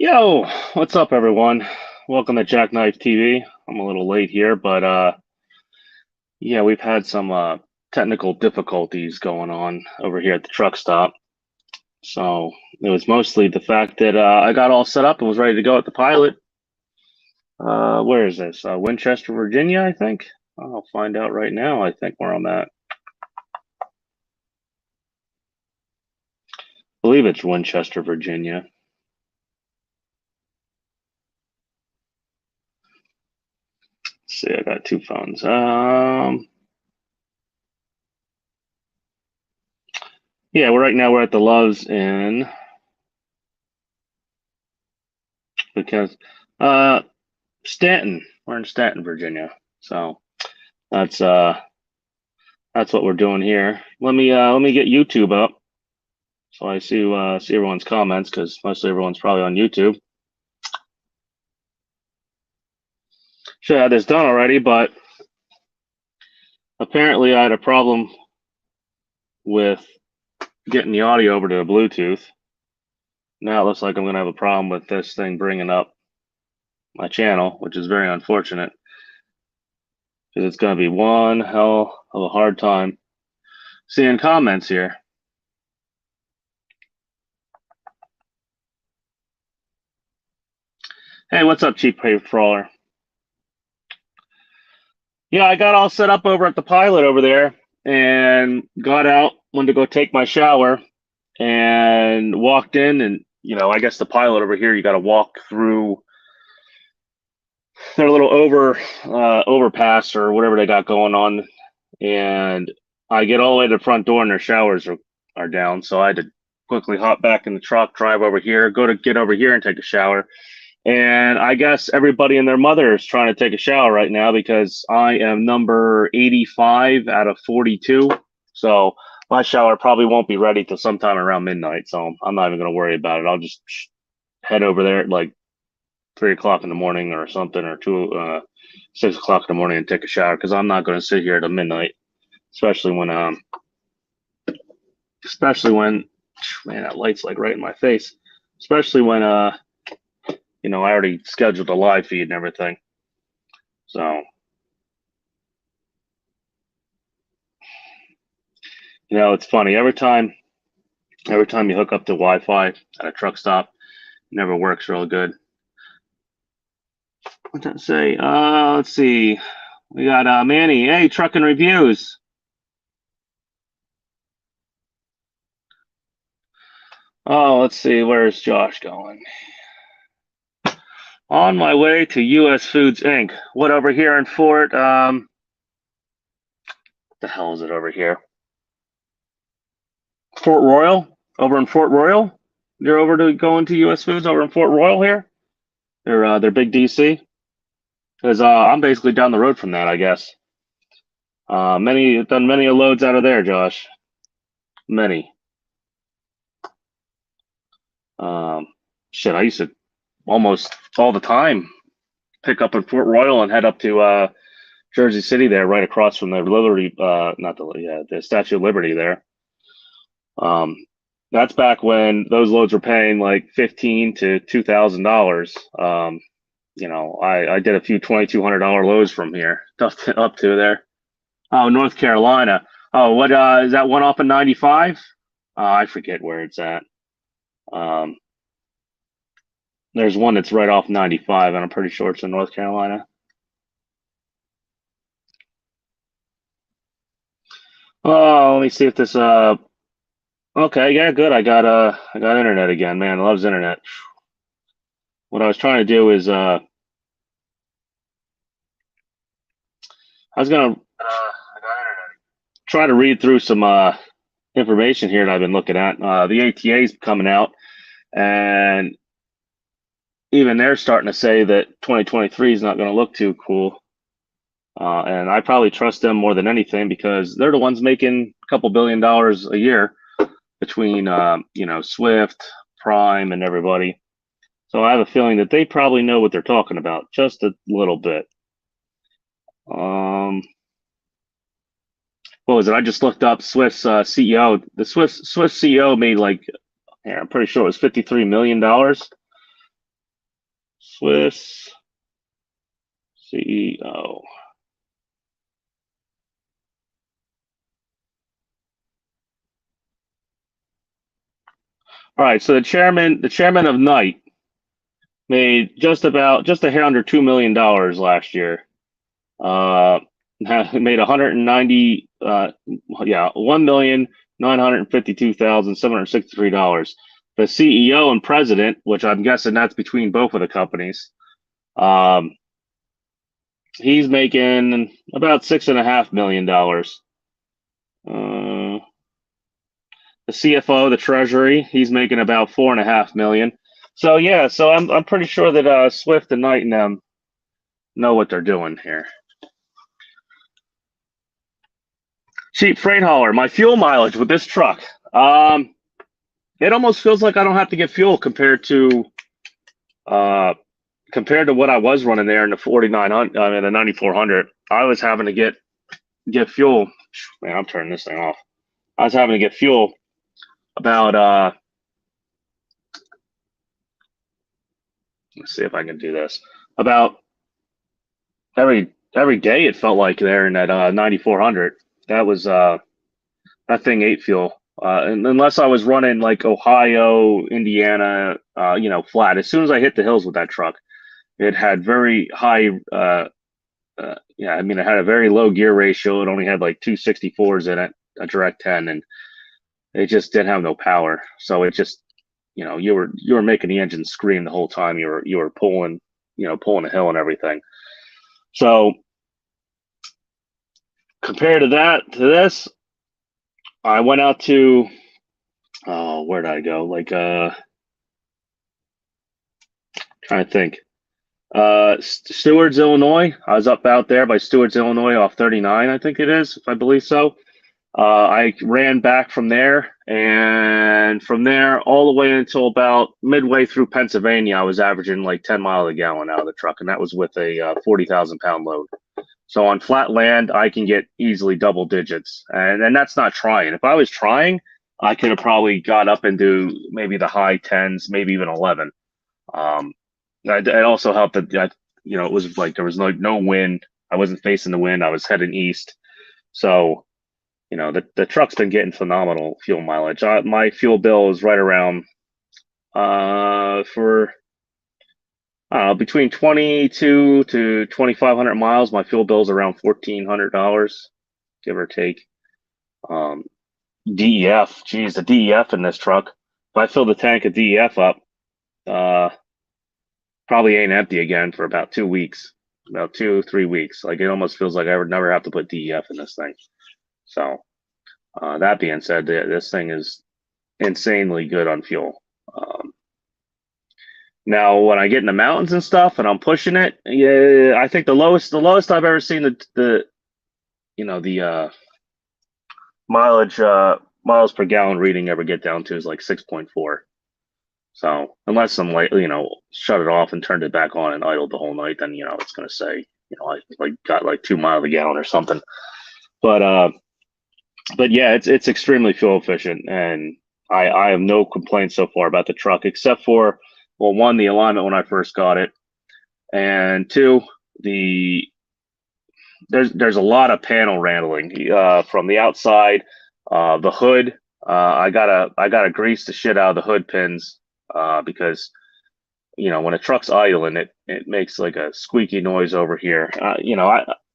Yo, what's up, everyone? Welcome to Jackknife TV. I'm a little late here, but yeah, we've had some technical difficulties going on over here at the truck stop. So it was mostly the fact that I got all set up and was ready to go at the pilot. Where is this? Winchester, Virginia, I think. I'll find out right now, I think, where I'm at. I believe it's Winchester, Virginia. Let's see, I got two phones. Yeah, right now we're at the Loves Inn because uh Stanton. We're in Stanton, Virginia. So that's uh that's what we're doing here. Let me get YouTube up so I see everyone's comments because mostly everyone's probably on YouTube. Should have had this done already, but apparently I had a problem with getting the audio over to the Bluetooth. Now it looks like I'm gonna have a problem with this thing bringing up my channel, which is very unfortunate because it's gonna be one hell of a hard time seeing comments here. Hey, what's up, Cheap Pay Trawler? Yeah, I got all set up over at the pilot over there and got out, went to go take my shower and walked in. And, I guess the pilot over here, you got to walk through their little overpass or whatever they got going on. And I get all the way to the front door and their showers are down. So I had to quickly hop back in the truck, drive over here, go to get over here and take a shower. And I guess everybody and their mother is trying to take a shower right now because I am number 85 out of 42. So my shower probably won't be ready till sometime around midnight. So I'm not even going to worry about it. I'll just head over there at like 3 o'clock in the morning or something, or 6 o'clock in the morning and take a shower because I'm not going to sit here till midnight, especially when, man, that light's like right in my face, especially when, I already scheduled a live feed and everything. So, it's funny. Every time you hook up to Wi-Fi at a truck stop, it never works real good. What's that say? Let's see. We got Manny. Hey, trucking reviews. Oh, let's see. Where's Josh going? On my way to U.S. Foods Inc. What over here in Fort? What the hell is it over here? Fort Royal? Over in Fort Royal? You're over to going to U.S. Foods over in Fort Royal here? Their big DC? Because I'm basically down the road from that, I guess. Done many loads out of there, Josh. Many. Um, Shit, I used to almost all the time pick up in Fort Royal and head up to Jersey City there, right across from the Liberty, not the Statue of Liberty there. Um, that's back when those loads were paying like $1,500 to $2,000. I did a few $2,200 loads from here up to there. Oh, North Carolina. Oh, what is that one off of 95? I forget where it's at. Um, there's one that's right off 95, and I'm pretty sure it's in North Carolina. Oh, let me see if this okay, yeah, good. I got internet again, man. Loves internet. What I was trying to do is I was gonna try to read through some information here that I've been looking at. The ATA's coming out, and even they're starting to say that 2023 is not going to look too cool. And I probably trust them more than anything because they're the ones making a couple $1 billion a year between, Swift, Prime, and everybody. So I have a feeling that they probably know what they're talking about just a little bit. What was it? I just looked up Swift's CEO. The Swift CEO made like, yeah, I'm pretty sure it was $53 million Swiss CEO. All right, so the chairman of Knight made just a hair under $2 million last year. Uh, made 190, yeah, $1,952,763. The CEO and president, which I'm guessing that's between both of the companies, um, he's making about $6.5 million. The CFO, the Treasury, he's making about $4.5 million. So yeah, so I'm pretty sure that Swift and Knight and them know what they're doing here. Cheap freight hauler. My fuel mileage with this truck. It almost feels like I don't have to get fuel uh compared to what I was running there in the 4900, in the 9400. I was having to get fuel. Man, I'm turning this thing off. I was having to get fuel about let's see if I can do this. About every day it felt like there in that 9400. That was that thing ate fuel. And unless I was running like Ohio, Indiana, flat. As soon as I hit the hills with that truck, it had very high. Yeah, I mean, it had a very low gear ratio. It only had like 264s in it, a direct 10, and it just didn't have no power. So it just, you were making the engine scream the whole time you were pulling, pulling a hill and everything. So compared to this, I went out to, oh, where did I go? Like, trying to think. Stewards, Illinois. I was up out there by Stewards, Illinois, off 39, I think it is, if I believe so. I ran back from there, and from there all the way until about midway through Pennsylvania, I was averaging like 10 miles a gallon out of the truck, and that was with a 40,000-pound load. So on flat land, I can get easily double digits, and that's not trying. If I was trying, I could have probably got up into maybe the high tens, maybe even 11. Um, it also helped that it was like there was no wind. I wasn't facing the wind. I was heading east, so the truck's been getting phenomenal fuel mileage. My fuel bill is right around for between 22 to 2,500 miles. My fuel bill is around $1,400, give or take. Um, DEF, geez, the DEF in this truck. If I fill the tank of DEF up, uh, probably ain't empty again for about 2 weeks, about 2 3 weeks. Like it almost feels like I would never have to put DEF in this thing. So that being said, this thing is insanely good on fuel. Now, when I get in the mountains and stuff, and I'm pushing it, yeah, I think the lowest I've ever seen the mileage miles per gallon reading ever get down to is like 6.4. So unless I'm like shut it off and turned it back on and idled the whole night, then it's gonna say I like got like 2 miles a gallon or something. But yeah, it's extremely fuel efficient, and I have no complaints so far about the truck except for, well, one, the alignment when I first got it, and two, there's a lot of panel rattling from the outside. The hood, I gotta grease the shit out of the hood pins because when a truck's idling, it makes like a squeaky noise over here.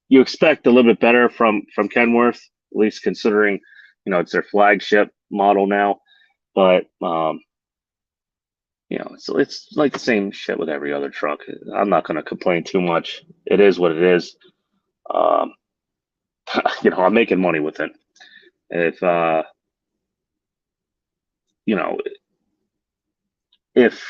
You expect a little bit better from Kenworth, at least considering it's their flagship model now, but it's like the same shit with every other truck. I'm not going to complain too much. It is what it is. Um, I'm making money with it. If you know, if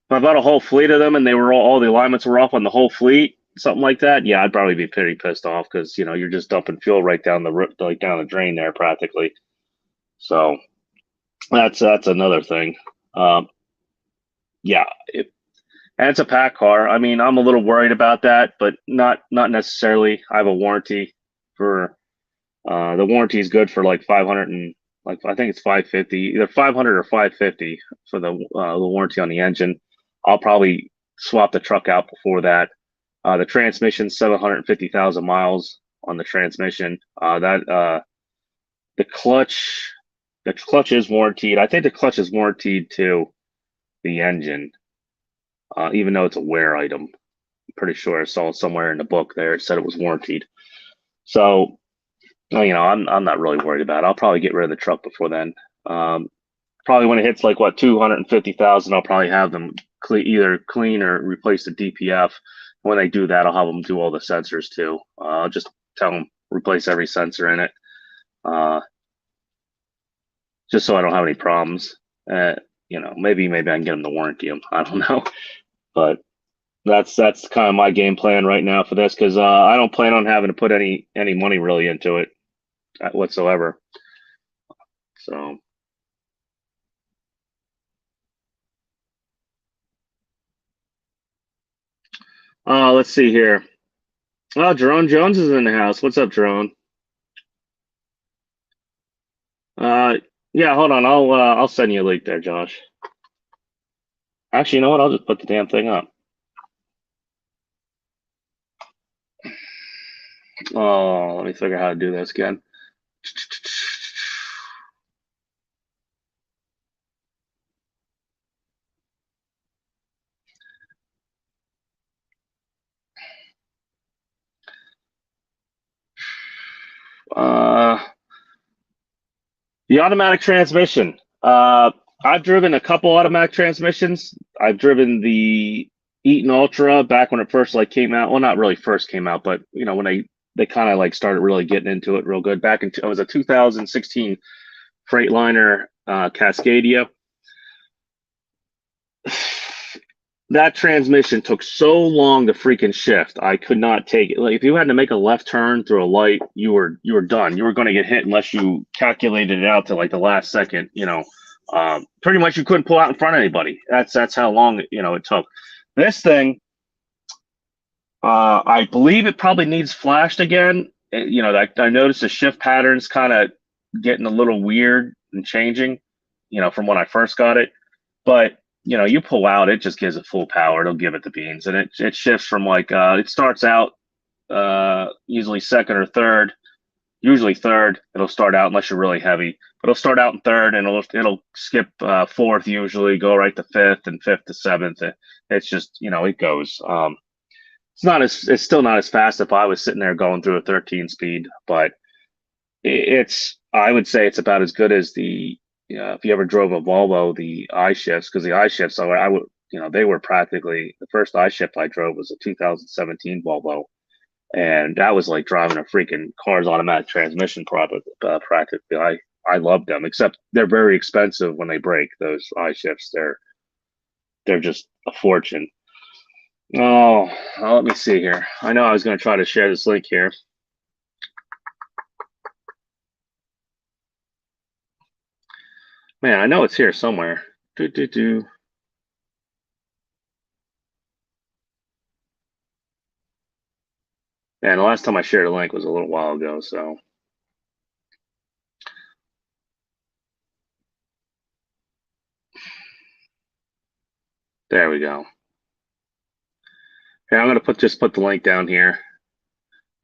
I bought a whole fleet of them and they were all the alignments were off on the whole fleet, something like that, yeah, I'd probably be pretty pissed off because you're just dumping fuel right down the drain there practically. So that's another thing. Yeah, and it's a pack car. I mean, I'm a little worried about that, but not necessarily. I have a warranty for the warranty is good for like 500 and like I think it's 550, either 500 or 550 for the warranty on the engine. I'll probably swap the truck out before that. The transmission, 750,000 miles on the transmission. The clutch, the clutch is warranted. I think the clutch is warranted to the engine, even though it's a wear item. I'm pretty sure I saw somewhere in the book there it said it was warranted. So, I'm not really worried about it. I'll probably get rid of the truck before then. Probably when it hits like 250,000, I'll probably have them either clean or replace the DPF. When they do that, I'll have them do all the sensors too. I'll just tell them replace every sensor in it, just so I don't have any problems. Maybe I can get them to warranty them. I don't know, but that's kind of my game plan right now for this because I don't plan on having to put any money really into it whatsoever. So. Let's see here. Oh, Jerome Jones is in the house. What's up, Jerome? Uh, yeah, hold on. I'll send you a link there, Josh. Actually, you know what? I'll just put the damn thing up. Oh, let me figure out how to do this again. The automatic transmission. I've driven a couple automatic transmissions. I've driven the Eaton Ultra back when it first came out. Well, not really first came out, but when they kind of started really getting into it real good. Back in it was a 2016 Freightliner Cascadia. That transmission took so long to freaking shift. I could not take it. Like if you had to make a left turn through a light, you were done. You were going to get hit unless you calculated it out to the last second. Pretty much you couldn't pull out in front of anybody. That's how long it took. This thing, I believe it probably needs flashed again. I noticed the shift patterns kind of getting a little weird and changing. From when I first got it, but you pull out, it just gives it full power. It'll give it the beans, and it shifts from it starts out usually second or third, usually third. It'll start out unless you're really heavy, but it'll start out in third, and it'll skip fourth usually, go right to fifth, and fifth to seventh. It's just it goes. It's still not as fast if I was sitting there going through a 13 speed, but I would say it's about as good as the if you ever drove a Volvo, the I-shifts, because the I-shifts, I would, they were practically the first I-shift I drove was a 2017 Volvo, and that was like driving a freaking car's automatic transmission product. Practically, I love them, except they're very expensive when they break. Those I-shifts, they're just a fortune. Oh, let me see here. I know I was going to try to share this link here. Man, I know it's here somewhere. Man, the last time I shared a link was a little while ago, so. There we go. Okay, I'm going to just put the link down here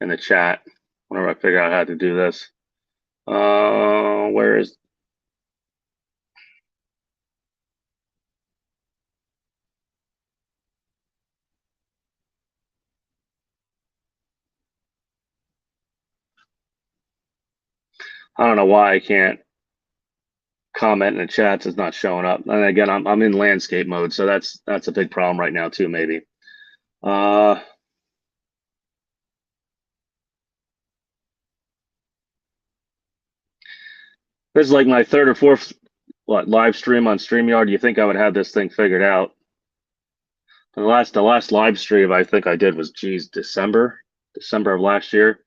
in the chat whenever I figure out how to do this. Where is... I don't know why I can't comment in the chats. It's not showing up. And again, I'm in landscape mode, so that's a big problem right now too, maybe. This is like my third or fourth live stream on StreamYard. You think I would have this thing figured out? The last live stream I think I did was December of last year.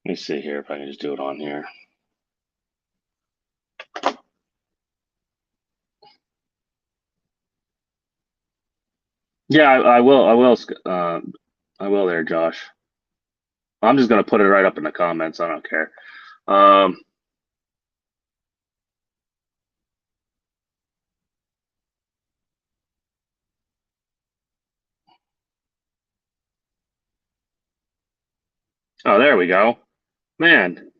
Let me see here if I can just do it on here. Yeah, I will. I will there, Josh. I'm just gonna put it right up in the comments. I don't care. Oh, there we go. Man,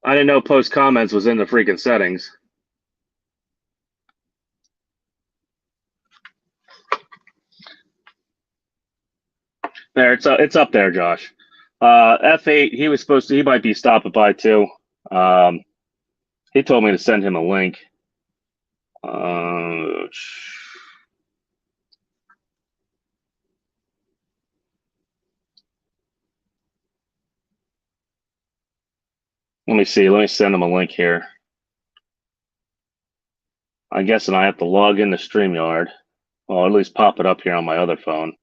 I didn't know post comments was in the freaking settings. There, it's up there, Josh. F8. He was supposed to. He might be stopping by too. Um, he told me to send him a link. Uh, Let me see. Let me send him a link here. I'm guessing I have to log into StreamYard. Well, at least pop it up here on my other phone.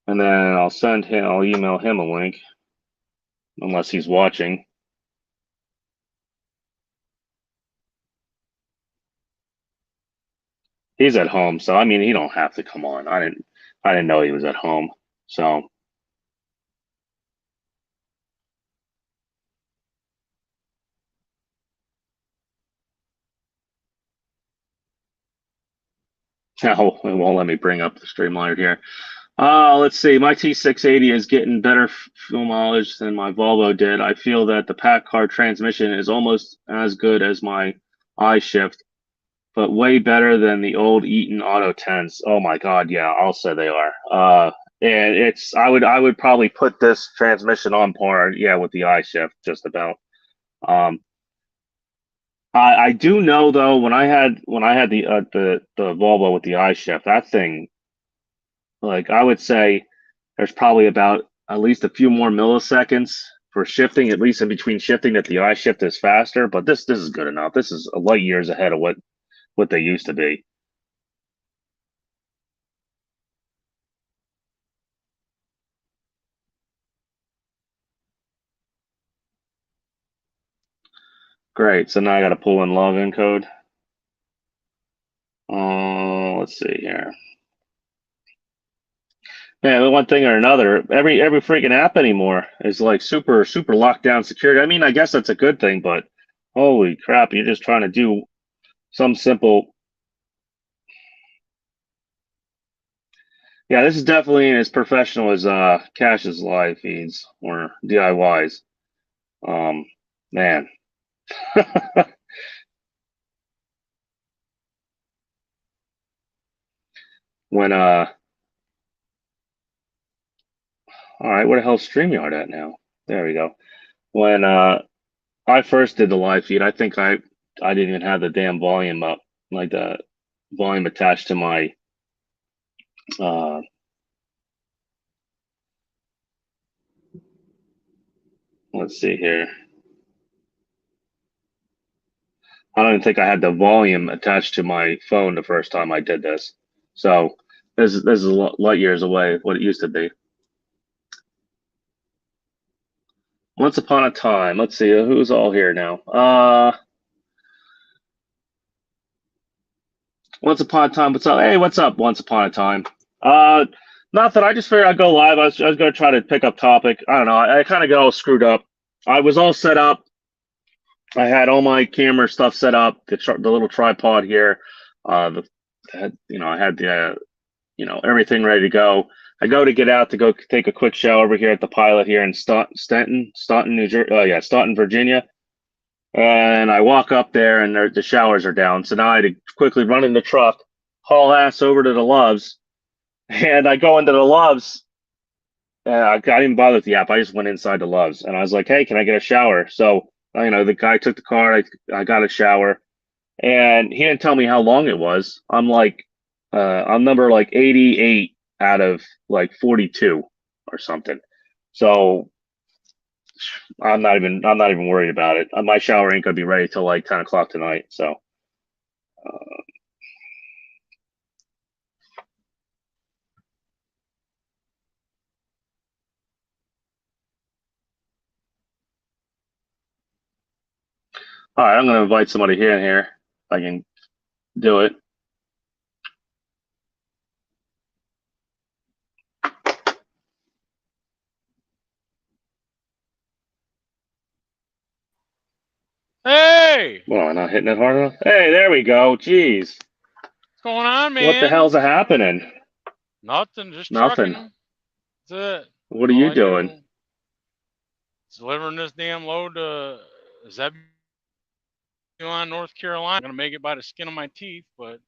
And then I'll email him a link, unless he's watching. He's at home, so I mean, he don't have to come on. I didn't know he was at home. So, no, it won't let me bring up the Streamliner here. Let's see. My T680 is getting better fuel mileage than my Volvo did. I feel that the Packard transmission is almost as good as my iShift, but way better than the old Eaton Auto 10s. Oh my God, yeah, I'll say they are. And I would probably put this transmission on par, yeah, with the iShift, just about. Um, I do know though, when I had the Volvo with the iShift, that thing, like I would say, there's probably about at least a few more milliseconds for shifting, at least in between shifting, that the iShift is faster. But this is good enough. This is a light years ahead of what they used to be. Great. So now I got to pull in login code. Let's see here. Man, one thing or another, every freaking app anymore is like super lockdown security. I mean, I guess that's a good thing, but holy crap, you're just trying to do some simple. Yeah, this is definitely as professional as Cash's live feeds or DIYs. Um, man. When all right, where the hell's StreamYard at now? There we go. When I first did the live feed, I didn't even have the damn volume up, like the volume attached to my uh let's see here. I don't even think I had the volume attached to my phone the first time I did this. So this is light years away what it used to be. Once upon a time, let's see who's all here now. Once upon a time, what's up? Hey, what's up? Once upon a time. Uh, Nothing. I just figured I'd go live. I was gonna try to pick up topic. I don't know. I kind of got all screwed up. I was all set up. I had all my camera stuff set up. The little tripod here. I had the everything ready to go. I go to get out to go take a quick shower over here at the Pilot here in Staunton, New Jersey. Oh yeah, Staunton, Virginia. And I walk up there, and the showers are down. So now I had to quickly run in the truck, haul ass over to the Loves, and I go into the Loves. I didn't bother with the app. I just went inside the Loves, and I was like, "Hey, can I get a shower?" So the guy took the car. I got a shower, and he didn't tell me how long it was. I'm number like 88 out of like 42 or something. So I'm not even worried about it. My shower ain't gonna be ready till like 10 o'clock tonight. So. All right, I'm going to invite somebody here and here. If I can do it. Hey! Well, I'm not hitting it hard enough. Hey, there we go. Jeez. What's going on, What the man? hell's happening? Nothing, just Nothing. trucking. That's it. What are All you I doing? do. Delivering this damn load to Zebulon, North Carolina. I'm gonna make it by the skin of my teeth, but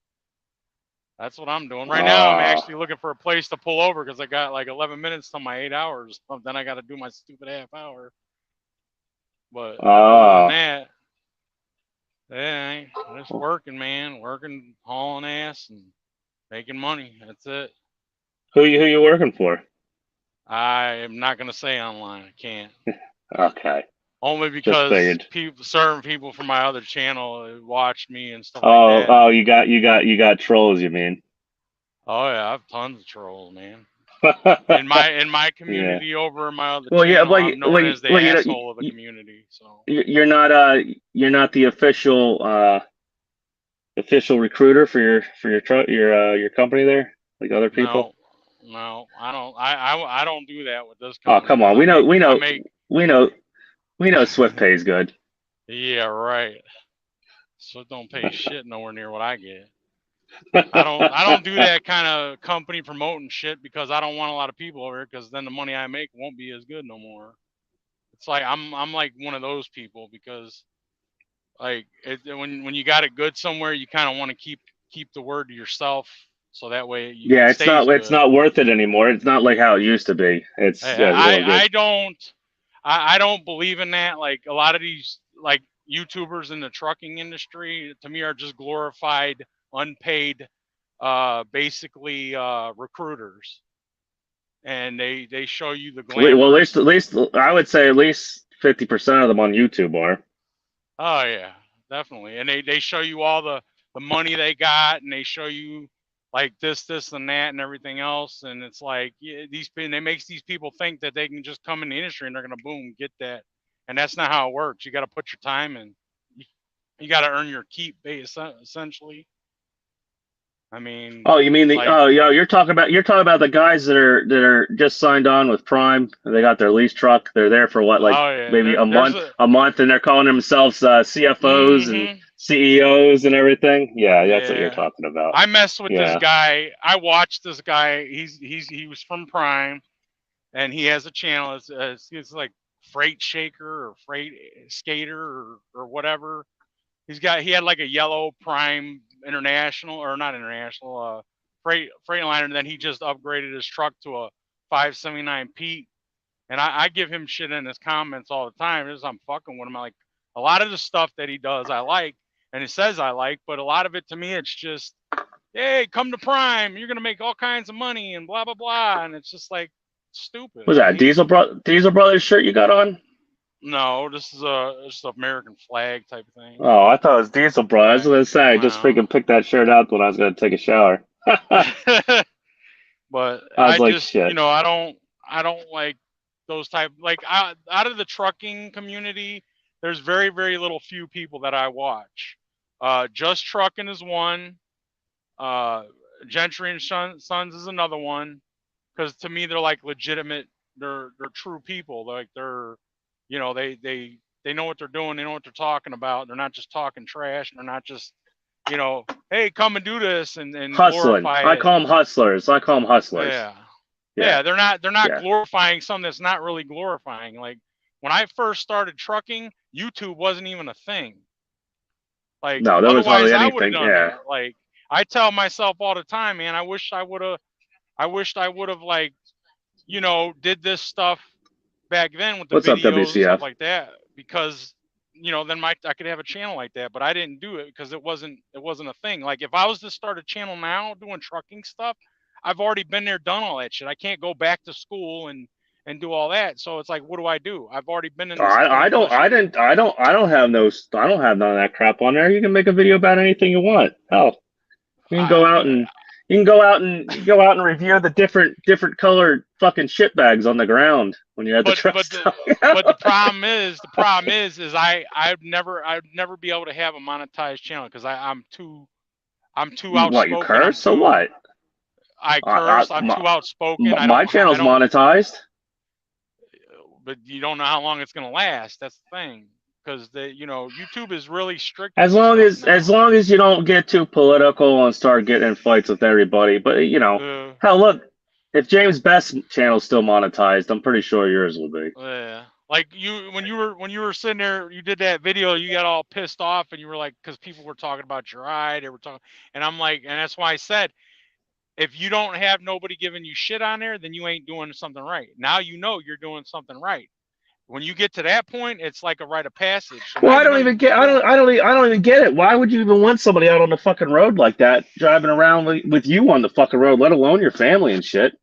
that's what I'm doing right now. I'm Ah, actually looking for a place to pull over because I got like 11 minutes to my 8 hours. Then I got to do my stupid half hour. But other than ah. that, yeah, just working, man. Working, hauling ass, and making money. That's it. Who you working for? I am not gonna say online. I can't. Okay, Only just because figured. certain people from my other channel watched me and stuff like Oh, that. oh, And you got trolls. You mean? oh yeah, I have tons of trolls, man. In my Yeah. community over in my other Well, yeah, channel, well, I'm known well, as the well, asshole of the community. So you're not the official recruiter for your company there, like other people. no, no, I don't do that with this Oh, company come because on. I make I make We know, we know Swift pays good. yeah, right. So don't pay shit nowhere near what I get. I don't do that kind of company promoting shit because I don't want a lot of people over here because then the money I make won't be as good no more. It's like I'm like one of those people because like when you got it good somewhere, you kind of want to keep the word to yourself so that way Yeah, it stays it's good. not worth it anymore. It's not like how it used to be. It's yeah, it's I real good. I don't I don't believe in that. Like a lot of these like YouTubers in the trucking industry to me are just glorified unpaid basically recruiters, and they show you the Well, glamour. at least I would say at least 50% of them on YouTube are. Oh yeah, definitely. And they show you all the money they got, and they show you like this and that and everything else. And it's like yeah, they makes these people think that they can just come in the industry and they're gonna boom get that, and that's not how it works. You got to put your time in. You got to earn your keep, essentially. I mean, Oh, you mean it's the like oh yeah, you're talking about the guys that are just signed on with Prime. They got their lease truck. They're there for what, like oh yeah, maybe there's a a month, and they're calling themselves CFOs and mm-hmm. CEOs and everything. Yeah, that's what you're Yeah. talking about. I messed with this Yeah. guy. I watched this guy. He was from Prime, and he has a channel. It's like Freight Shaker or Freight Skater or whatever. He had like a yellow Prime International or not International Freightliner, and then he just upgraded his truck to a 579 Pete. And I give him shit in his comments all the time. As I'm fucking with him, I like a lot of the stuff that he does. I like, and he says I like, but a lot of it to me, it's just hey, come to Prime, you're gonna make all kinds of money and blah blah blah, and it's just like stupid. Was that Diesel Brothers shirt you got on? No, this is a American flag type of thing. Oh, I thought it was Diesel Brothers. I Right. was gonna say I just Well, freaking picked that shirt up when I was gonna take a shower. I but was I like, just shit. I don't like those type like out of the trucking community. There's very little few people that I watch. Just Trucking is one. Uh, Gentry and Sons is another one because to me they're like legitimate. They're true people. Like they're, they know what they're doing. They know what they're talking about. They're not just talking trash. They're not just hey, come and do this and Hustling. glorify I it. call them hustlers. I call them hustlers. Yeah, Yeah, yeah. They're not yeah. glorifying something that's not really glorifying. Like when I first started trucking, YouTube wasn't even a thing. Like No, there was otherwise hardly I would have anything. done Yeah. that. Like I tell myself all the time, man, I wished I would have like, did this stuff back then with the What's up, videos and stuff WCF? like that because then I could have a channel like that, but I didn't do it because it wasn't a thing. Like if I was to start a channel now doing trucking stuff, I've already been there, done all that shit. I can't go back to school and do all that. So it's like, what do I do? I've already been in this 20 plus years. I don't have I don't have none of that crap on there. You can make a video about anything you want. Hell, you can go out I, and you go out and review the different colored fucking shit bags on the ground when you're at the but truck but stop. the problem is I'd never be able to have a monetized channel because I'm too You outspoken. curse? So what? I curse. I'm too outspoken. My I channel's don't. monetized. But you don't know how long it's gonna last. That's the thing. because YouTube is really strict with As this long stuff as now. you don't get too political and start getting in fights with everybody. But Uh, hell, look, if James Best's channel's still monetized, I'm pretty sure yours will be. yeah. Like when you were sitting there, you did that video, you got all pissed off, and you were like, because people were talking about your eye, they were talking, and I'm like, and that's why I said, if you don't have nobody giving you shit on there, then you ain't doing something right. Now you're doing something right. When you get to that point, it's like a rite of passage. So Well, now I you don't know even you're get. doing. I don't even get it. Why would you even want somebody out on the fucking road like that, driving around with you on the fucking road, let alone your family and shit?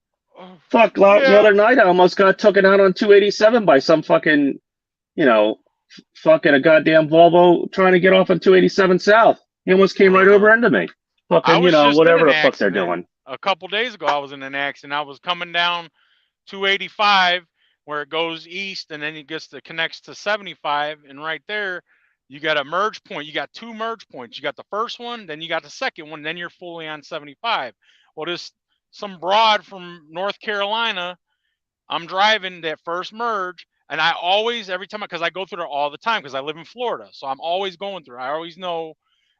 Fuck, the Yeah. other night I almost got taken out on 287 by some fucking, fucking a goddamn Volvo trying to get off on 287 South. He almost came right over Uh-huh. into me. I Fucking, was just in whatever an the fuck they're accident doing. a couple days ago. I was in an accident. I was coming down 285 where it goes east, and then connects to 75, and right there you got a merge point. You got two merge points. You got the first one, then you got the second one, then you're fully on 75. Well, this some broad from North Carolina, I'm driving that first merge, and I always, every time, because I go through there all the time because I live in Florida, so I'm always going through. I always know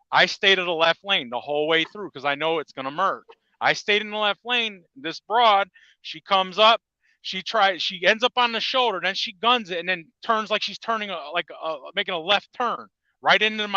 I stayed at the left lane the whole way through because I know it's gonna merge. I stayed in the left lane. This broad, she comes up, she ends up on the shoulder, then she guns it, and then turns like she's turning making a left turn right into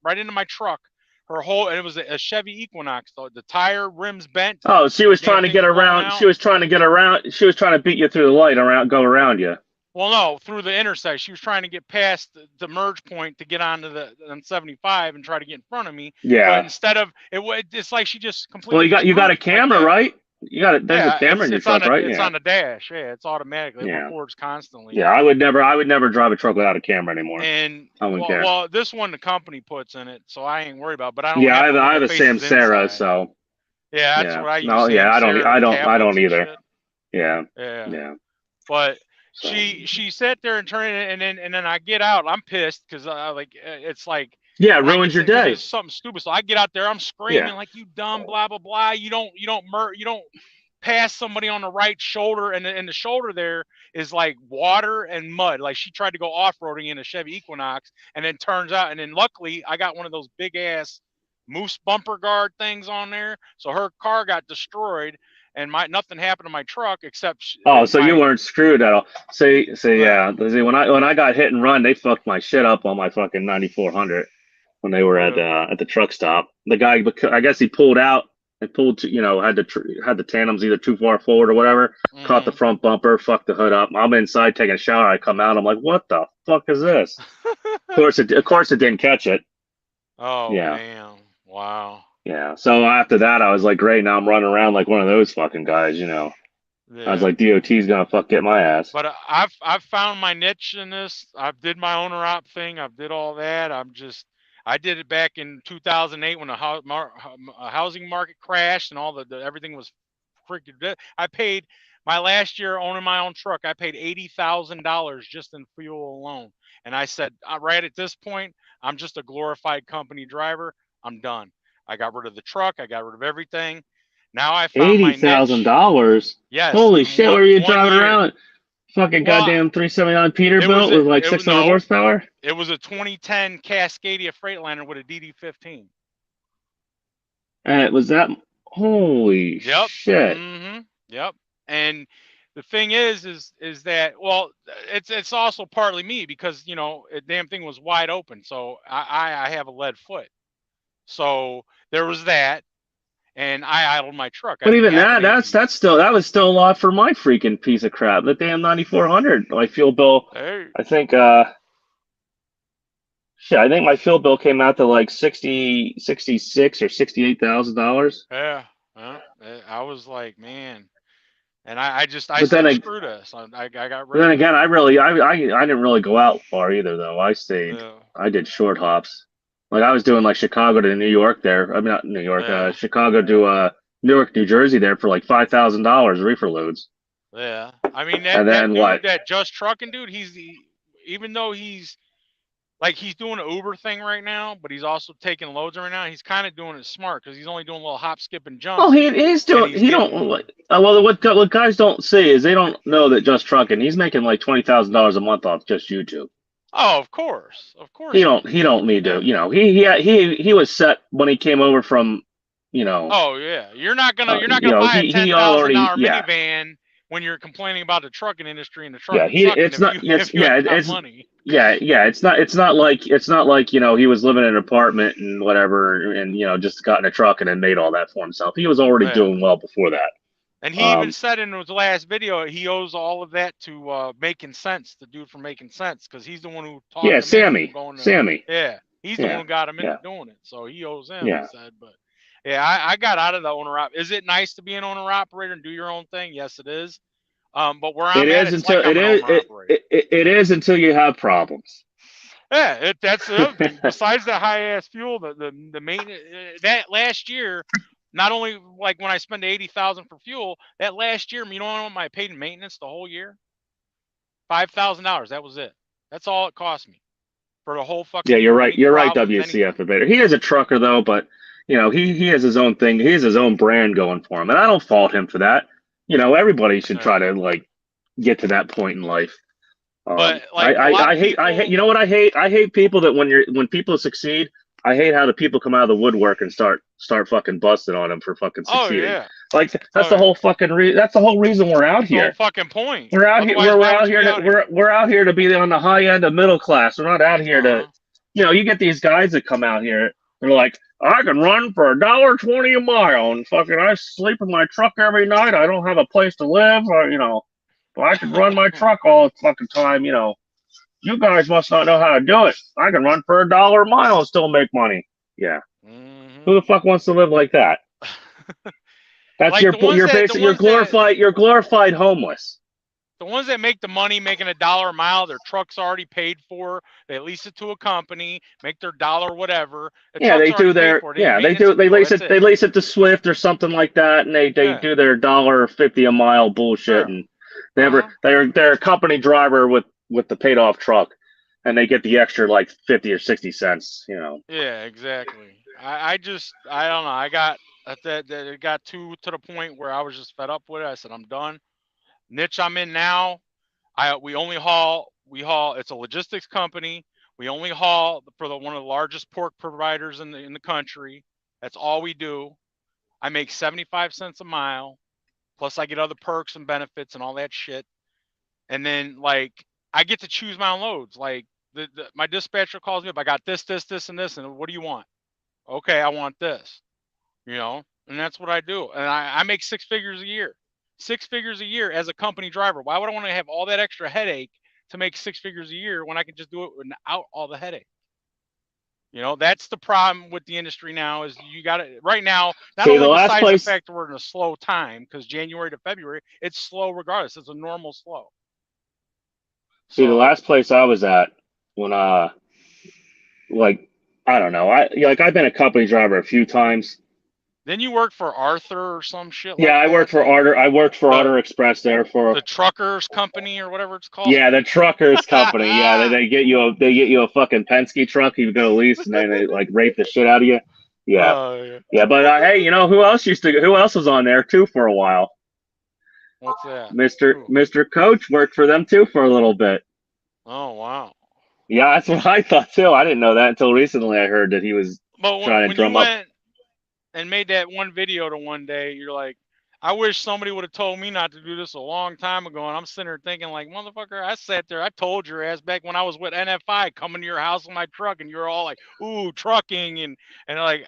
right into my truck. Her whole, and it was a Chevy Equinox. The tire rims bent. Oh, she The was damn trying to thing's get blown around. She out. was trying to get around. She was trying to beat you through the light go around you. Well, no, through the intersection. She was trying to get past the merge point to get onto on 75 and try to get in front of me. But Yeah. instead of it's like she just Well, completely you got screwed a me like camera, that. right? There's a Yeah, camera in your truck, right? it's Yeah. on the dash. Yeah, it's automatically. It Yeah. records constantly. Yeah, I would never drive a truck without a camera anymore. And I wouldn't care. well, this one the company puts in it, so I ain't worried about. But I don't Yeah, have the I little have a faces Samsara, inside. so Yeah, that's yeah. what I use. No, yeah, Samsara, the I tablets don't and either. shit. Yeah. Yeah. Yeah. But So she sat there and turned it, and then I get out. I'm pissed because it's like, yeah, it and I ruins get your because day. it's something stupid. So I get out there, I'm screaming Yeah. like, you dumb blah blah blah. You don't pass somebody on the right shoulder, and the shoulder there is like water and mud. Like she tried to go off roading in a Chevy Equinox, and then turns out, and then luckily I got one of those big ass moose bumper guard things on there, so her car got destroyed. And nothing happened to my truck except Oh, so you my weren't screwed at all. See, yeah. See, when I got hit and run, they fucked my shit up on my fucking 9400 when they were at the truck stop. The guy, I guess he pulled out and pulled, had the tandems either too far forward or whatever. Caught the front bumper, fucked the hood up. I'm inside taking a shower. I come out. I'm like, what the fuck is this? Of course, it didn't catch it. Oh Yeah. man. Wow. Yeah. So after that, I was like, great. Now I'm running around like one of those fucking guys. I was Yeah. like, DOT's gonna get my ass. But I've found my niche in this. I did my owner op thing. I've did all that. I did it back in 2008 when the housing market crashed and all everything was freaking. I paid my last year owning my own truck. I paid $80,000 just in fuel alone. And I said, right at this point, I'm just a glorified company driver. I'm done. I got rid of the truck. I got rid of everything. Now I found my niche. $80,000. Yes. Holy shit! Where are you one driving year. around? Fucking Well, goddamn 379 Peterbilt with like 600 horsepower. It was a 2010 Cascadia Freightliner with a DD15. And it was that. Holy shit! Mm-hmm. Yep. And the thing is that, well, it's also partly me because the damn thing was wide open, so I have a lead foot, so there was that, and I idled my truck. But even that was still a lot for my freaking piece of crap. The damn 9400, my fuel bill. Hey. I think shit. I think my fuel bill came out to like 66 or $68,000. Yeah. I was like, man. And I But then screw this. I got rid But then of again, I didn't really go out far either though. it. I did short hops. Like I was doing like Chicago to New York there. I mean not New York, Yeah. Chicago to Newark, New Jersey there for like $5,000 reefer loads. Yeah. I mean that Just Trucking dude, even though he's doing an Uber thing right now, but he's also taking loads right now. He's kind of doing it smart because he's only doing a little hop, skip, and jump. Well, he's doing. Well, what guys don't see is they don't know that Just Trucking. He's making like $20,000 a month off just YouTube. Oh, of course, He you don't do. he don't need to, Yeah. you know, he was set when he came over from, you know, Oh yeah, you're not you gonna know, buy a he ten thousand already, dollar yeah. minivan when you're complaining about the trucking industry and the Yeah, trucking sucking if you if you ain't got it's money. yeah, it's not like, you know, he was living in an apartment and whatever and, you know, just got in a truck and then made all that for himself. He was already Yeah. doing well before that. And he even Um, said in his last video he owes all of that to Making Sense, the dude from Making Sense, because he's the one who yeah, talked him into going to. Sammy. Yeah, he's the one Yeah, who got him into yeah, doing it, so he owes him. He yeah. said, but yeah, I got out of the owner op. Is it nice to be an owner operator and do your own thing? Yes, it is. But where It I'm at, is it's like until I'm an owner operator. it is until you have problems. Yeah, that's the other thing. Besides the high ass fuel, the maintenance that last year, not only like when I spent 80,000 for fuel, that last year, you know what I paid in maintenance the whole year? $5,000. That was it. That's all it cost me for the whole Yeah, fucking year. Any You're right, problems, WCF anything. debater. He is a trucker though, but you know, he has his own thing. He has his own brand going for him, and I don't fault him for that. You know, everybody should try to like get to that point in life. But like a lot of I hate, people, you know what I hate? I hate people that when people succeed, I hate how the people come out of the woodwork and start fucking busting on them for fucking oh succeeding. yeah, Like that's oh the yeah, whole fucking that's the whole reason we're out that's the whole here. fucking point. We're out here. Otherwise, We're why out would you here be to out here? we're out here to be on the high end of middle class. We're not out here to, Uh-huh. you know. You get these guys that come out here. They're like, I can run for $1.20 a mile, and fucking I sleep in my truck every night. I don't have a place to live, or you know, but I can run my truck all the fucking time. You know, you guys must not know how to do it. I can run for $1 a mile and still make money. Yeah, who hmm the fuck wants to live like that? That's Like your basic. You're glorified homeless. the ones that make the money making $1 a mile, their truck's already paid for. They lease it to a company, make their dollar whatever. The Yeah, truck's they do already paid their for. They yeah, they maintenance do and they fuel. lease That's it it. to Swift or something like that, and they Yeah. do their $1.50 a mile bullshit, Yeah. and Uh-huh. they're a company driver with the paid off truck, and they get the extra like 50 or 60 cents, you know. Yeah, exactly. I don't know. I got that it got to the point where I was just fed up with it. I said, I'm done. Niche I'm in now, we haul, it's a logistics company. We only haul for the one of the largest pork providers in the country. That's all we do. I make 75 cents a mile, plus I get other perks and benefits and all that shit. And then like I get to choose my own loads. Like my dispatcher calls me up, I got this, and this, and what do you want? Okay, I want this, you know, and that's what I do. And I make 6 figures a year. 6 figures a year as a company driver. Why would I want to have all that extra headache to make 6 figures a year when I can just do it without all the headache? You know, that's the problem with the industry now is you got to right now, not See, the only last besides the place fact that we're in a slow time, because January to February, it's slow regardless. It's a normal slow. See, the So last place I was at when like I don't know, I've been a company driver a few times. then you work for Arthur or some shit Yeah, like that. I worked for The Order Express there for the truckers company or whatever it's called. yeah, the truckers company. Yeah, they get you a fucking Penske truck you go to lease, and then they like rape the shit out of you. Yeah, Oh yeah. yeah, but hey, you know who else was on there too for a while? What's that? Ooh. Mr. Coach worked for them too for a little bit. Oh wow. Yeah, that's what I thought too. I didn't know that until recently. I heard that he was But trying to when you drum up. went and made that one video to one day, you're like, I wish somebody would have told me not to do this a long time ago. And I'm sitting there thinking, like, motherfucker, I sat there, I told your ass back when I was with NFI coming to your house in my truck, and you're all like, ooh, trucking, and like,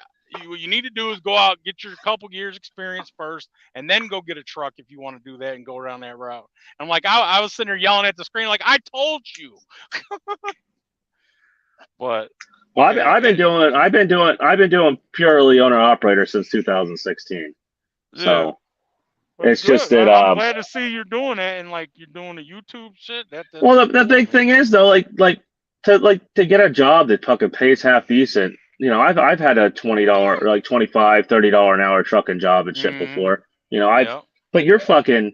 what you need to do is go out, get your couple years experience first, and then go get a truck if you want to do that and go down that route. And I'm like, I was sitting there yelling at the screen, like, I told you. But Well, yeah, I've been doing purely owner operator since 2016. yeah. So That's it's just good. that I'm glad to see you're doing that and like you're doing the YouTube shit. That's well, the cool, big man. thing is though, like to get a job that fucking pays half decent. You know, I've had a $20 like 25 $30 an hour trucking job and shit Mm-hmm. before. You know, Yep. but you're fucking.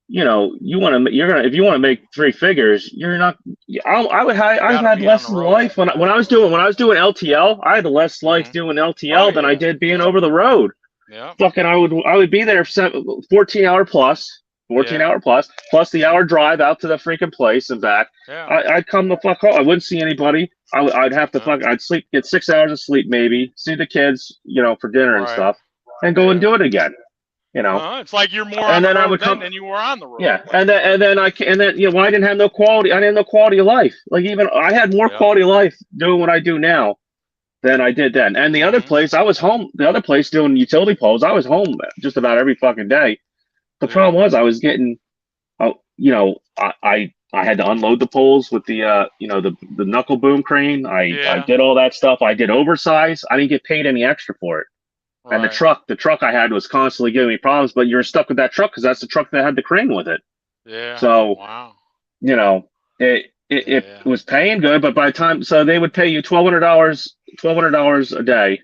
You know, you're gonna if you want to make 3 figures, you're not. You I've got to had be on less the than road. life when I was doing LTL. I had less life Mm-hmm. doing Oh LTL than I yeah. did being Yep. over the road. Yep. Fucking, I would be there 14-hour plus. 14 Yeah. hour plus the hour drive out to the freaking place and back. Yeah. I'd come the fuck home. I wouldn't see anybody. I'd have to Yeah. fuck. I'd sleep, get 6 hours of sleep, maybe see the kids, for dinner and Right. stuff, and go and Yeah. do it again. You know, It's like you're more on and the then I road would then come. than you were on the road. Yeah, and then I didn't have no quality. I didn't have no quality of life. Like even I had more Yep. quality of life doing what I do now than I did then. And the other Mhm. place, I was home. The other place doing utility poles, I was home just about every fucking day. The Yeah. problem was I was getting, I had to unload the poles with the knuckle boom crane. I Yeah. did all that stuff. I did oversize. I didn't get paid any extra for it. And the Right. truck, the truck I had was constantly giving me problems. But you're stuck with that truck because that's the truck that had the crane with it. Yeah. So Wow. you know, it Yeah. was paying good, but by the time so they would pay you $1,200 a day,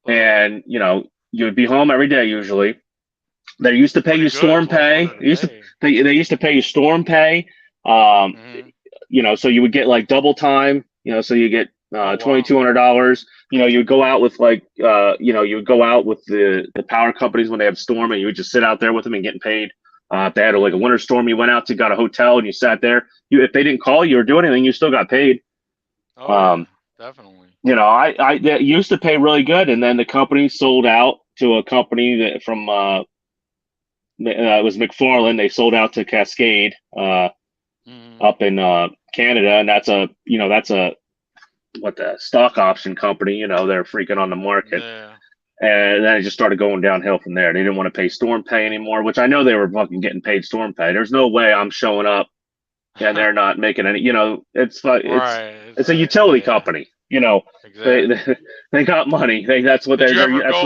Ugh. and you would be home every day usually. They used to pay Pretty you good. storm pay. 1,200 a They used to day. they used to pay you storm pay. Um, Mhm. so you would get like double time. So you get Oh wow. $2,200. You would go out with you would go out with the power companies when they have storm, and you would just sit out there with them and getting paid. If they had like a winter storm, you went out to got a hotel and you sat there. If they didn't call you or do anything, you still got paid. Oh yeah. Um, Definitely. I that used to pay really good, and then the company sold out to a company that from it was McFarland. They sold out to Cascade Mhm. up in Canada, and that's a what the stock option company. They're freaking on the market, Yeah. and then it just started going downhill from there. They didn't want to pay storm pay anymore, which I know they were fucking getting paid storm pay. There's no way I'm showing up and they're not making any. Right. It's a utility Yeah. company. They Exactly. they, they got money. Did you ever That's what go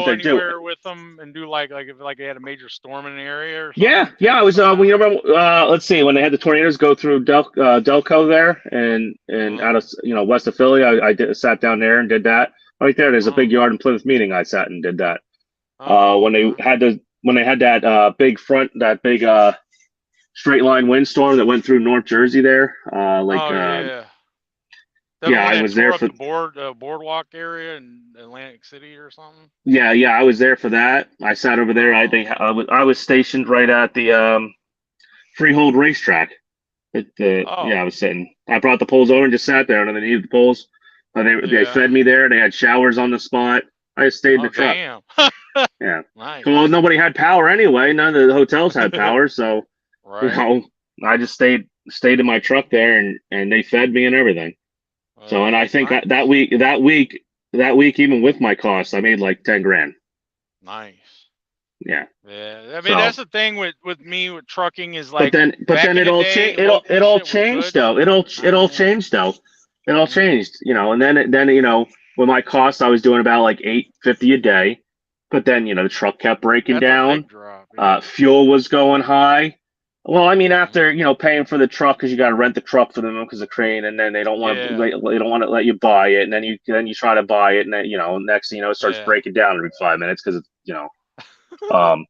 they do. anywhere with them and do like if like they had a major storm in an area or Yeah, something? yeah. Take I them was somewhere? when you remember. Let's see, when they had the tornadoes go through Delco there and Uh, out of west of Philly, sat down there and did that. Right there, there's a uh, big yard in Plymouth Meeting. I sat and did that. oh, okay. When they had that big straight line windstorm that went through North Jersey there. Oh yeah. That Yeah, one I that was there tore up for. the boardwalk area in Atlantic City or something? Yeah, yeah, I was there for that. I sat over there. I Oh, think okay. I was stationed right at the Freehold racetrack. Yeah, Oh, I was sitting. I brought the poles over and just sat there, and then they needed the poles. They yeah. fed me there. They had showers on the spot. I just stayed in the Oh, truck. damn. Yeah. Well, Nice. nobody had power anyway. None of the hotels had power, so you Right. know, I just stayed in my truck there, and they fed me and everything. So, and I That's think nice. that week, even with my costs, I made like 10 grand. Nice. Yeah. Yeah. I mean, So, that's the thing with me with trucking is but like then back in it the all day, changed. It local all shit was changed good. though. It Not all anymore. changed though. It all Mm. changed. And then with my costs, I was doing about like 850 a day. But then the truck kept breaking That's a down. big drop. Yeah. Fuel was going high. Well, I mean, Hmm. after paying for the truck because you got to rent the truck for them because of crane, and then they don't want to Yeah. they don't want to let you buy it, and then you try to buy it, and then next thing you know it starts Yeah. breaking down every 5 minutes because it's. Um,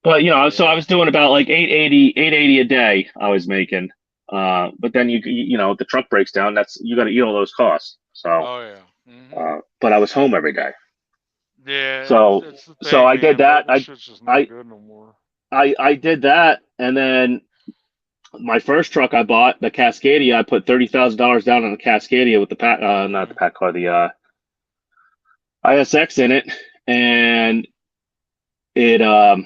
but so I Yeah. was doing about like 880 a day I was making. But then the truck breaks down. That's you got to eat all those costs. So, Oh yeah. Hmm. but I was home every day. Yeah. So It's the so thing, I did man. that. Local shit's just not I good no more. I did that, and then my first truck I bought, the Cascadia, I put $30,000 down on the Cascadia with the not the Hmm. Pat car, the ISX in it, and it I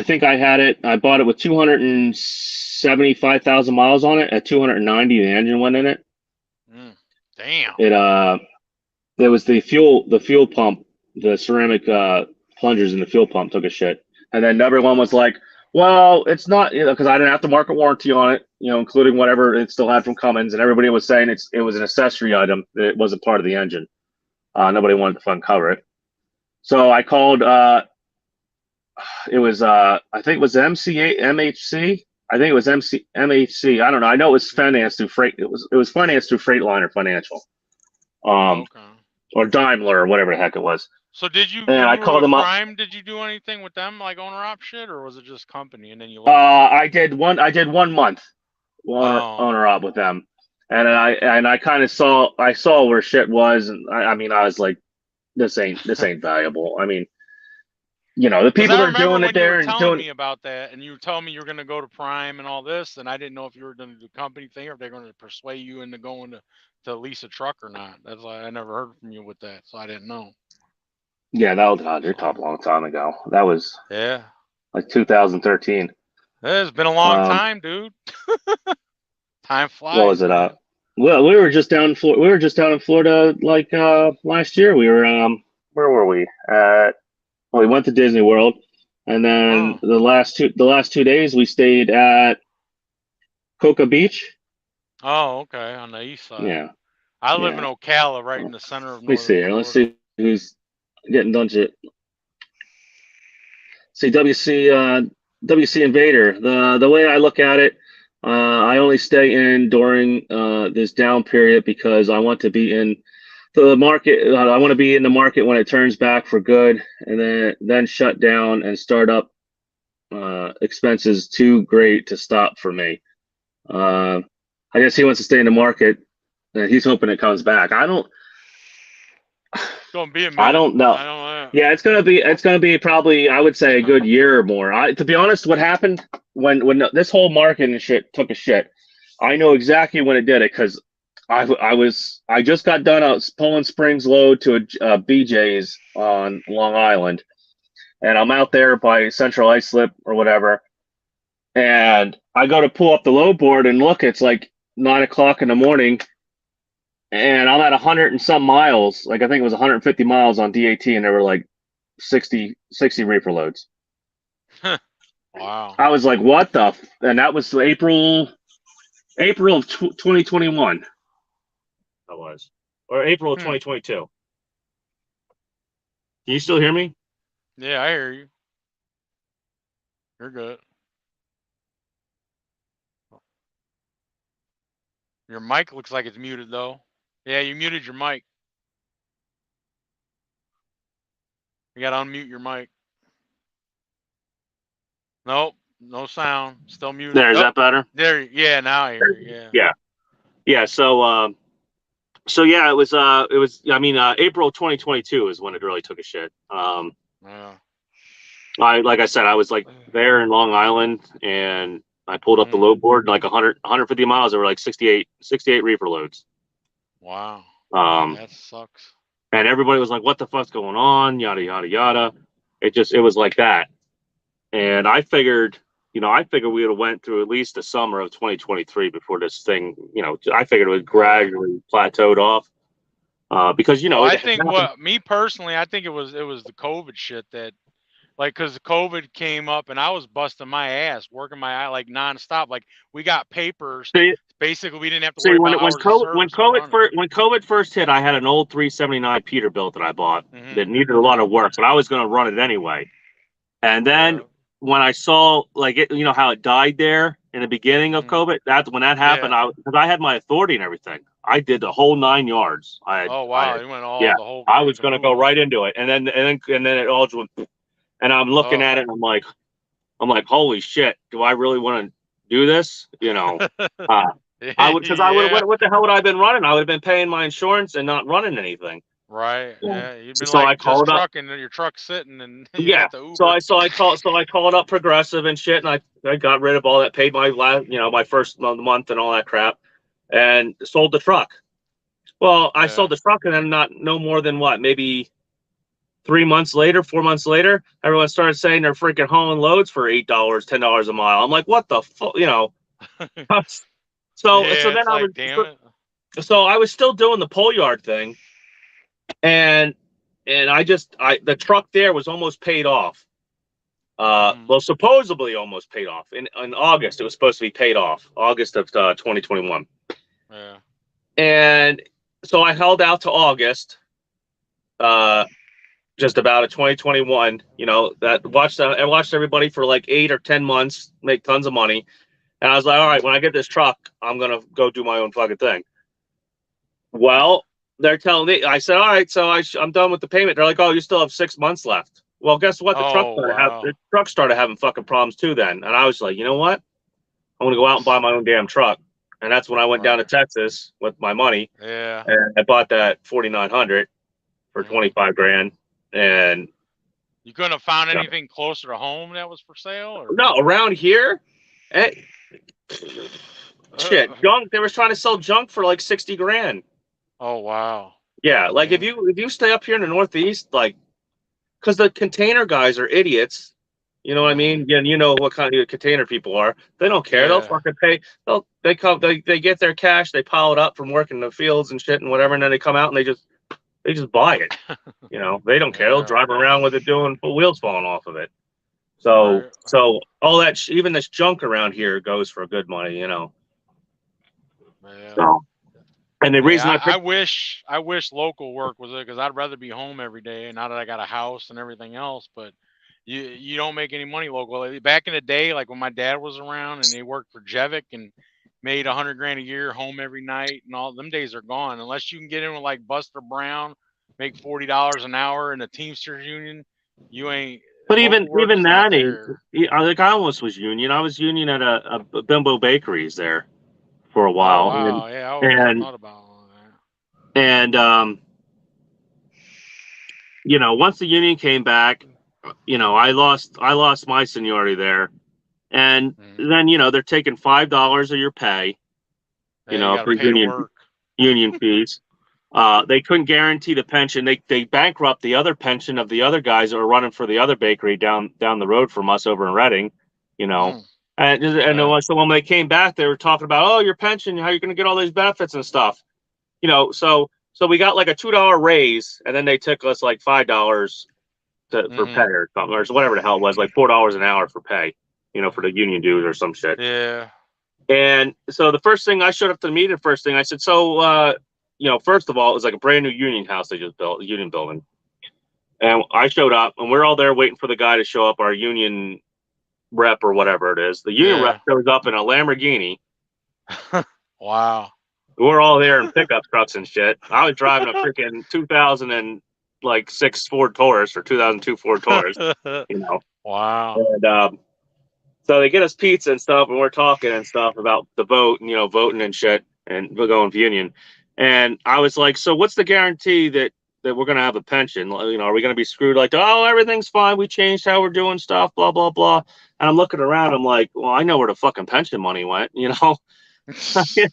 think I had it. I bought it with 275,000 miles on it. At 290, the engine went in it. Mm. Damn. It there was the fuel pump, the ceramic plungers in the fuel pump took a shit, and then everyone was Oh. like, "Well, it's not," because I didn't have to market warranty on it, including whatever it still had from Cummins, and everybody was saying it was an accessory item. It wasn't part of the engine. Nobody wanted to fund cover it, so I called. It was I think it was MCA MHC. I think it was MHC. I don't know. I know it was financed through Freight. It was financed through Freightliner Financial, Oh, um, okay. or Daimler or whatever the heck it was. So did you And when I you were called with them up. Prime, did you do anything with them like owner op shit or was it just company and then you left? I did one. I did 1 month Oh, owner up with them, and okay. I kind of saw where shit was, and I mean I was like, this ain't valuable. I mean, the Because people I that are remember doing it when you were there and telling doing, me about that, and you were telling me you're going to go to Prime and all this, and I didn't know if you were going to do the company thing or if they're going to persuade you into going to lease a truck or not. That's why I never heard from you with that, so I didn't know. yeah, that was, God, you're So talking a long time ago. That was yeah, like 2013. it's been a long Um, time, dude. Time what was flies, it? man. Well, we were just down in Florida. We were just down in Florida like last year. We were where were we? Well, we went to Disney World, and then Oh, the last 2 days we stayed at Cocoa Beach. oh, okay, on the east side. Yeah, I live in yeah. Ocala, right Let in the center of me see northern here. Let's Florida. see who's getting done. See WC Invader. The way I look at it, I only stay in during this down period because I want to be in the market. I want to be in the market when it turns back for good, and then shut down and start up. Expenses too great to stop for me. Uh, I guess he wants to stay in the market, and he's hoping it comes back. It's gonna be a I minute. don't know. I don't know. Yeah, it's gonna be probably, I would say, a good year or more. To be honest, what happened when this whole market and shit took a shit, I know exactly when it did it because I just got done out pulling Springs load to a BJ's on Long Island, and I'm out there by Central Islip or whatever, and I go to pull up the load board and look, it's like 9 o'clock in the morning, and I'm at 100 and some miles. Like I think it was 150 miles on DAT, and there were like 60 reefer loads. Wow. I was like, what the? And that was April of 2021. That was, or April of Hmm. 2022. Can you still hear me? Yeah, I hear you. You're good. Your mic looks like it's muted though. Yeah, you muted your mic. You gotta unmute your mic. Nope, no sound. Still muted. There, is Oh, that better? there. Yeah, now I hear you. Yeah. Yeah, yeah. So yeah, it was. I mean, April 2022 is when it really took a shit. Yeah. Like I said, I was like there in Long Island, and I pulled up the Mm, load board like 150 miles. There were like 68 reefer loads. wow. Um, That sucks. and everybody was like, "What the fuck's going on?" Yada yada yada. It was like that, and I figured we would have went through at least the summer of 2023 before this thing. I figured it would Yeah. gradually plateaued off, because Well, it I had think happened. what me personally, I think it was the COVID shit that like because COVID came up and I was busting my ass working my eye like nonstop. Like we got papers. See, Basically, we didn't have to see worry when about it when hours of COVID service or running. when COVID first hit, I had an old 379 Peterbilt that I bought Hmm. that needed a lot of work, but I was going to run it anyway. And then Yeah. when I saw like it, how it died there in the beginning of Hmm. COVID, that when that happened, Yeah. because I had my authority and everything, I did the whole 9 yards. Oh I wow, had, you went all yeah, the whole I kit and was gonna go caboodle. right into it, and then it all just went, and I'm looking Oh. at it, and I'm like, holy shit, do I really want to do this? Uh, I would, because I would, Yeah. what the hell would I have been running? I would have been paying my insurance and not running anything. Right. Yeah. Yeah. You've been So I like just called up. trucking and your truck sitting and you Yeah. got the So Uber. I called up Progressive and shit, and I got rid of all that, paid my last, my first month and all that crap, and sold the truck. Well, I Yeah. sold the truck, and then not no more than what, maybe 3 months later, 4 months later, everyone started saying they're freaking hauling loads for $8, $10 a mile. I'm like, what the fuck, So Yeah. then It's like, damn it. I was still doing the pull yard thing, and the truck there was almost paid off. Hmm. Well, supposedly almost paid off. In August, it was supposed to be paid off, August of 2021. Yeah. And so I held out to August, uh, just about a 2021. I watched everybody for like 8 or 10 months make tons of money, and I was like, all right, when I get this truck, I'm gonna go do my own fucking thing. Well, they're telling me, I said, all right, so I'm done with the payment. They're like, oh, you still have 6 months left. Well, guess what? Oh wow. The truck started having fucking problems too then. And I was like, you know what? I'm gonna go out and buy my own damn truck. And that's when I went down to Right. Texas with my money, Yeah. and I bought that 4900 for Hmm. 25 grand. And You couldn't have found Yeah. anything closer to home that was for sale, or No, around here, eh, shit, junk. They were trying to sell junk for like 60 grand. oh wow. Yeah, like Damn. if you stay up here in the Northeast, like, because the container guys are idiots. You know what I mean? Yeah, you know what kind of container people are. They don't care. They'll Yeah. fucking pay. They come. They get their cash. They pile it up from working the fields and shit and whatever, and then they come out and they just buy it. You know, they don't care. They'll Yeah. drive around with it doing wheels falling off of it. Right. So all that even this junk around here goes for good money. You know. Yeah. So, and the Hey, reason I I picked, wish local work was it because I'd rather be home every day. Now that I got a house and everything else, but you don't make any money local. Like, back in the day, like when my dad was around and they worked for Jevic and made 100 grand a year, home every night, and all them days are gone. Unless you can get in with like Buster Brown, make $40 an hour in the Teamsters Union, you ain't. but Local work even is not that ain't. there. Like I almost was union. I was union at a Bimbo Bakeries there for a Oh while, wow, yeah, I always and thought about all that. and you know, once the union came back, you know, I lost my seniority there, and then you know they're taking $5 of your pay, you Yeah, you know, got for to pay to work. union fees. They couldn't guarantee the pension. They bankrupt the other pension of the other guys that were running for the other bakery down the road from us over in Reading, you know. Yeah. So when they came back, they were talking about, oh, your pension, how you're going to get all these benefits and stuff, you know. So we got like a $2 raise, and then they took us like $5 for pay or something, or whatever the hell it was, like $4 an hour for pay, you know, for the union dues or some shit. Yeah. And so the first thing I showed up to the meeting, first thing I said, so you know, first of all, it was like a brand new union house they just built, a union building. And I showed up, and we're all there waiting for the guy to show up, our union rep or whatever it is. The union rep shows up in a Lamborghini. Wow. We're all there in pickup trucks and shit. I was driving a freaking 2006 Ford Taurus or 2002 Ford Taurus, you know. Wow. And so they get us pizza and stuff, and we're talking and stuff about the vote and, you know, voting and shit, and we're going for union. And I was like, so what's the guarantee that we're going to have a pension? You know, are we going to be screwed? Like, oh, everything's fine. We changed how we're doing stuff, blah, blah, blah. And I'm looking around. I'm like, well, I know where the fucking pension money went, you know?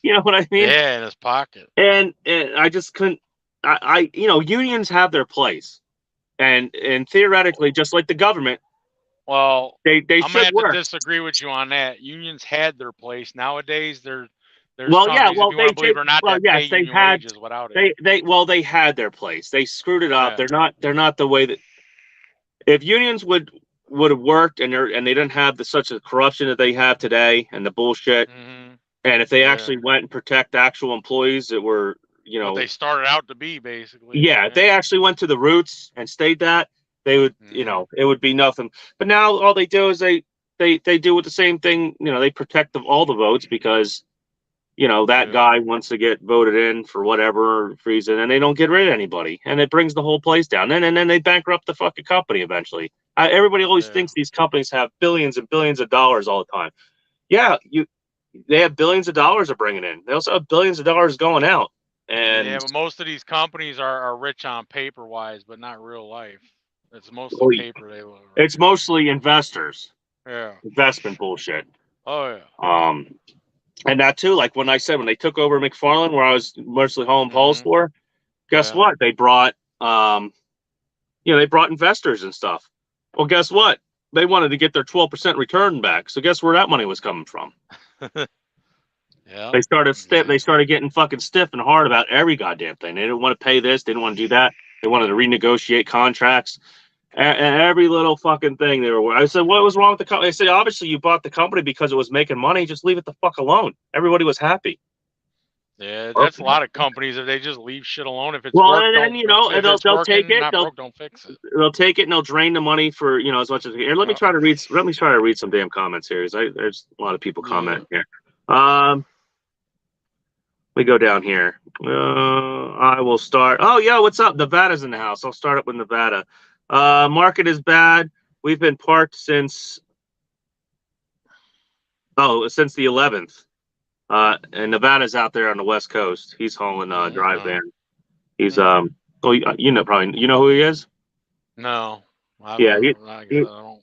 You know what I mean? Yeah, in his pocket. And I just couldn't, you know, unions have their place. And theoretically, just like the government, well, they I'm should gonna have work. to disagree with you on that. Unions had their place. Nowadays, there's Well, companies, yeah, well, if you want to believe it or not, that pay yes, they union had, wages without it. they had their place. They screwed it up. Yeah. They're not the way that, if unions would have worked and they didn't have such a corruption that they have today and the bullshit, and if they actually went and protect actual employees that were, you know, what they started out to be, basically. yeah, if they actually went to the roots and stayed that, they would, you know, it would be nothing. But now all they do is they do with the same thing. You know, they protect all the votes because, you know, that guy wants to get voted in for whatever reason, and they don't get rid of anybody, and it brings the whole place down. And then they bankrupt the fucking company eventually. Everybody always thinks these companies have billions and billions of dollars all the time. Yeah, they have billions of dollars they're bringing in. They also have billions of dollars going out. And yeah, but most of these companies are rich on paper wise, but not real life. It's mostly paper they live. It's mostly investors. Yeah. Investment bullshit. Oh yeah. And that too, like when they took over McFarland, where I was mostly hauling poles for, guess what? They brought you know, they brought investors and stuff. Well, guess what? They wanted to get their 12% return back. So guess where that money was coming from? Yeah. They started getting fucking stiff and hard about every goddamn thing. They didn't want to pay this, they didn't want to do that. They wanted to renegotiate contracts. And every little fucking thing they were. I said, what was wrong with the company? I said, obviously you bought the company because it was making money. Just leave it the fuck alone. Everybody was happy. Yeah, that's a lot of companies. If they just leave shit alone, if it's and you know, they'll take it. Don't fix it. They'll take it and they'll drain the money for, you know, as much as. Here, let me try to read some damn comments here. There's a lot of people commenting here. We go down here. I will start. Oh yeah, what's up? Nevada's in the house. I'll start up with Nevada. Market is bad. We've been parked since the 11th. And Nevada's out there on the West Coast. He's hauling drive van. He's you know, probably, you know who he is? No. Yeah, I he don't.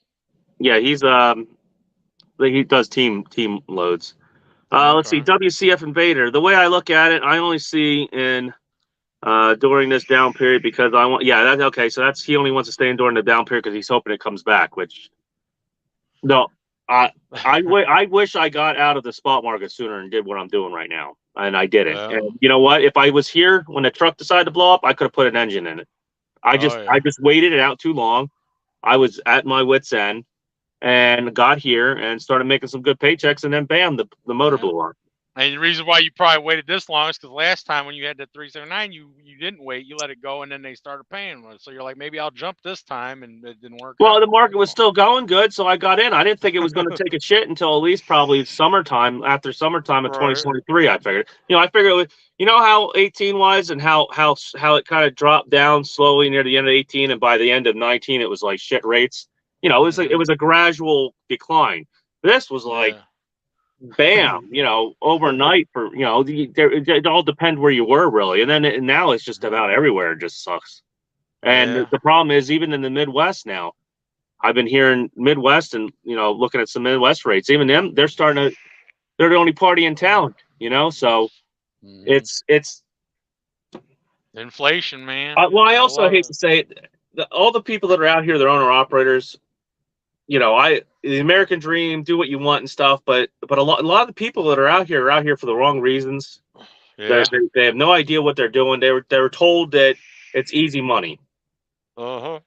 yeah, he does team loads. Let's see, Okay. WCF Invader. The way I look at it, I only see in during this down period because I want. Yeah, that's okay. So that's he only wants to stay in during the down period because he's hoping it comes back. Which no, I wish I got out of the spot market sooner and did what I'm doing right now, and I didn't. Yeah. And you know what? If I was here when the truck decided to blow up, I could have put an engine in it. Oh I yeah. just waited it out too long. I was at my wits end and got here and started making some good paychecks, and then bam, the motor Yeah. blew up. And the reason why you probably waited this long is because last time when you had the 379, you didn't wait, you let it go, and then they started paying. So you're like, maybe I'll jump this time, and it didn't work Well, out. the market That's was all. still going good, so I got in. I didn't think it was going to take a shit until at least probably summertime. After summertime of Right. 2023, I figured. I figured it was, how 18 was and how it kind of dropped down slowly near the end of 18, and by the end of 19, it was like shit rates. It was a gradual decline. This was like Yeah. bam, overnight for it all depends where you were really, and now it's just about everywhere. It just sucks. And Yeah. the problem is even in the Midwest now. I've been hearing Midwest and looking at some Midwest rates. Even them, they're they're the only party in town. So Mhm. it's. Inflation, man. Well, I Gotta also love hate it. to say it. All the people that are out here, they're owner operators. The American dream, do what you want and stuff. But a lot of the people that are out here for the wrong reasons. Yeah. They have no idea what they're doing. They were told that it's easy money. Uh-huh.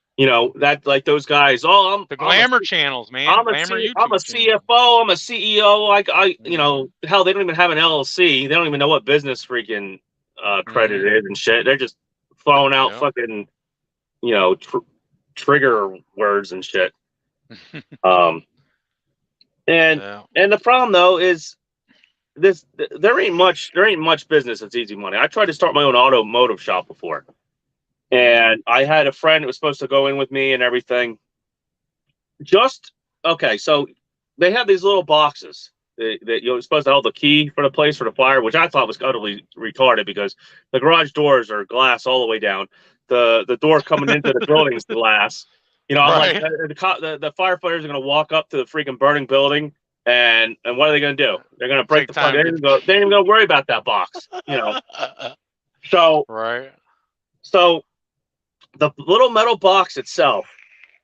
That like those guys. Oh, The glamour channels, man. Glamour I'm a YouTube channel. CFO. I'm a CEO. Mm-hmm. Hell, they don't even have an LLC. They don't even know what business freaking credit Mm-hmm. is and shit. They're just throwing out Yep. fucking, trigger words and shit. Um, and Yeah. and the problem though is this: there ain't much business that's easy money. I tried to start my own automotive shop before, Mm-hmm. and I had a friend that was supposed to go in with me and everything. Just okay, so they have these little boxes that you're supposed to hold the key for the place for the fire, which I thought was utterly retarded because the garage doors are glass all the way down. The door coming into the building is glass. I'm like Right. the firefighters are gonna walk up to the freaking burning building and what are they gonna do? They're gonna break Take the fucking. time. They ain't even gonna worry about that box. So Right. so the little metal box itself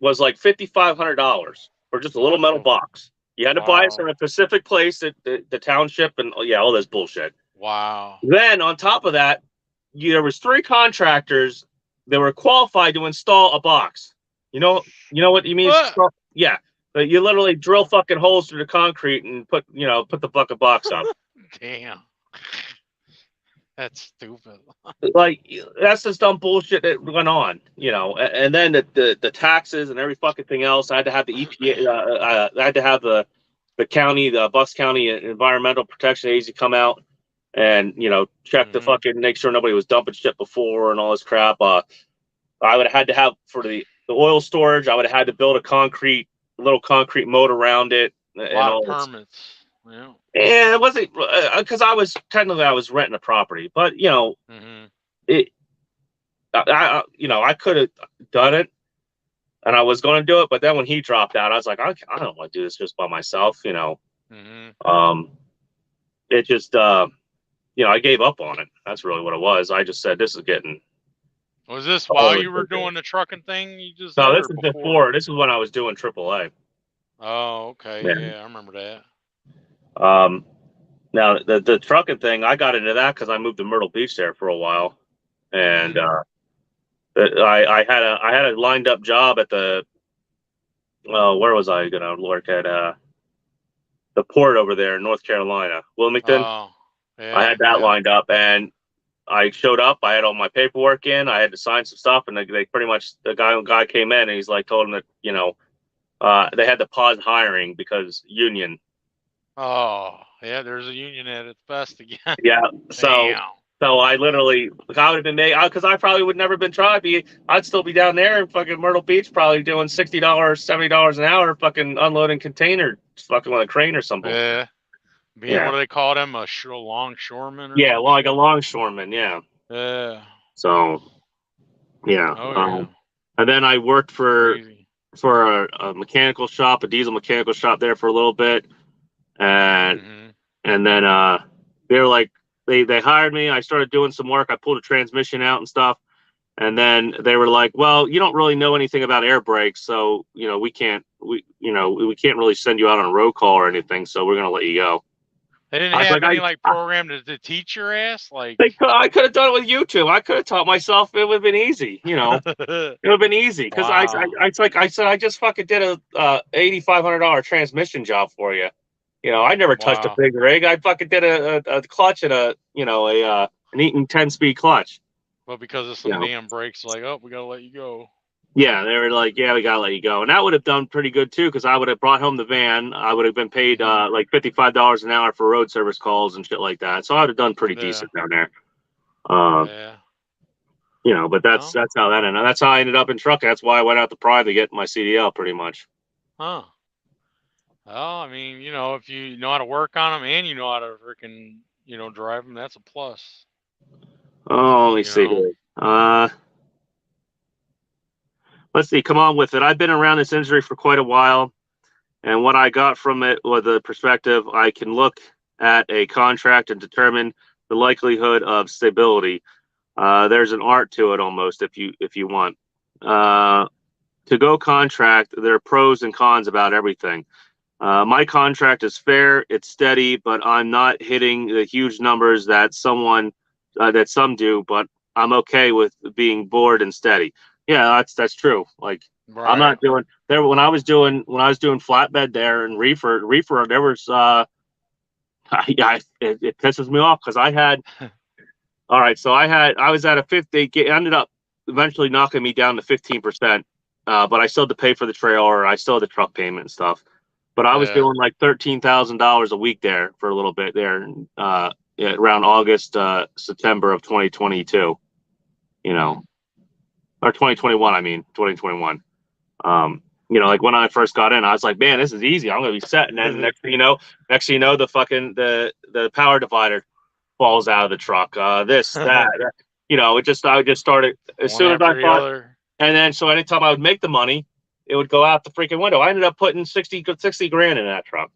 was like $5,500 for just a little What metal the? box. You had to buy it from Wow. a specific place at the township and all this bullshit. Wow. Then on top of that, there was 3 contractors that were qualified to install a box. You know what you mean? What? Yeah, but you literally drill fucking holes through the concrete and put the fucking box up. Damn. That's stupid. Like that's just dumb bullshit that went on, and then the taxes and every fucking thing else. I had to have the EPA. I had to have the Bucks County Environmental Protection Agency come out and check the Mm-hmm. fucking make sure nobody was dumping shit before and all this crap. I would have had to have for the oil storage. I would have had to build a little concrete moat around it A and lot of all this. permits. Yeah. And it wasn't because I was renting a property, but Mm-hmm. it. I could have done it, and I was going to do it, but then when he dropped out, I was like, I don't want to do this just by myself. Mm-hmm. Um, it just, I gave up on it. That's really what it was. I just said, this is getting. Was this Oh, while you were doing the trucking thing you just no, said, this or is before? before. This is when I was doing AAA. Oh, okay. Yeah. Yeah, I remember that. Um, Now the trucking thing, I got into that because I moved to Myrtle Beach there for a while, and Mm-hmm. I had a lined up job at the where was I going to work at the port over there in North Carolina, Wilmington. Oh, I yeah, had that yeah. lined up, and I showed up. I had all my paperwork in. I had to sign some stuff, and they pretty much the guy came in and he's like told him that they had to pause hiring because union. Oh, yeah. There's a union at its best again. Yeah, Damn. so I literally I would have been made because I probably would never been tried. I'd still be down there in fucking Myrtle Beach, probably doing $60, $70 an hour, fucking unloading container, fucking with a crane or something. Yeah. Being Yeah, what do they call them? A longshoreman or yeah, some like a shit. longshoreman. Yeah. Yeah. So yeah, Oh yeah. and then I worked for Crazy. for a mechanical shop, a diesel mechanical shop there for a little bit, and Mhm. and then they were like they hired me. I started doing some work. I pulled a transmission out and stuff, and then they were like, "Well, you don't really know anything about air brakes, so we can't really send you out on a road call or anything. So we're gonna let you go." They didn't I was have like, any like program to teach your ass, like. I could have done it with YouTube. I could have taught myself. It would have been easy, It would have been easy because Wow. it's like I said, I just fucking did a $8,500 transmission job for you. I never touched a Wow. big rig. I fucking did a clutch and an Eaton 10-speed clutch. But because of some damn brakes, like, oh, we gotta let you go. Yeah, they were like, yeah, we gotta let you go, and that would have done pretty good too because I would have brought home the van. I would have been paid like $55 an hour for road service calls and shit like that. So I would have done pretty decent down there. Yeah. But that's how that ended. That's how I ended up in trucking. That's why I went out to Prime to get my CDL, pretty much. Huh. Well, I mean, if you know how to work on them and you know how to freaking, drive them, that's a plus. Oh, let me see here. Let's see. Come on with it. I've been around this industry for quite a while, and what I got from it was the perspective. I can look at a contract and determine the likelihood of stability. There's an art to it almost, if you want. To go contract, there are pros and cons about everything. My contract is fair, it's steady, but I'm not hitting the huge numbers that some do. But I'm okay with being bored and steady. Yeah, that's true. Like Right. I'm not doing there when I was doing flatbed there and reefer. There was it pisses me off because I had. All right, so I was at a 50. They ended up eventually knocking me down to 15%, but I still had to pay for the trailer. I still had the truck payment and stuff. But I was doing like $13,000 a week there for a little bit there, around August, September of 2022. Or 2021. I mean 2021. Like when I first got in, I was like, man, this is easy. I'm gonna be set. And then next thing you know, the fucking the power divider falls out of the truck. This, that, I just started as soon as I thought. And then, so anytime I would make the money, it would go out the freaking window. I ended up putting 60 grand in that truck.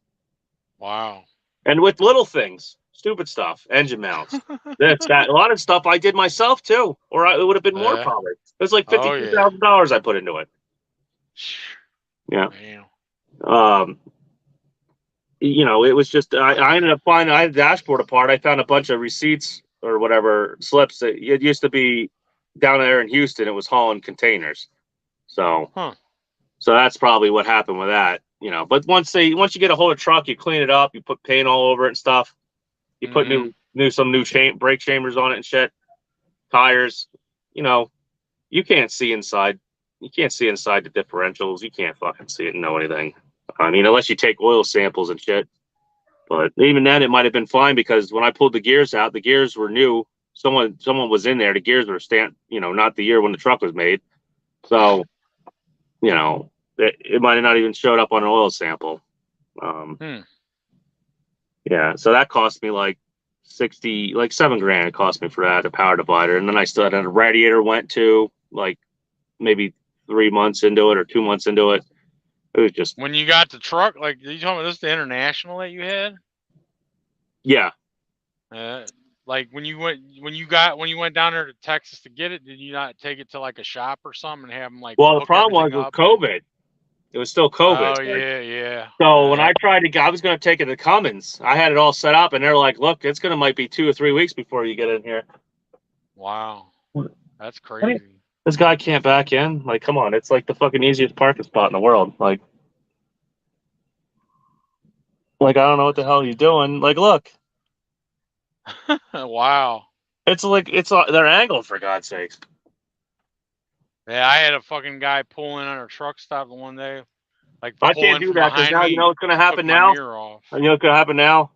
Wow. And with little things, stupid stuff, engine mounts, this, that, a lot of stuff I did myself too, or it would have been more probably. It was like $52,000 I put into it. Yeah. Damn. It was just I ended up finding I had the dashboard apart. I found a bunch of receipts or whatever slips that it used to be down there in Houston. It was hauling containers, so that's probably what happened with that. But once you get a hold of a truck, you clean it up, you put paint all over it and stuff. You put some new brake chambers on it and shit, tires. You can't see inside. You can't see inside the differentials. You can't fucking see it and know anything. I mean, unless you take oil samples and shit. But even then, it might have been fine because when I pulled the gears out, the gears were new. Someone was in there. The gears were not the year when the truck was made. So, it might have not even showed up on an oil sample. Yeah. So that cost me like $7,000. It cost me for that, a power divider. And then I still had a radiator went to like maybe 3 months into it or 2 months into it. It was just when you got the truck, like you talking about this the International that you had? Yeah. Like when you went down there to Texas to get it, did you not take it to like a shop or something and have them like? Well, the problem was with COVID. It was still COVID. Oh yeah. So when I tried to, I was going to take it to Cummins. I had it all set up, and they're like, "Look, it's going to might be 2 or 3 weeks before you get in here." Wow, that's crazy. This guy can't back in. Like, come on, it's like the fucking easiest parking spot in the world. Like I don't know what the hell you're doing. Like, look. Wow. It's like they're angled, for God's sakes. Yeah, I had a fucking guy pulling on a truck stop the one day. Like I can't do that because now you know what's going to happen now. You know what's going to happen now.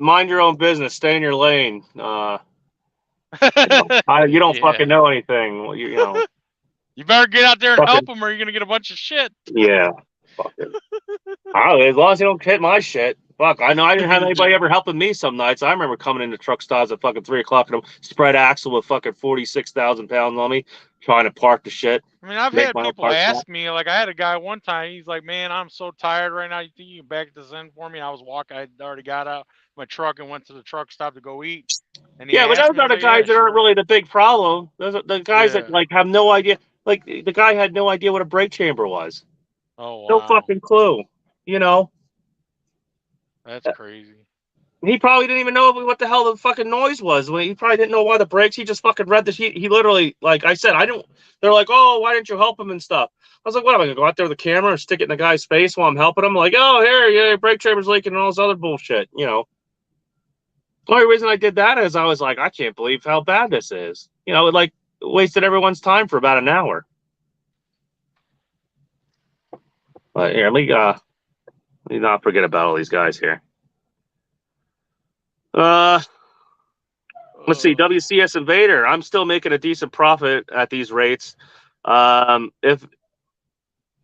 Mind your own business. Stay in your lane. You don't fucking know anything. You know. You better get out there and help them, or you're gonna get a bunch of shit. Yeah. Fucking. As long as you don't hit my shit. Fuck, I know I didn't have anybody ever helping me some nights. I remember coming into truck stops at fucking 3 o'clock and spread axle with fucking 46,000 pounds on me, trying to park the shit. I mean, I've Make had my own people park ask me, like, I had a guy one time, he's like, man, I'm so tired right now. You think you can back this in for me? I was walking, I already got out my truck and went to the truck stop to go eat. And he Yeah, but asked those me, I are was the like, yeah, guys that aren't sure. really the big problem. Those are the guys that Yeah. like have no idea. Like the guy had no idea what a brake chamber was. Oh, No wow. fucking clue. You know, That's crazy. he probably didn't even know what the hell the fucking noise was. He probably didn't know why the brakes. He just fucking read the. He literally, like I said, I didn't. They're like, oh, why didn't you help him and stuff? I was like, what am I gonna go out there with the camera and stick it in the guy's face while I'm helping him? Like, oh, here, yeah, your brake chamber's leaking and all this other bullshit. You know. The only reason I did that is I was like, I can't believe how bad this is. You know, it like wasted everyone's time for about an hour. But here, let me not forget about all these guys here. Let's see, WCS Invader. I'm still making a decent profit at these rates. If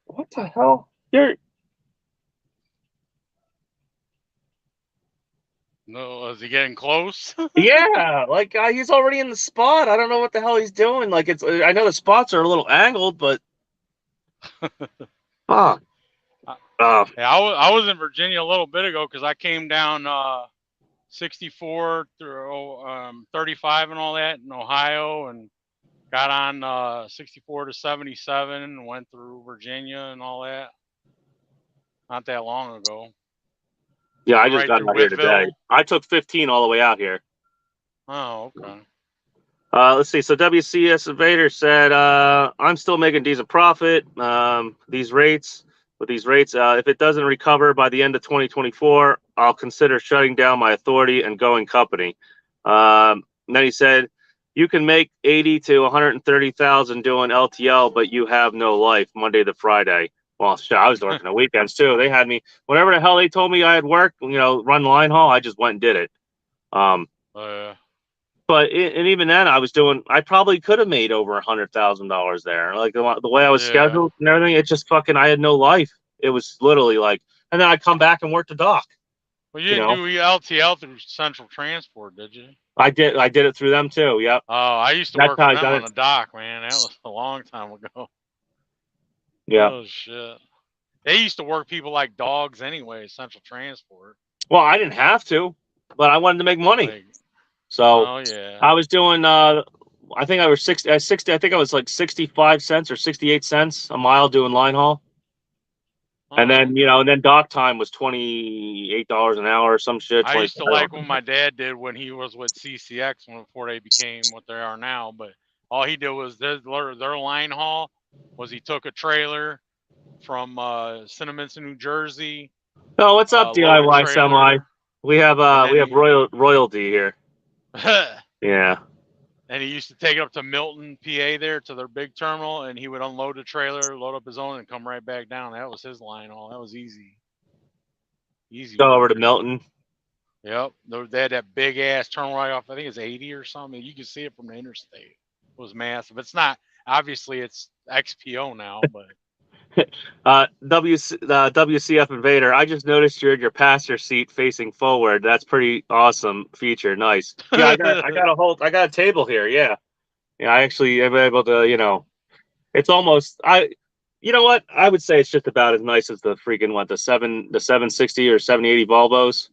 what the hell? No, is he getting close? Yeah, like he's already in the spot. I don't know what the hell he's doing. Like I know the spots are a little angled, but fuck. Yeah, I was in Virginia a little bit ago because I came down 64 through 35 and all that in Ohio and got on 64 to 77 and went through Virginia and all that. Not that long ago. Yeah, I Went just right got through out here today. Whitville. I took 15 all the way out here. Oh, okay. Let's see. So WCS Invader said, I'm still making decent profit. These rates, if it doesn't recover by the end of 2024, I'll consider shutting down my authority and going company. Then he said, you can make 80 to 130,000 doing LTL, but you have no life Monday to Friday. Well, shit, I was working the weekends too. They had me, whatever the hell they told me I had work, run line haul, I just went and did it. But and even then, I probably could have made over $100,000 there. Like the way I was scheduled and everything, it just fucking, I had no life. It was literally like, and then I'd come back and work the dock. Well, you didn't do LTL through Central Transport, did you? I did it through them too. Yep. Oh, I used to work for them on the dock, man. That was a long time ago. Yeah. Oh shit. They used to work people like dogs anyway, Central Transport. Well, I didn't have to, but I wanted to make money. So yeah. I was doing I think I was 60 I think I was like 65 cents or 68 cents a mile doing line haul. And then, and then dock time was $28 an hour or some shit. I used to like what my dad did when he was with CCX before they became what they are now. But all he did was their line haul was he took a trailer from Cinnaminson, New Jersey. Oh, what's up, DIY Semi? We have royalty here. Yeah. And he used to take it up to Milton, PA there to their big terminal, and he would unload the trailer, load up his own, and come right back down. That was his line haul. That was easy. Easy. Go over to Milton. Yep. They had that big ass terminal right off, I think it's 80 or something. You can see it from the interstate. It was massive. It's not, obviously it's XPO now, but WCF Invader, I just noticed you're in your passenger seat facing forward. That's pretty awesome feature. Nice. Yeah, I got a table here. Yeah. Yeah, I actually am able to, it's almost you know what? I would say it's just about as nice as the freaking the 760 or 780 Volvos.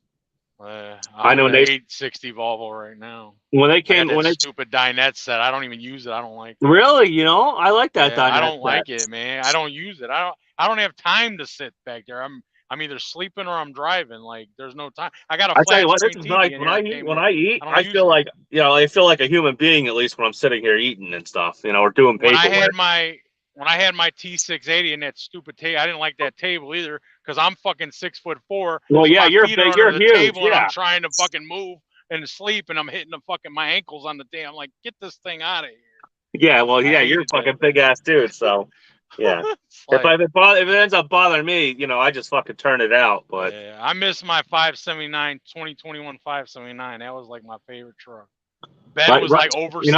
I know an 860 Volvo right now. When they came, stupid dinette set, I don't even use it. I don't like it. Really, I like that dinette. I don't like it, man. I don't use it. I don't have time to sit back there. I'm either sleeping or I'm driving. Like there's no time. I got a flat screen TV. When I eat, I feel like I feel like a human being at least when I'm sitting here eating and stuff. Or doing paperwork. When I had my T680 and that stupid table, I didn't like that table either because I'm fucking 6'4". Well, so yeah, you're huge. Table Yeah. And I'm trying to fucking move and sleep, and I'm hitting my ankles on the damn. I'm like, get this thing out of here. Yeah, well, yeah, you're a fucking big ass dude, so yeah. If it ends up bothering me, I just fucking turn it out. But yeah, I miss my 579 2021 579. That was like my favorite truck. Bed was like oversized. You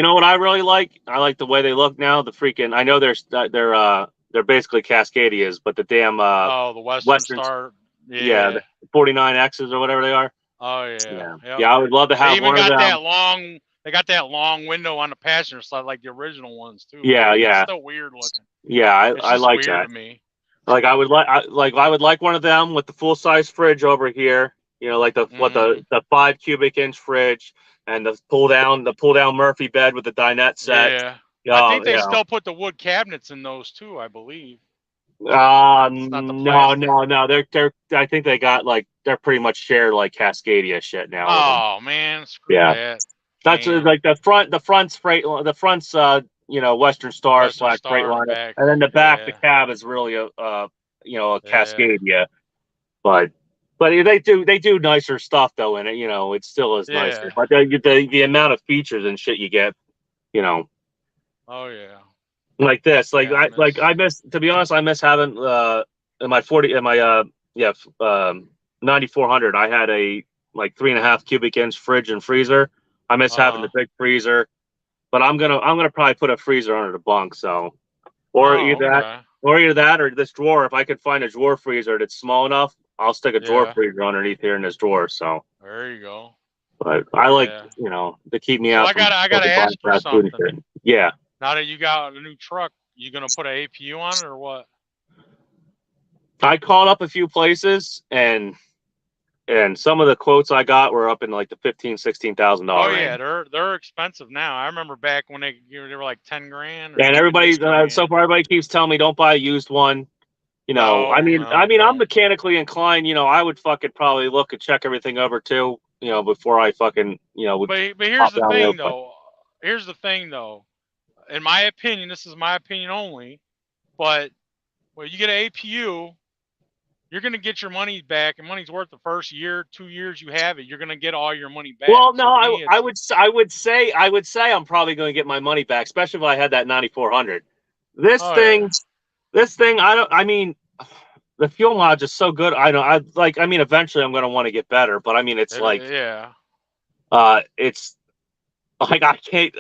know what I really like? I like the way they look now. The freaking I know they're basically Cascadias, but the damn the Western Star. Yeah, the 49Xs or whatever they are. Oh yeah. Yeah, I would love to have one of them. They even got They got that long window on the passenger side, like the original ones too. Yeah, I mean, yeah. It's still weird looking. Yeah, It's I just like weird that. to me. Like I would like one of them with the full size fridge over here. You know, like Mhm. the 5 cubic inch fridge and the pull down Murphy bed with the dinette set. Yeah. I Oh, think you they know. still put the wood cabinets in those too, I believe. It's not the No, plastic. no, no. They're I think they got like they're pretty much shared like Cascadia shit now with them. Oh man, screw Yeah. that. That's Damn. like the front's you know, Western Star Western slash Star in the Freightliner, back. and then the back, the Yeah. cab is really a you know, a Yeah. Cascadia. But they do nicer stuff though in it. You know, it still is nicer. Yeah. But the amount of features and shit you get, you know, Oh yeah. like this, Yeah, I miss. I miss, to be honest, I miss having in my 40 in my yeah 9400. I had a like 3.5 cubic inch fridge and freezer. I miss having Uh-huh. the big freezer, but I'm gonna probably put a freezer under the bunk. So or Oh, either that okay. or either that or this drawer. If I could find a drawer freezer that's small enough, I'll stick a drawer Yeah. freezer underneath here in this drawer. So, There you go. but I like, Yeah. you know, to keep me So out I from gotta I gotta fucking buying ask for fast food and something. shit. Yeah, Now that you got a new truck, you gonna put an APU on it or what? I called up a few places and some of the quotes I got were up in like the Oh $15,000 yeah, range. they're expensive now. I remember back when they were like 10 grand or And even everybody, 8 grand. so far, everybody keeps telling me don't buy a used one. You know, No, no, I'm don't. mechanically inclined. You know, I would fucking probably look and check everything over too. You know, before I fucking, you know, would But here's hop the down the thing airplane. though. Here's the thing though. In my opinion, this is my opinion only. But when you get an APU, you're gonna get your money back, and money's worth the first year, 2 years you have it. You're gonna get all your money back. Well, no, So to me, I it's would I would say I'm probably going to get my money back, especially if I had that 9400. This oh yeah, thing, this thing, I don't. I mean, the fuel mileage is so good. I don't. I like. I mean, eventually I'm going to want to get better, but I mean, yeah. it's like I can't.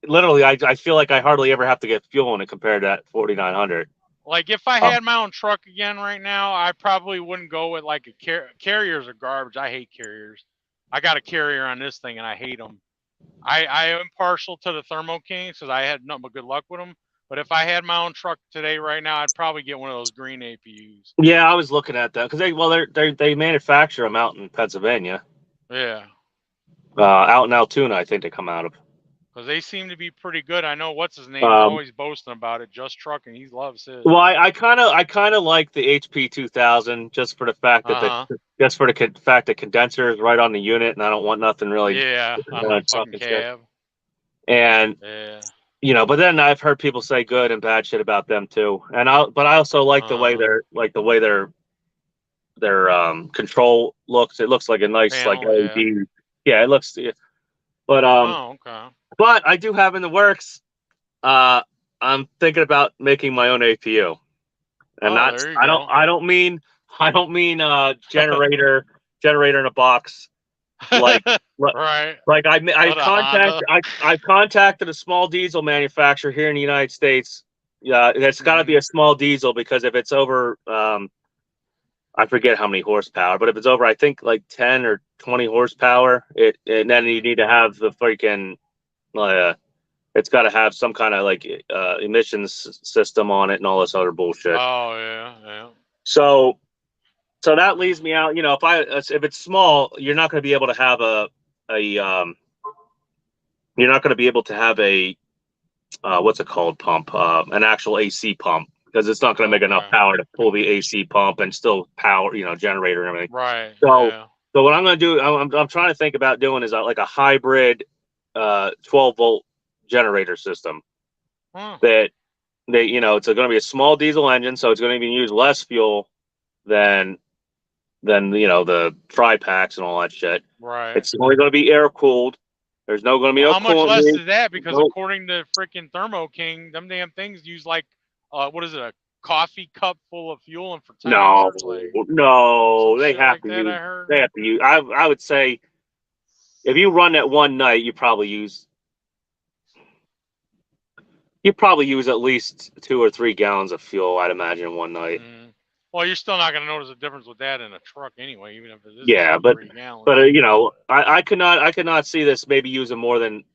Literally, I feel like I hardly ever have to get fuel in it compared to that 4900. Like if I Um, had my own truck again right now, I probably wouldn't go with like a carriers are garbage. I hate carriers. I got a carrier on this thing and I hate them. I am partial to the Thermo Kings because I had nothing but good luck with them. But if I had my own truck today right now, I'd probably get one of those green APUs. yeah, I was looking at that because they manufacture them out in Pennsylvania, Yeah, out in Altoona, I think they come out of. because they seem to be pretty good. I know what's his name's Um, always boasting about it. Just Trucking, he loves his. Well, I kind of like the HP 2000 just for the fact that Uh huh. fact the condenser is right on the unit, and I don't want nothing really Yeah, on the fucking fucking shit. cab. And Yeah. you know, but then I've heard people say good and bad shit about them too. But I also like the way Uh huh. their control looks. It looks like a nice like Panel. Yeah. LED. Yeah, it looks. Yeah. Oh, okay. But I do have in the works. Uh, I'm thinking about making my own APU. And Oh, that's there you go. I don't mean generator in a box like Right. like Not a Honda. I've contacted a small diesel manufacturer here in the United States. Yeah, it's got to be Mhm. a small diesel because if it's over I forget how many horsepower, but if it's over I think like 10 or 20 horsepower, and then you need to have the freaking it's got to have some kind of like emissions system on it and all this other bullshit. Oh yeah, yeah. So that leaves me out. You know, if it's small, you're not going to be able to have you're not going to be able to have a what's it called pump, an actual AC pump because it's not going to make enough Okay. power to pull the AC pump and still power, you know, generator and everything. Right. So Yeah. what I'm going to do, I'm trying to think about doing is like a hybrid 12-volt generator system Huh. that you know, it's going to be a small diesel engine, so it's going to even use less fuel than you know the tri packs and all that shit. Right. It's only going to be air cooled. There's no going to be Well, no how much coolant. less is that? Because No, according to freaking Thermo King, them damn things use like, what is it, a coffee cup full of fuel, and for 10 no, hours, like no. some They shit have like to that. use. I heard. They have to use. I would say if you run that one night, you probably use at least 2 or 3 gallons of fuel. I'd imagine one night. Mm. Well, you're still not gonna notice a difference with that in a truck anyway, even if it is Yeah, 2 or 3 gallons. you know, I could not see this maybe using more than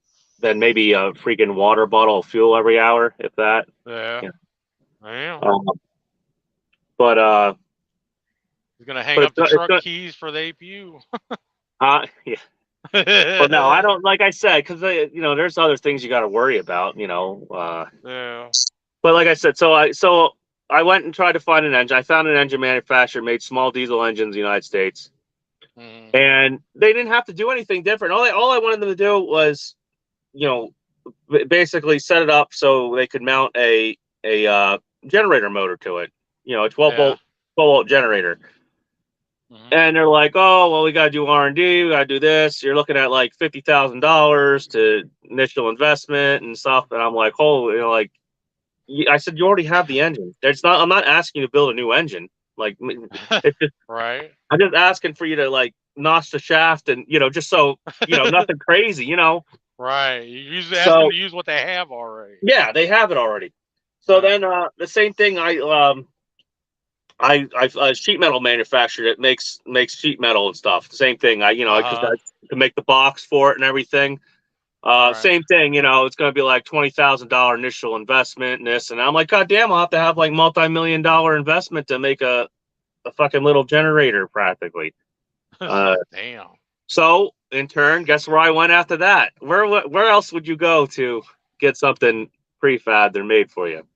than maybe a freaking water bottle of fuel every hour, if that. Yeah. Yeah. Damn. But He's gonna hang but up the it's truck good. keys for the APU. Yeah. But no, I don't. Like I said, because there's other things you got to worry about. Yeah. But like I said, so I went and tried to find an engine. I found an engine manufacturer made small diesel engines in the United States, Mhm. and they didn't have to do anything different. All I wanted them to do was, basically set it up so they could mount a generator motor to it. A 12 Yeah. volt 12 volt generator. Mhm. And they're like, oh, well, we got to do R&D. We got to do this. You're looking at like $50,000 to initial investment and stuff. And I'm like, I said, you already have the engine. I'm not asking you to build a new engine. Like, it's just, Right. I'm just asking for you to like notch the shaft and, just so, nothing crazy. Right. You usually ask them So to use what they have already. yeah, they have it already. So then, the same thing, I sheet metal manufacturer that makes sheet metal and stuff. Same thing. Because Uh-huh. I can make the box for it and everything. Right. Same thing. It's going to be like $20,000 initial investment in this, and I'm like, God damn, I'll have to have like multi-million-dollar investment to make a fucking little generator practically. Damn. So in turn, guess where I went after that? Where else would you go to get something prefab they're made for you?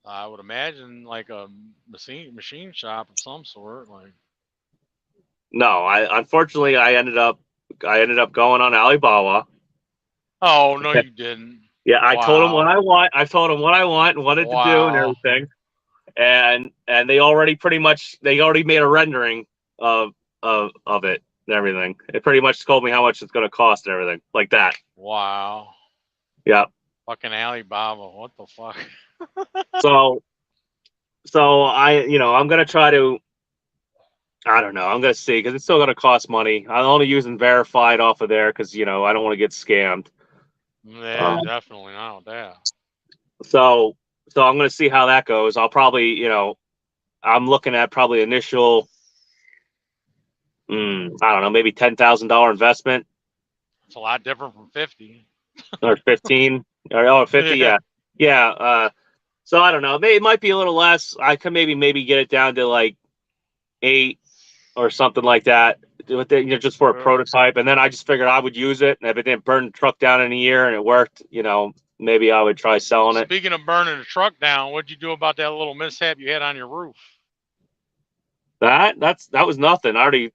I would imagine like a machine shop of some sort. Like, No, unfortunately I ended up going on Alibaba. oh no, you didn't. Yeah, I told them what Wow. I want. I told them what I want and wanted to do and Wow. everything. And they already made a rendering of it and everything. It pretty much told me how much it's going to cost and everything like that. Wow. Yeah. Fucking Alibaba. What the fuck? So I'm going to try to. I don't know. I'm going to see because it's still going to cost money. I'm only using Verified off of there because I don't want to get scammed. Yeah, definitely not with that. So I'm going to see how that goes. I'll probably I'm looking at probably initial. I don't know, maybe $10,000 investment It's a lot different from 50. or 15 or 50. Yeah. Yeah. So I don't know. It might be a little less. I could maybe get it down to like 8 or something like that. With just for a prototype, and then I just figured I would use it, and if it didn't burn the truck down in a year and it worked, maybe I would try selling it. Speaking of burning the truck down, what'd you do about that little mishap you had on your roof? That was nothing. I already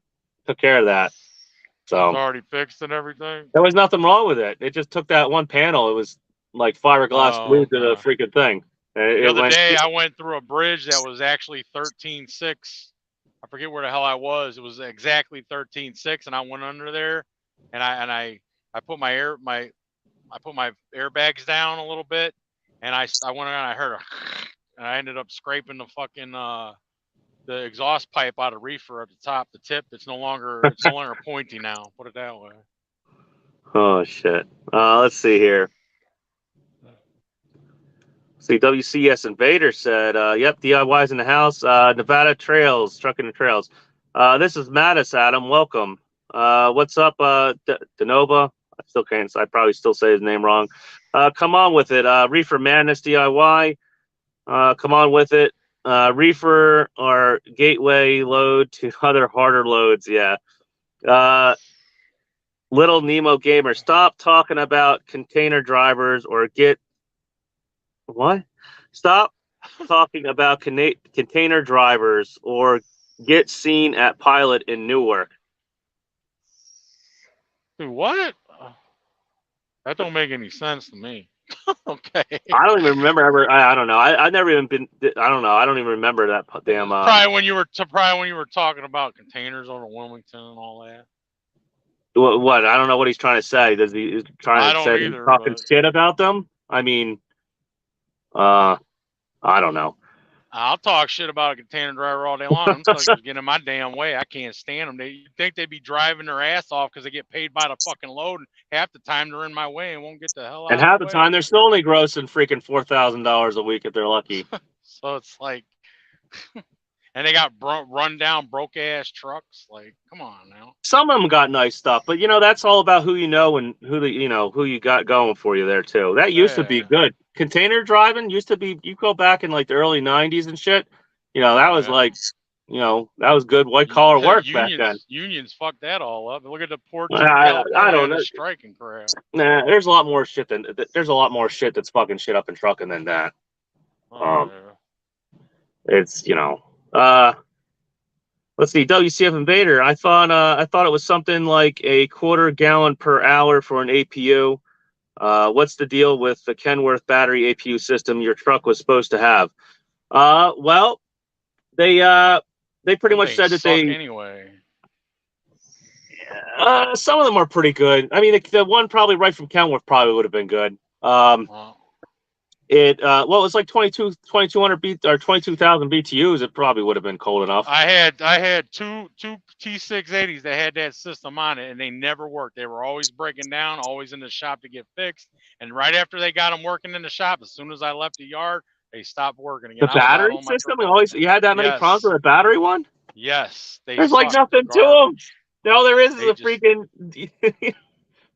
took care of that. It was So already fixed and everything. there was nothing wrong with it. It just took that one panel. It was like fiberglass Oh, glued to the okay. freaking thing. The It other went. day, I went through a bridge that was actually 13.6. I forget where the hell I was. It was exactly 13.6, and I went under there, and I put my airbags down a little bit, and I went around. I heard and I ended up scraping the fucking the exhaust pipe out of reefer at the top, the tip. It's no longer pointy now. Put it that way. Oh shit. Let's see here. See, WCS Invader said, "Yep, DIY's in the house. Nevada Trails, trucking the trails. This is Mattis, Adam. Welcome. What's up, Denova? I probably still say his name wrong. Come on with it. Reefer Madness DIY. Come on with it. Reefer or gateway load to other harder loads. Yeah. Little Nemo Gamer, stop talking about container drivers or get what? Stop talking about container drivers or get seen at Pilot in Newark. Dude, what? That don't make any sense to me. Okay. I don't even remember ever. I don't know. I never even been. I don't know. I don't even remember that damn. Probably when you were talking about containers over Wilmington and all that. What? I don't know what he's trying to say. Does he is trying I to don't say he's either, talking but shit about them? I mean, I don't know. I'll talk shit about a container driver all day long. Them suckers get in my damn way. I can't stand them. You'd think they'd be driving their ass off because they get paid by the fucking load, and half the time they're in my way and won't get the hell out And of half the the way. time they're still only grossing freaking $4,000 a week if they're lucky. So it's like, and they got run down, broke ass trucks. Like, come on now. Some of them got nice stuff, but that's all about who you know and who you got going for you there too. That used to be Yeah. good. Container driving used to be. You go back in like the early '90s and shit. That was Yeah. like, that was good white collar work back then. Unions fucked that all up. Look at the ports in I California don't had know. a striking crap. Nah, there's a lot more shit that's fucking shit up in trucking than that. Oh, It's let's see, WCF Invader. I thought it was something like a quarter gallon per hour for an APU. What's the deal with the Kenworth battery APU system your truck was supposed to have? Well, they pretty much said that they anyway. some of them are pretty good. I mean, the one probably right from Kenworth probably would have been good. It it was like 2200 B or 22,000 BTUs. It probably would have been cold enough. I had two T680s that had that system on it, and they never worked. They were always breaking down, always in the shop to get fixed. And right after they got them working in the shop, as soon as I left the yard, they stopped working again. The battery system? You had that many problems with the battery one? Yes. There's like nothing to them. No, there is a freaking.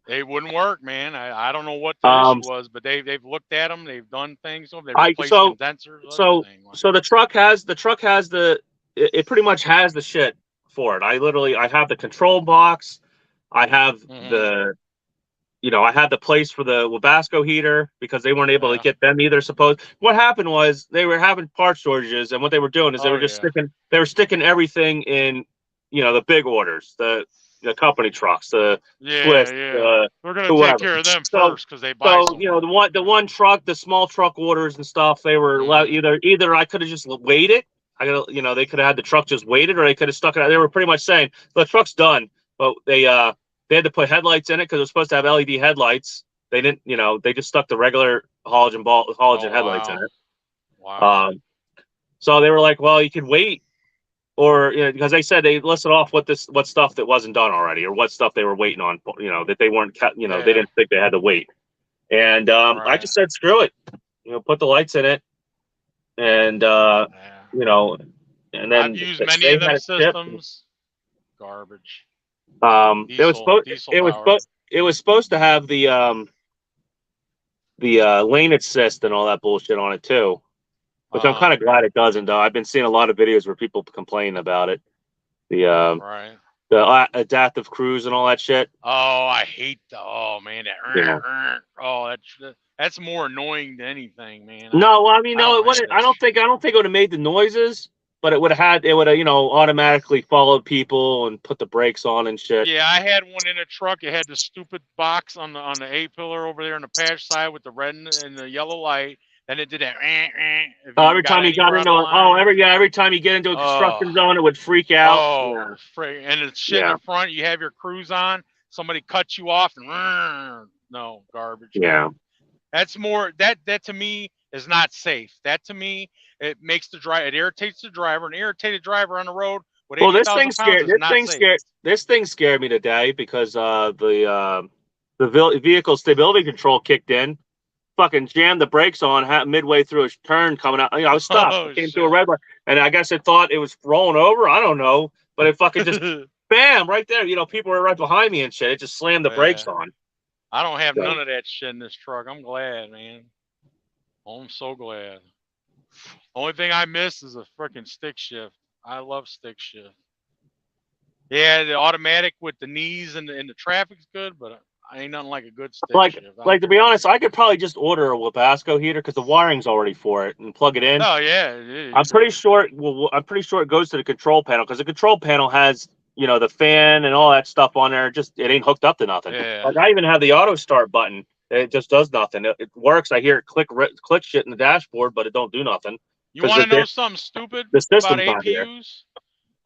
They wouldn't work, man. I don't know what the issue was, but they've looked at them. They've done things. They've replaced condensers. So the truck has it pretty much has the shit for it. I have the control box. I have I had the place for the Webasto heater because they weren't able to get them either. What happened was they were having part shortages, and what they were doing is they were just sticking everything in, the big orders, the company trucks, the Swift. We're gonna take care of them first because they buy. So the one truck, the small truck orders and stuff, they were either I could have just waited. They could have had the truck just waited, or they could have stuck it out. They were pretty much saying the truck's done, but they had to put headlights in it because it was supposed to have LED headlights. They didn't, they just stuck the regular halogen headlights in it. Wow. So they were like, well, you could wait, or because they said they listed off what stuff that wasn't done already, or what stuff they were waiting on, that they weren't, they didn't think they had to wait. And I just said, screw it, put the lights in it, and and then I've used many of them systems. Garbage. It was supposed to have the lane assist and all that bullshit on it too, which I'm kind of glad it doesn't. Though I've been seeing a lot of videos where people complain about it. The adaptive cruise and all that shit. Oh, I hate that's more annoying than anything, man. No, I mean, no, it wouldn't. I don't think it would have made the noises, but it would have automatically followed people and put the brakes on and shit. Yeah, I had one in a truck. It had the stupid box on the A pillar over there on the patch side with the red and the yellow light. Then it did that. Every time you got into every time you get into a construction zone, it would freak out. Oh, and it's shit in the front. You have your cruise on. Somebody cuts you off and no garbage. Yeah, that's more that to me is not safe. That to me it makes it irritates the driver. An irritated driver on the road. Well, this thing scared me today because the vehicle stability control kicked in. Fucking jammed the brakes on midway through a turn coming out. I was stopped. I came through a red light, and I guess it thought it was rolling over. I don't know, but it fucking just bam right there. People were right behind me and shit. It just slammed the brakes on. I don't have none of that shit in this truck. I'm glad, man. I'm so glad. Only thing I miss is a freaking stick shift. I love stick shift. Yeah, the automatic with the knees and the traffic's good, but ain't nothing like a good stick shift. Like to be honest, I could probably just order a Webasto heater because the wiring's already for it and plug it in. Oh yeah, I'm pretty sure it goes to the control panel because the control panel has the fan and all that stuff on there. Just it ain't hooked up to nothing. Yeah. Like I even have the auto start button. It just does nothing. It works. I hear it click shit in the dashboard, but it don't do nothing. You want to know something stupid about APUs?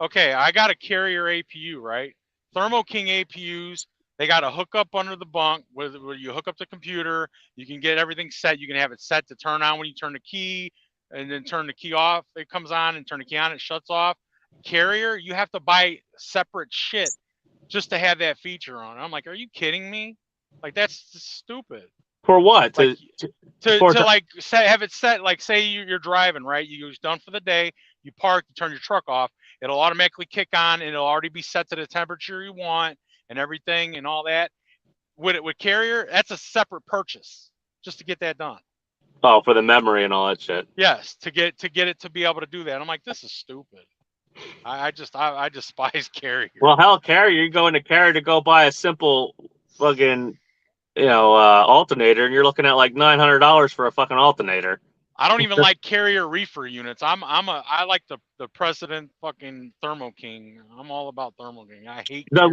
Okay, I got a Carrier APU, right? Thermo King APUs. They got a hook up under the bunk where you hook up the computer. You can get everything set. You can have it set to turn on when you turn the key, and then turn the key off. It comes on, and turn the key on. It shuts off. Carrier, you have to buy separate shit just to have that feature on. I'm like, are you kidding me? Like that's stupid. For what? Like, to have it set. Like say you're driving, right? You're done for the day. you park, you turn your truck off, it'll automatically kick on, and it'll already be set to the temperature you want and everything and all that. With Carrier, that's a separate purchase just to get that done. Oh, for the memory and all that shit. Yes, to get it to be able to do that. I'm like, this is stupid. I despise Carrier. Well, hell, Carrier, you go into Carrier to go buy a simple fucking, alternator, and you're looking at like $900 for a fucking alternator. I don't even like Carrier reefer units. I like the President fucking Thermo King. I'm all about Thermo King. I hate the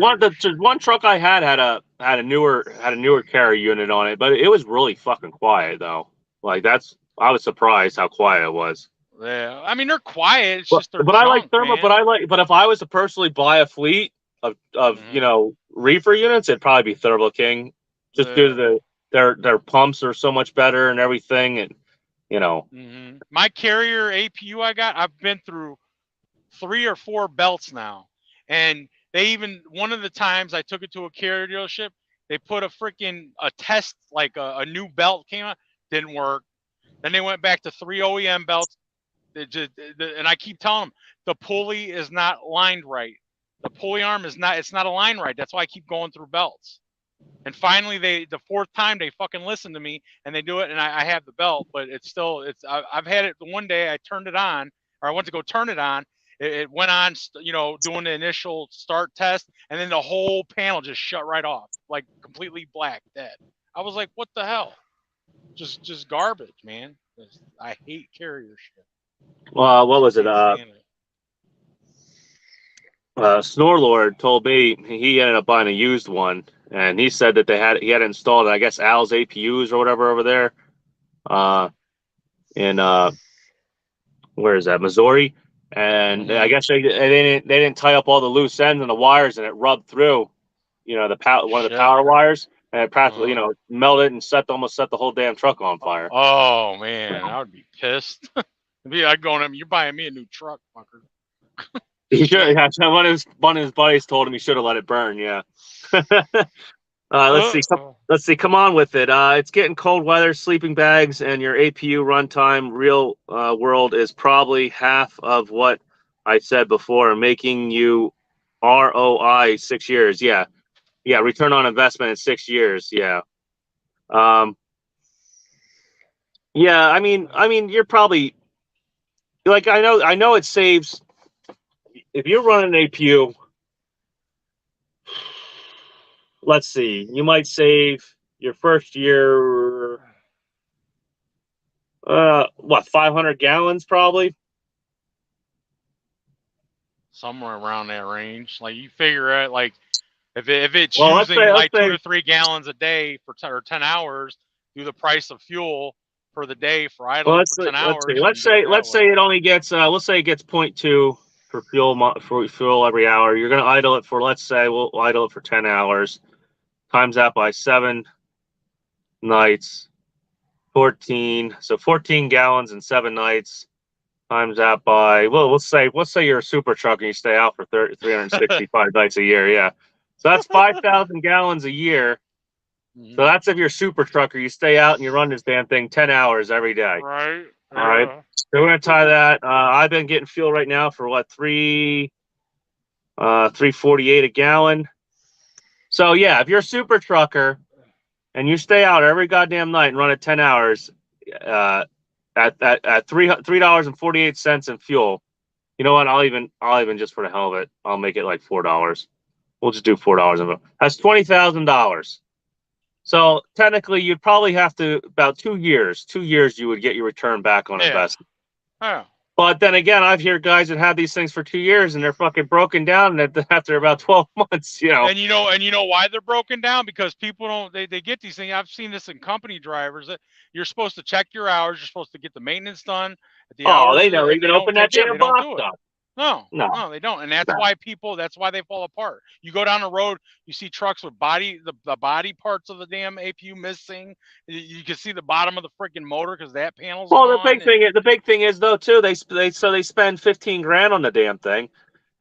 one truck I had a newer Carrier unit on it, but it was really fucking quiet though. Like I was surprised how quiet it was. Yeah, I mean they're quiet. It's just but I like Thermo. Man. But if I was to personally buy a fleet of reefer units, it'd probably be Thermo King, just due to their pumps are so much better and everything, and My Carrier APU I've been through 3 or 4 belts now, and they even one of the times I took it to a Carrier dealership, they put a test like a new belt came out, didn't work. Then they went back to 3 OEM belts. And I keep telling them the pulley is not lined right. The pulley arm it's not aligned right. That's why I keep going through belts. And finally, the 4th time they fucking listen to me and they do it, and I have the belt, but I've had it. One day I turned it on, or I went to go turn it on. It went on, doing the initial start test, and then the whole panel just shut right off, like completely black, dead. I was like, what the hell? Just garbage, man. I hate Carrier shit. Well, what was it? Snorlord told me he ended up buying a used one, and he said that he had installed, I guess, Al's APUs or whatever over there, in where is that, Missouri, and I guess they didn't tie up all the loose ends and the wires, and it rubbed through, one of the power wires, and it practically, melted and almost set the whole damn truck on fire. Oh man, I would be pissed. I'd go on him. You're buying me a new truck, fucker. He should. Yeah, one of his buddies told him he should have let it burn. Yeah. Let's see. Come on with it. It's getting cold weather. Sleeping bags and your APU runtime. Real world is probably half of what I said before, making you ROI 6 years. Yeah. Return on investment in 6 years. Yeah. Yeah. I mean, you're probably like I know it saves. If you're running an APU, let's see, you might save your first year, 500 gallons probably? Somewhere around that range. Like you figure out, like if it's using 2 to 3 gallons a day for 10 hours, do the price of fuel for the day for idling for 10 hours. Let's say it only gets, let's say it gets 0.2 for fuel every hour. You're going to idle it for, let's say we'll idle it for 10 hours. Times that by 7 nights, 14. So 14 gallons in 7 nights. Times that by, let's say you're a super truck and you stay out for 365 nights a year. Yeah. So that's 5,000 gallons a year. So that's if you're a super trucker, you stay out and you run this damn thing 10 hours every day. Right. All right. So we're gonna tie that. I've been getting fuel right now for what, $3.48 a gallon. So yeah, if you're a super trucker and you stay out every goddamn night and run it 10 hours, at $3.48 in fuel, you know what? I'll even just for the hell of it, I'll make it like $4. We'll just do $4. That's $20,000. So technically, you'd probably have to about 2 years. 2 years, you would get your return back on investment. Yeah. But then again, I've heard guys that have these things for 2 years and they're fucking broken down after about 12 months. And you know why they're broken down? Because people don't. They get these things. I've seen this in company drivers that you're supposed to check your hours. You're supposed to get the maintenance done at the hours. They never even open that damn box up. No, they don't, and that's why they fall apart. You go down the road, you see trucks with the body parts of the damn APU missing. You can see the bottom of the freaking motor because that panel's Well, the big thing is though too. They spend 15 grand on the damn thing,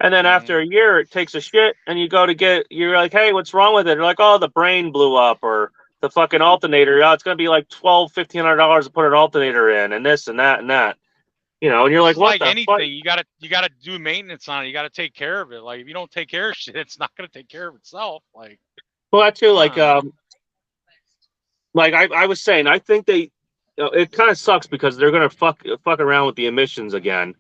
and then after a year it takes a shit, and you're like, hey, what's wrong with it? They're like, oh, the brain blew up, or the fucking alternator. Oh, it's gonna be like $1,200-$1,500 to put an alternator in, and this and that and that. You know, and you're like, It's what like the anything. fuck? You gotta do maintenance on it. You gotta take care of it. Like if you don't take care of shit, it's not gonna take care of itself. Like, Well, that too, come on, man. like I was saying, I think they, it kind of sucks because they're gonna fuck around with the emissions again.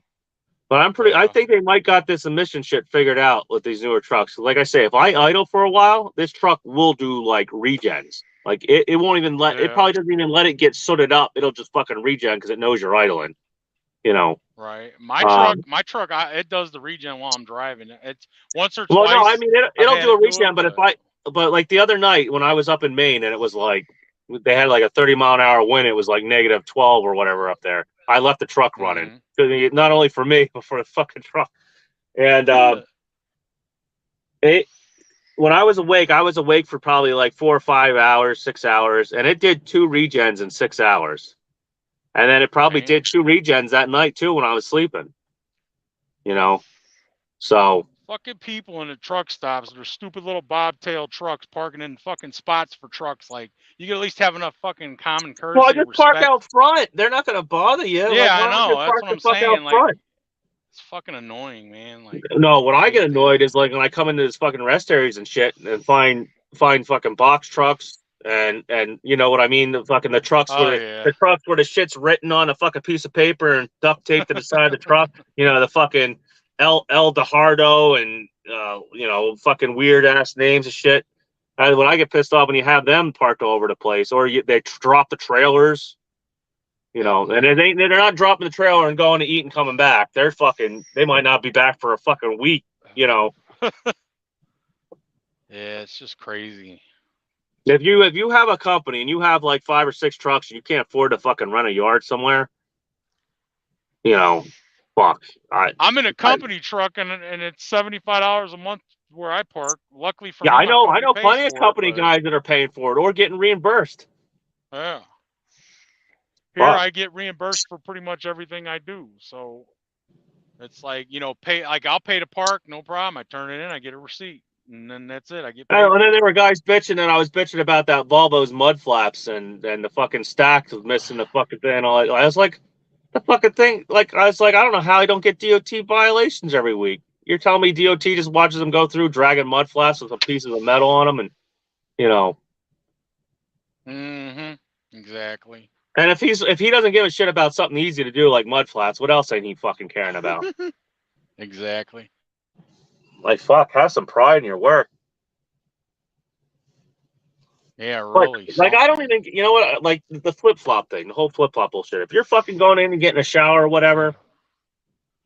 But I Yeah. think they might got this emission shit figured out with these newer trucks. Like I say, if I idle for a while, this truck will do like regens. Like it won't even let, it Yeah. probably doesn't even let it get sooted up. It'll just fucking regen because it knows you're idling, you know. Right. My Um, truck, it does the regen while I'm driving. It's once or well, no, I twice mean, I've it'll had do a it do it, regen, but like the other night when I was up in Maine and it was like, they had like a 30-mile-an-hour wind, it was like -12 or whatever up there. I left the truck running. Not only for me, but for the fucking truck. And, it, when I was awake for probably like 4 or 5 hours, 6 hours, and it did 2 regens in 6 hours. And then it probably Damn. did 2 regens that night too when I was sleeping. You know, so Fucking people in the truck stops. They're stupid little bobtail trucks parking in fucking spots for trucks. Like you can at least have enough fucking common well, courtesy or just park respect. out front. They're not going to bother you. Like, Yeah, I why don't you know. That's park what the I'm fuck out saying. Like front? it's fucking annoying, man. Like No, what I hate get that. annoyed is like when I come into this fucking rest areas and shit and find fucking box trucks and you know what I mean, the trucks Oh where yeah. the trucks where the shit's written on a fucking piece of paper and duct taped to the side of the truck. You know, the fucking El Dejardo and you know, fucking weird ass names and shit. And when I get pissed off when you have them parked all over the place, or they drop the trailers, you know, and they're not dropping the trailer and going to eat and coming back. They might not be back for a fucking week, you know. Yeah, it's just crazy. If you have a company and you have like 5 or 6 trucks and you can't afford to fucking rent a yard somewhere, you know, fuck. I'm in a company truck and it's $75 a month where I park. Luckily for Yeah, me, I my know company pays plenty of for it, company but guys that are paying for it or getting reimbursed. yeah. Here Fuck. I get reimbursed for pretty much everything I do. So it's like, pay like I'll pay to park, no problem. I turn it in, I get a receipt, and then that's it. I get paid And then for there it. were guys bitching, and I was bitching about that Volvo's mud flaps and the fucking stack was missing the fucking thing. And all that. I was like, the fucking thing. Like I was like, I don't know how I don't get DOT violations every week. You're telling me DOT just watches them go through dragging mud flaps with some pieces of metal on them, and you know. Exactly. And if he doesn't give a shit about something easy to do like mud flats, what else ain't he fucking caring about? Exactly. Like fuck, have some pride in your work. Yeah, really. Like I don't even, you know what? Like the flip flop thing, the whole flip flop bullshit. If you're fucking going in and getting a shower or whatever,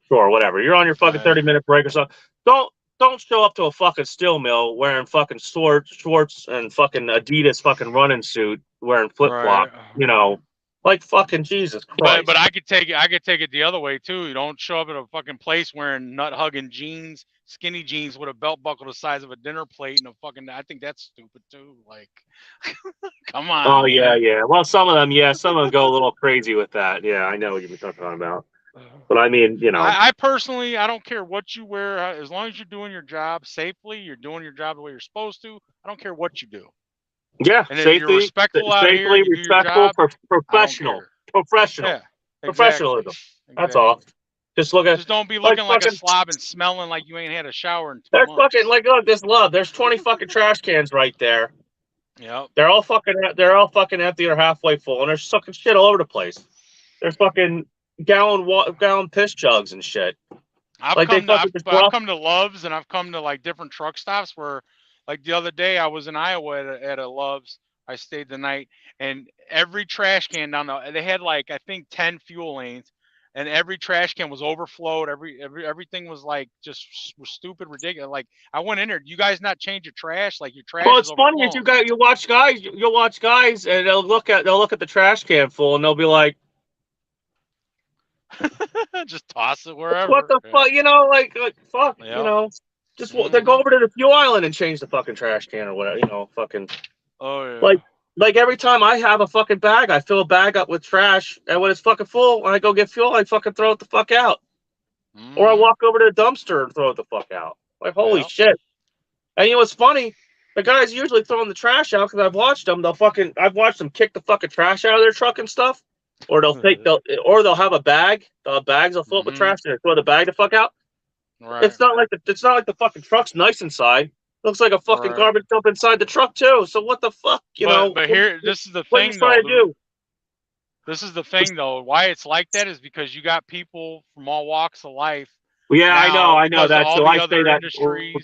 sure, whatever. You're on your fucking 30-minute break or something. Don't show up to a fucking steel mill wearing fucking shorts and fucking Adidas fucking running suit wearing flip flop. Right. You know, like fucking Jesus Christ. But I could take it the other way too. You don't show up at a fucking place wearing nut hugging jeans, skinny jeans with a belt buckle the size of a dinner plate and a fucking. I think that's stupid too. Like, come on. Oh man. yeah. Well, some of them go a little crazy with that. Yeah, I know what you're talking about. But I mean, you know, I personally, I don't care what you wear, as long as you're doing your job safely, you're doing your job the way you're supposed to. I don't care what you do. yeah, And if you're respectful out here, and you do your respectful, job, I don't professional, care. professional, Yeah, exactly. professionalism. That's all. Just look at Just don't be like looking like a fucking. slob and smelling like you ain't had a shower in 2 There's months. fucking like look this love. There's 20 fucking trash cans right there. Yep. They're all fucking empty or halfway full, and there's fucking shit all over the place. There's fucking gallon piss jugs and shit. I've come to Love's and I've come to like different truck stops where, like the other day I was in Iowa at a Love's. I stayed the night, and every trash can they had like I think 10 fuel lanes, and every trash can was overflowed. Everything was like just was stupid, ridiculous. Like I went in there. You guys not change your trash? Like your trash Well, is it's funny is overflowing. you'll watch guys, and they'll look at the trash can full, and they'll be like, just toss it wherever. "What the fuck?" You know, like fuck, Yep. you know. Just then go over to the fuel island and change the fucking trash can or whatever. You know, fucking. Oh yeah. Like every time I have a fucking bag, I fill a bag up with trash, and when it's fucking full, when I go get fuel, I fucking throw it the fuck out, or I walk over to the dumpster and throw it the fuck out. Like holy shit! And you know what's funny? The guys usually throwing the trash out because I've watched them. I've watched them kick the fucking trash out of their truck and stuff. or they'll have a bag. The bags will fill up with trash and they throw the bag the fuck out. Right. It's not like the fucking truck's nice inside. Looks like a fucking garbage dump inside the truck too. So what the fuck, But here, this is the what thing, you trying to do? This is the thing, though. Why it's like that is because you got people from all walks of life. Well, yeah, now, I know that. all So the I other say that. industries.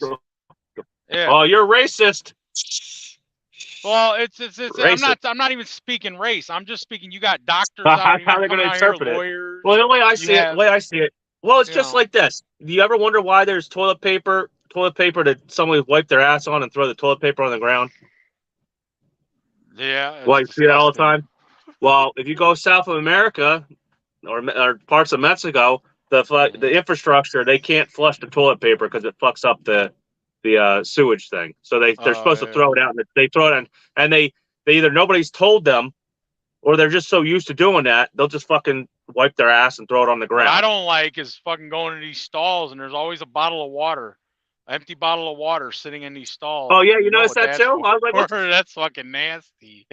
Yeah. Oh, you're racist. Well, it's Racist. I'm not even speaking race. I'm just speaking. You got doctors out How here they're coming gonna out here, interpret it? lawyers. Well, the way I see it, well, it's just know. like this. Do you ever wonder why there's toilet paper that somebody wipe their ass on and throw the toilet paper on the ground? Yeah. Well, you see that all the time. Well, if you go south of America or parts of Mexico, the infrastructure, they can't flush the toilet paper because it fucks up the sewage thing. So they're supposed to throw it out, and they throw it in, and they either nobody's told them, or they're just so used to doing that they'll just fucking wipe their ass and throw it on the ground. What I don't like is fucking going to these stalls and there's always a bottle of water, an empty bottle of water sitting in these stalls. Oh yeah, you noticed that too? I was like, that's fucking nasty.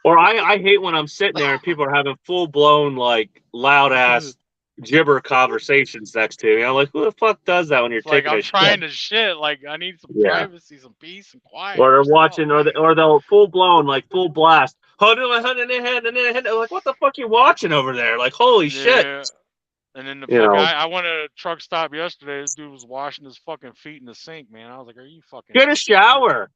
Or I hate when I'm sitting there and people are having full blown like loud ass gibber conversations next to me. I'm like, who the fuck does that when you're taking I'm trying shit? to shit. Like I need some privacy, some peace, and quiet. Or they're watching, or they'll full blown like full blast. Like, what the fuck you watching over there? Like, holy shit! And then I went to a truck stop yesterday. This dude was washing his fucking feet in the sink, man. I was like, are you fucking... Get a shower.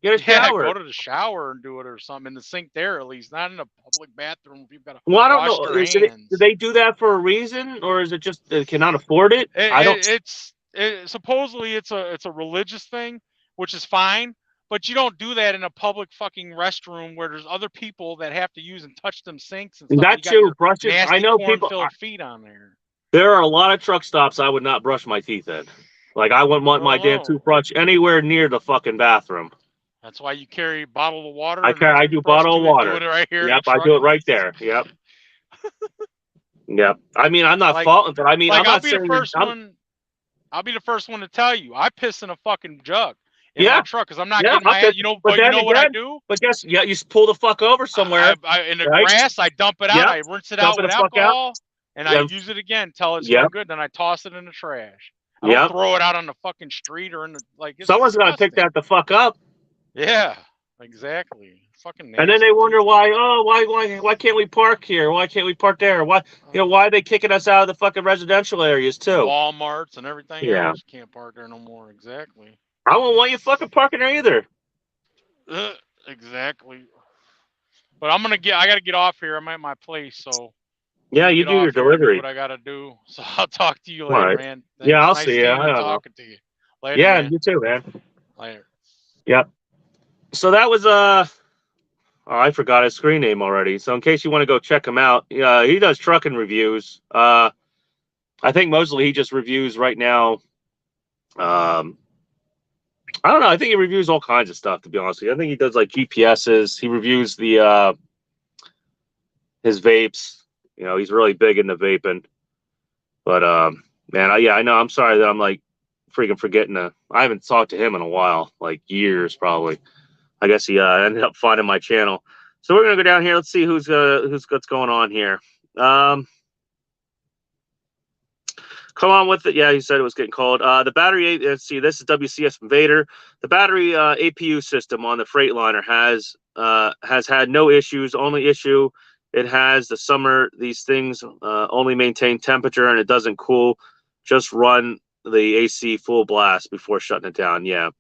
Get a shower. Go to the shower and do it or something in the sink there at least, not in a public bathroom. You've got to well, I don't wash know. their hands. Do they do that for a reason, or is it just they cannot afford it? Supposedly it's a religious thing, which is fine, but you don't do that in a public fucking restroom where there's other people that have to use and touch them sinks and stuff. That's true. Brush it. I know people. Feet on there. There are a lot of truck stops I would not brush my teeth in. Like I wouldn't want my damn toothbrush anywhere near the fucking bathroom. That's why you carry a bottle of water. I do bottle of water. Do it right here. Yep, I do it right there. Yep. Yep. I mean, I'm not faulting, but I mean, I'm not saying I'll be the first one to tell you. I piss in a fucking jug in my truck because I'm not getting my ass. But you know what I do? But guess you pull the fuck over somewhere. In the grass, I dump it out. I rinse it out with alcohol, and I use it again until it's no good. Then I toss it in the trash. I don't throw it out on the fucking street or in the Someone's gonna pick that the fuck up. Yeah, exactly. Fucking nasty. And then they wonder why can't we park here? Why can't we park there? Why are they kicking us out of the fucking residential areas too? Walmarts and everything else. You can't park there no more. Exactly. I won't want you fucking parking there either. Exactly. But I gotta get off here. I'm at my place, so yeah, you do your delivery. What I gotta do. So I'll talk to you later, man. Thanks. Yeah, I'll see you. Talking to you later. Yeah, man. you too, man. Later. Yep. So that was I forgot his screen name already. So in case you want to go check him out, he does trucking reviews. I think mostly he just reviews right now. I don't know. I think he reviews all kinds of stuff, to be honest with you. I think he does like GPSs. He reviews the his vapes. You know, he's really big into vaping. But man, I know. I'm sorry that I'm like freaking forgetting I haven't talked to him in a while, like years probably. I guess he ended up finding my channel. So we're gonna go down here. Let's see what's going on here. Come on with it. Yeah, he said it was getting cold. The battery. Let's see. This is WCS Invader. The battery APU system on the Freightliner has had no issues. Only issue it has the summer. These things only maintain temperature and it doesn't cool. Just run the AC full blast before shutting it down. Yeah.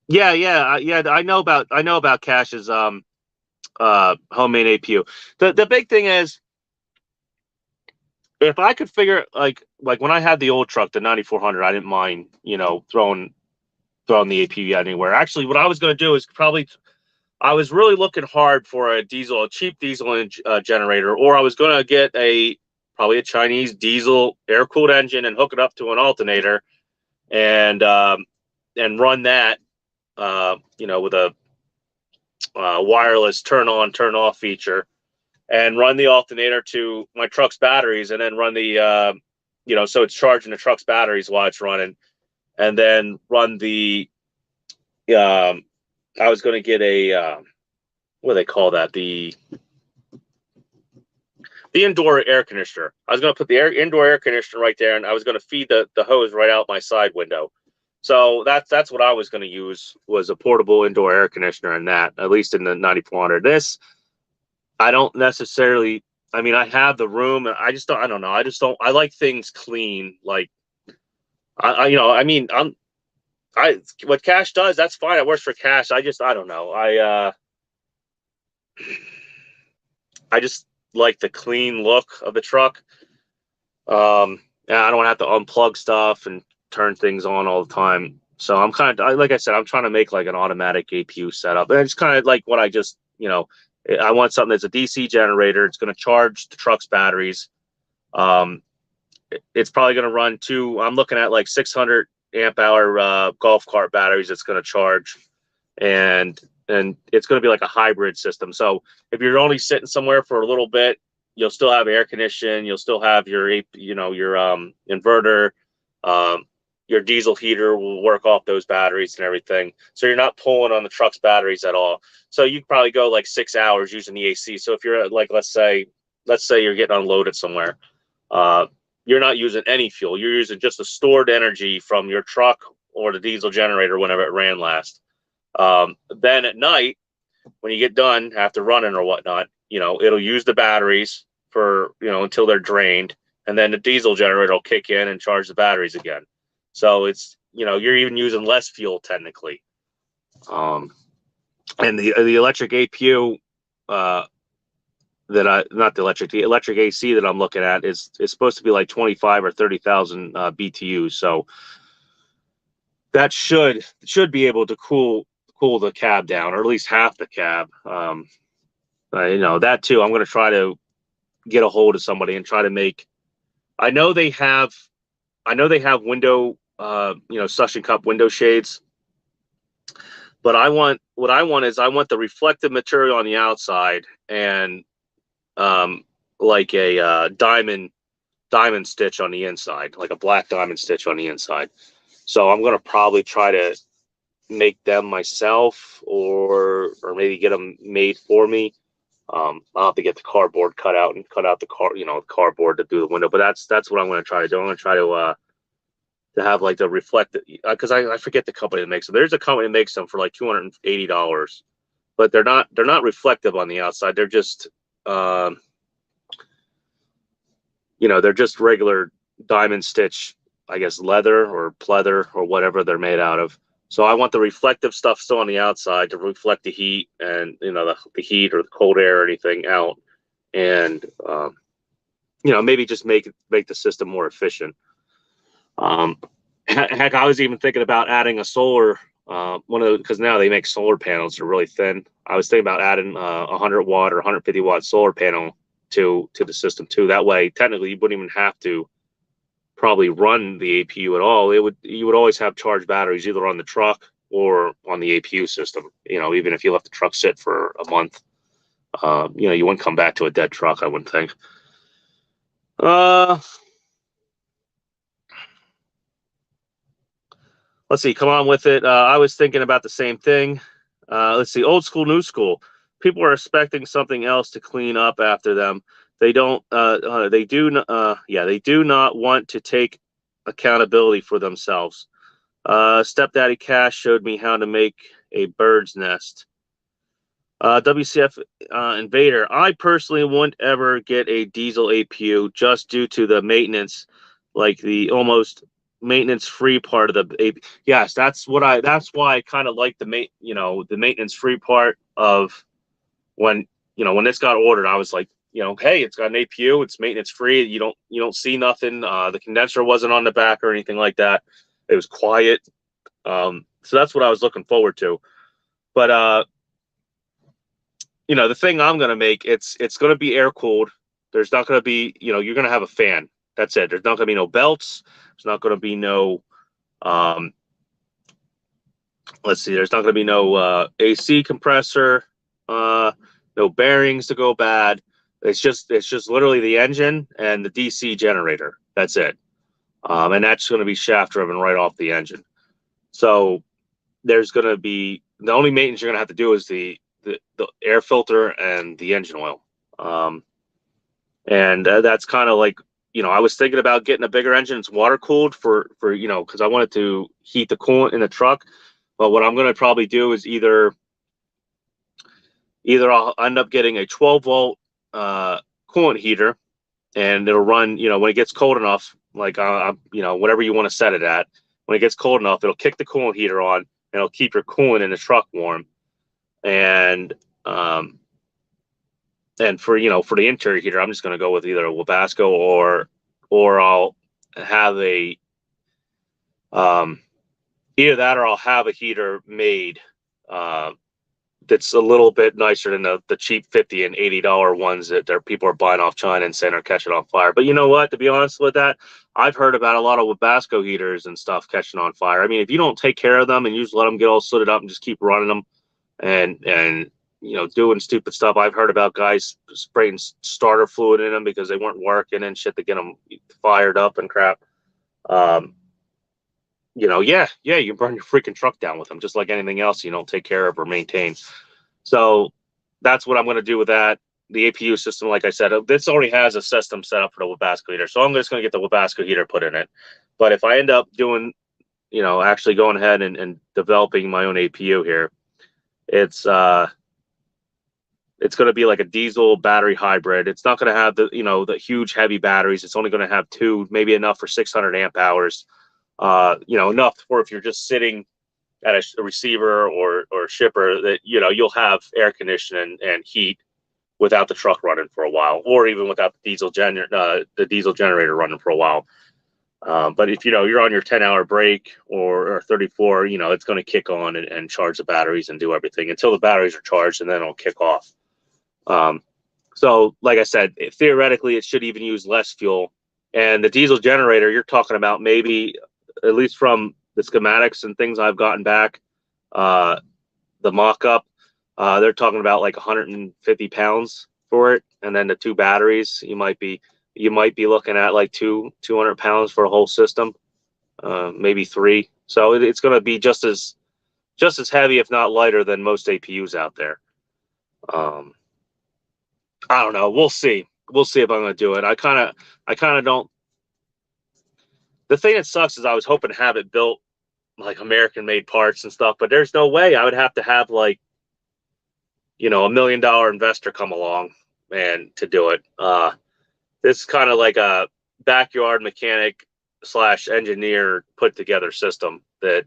Yeah. I know about Cash's homemade APU. The big thing is, if I could figure like when I had the old truck, the 9400, I didn't mind throwing the APU anywhere. Actually, what I was going to do is I was really looking hard for a cheap diesel generator, or I was going to get probably a Chinese diesel air cooled engine and hook it up to an alternator, and run that. With a wireless turn on, turn off feature, and run the alternator to my truck's batteries, and then run the, so it's charging the truck's batteries while it's running, and then run the, I was going to get a, what do they call that? The indoor air conditioner. I was going to put the indoor air conditioner right there, and I was going to feed the hose right out my side window. So that's what I was going to use, was a portable indoor air conditioner, and that, at least in the 9400. This, I don't necessarily. I mean, I have the room, and I just don't. I don't know. I just don't. I like things clean. Like, I you know, I mean, what Cash does, that's fine. It works for Cash. I don't know. I just like the clean look of the truck. And I don't have to unplug stuff and turn things on all the time. So I'm kind of, like I said, I'm trying to make like an automatic APU setup. And it's kind of like what I just, I want something that's a DC generator. It's going to charge the truck's batteries. It's probably going to run I'm looking at like 600 amp hour golf cart batteries it's going to charge. And it's going to be like a hybrid system. So if you're only sitting somewhere for a little bit, you'll still have air conditioning. You'll still have your inverter. Your diesel heater will work off those batteries and everything. So you're not pulling on the truck's batteries at all. So you could probably go like 6 hours using the AC. So if you're like, let's say you're getting unloaded somewhere, you're not using any fuel. You're using just the stored energy from your truck or the diesel generator whenever it ran last. Then at night, when you get done after running or whatnot, it'll use the batteries for, until they're drained. And then the diesel generator will kick in and charge the batteries again. So it's, you're even using less fuel technically. And the electric APU, the electric AC that I'm looking at is supposed to be like 25 or 30,000 BTUs. So that should be able to cool the cab down, or at least half the cab. That too, I'm going to try to get a hold of somebody and try to make, I know they have window, suction cup window shades, but I want the reflective material on the outside and like a diamond stitch on the inside, like a black diamond stitch on the inside. So I'm going to probably try to make them myself, or maybe get them made for me. I'll have to get the cardboard cut out and cut out the cardboard to do the window. But that's what I'm going to try to do. I'm going to try to have like the reflective, because I forget the company that makes them. There's a company that makes them for like $280, but they're not reflective on the outside. They're just they're just regular diamond stitch, I guess, leather or pleather or whatever they're made out of. So I want the reflective stuff still on the outside to reflect the heat and, the heat or the cold air or anything out. And, maybe just make the system more efficient. Heck, I was even thinking about adding a solar, because now they make solar panels. They're really thin. I was thinking about adding a 100 watt or 150 watt solar panel to the system too. That way, technically, you wouldn't even have to probably run the APU at all. You would always have charged batteries either on the truck or on the APU system. Even if you left the truck sit for a month, you wouldn't come back to a dead truck, I wouldn't think. Let's see, come on with it. I was thinking about the same thing. Let's see, old school, new school. People are expecting something else to clean up after them. They do not want to take accountability for themselves. Stepdaddy Cash showed me how to make a bird's nest. WCF Invader, I personally wouldn't ever get a diesel APU just due to the maintenance, like the almost maintenance-free part of the APU. Yes, that's why I kind of like the maintenance-free part of when this got ordered. I was like, hey, it's got an APU, it's maintenance free. You don't see nothing. The condenser wasn't on the back or anything like that. It was quiet. So that's what I was looking forward to. But the thing I'm gonna make, it's gonna be air cooled. There's not gonna be, you're gonna have a fan. That's it. There's not gonna be no belts. There's not gonna be no there's not gonna be no AC compressor, no bearings to go bad. It's just literally the engine and the DC generator. That's it. And that's going to be shaft driven right off the engine. So there's going to be, the only maintenance you're going to have to do is the the air filter and the engine oil. And that's kind of like, I was thinking about getting a bigger engine. It's water cooled for because I wanted to heat the coolant in the truck. But what I'm going to probably do is either I'll end up getting a 12-volt coolant heater, and it'll run, when it gets cold enough, like whatever you want to set it at. When it gets cold enough, it'll kick the coolant heater on, and it'll keep your coolant in the truck warm. And for the interior heater, I'm just going to go with either a Webasto or I'll have a either that, or I'll have a heater made that's a little bit nicer than the cheap $50 and $80 ones that people are buying off China and saying are catching on fire. But you know what? To be honest with that, I've heard about a lot of Webasto heaters and stuff catching on fire. I mean, if you don't take care of them and you just let them get all sooted up and just keep running them and doing stupid stuff, I've heard about guys spraying starter fluid in them because they weren't working and shit to get them fired up and crap. Yeah, you burn your freaking truck down with them, just like anything else you don't take care of or maintain. So that's what I'm going to do with that. The APU system, like I said, this already has a system set up for the Webasto heater, so I'm just going to get the Webasto heater put in it. But if I end up doing, actually going ahead and developing my own APU here, it's going to be like a diesel battery hybrid. It's not going to have the huge heavy batteries. It's only going to have 2, maybe enough for 600 amp hours. Enough for if you're just sitting at a receiver or shipper that you'll have air conditioning and heat without the truck running for a while, or even without the diesel generator running for a while. But if you're on your 10-hour break or 34, it's going to kick on and charge the batteries and do everything until the batteries are charged, and then it'll kick off. So like I said, theoretically it should even use less fuel. And the diesel generator, you're talking about maybe, at least from the schematics and things I've gotten back, the mock-up, they're talking about like 150 pounds for it, and then the 2 batteries, you might be looking at like 200 pounds for a whole system, maybe 3. So it's going to be just as heavy, if not lighter, than most APUs out there. I don't know. We'll see if I'm going to do it. I kind of don't. The thing that sucks is I was hoping to have it built like American-made parts and stuff, but there's no way. I would have to have like, $1 million investor come along and to do it. This is kind of like a backyard mechanic / engineer put together system that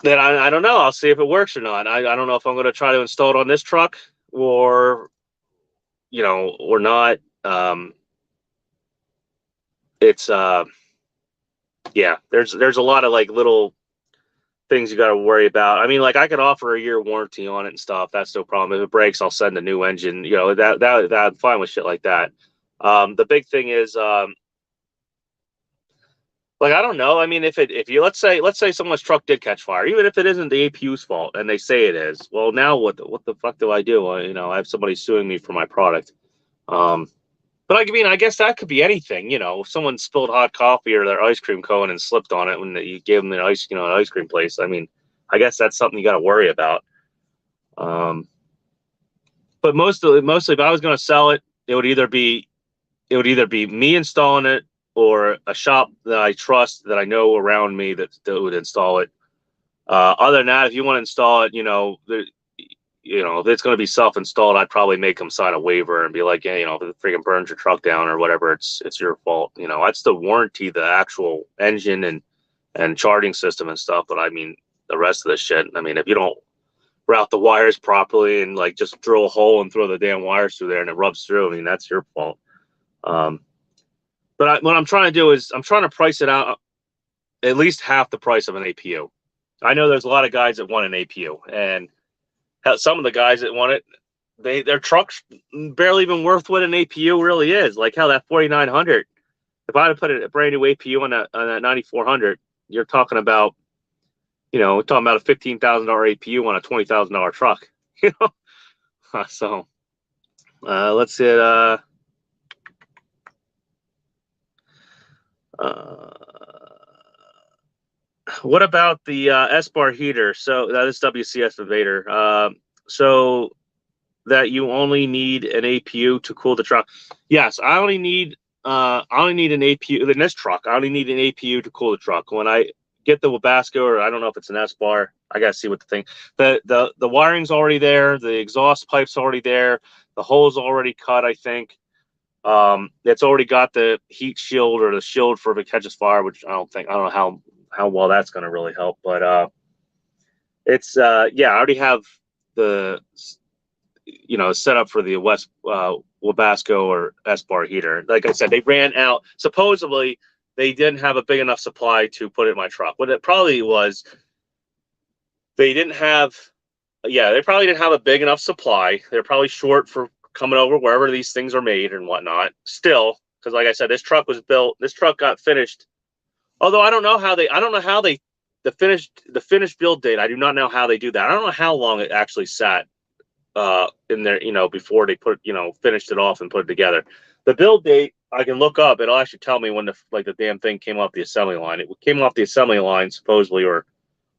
I don't know. I'll see if it works or not. I don't know if I'm going to try to install it on this truck or not. It's there's a lot of like little things you got to worry about. I mean, like I could offer a year warranty on it and stuff. That's no problem. If it breaks, I'll send a new engine. That I'm fine with shit like that. The big thing is, like, I don't know. I mean, if you let's say someone's truck did catch fire, even if it isn't the APU's fault and they say it is, well, now what the fuck do I do? I have somebody suing me for my product. But I mean, I guess that could be anything. If someone spilled hot coffee or their ice cream cone and slipped on it when you gave them an ice cream place. I mean, I guess that's something you got to worry about. But mostly, if I was going to sell it, it would either be me installing it or a shop that I trust, that I know around me that would install it. Other than that, if you want to install it, if it's going to be self-installed, I'd probably make them sign a waiver and be like, if it freaking burns your truck down or whatever, it's your fault. I'd still warranty the actual engine and charging system and stuff. But I mean, the rest of the shit, I mean, if you don't route the wires properly and like just drill a hole and throw the damn wires through there and it rubs through, I mean, that's your fault. But what I'm trying to do is I'm trying to price it out at least half the price of an APU. I know there's a lot of guys that want an APU, and some of the guys that want it, their truck's barely even worth what an APU really is. Like hell, that 4900. If I had to put a brand new APU on that 9400, you're talking about, we're talking about a $15,000 APU on a $20,000 truck. So let's hit What about the S-bar heater? So that is WCS Invader. So that you only need an APU to cool the truck. Yes, I only need an APU in this truck. I only need an APU to cool the truck. When I get the Webasto, or I don't know if it's an S-bar, I gotta see what the thing. The wiring's already there. The exhaust pipe's already there. The hole's already cut, I think. It's already got the heat shield or the shield for if it catches fire, which I don't know how well that's going to really help, but it's yeah, I already have the set up for the Webasto or S-bar heater. Like I said, they ran out. Supposedly, they didn't have a big enough supply to put in my truck. What it probably was, they didn't have. Yeah, they probably didn't have a big enough supply. They're probably short for coming over wherever these things are made and whatnot. Still, because like I said, this truck was built. This truck got finished. Although I don't know how the finished build date. I do not know how they do that. I don't know how long it actually sat in there, before they finished it off and put it together. The build date I can look up. It'll actually tell me when the damn thing came off the assembly line. It came off the assembly line supposedly, or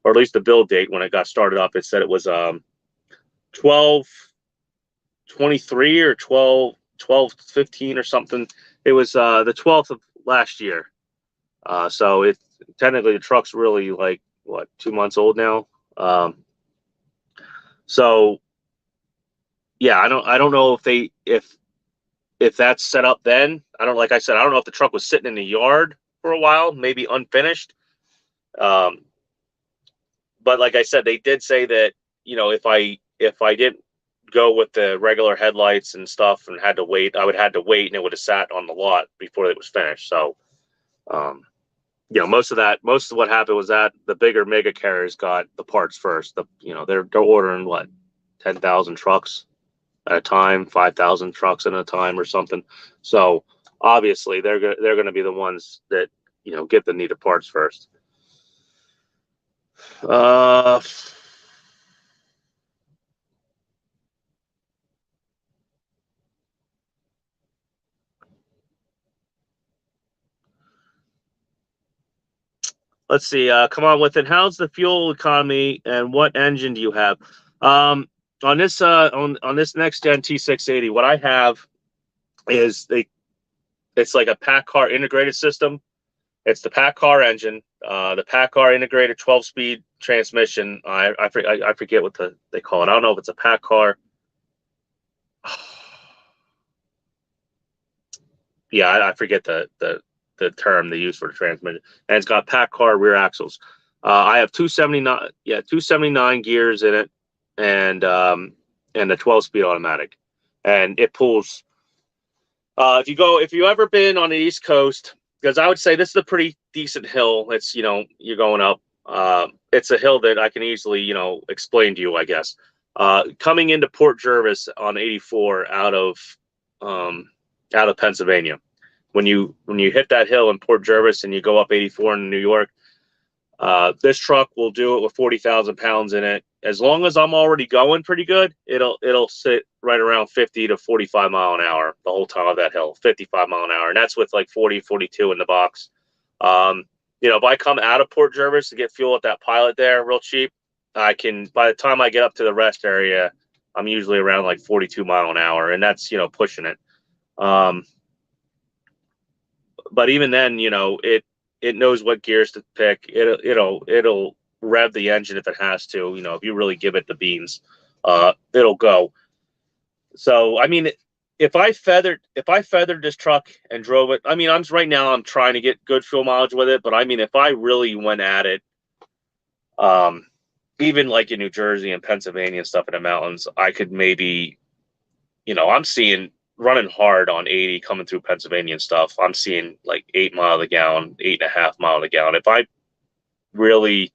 at least the build date when it got started up. It said it was 12/23 or 12/15 or something. It was the 12th of last year. So it technically the truck's really like 2 months old now. So yeah, I don't know if that's set up then. Like I said, I don't know if the truck was sitting in the yard for a while, maybe unfinished. But like I said, they did say that, if I didn't go with the regular headlights and stuff and had to wait, I would have to wait, and it would have sat on the lot before it was finished. So, most of what happened was that the bigger mega carriers got the parts first. They're ordering 10,000 trucks at a time, 5,000 trucks at a time or something. So obviously they're going to be the ones that, get the needed parts first. Let's see. Come on with it. How's the fuel economy and what engine do you have? On this next gen T680, what I have is it's like a PACCAR integrated system. It's the PACCAR engine, the PACCAR integrated 12-speed transmission. I forget what they call it. I don't know if it's a PACCAR. Yeah, I forget the term they use for the transmission. And it's got PACCAR rear axles. I have 279 gears in it, and a 12-speed automatic, and it pulls. If you ever been on the East Coast, because I would say this is a pretty decent hill. It's you're going up. It's a hill that I can easily explain to you, I guess. Coming into Port Jervis on 84 out of Pennsylvania, when you hit that hill in Port Jervis and you go up 84 in New York, this truck will do it with 40,000 pounds in it. As long as I'm already going pretty good, it'll sit right around 50 to 45 mile an hour the whole time of that hill, 55 mile an hour. And that's with like 40, 42 in the box. If I come out of Port Jervis to get fuel at that pilot there real cheap, by the time I get up to the rest area, I'm usually around like 42 mile an hour, and that's, pushing it. But even then, it knows what gears to pick. It'll rev the engine if it has to. If you really give it the beans, it'll go. So I mean, if I feathered this truck and drove it, I mean, I'm trying to get good fuel mileage with it. But I mean, if I really went at it, even like in New Jersey and Pennsylvania and stuff in the mountains, I could maybe, I'm seeing running hard on 80 coming through Pennsylvania and stuff. I'm seeing like 8 mile a gallon, 8.5 mile a gallon. If I really,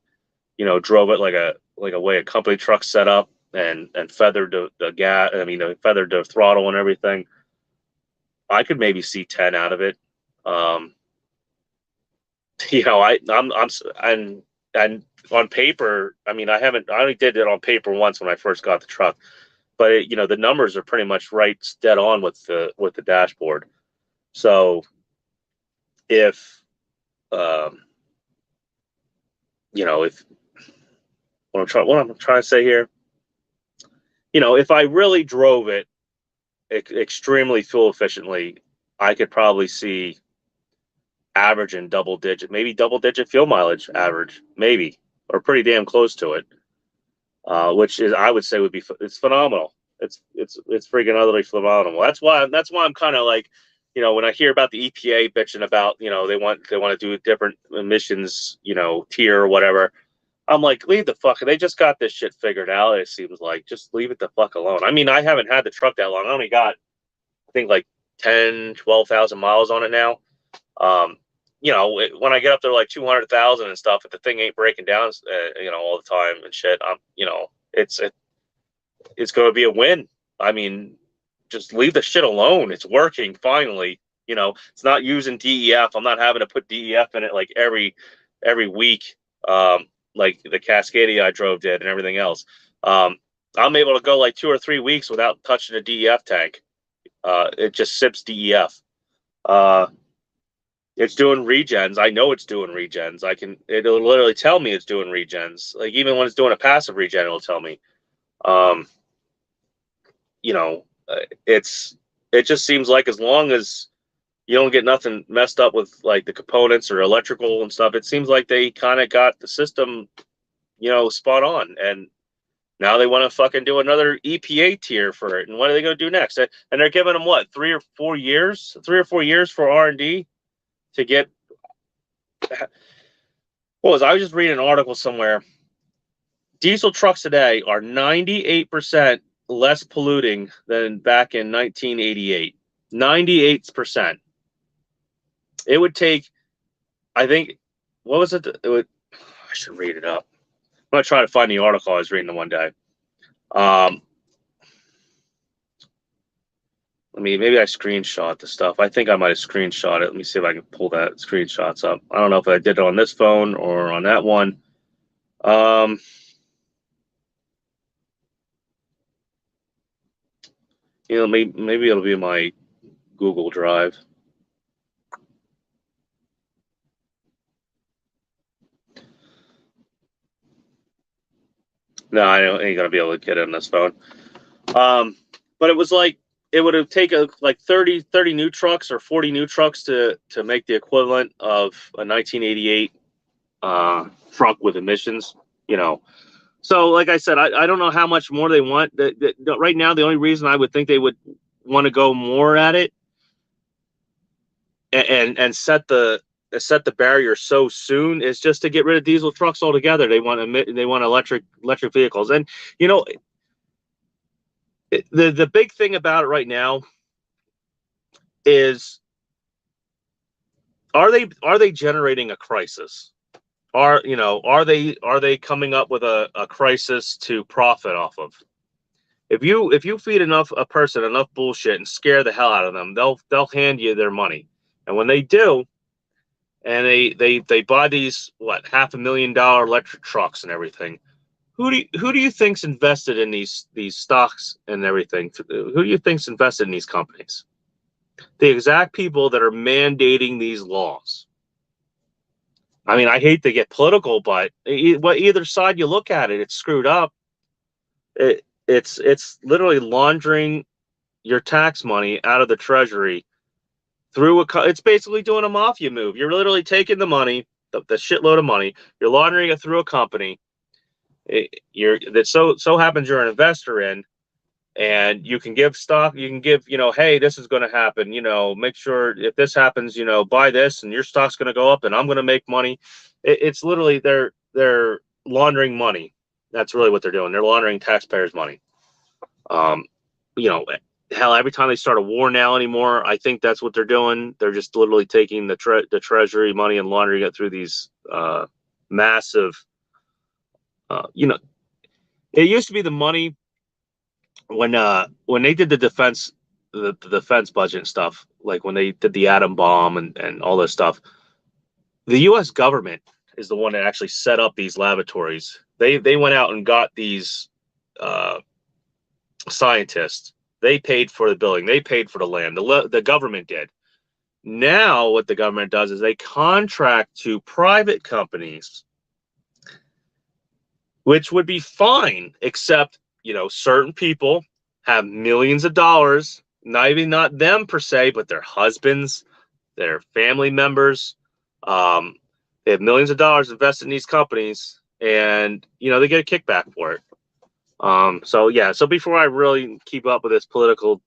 drove it like a way a company truck set up and feathered the gas, feathered the throttle and everything, I could maybe see 10 out of it. And on paper, I only did it on paper once when I first got the truck. But the numbers are pretty much dead on with the dashboard. So if if what I'm trying to say here, if I really drove it extremely fuel efficiently, I could probably see average in maybe double digit fuel mileage average, maybe, or pretty damn close to it. Which is, I would say, it's phenomenal. It's freaking utterly phenomenal. That's why I'm kind of like, when I hear about the EPA bitching about, they want to do a different emissions, tier or whatever. I'm like, leave the fuck. They just got this shit figured out. It seems like, just leave it the fuck alone. I mean, I haven't had the truck that long. I only got, I think, like 12,000 miles on it now. When I get up to like 200,000 and stuff, if the thing ain't breaking down, all the time and shit, it's going to be a win. I mean, just leave the shit alone. It's working finally. It's not using DEF. I'm not having to put DEF in it like every week, like the Cascadia I drove did and everything else. I'm able to go like 2 or 3 weeks without touching a DEF tank. It just sips DEF. It's doing regens. I know it's doing regens. It'll literally tell me it's doing regens. Like, even when it's doing a passive regen, it'll tell me. It just seems like, as long as you don't get nothing messed up with like the components or electrical and stuff, it seems like they kind of got the system, spot on. And now they want to fucking do another EPA tier for it. And what are they going to do next? And they're giving them what, 3 or 4 years for R&D to get. I was just reading an article somewhere. Diesel trucks today are 98% less polluting than back in 1988. 98%. It would take, I think, what was it? I should read it up. I'm going to try to find the article I was reading the one day. Maybe I screenshot the stuff. I think I might have screenshot it. Let me see if I can pull that screenshots up. I don't know if I did it on this phone or on that one. Maybe it'll be my Google Drive. No, I ain't gonna be able to get it on this phone. But it was like, it would have taken like 30 new trucks or 40 new trucks to make the equivalent of a 1988 truck with emissions, So like I said, I don't know how much more they want. Right now, the only reason I would think they would want to go more at it and set the barrier so soon is just to get rid of diesel trucks altogether. They want electric vehicles. And the big thing about it right now is, are they generating a crisis? Are they coming up with a crisis to profit off of? If you feed a person enough bullshit and scare the hell out of them, they'll hand you their money. And when they do, and they buy these $500,000 electric trucks and everything, who do you think's invested in these stocks and everything? Who do you think's invested in these companies? The exact people that are mandating these laws. I mean, I hate to get political, but either side you look at it, it's screwed up. It's literally laundering your tax money out of the treasury through it's basically doing a mafia move. You're literally taking the money, the shitload of money, you're laundering it through a company. So happens you're an investor in, and you can give stock, hey, this is going to happen, make sure if this happens, buy this and your stock's going to go up and I'm going to make money. It's literally they're laundering money. That's really what they're doing. They're laundering taxpayers' money. Hell, every time they start a war now anymore, I think that's what they're doing. They're just literally taking the treasury money and laundering it through these massive, it used to be the money when they did the defense budget and stuff, like when they did the atom bomb and all this stuff, the U.S. government is the one that actually set up these laboratories. They went out and got these scientists. They paid for the building. They paid for the land. The government did. Now what the government does is they contract to private companies which would be fine, except, certain people have millions of dollars, not them per se, but their husbands, their family members. They have millions of dollars invested in these companies, and they get a kickback for it. So before I really keep up with this political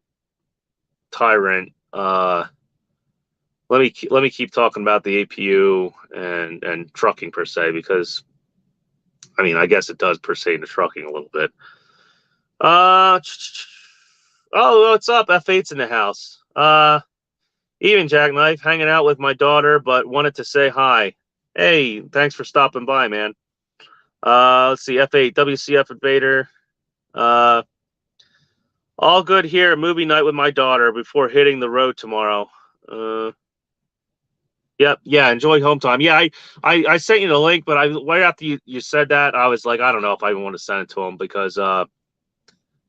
tyrant, let me keep talking about the APU and trucking per se, because I guess it does pertain to trucking a little bit. What's up? F8's in the house. Even Jackknife, hanging out with my daughter, but wanted to say hi. Hey, thanks for stopping by, man. Let's see, F8, WCF Invader. All good here. Movie night with my daughter before hitting the road tomorrow. Yep, yeah, enjoy home time. Yeah, I sent you the link, but right after you said that, I was like, I don't know if I even want to send it to him, because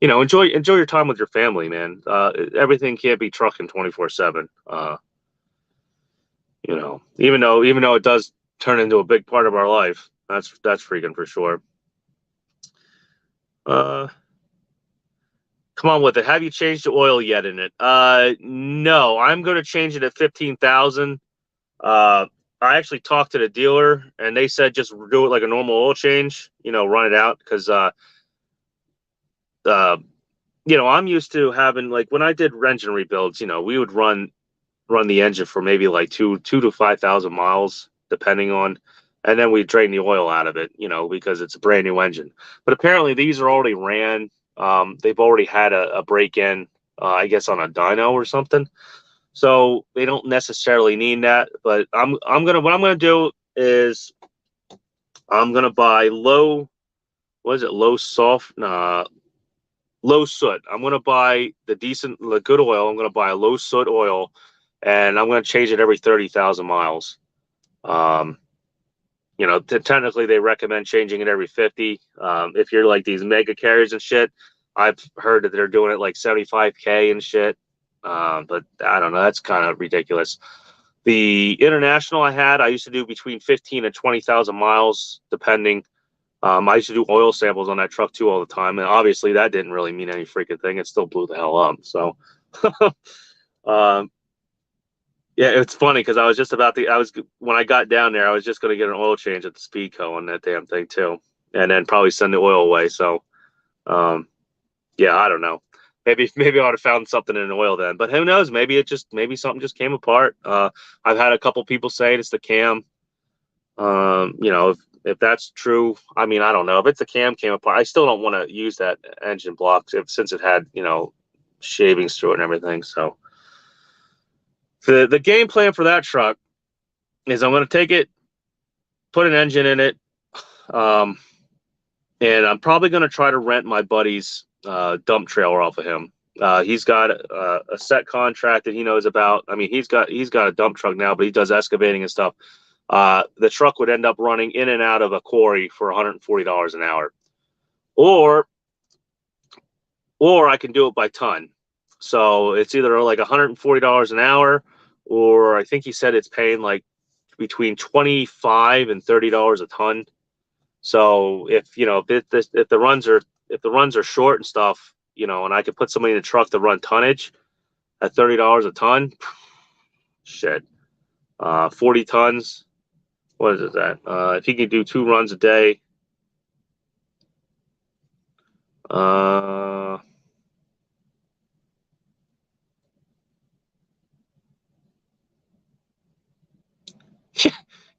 enjoy your time with your family, man. Everything can't be trucking 24/7. Even though it does turn into a big part of our life, that's freaking for sure. Come on with it. Have you changed the oil yet in it? No, I'm going to change it at 15,000. I actually talked to the dealer, and they said just do it like a normal oil change. Run it out, because I'm used to having, like, when I did engine rebuilds, we would run the engine for maybe like 2 to 5,000 miles, depending on, and then we drain the oil out of it, because it's a brand new engine. But apparently these are already ran. They've already had a break-in, I guess on a dyno or something. So they don't necessarily need that. But what I'm gonna do is I'm gonna buy low soot. I'm gonna buy the good oil. I'm gonna buy a low soot oil, and I'm gonna change it every 30,000 miles. Technically they recommend changing it every 50. If you're like these mega carriers and shit, I've heard that they're doing it like 75K and shit. But I don't know. That's kind of ridiculous. The international I used to do between 15 and 20,000 miles, depending. I used to do oil samples on that truck too all the time, and obviously that didn't really mean any freaking thing. It still blew the hell up. So, yeah, it's funny because when I got down there, I was just going to get an oil change at the Speedco on that damn thing too, and then probably send the oil away. So, yeah, I don't know. Maybe I would have found something in the oil then, but who knows? Maybe something just came apart. I've had a couple people say it's the cam. If that's true, I don't know. If it's the cam came apart, I still don't want to use that engine block since it had, shavings through it and everything. So the game plan for that truck is I'm going to take it, put an engine in it, and I'm probably going to try to rent my buddy's dump trailer off of him. He's got a set contract that he knows about. He's got a dump truck now, but he does excavating and stuff. The truck would end up running in and out of a quarry for $140 an hour, or I can do it by ton. So it's either like $140 an hour, or I think he said it's paying like between $25 and $30 a ton. So if the runs are short and stuff, and I could put somebody in the truck to run tonnage at $30 a ton, shit, 40 tons. What is that? If he could do 2 runs a day,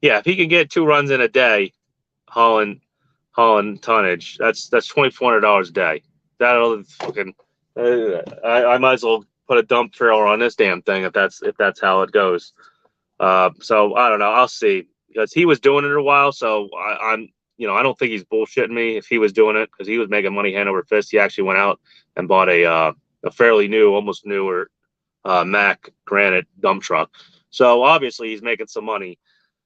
yeah, if he can get 2 runs in a day, hauling tonnage, that's $2,400 a day. That'll fucking. I might as well put a dump trailer on this damn thing if that's how it goes. So I don't know. I'll see, because he was doing it a while. So I don't think he's bullshitting me if he was doing it, because he was making money hand over fist. He actually went out and bought a fairly new, almost newer Mack Granite dump truck. So obviously he's making some money.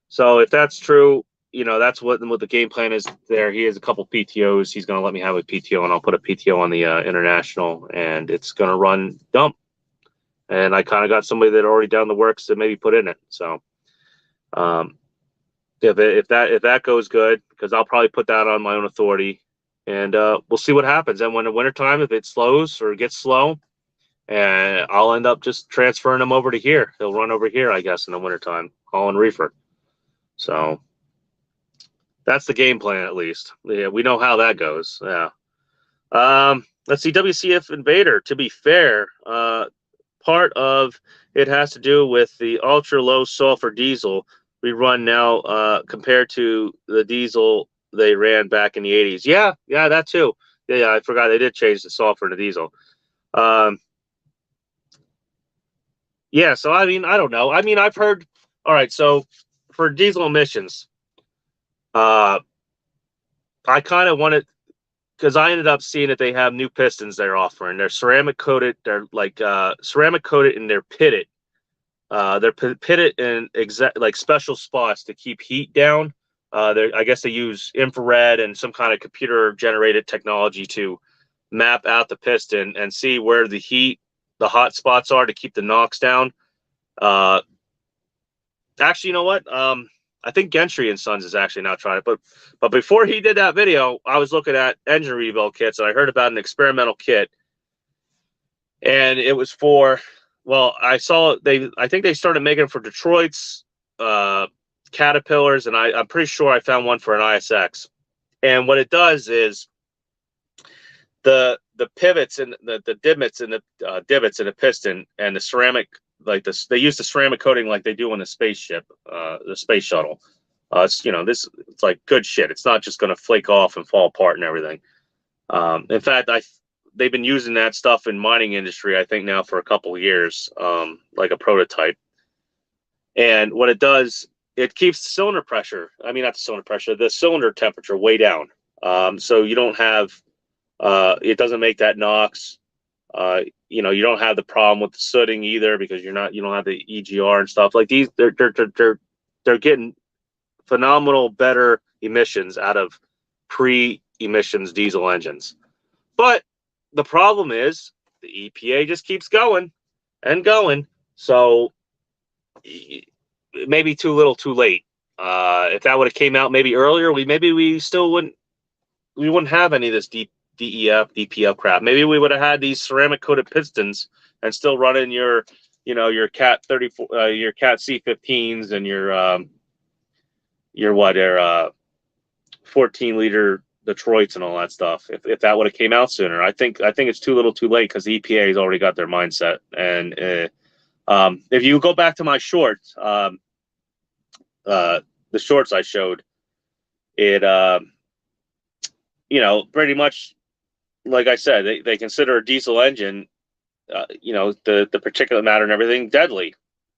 So if that's true, that's what the game plan is there. He has a couple PTOs. He's going to let me have a PTO, and I'll put a PTO on the international, and it's going to run dump. And I kind of got somebody that already done the works to maybe put in it. So, if that goes good, because I'll probably put that on my own authority, and we'll see what happens. And when the wintertime, if it slows or gets slow, and I'll end up just transferring him over to here. He'll run over here, I guess, in the wintertime, hauling reefer. So that's the game plan, at least. Yeah, we know how that goes. Yeah. Let's see, WCF Invader. To be fair, part of it has to do with the ultra low sulfur diesel we run now, compared to the diesel they ran back in the 80s. Yeah, that too. Yeah, I forgot they did change the sulfur to diesel. Yeah, so I mean, I don't know. I mean, I've heard. All right, so for diesel emissions, I kind of wanted, because I ended up seeing that they have new pistons they're offering. They're ceramic coated. They're like ceramic coated, and they're pitted. They're pitted in like special spots to keep heat down. I guess they use infrared and some kind of computer generated technology to map out the piston and see where the hot spots are to keep the NOx down. Actually, you know what? I think Gentry and Sons is actually now trying it. But before he did that video, I was looking at engine rebuild kits, and I heard about an experimental kit, and it was for, well, I think they started making it for Detroit's Caterpillars, and I'm pretty sure I found one for an ISX. And what it does is the pivots and the divots and the divots in the piston and the ceramic, like this, they use the ceramic coating like they do on the spaceship, the space shuttle. It's it's like good shit. It's not just going to flake off and fall apart and everything. In fact, they've been using that stuff in mining industry, I think now for a couple of years, like a prototype. And what it does, it keeps the cylinder pressure. I mean, not the cylinder pressure, the cylinder temperature way down. So you don't have, it doesn't make that NOx. You don't have the problem with the sooting either, because you don't have the EGR and stuff like these. They're getting phenomenal better emissions out of pre-emissions diesel engines. But the problem is the EPA just keeps going and going. So it may be too little, too late. If that would have came out maybe earlier, we wouldn't have any of this DEF, DPF crap. Maybe we would have had these ceramic coated pistons and still running your Cat 34, your Cat C15s and your 14 liter Detroits and all that stuff. If that would have came out sooner, I think it's too little, too late, because the EPA has already got their mindset. And if you go back to my shorts, the shorts I showed, it pretty much, like I said, they consider a diesel engine, the particulate matter and everything deadly.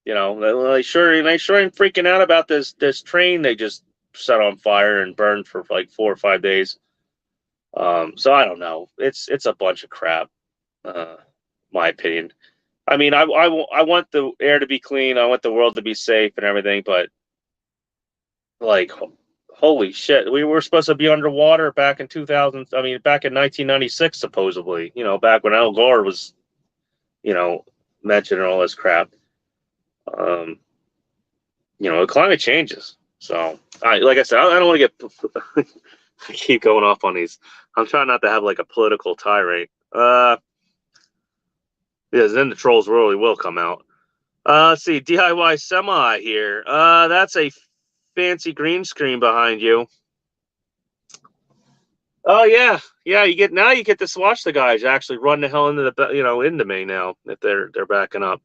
They sure ain't freaking out about this train they just set on fire and burned for like 4 or 5 days. So I don't know. It's a bunch of crap, my opinion. I mean, I want the air to be clean. I want the world to be safe and everything, but like, holy shit, we were supposed to be underwater back in 2000. I mean, back in 1996, supposedly. Back when Al Gore was, mentioning all this crap. Climate changes. So, like I said, I don't want to get I keep going off on these. I'm trying not to have like a political tirade. Then the trolls really will come out. Let's see, DIY Semi here. That's a fancy green screen behind you. Oh yeah, you get to watch the guys actually run the hell into the into me now if they're backing up.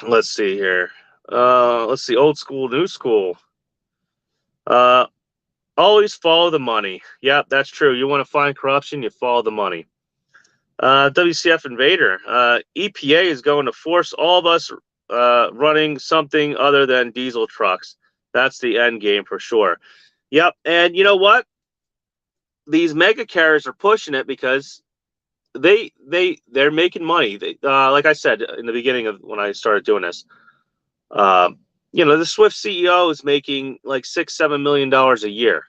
Let's see here. Let's see, old school, new school. Always follow the money. Yep, that's true. You want to find corruption, you follow the money. WCF Invader. EPA is going to force all of us running something other than diesel trucks. That's the end game for sure. Yep, and you know what? These mega carriers are pushing it because they're making money. Like I said in the beginning of when I started doing this, the Swift CEO is making like $6-7 million a year.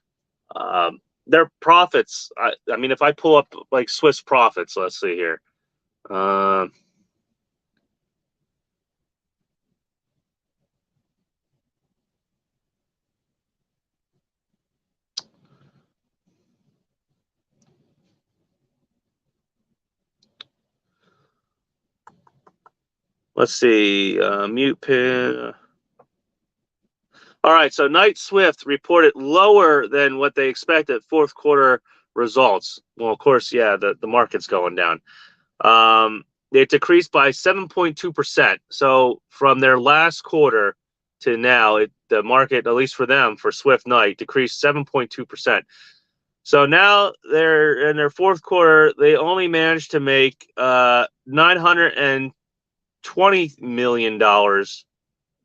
Their profits. I mean, if I pull up like Swift's profits, let's see here. let's see, mute pin. All right, so Knight Swift reported lower than what they expected fourth quarter results. Well, of course, yeah, the market's going down. It decreased by 7.2%. So from their last quarter to now, the market, at least for them, for Swift Knight, decreased 7.2%. So now they're in their fourth quarter. They only managed to make $920 million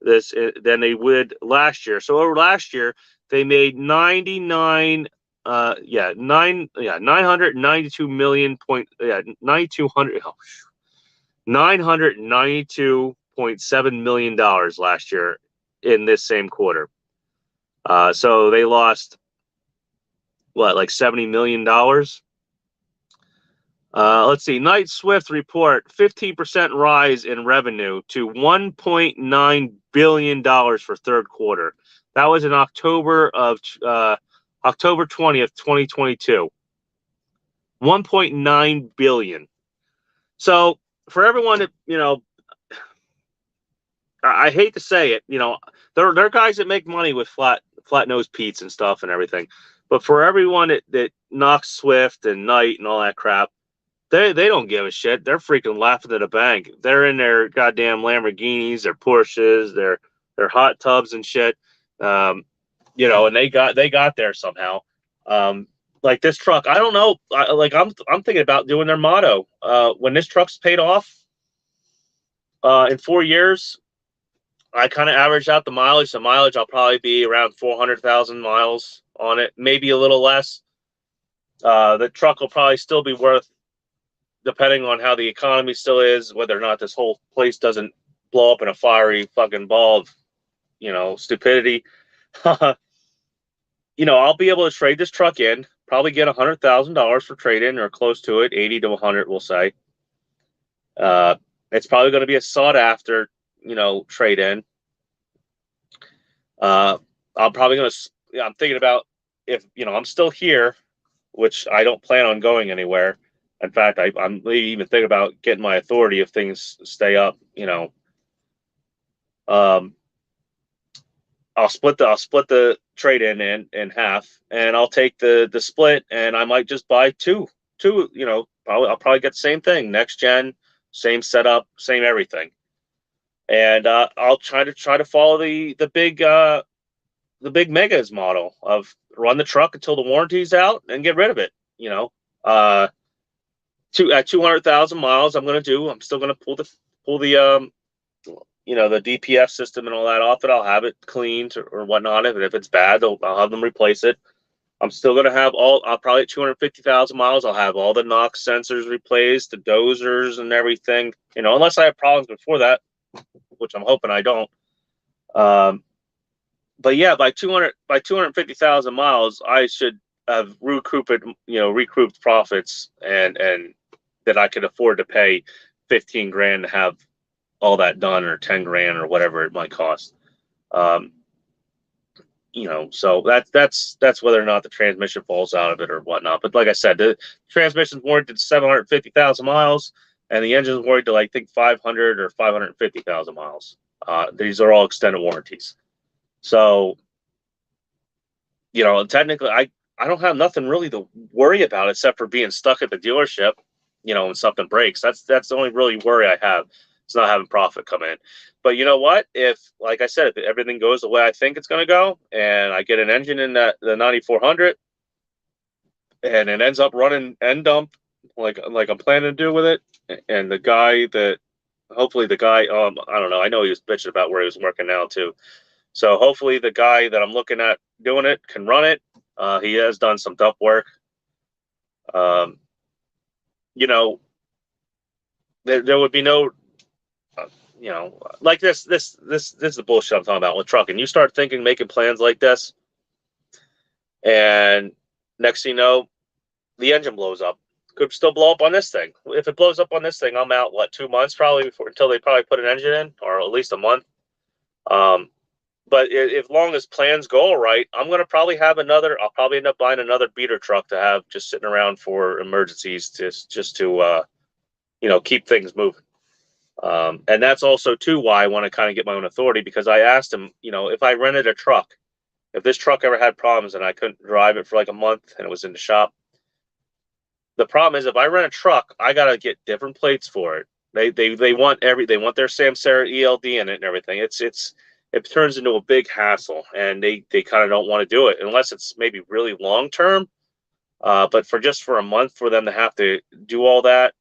than they would last year. So over last year, they made 992 million point, 9,200, $992.7 million last year in this same quarter. So they lost like $70 million. Let's see. Knight Swift report 15% rise in revenue to $1.9 billion for third quarter. That was in October 20th, 2022. 1.9 billion. So for everyone that, I hate to say it, there are guys that make money with flat nose Pete's and stuff and everything. But for everyone that knocks Swift and Knight and all that crap, they don't give a shit. They're freaking laughing at the bank. They're in their goddamn Lamborghinis, their Porsches, their hot tubs and shit. And they got there somehow. Like this truck, I don't know. I'm thinking about doing their motto. When this truck's paid off, in 4 years, I kind of averaged out the mileage. The mileage, I'll probably be around 400,000 miles on it, maybe a little less. The truck will probably still be worth, depending on how the economy still is, whether or not this whole place doesn't blow up in a fiery fucking ball of, stupidity. I'll be able to trade this truck in, probably get $100,000 for trade-in or close to it, 80 to 100, we'll say. It's probably going to be a sought-after, trade-in. I'm thinking about if, I'm still here, which I don't plan on going anywhere. In fact, I'm maybe even thinking about getting my authority if things stay up. I'll split the trade in half, and I'll take the split, and I might just buy two. I'll probably get the same thing, next gen, same setup, same everything, and I'll try to follow the big Megas model of run the truck until the warranty's out and get rid of it. At 200,000 miles, I'm still going to pull the the DPF system and all that off it. I'll have it cleaned or whatnot. If it's bad, I'll have them replace it. I'm still going to have I'll probably at 250,000 miles, I'll have all the NOx sensors replaced, the dozers and everything, unless I have problems before that, which I'm hoping I don't. But yeah, by 250,000 miles, I should have recouped profits and that I could afford to pay 15 grand to have all that done, or 10 grand or whatever it might cost. So that's whether or not the transmission falls out of it or whatnot. But like I said, the transmission's warranted 750,000 miles, and the engine's warranted to, I think, 500 or 550,000 miles. These are all extended warranties. So, technically, I don't have nothing really to worry about except for being stuck at the dealership, when something breaks. That's the only really worry I have. It's not having profit come in. But you know what? If, like I said, if everything goes the way I think it's going to go, and I get an engine in the 9400, and it ends up running end dump like I'm planning to do with it, and hopefully the guy, I don't know, I know he was bitching about where he was working now too. So hopefully the guy that I'm looking at doing it can run it. He has done some dump work. There would be no, like this is the bullshit I'm talking about with trucking. You start making plans like this, and next thing you know, the engine blows up. Could still blow up on this thing. If it blows up on this thing, I'm out 2 months probably until they probably put an engine in, or at least a month. But if long as plans go all right, I'm going to probably I'll probably end up buying another beater truck to have just sitting around for emergencies, just to keep things moving. And that's also too why I want to kind of get my own authority, because I asked him, you know, if I rented a truck, if this truck ever had problems and I couldn't drive it for like a month and it was in the shop, the problem is if I rent a truck, I gotta get different plates for it. They want they want their Samsara ELD in it and everything. It turns into a big hassle, and they kind of don't want to do it unless it's maybe really long term. But for a month for them to have to do all that,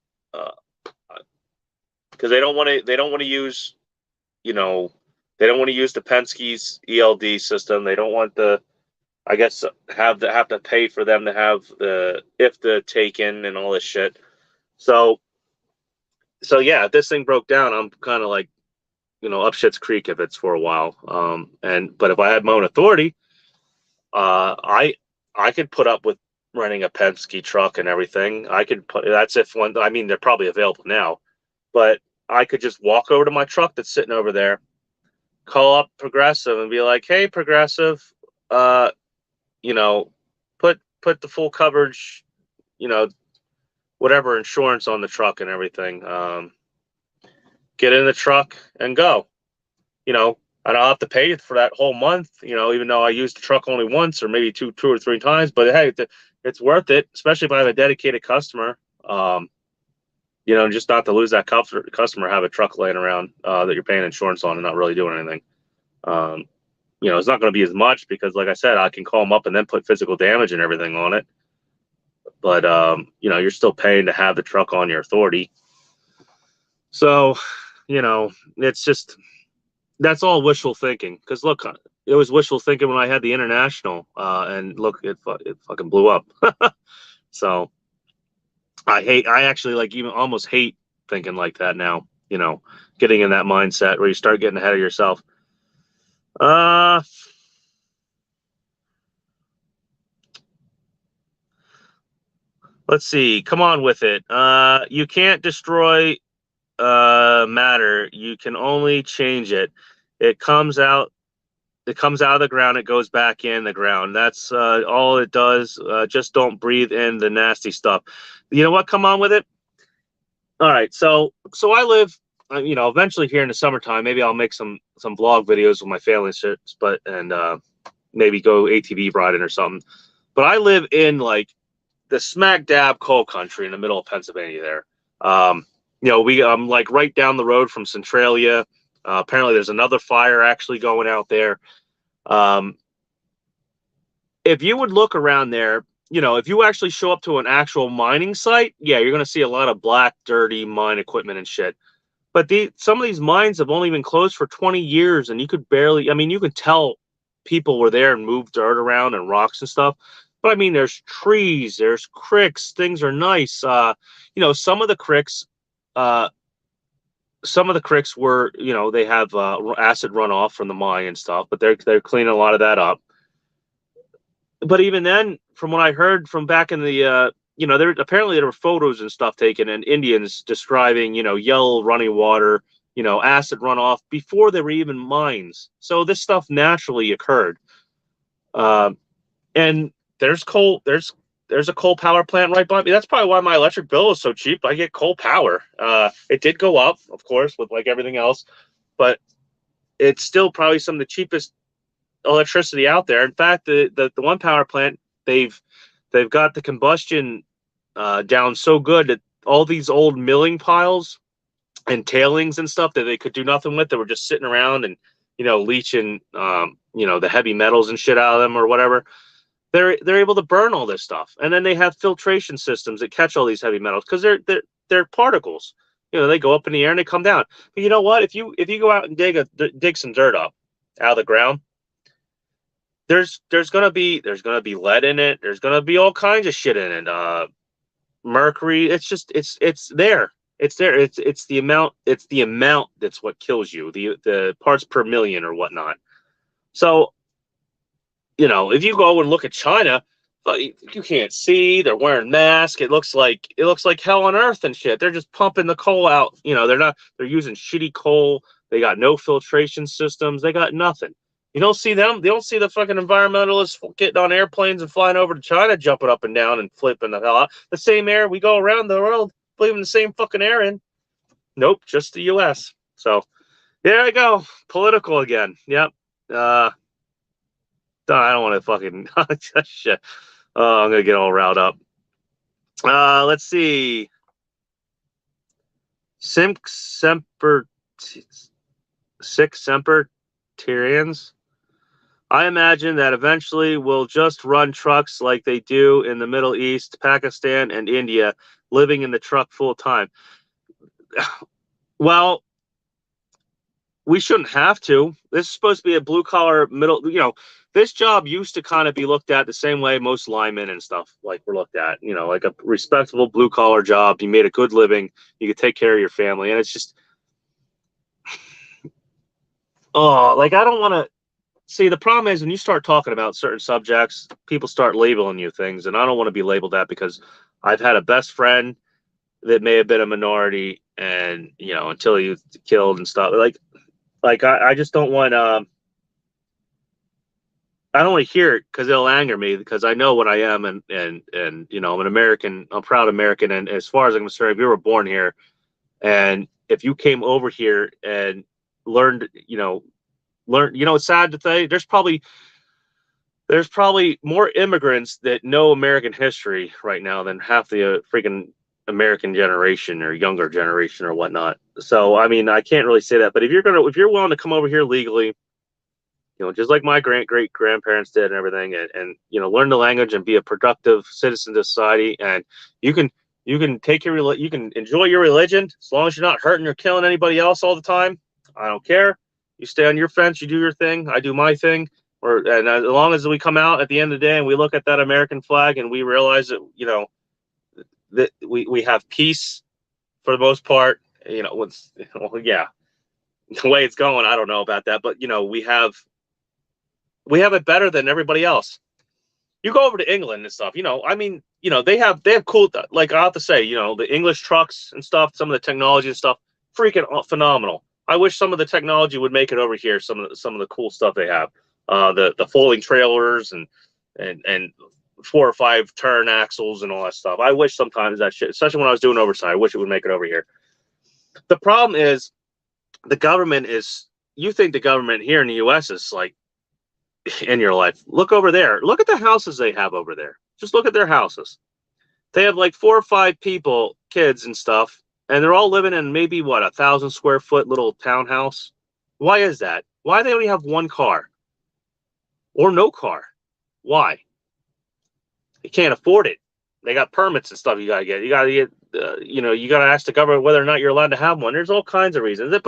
because they don't want to use, you know, they don't want to use the Penske's ELD system. They don't want the, I guess, have to pay for them to have the IFTA taken and all this shit. So yeah, if this thing broke down, I'm kind of like, you know, up shit's creek if it's for a while. But if I had my own authority, I could put up with renting a Penske truck and everything. I could put, that's if one, I mean, they're probably available now, but I could just walk over to my truck that's sitting over there, call up Progressive and be like, hey, Progressive, you know, put the full coverage, you know, whatever insurance on the truck and everything. Get in the truck and go. You know, I don't have to pay for that whole month, you know, even though I used the truck only once or maybe two or three times. But hey, it's worth it, especially if I have a dedicated customer. You know, just not to lose that customer, have a truck laying around that you're paying insurance on and not really doing anything. You know, it's not going to be as much because, like I said, I can call them up and then put physical damage and everything on it. But, you know, you're still paying to have the truck on your authority. So, you know, it's just, that's all wishful thinking. Because, look, it was wishful thinking when I had the International. And look, it fucking blew up. So, I actually like even almost hate thinking like that now, you know, getting in that mindset where you start getting ahead of yourself. Let's see. Come on with it. You can't destroy matter. You can only change it. It comes out of the ground, it goes back in the ground. That's all it does. Just don't breathe in the nasty stuff. You know what? Come on with it. All right. So I live, you know, eventually here in the summertime, maybe I'll make some vlog videos with my family shit, and maybe go ATV riding or something. But I live in like the smack dab coal country in the middle of Pennsylvania there. You know, I'm like right down the road from Centralia. Apparently there's another fire actually going out there. If you would look around there, you know, if you actually show up to an actual mining site, yeah, you're going to see a lot of black, dirty mine equipment and shit. But some of these mines have only been closed for 20 years, and you could barely, I mean, you could tell people were there and moved dirt around and rocks and stuff. But I mean, there's trees, there's cricks, things are nice. You know, some of the cricks were, you know, they have acid runoff from the mine and stuff, but they're cleaning a lot of that up. But even then, from what I heard from back in the, you know, there were photos and stuff taken, and Indians describing, you know, yellow running water, you know, acid runoff before there were even mines. So this stuff naturally occurred. And there's coal. There's a coal power plant right by me. That's probably why my electric bill is so cheap. I get coal power. It did go up, of course, with like everything else, but it's still probably some of the cheapest electricity out there. In fact, the one power plant, they've got the combustion down so good that all these old milling piles and tailings and stuff that they could do nothing with, that were just sitting around and, you know, leaching you know, the heavy metals and shit out of them or whatever. They're able to burn all this stuff, and then they have filtration systems that catch all these heavy metals because they're particles. You know, they go up in the air and they come down. But you know what? If you go out and dig some dirt up out of the ground, there's gonna be lead in it. There's gonna be all kinds of shit in it. Mercury. It's just it's there. It's there. It's the amount. It's the amount that's what kills you. The parts per million or whatnot. So, you know, if you go and look at China, you can't see. They're wearing masks. It looks like hell on earth and shit. They're just pumping the coal out. You know, they're using shitty coal. They got no filtration systems. They got nothing. You don't see them. They don't see the fucking environmentalists getting on airplanes and flying over to China, jumping up and down and flipping the hell out. The same air we go around the world, breathing the same fucking air in. Nope, just the U.S. So there I go. Political again. Yep. I don't want to fucking shit. Oh, I'm gonna get all riled up. Let's see. Semper Tyrians. I imagine that eventually we'll just run trucks like they do in the Middle East, Pakistan, and India, living in the truck full time. Well, we shouldn't have to. This is supposed to be a blue collar middle, this job used to kind of be looked at the same way most linemen and stuff like were looked at, like a respectable blue collar job. You made a good living, you could take care of your family. And it's just, I don't want to see. The problem is when you start talking about certain subjects, people start labeling you things. And I don't want to be labeled that because I've had a best friend that may have been a minority and, until he was killed and stuff I just don't want, I don't want to hear it because it'll anger me because I know what I am and I'm an American, I'm a proud American. And as far as I'm concerned, if you were born here and if you came over here and learned, it's sad to say there's probably more immigrants that know American history right now than half the freaking American generation or younger generation or whatnot. So, I mean, I can't really say that, but if you're willing to come over here legally, just like my great grandparents did and everything, and learn the language and be a productive citizen to society, and you can take you can enjoy your religion as long as you're not hurting or killing anybody else all the time. I don't care. You stay on your fence, you do your thing, I do my thing. And as long as we come out at the end of the day and we look at that American flag and we realize that, that we have peace for the most part, the way it's going, I don't know about that, but we have it better than everybody else. You go over to England and stuff, they have cool, like I have to say, the English trucks and stuff, some of the technology and stuff, freaking phenomenal. I wish some of the technology would make it over here. Some of the cool stuff they have, the folding trailers and 4 or 5 turn axles and all that stuff. I wish sometimes that shit, especially when I was doing oversight, I wish it would make it over here. The problem is you think the government here in the U.S. is like in your life. Look over there. Look at the houses they have over there. Just look at their houses. They have like 4 or 5 people, kids and stuff, and they're all living in maybe 1,000 square foot little townhouse. Why is that? Why do they only have 1 car or no car? Why? You can't afford it. They got permits and stuff you gotta get. You gotta ask the government whether or not you're allowed to have one. There's all kinds of reasons. A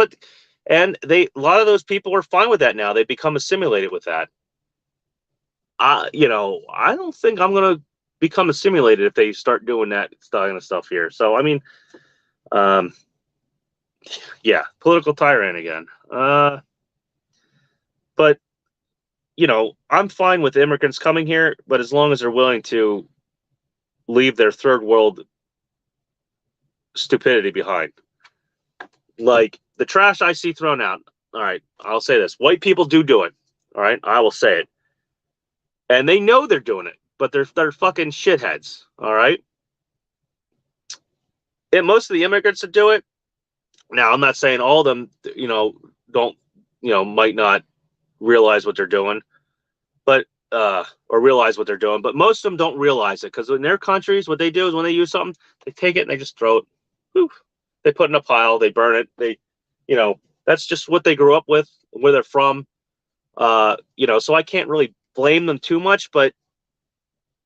lot of those people are fine with that now. They become assimilated with that. I don't think I'm gonna become assimilated if they start doing that kind of stuff here. So I mean, political tyrant again. But I'm fine with immigrants coming here, but as long as they're willing to leave their third world stupidity behind. Like the trash I see thrown out. All right, I'll say this. White people do it. All right, I will say it. And they know they're doing it, but they're fucking shitheads. All right. And most of the immigrants that do it. Now, I'm not saying all of them, don't, might not realize what they're doing, but or realize what they're doing, but most of them don't realize it because in their countries, what they do is when they use something, they take it and they just throw it. Whew. They put it in a pile, they burn it. That's just what they grew up with, where they're from. So I can't really blame them too much, but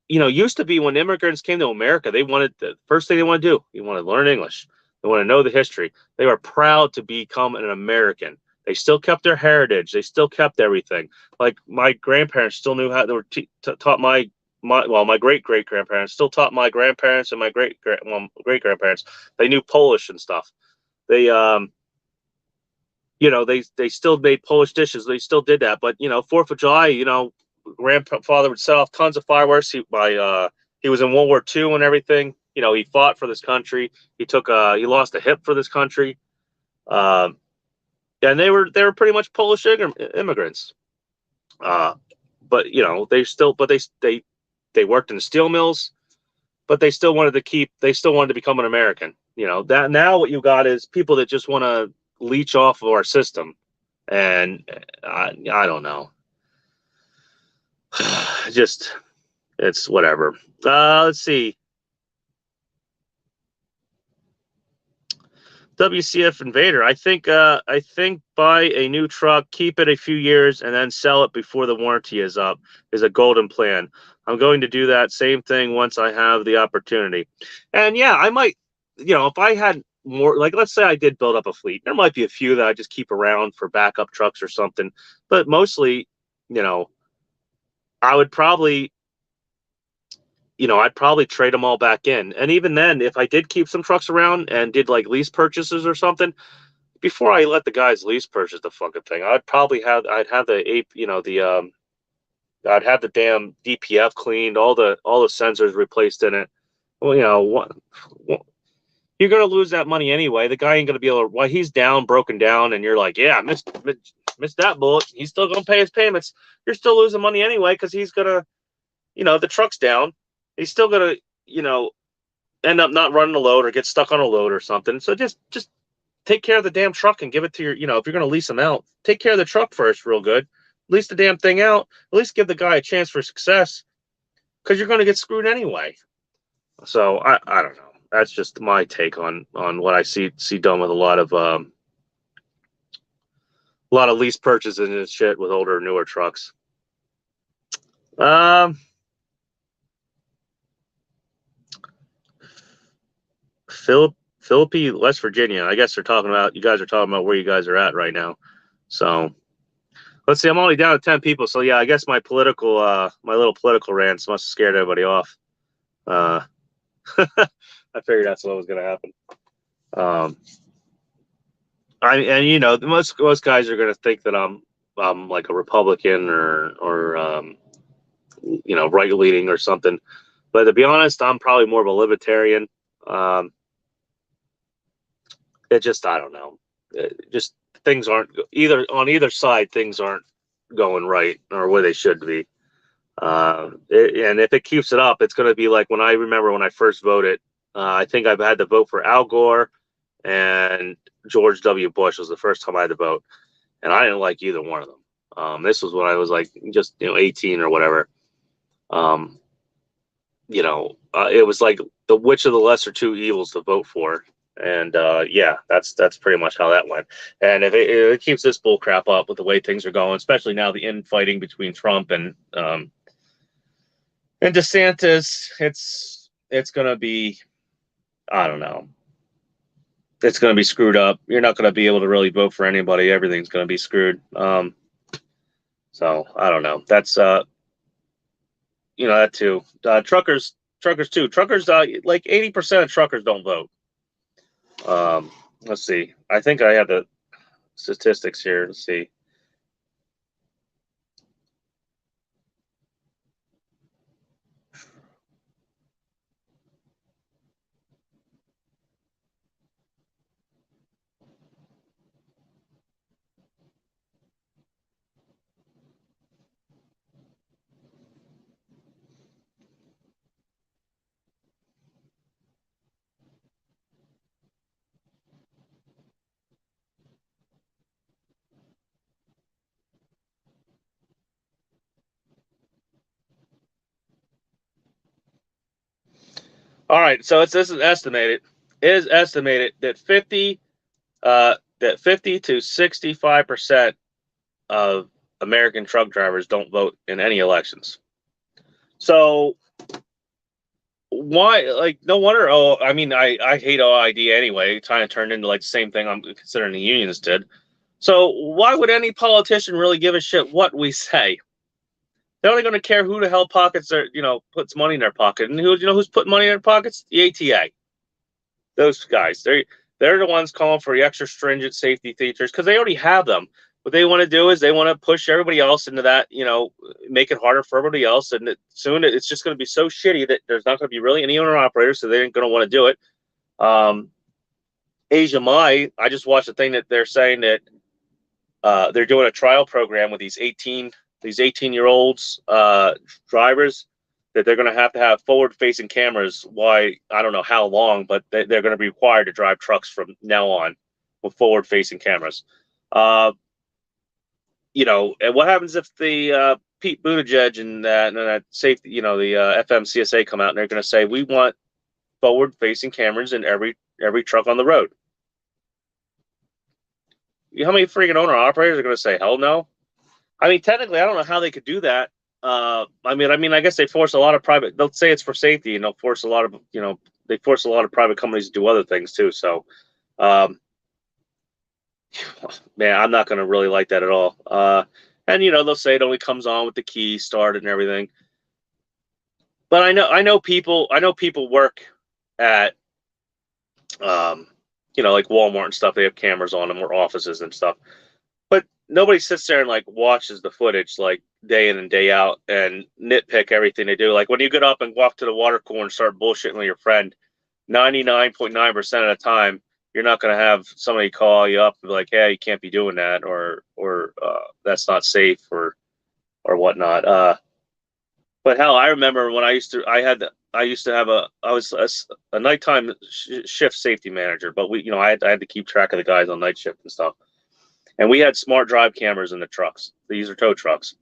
used to be when immigrants came to America, the first thing they want to do, you want to learn English. They want to know the history. They were proud to become an American. They still kept their heritage. They still kept everything. Like my grandparents still knew how. They were taught my great grandparents still taught my grandparents and my great grandparents. They knew Polish and stuff. They they still made Polish dishes. They still did that. But 4th of July, grandfather would set off tons of fireworks. He was in World War II and everything. He fought for this country. He lost a hip for this country. And they were pretty much Polish immigrants. But they worked in steel mills, but they still wanted to become an American. you know, that now what you got is people that just want to leech off of our system, and I don't know. Just it's whatever. Let's see. WCF Invader. I think buy a new truck, keep it a few years, and then sell it before the warranty is up is a golden plan. I'm going to do that same thing once I have the opportunity. And yeah, I might, you know, if I had more, like let's say I did build up a fleet, there might be a few that I just keep around for backup trucks or something. But mostly, you know, I would probably, you know, I'd probably trade them all back in. And even then, if I did keep some trucks around and did like lease purchases or something, before I let the guys lease purchase the fucking thing, I'd have the ape, you know, I'd have the damn DPF cleaned, all the sensors replaced in it. Well, you know, you're gonna lose that money anyway. The guy ain't gonna be able to. While he's down, broken down, and you're like, yeah, missed that bullet. He's still gonna pay his payments. You're still losing money anyway because he's gonna, you know, the truck's down. He's still gonna, you know, end up not running a load or get stuck on a load or something. So just take care of the damn truck and give it to your, you know, if you're going to lease them out, take care of the truck first real good. Lease the damn thing out. At least give the guy a chance for success because you're going to get screwed anyway. So I don't know. That's just my take on what I see done with a lot of lease purchases and shit with older, newer trucks. Philippi, West Virginia. I guess you guys are talking about where you guys are at right now. So let's see. I'm only down to 10 people. So yeah, I guess my little political rants must have scared everybody off. I figured that's what was going to happen. And you know, most guys are going to think that I'm like a Republican or you know, right leaning or something. But to be honest, I'm probably more of a libertarian. It just, I don't know. Just things aren't on either side. Things aren't going right or where they should be. And if it keeps it up, it's going to be like when I first voted. I think I've had to vote for Al Gore and George W. Bush was the first time I had to vote, and I didn't like either one of them. This was when I was like just 18 or whatever. You know, it was like which of the lesser two evils to vote for. And yeah, that's pretty much how that went. And if it keeps this bull crap up with the way things are going, especially now the infighting between Trump and DeSantis, it's gonna be, I don't know, it's gonna be screwed up. You're not gonna be able to really vote for anybody. Everything's gonna be screwed. So I don't know. That's you know, that too. Truckers too. Truckers, like 80% of truckers don't vote. Let's see. I think I have the statistics here. Let's see. All right, so this is estimated. It is estimated that 50 to 65% of American truck drivers don't vote in any elections. So why, like, no wonder. Oh, I mean, I hate OID anyway. It kind of turned into like the same thing I'm considering the unions did. So why would any politician really give a shit what we say? They're only going to care who the hell pockets their, puts money in their pocket. And who's putting money in their pockets? The ATA. Those guys. They're the ones calling for the extra stringent safety features because they already have them. What they want to do is they want to push everybody else into that, make it harder for everybody else. And soon it's just going to be so shitty that there's not going to be really any owner operators, so they ain't going to want to do it. Asia Mai, I just watched a thing that they're saying that they're doing a trial program with these 18-year-olds drivers that they're going to have forward-facing cameras. Why, I don't know how long, but they're going to be required to drive trucks from now on with forward-facing cameras. You know, and what happens if the Pete Buttigieg and that safety, you know, the FMCSA come out and they're going to say we want forward-facing cameras in every truck on the road? How many freaking owner operators are going to say hell no? I mean, technically, I don't know how they could do that. I mean, I guess they force a lot of private. They'll say it's for safety, and they'll force a lot of, you know, they force a lot of private companies to do other things too. So, man, I'm not going to really like that at all. And you know, they'll say it only comes on with the key started and everything. But I know people work at, you know, like Walmart and stuff. They have cameras on them, or offices and stuff. But nobody sits there and like watches the footage like day in and day out and nitpick everything they do. Like when you get up and walk to the water cooler and start bullshitting with your friend, 99.9% of the time, you're not going to have somebody call you up and be like, "Hey, you can't be doing that," or "That's not safe," or whatnot. But hell, I remember when I used to have I was a nighttime shift safety manager, but I had to keep track of the guys on night shift and stuff. And we had smart drive cameras in the trucks. These are tow trucks.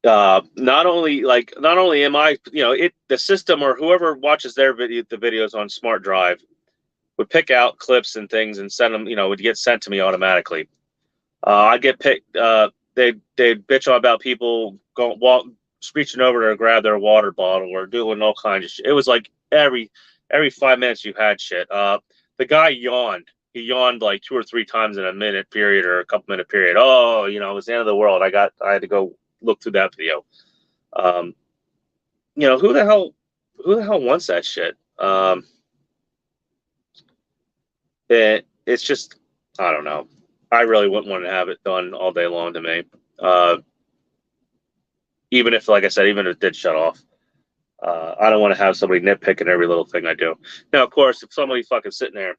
Not only am I, the system or whoever watches the videos on Smart Drive would pick out clips and things and send them, would get sent to me automatically. I'd get picked. They'd bitch on about people reaching over to grab their water bottle or doing all kinds of shit. It was like every 5 minutes you had shit. The guy yawned. He yawned like 2 or 3 times in a minute period or a couple minute period. Oh, it was the end of the world. I had to go look through that video. Who the hell wants that shit? It's just, I don't know. I really wouldn't want to have it done all day long to me. Even if, like I said, even if it did shut off. I don't want to have somebody nitpicking every little thing I do. Now, of course, if somebody fucking sitting there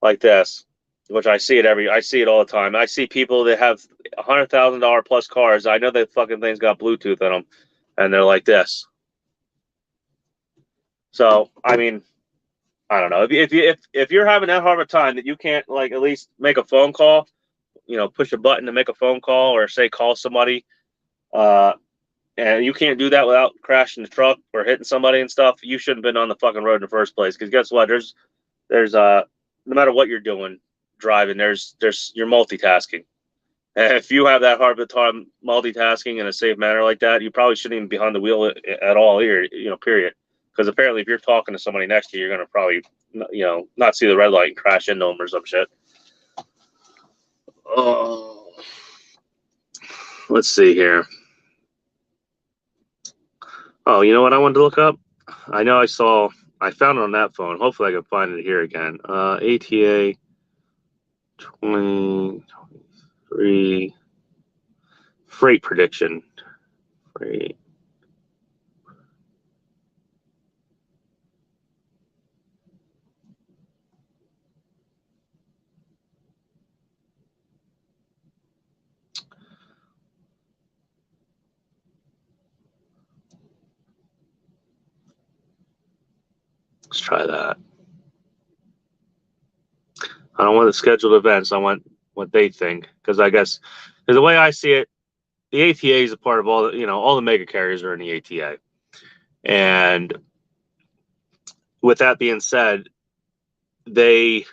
like this, which I see it all the time. I see people that have $100,000 plus cars. I know that fucking thing's got Bluetooth in them, and they're like this. So, I mean, I don't know. If you're having that hard of a time that you can't like at least make a phone call, push a button to make a phone call or say call somebody, and you can't do that without crashing the truck or hitting somebody and stuff, you shouldn't have been on the fucking road in the first place. Because guess what? There's no matter what you're doing driving, there's you're multitasking. And if you have that hard of a time multitasking in a safe manner like that, you probably shouldn't even be behind the wheel at all here, period. Because apparently if you're talking to somebody next to you, you're going to probably, not see the red light and crash into them or some shit. Oh, let's see here. Oh, you know what I wanted to look up? I know I found it on that phone. Hopefully I can find it here again. ATA 2023 freight prediction. Freight. Let's try that. I don't want the scheduled events. I want what they think, because the way I see it, the ATA is a part of all the mega carriers are in the ATA, and with that being said, they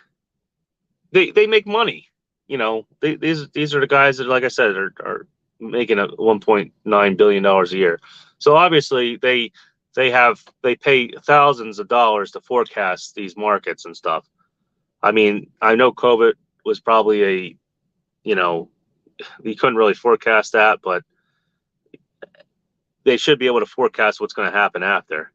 make money. These are the guys that, like I said, are making a $1.9 billion a year. So obviously they pay thousands of dollars to forecast these markets and stuff. I mean, I know COVID was probably you couldn't really forecast that, but they should be able to forecast what's going to happen after.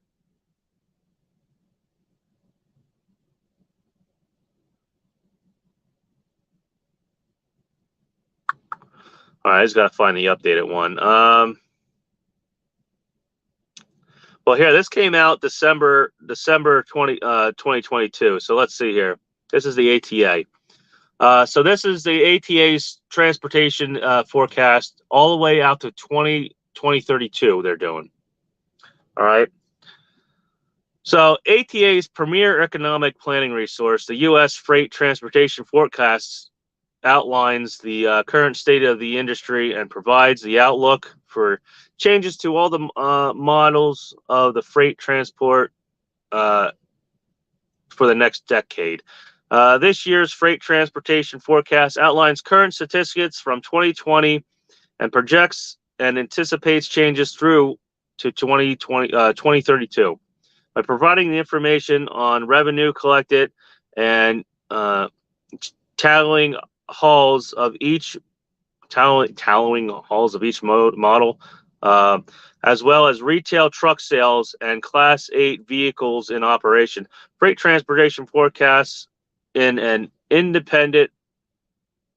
All right, I just got to find the updated one. Well, here, this came out December 2022. So let's see here. This is the ATA. So this is the ATA's transportation forecast all the way out to 2032 they're doing. All right. So ATA's premier economic planning resource, the U.S. Freight Transportation Forecasts, outlines the current state of the industry and provides the outlook for changes to all the models of the freight transport for the next decade. This year's freight transportation forecast outlines current statistics from 2020 and projects and anticipates changes through to 2032 by providing the information on revenue collected and tallying hauls of each model, as well as retail truck sales and Class 8 vehicles in operation. Freight transportation forecasts in an independent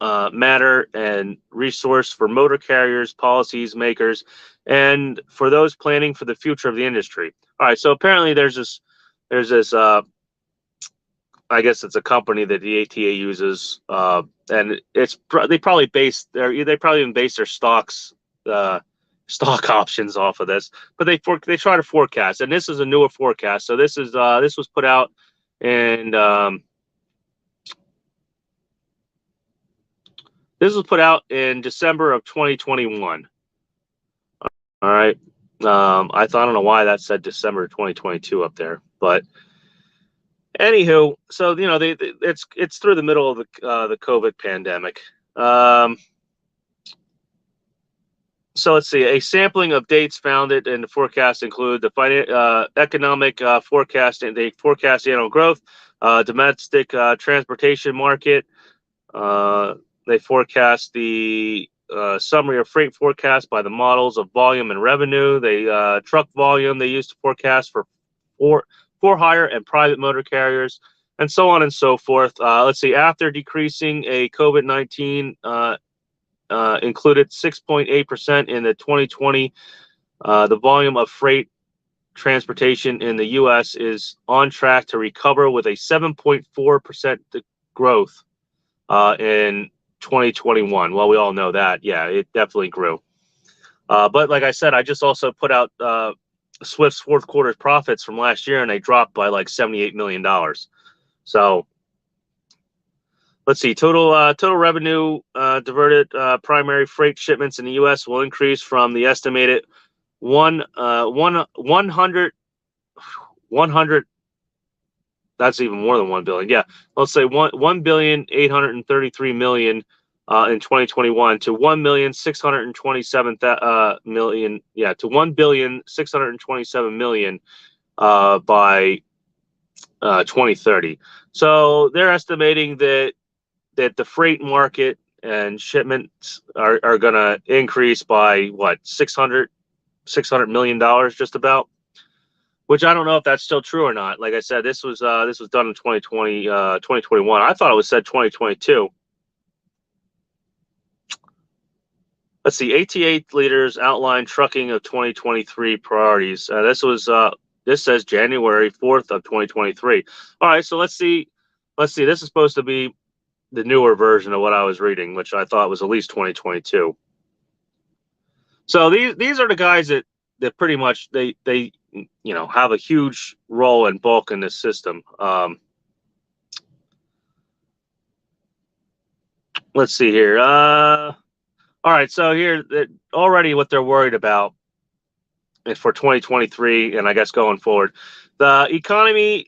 matter and resource for motor carriers, policies makers, and for those planning for the future of the industry. All right, so apparently there's this I guess it's a company that the ATA uses, and they probably even base their stock options off of this, but they try to forecast, and this is a newer forecast. So this was put out in December of 2021. All right. I don't know why that said December 2022 up there, but anywho, so it's through the middle of the COVID pandemic. So let's see. A sampling of dates found in the forecast include the economic forecast, and they forecast annual growth, domestic transportation market. They forecast the summary of freight forecast by the models of volume and revenue. They truck volume they use to forecast for hire and private motor carriers, and so on and so forth. Let's see. After decreasing a COVID-19 included 6.8% in the 2020, the volume of freight transportation in the U.S. is on track to recover with a 7.4% growth in 2021. Well, we all know that. Yeah, it definitely grew. But like I said, I just also put out Swift's fourth quarter profits from last year, and they dropped by like $78 million. So let's see. Total revenue diverted primary freight shipments in the U.S. will increase from the estimated 100. That's even more than 1 billion. Yeah, let's say 1,833,000,000 in 2021 to 1,627,000,000. Yeah, to 1,627,000,000 by 2030. So they're estimating that the freight market and shipments are going to increase by what, $600 million just about, which I don't know if that's still true or not. Like I said, this was done in 2021. I thought it was said 2022. Let's see. ATA leaders outline trucking of 2023 priorities. This says January 4th of 2023. All right, so let's see. This is supposed to be the newer version of what I was reading, which I thought was at least 2022. So these are the guys that pretty much they have a huge role and bulk in this system. Let's see here. All right, so here already what they're worried about is for 2023 and I guess going forward, the economy,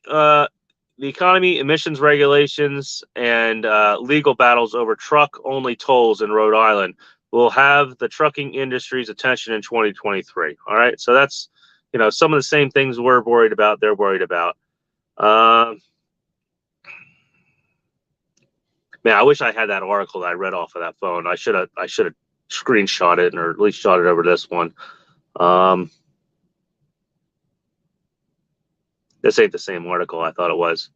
emissions regulations, and legal battles over truck-only tolls in Rhode Island will have the trucking industry's attention in 2023. All right, so that's some of the same things we're worried about. They're worried about. Man, I wish I had that article that I read off of that phone. I should have screenshot it, or at least shot it over this one. This ain't the same article I thought it was.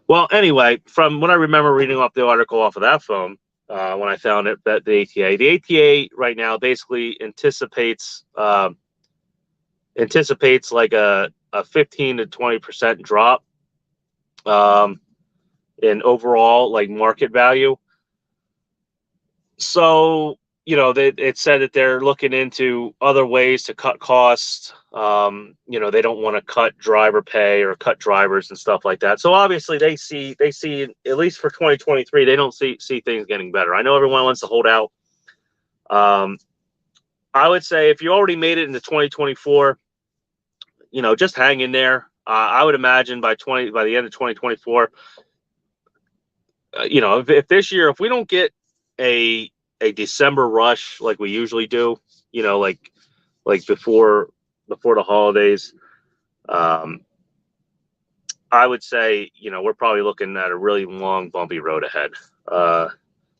Well, anyway, from what I remember reading off the article off of that phone, when I found it, that the ATA right now basically anticipates like a 15 to 20% drop in overall like market value. So, it said that they're looking into other ways to cut costs. They don't want to cut driver pay or cut drivers and stuff like that. So obviously they see at least for 2023, they don't see things getting better. I know everyone wants to hold out. I would say if you already made it into 2024, just hang in there. I would imagine by the end of 2024, if this year, if we don't get a December rush like we usually do, like before the holidays, I would say, we're probably looking at a really long, bumpy road ahead.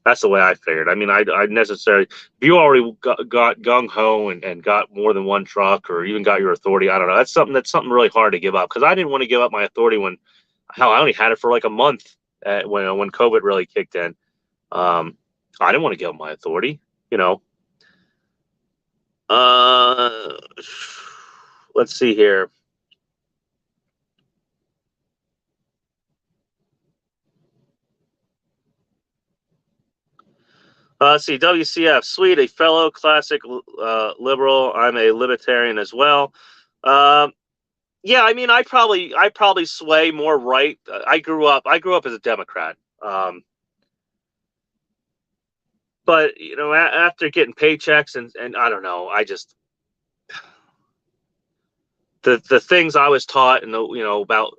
That's the way I figured. I mean, I necessarily, if you already got gung ho and got more than one truck or even got your authority, I don't know. That's something really hard to give up, because I didn't want to give up my authority when, hell, I only had it for like a month when COVID really kicked in. I didn't want to give up my authority, Let's see here. Let's see, WCF, sweet, a fellow classic liberal. I'm a libertarian as well. Yeah, I mean, I probably sway more right. I grew up as a Democrat. But after getting paychecks and I don't know, I just the things I was taught and about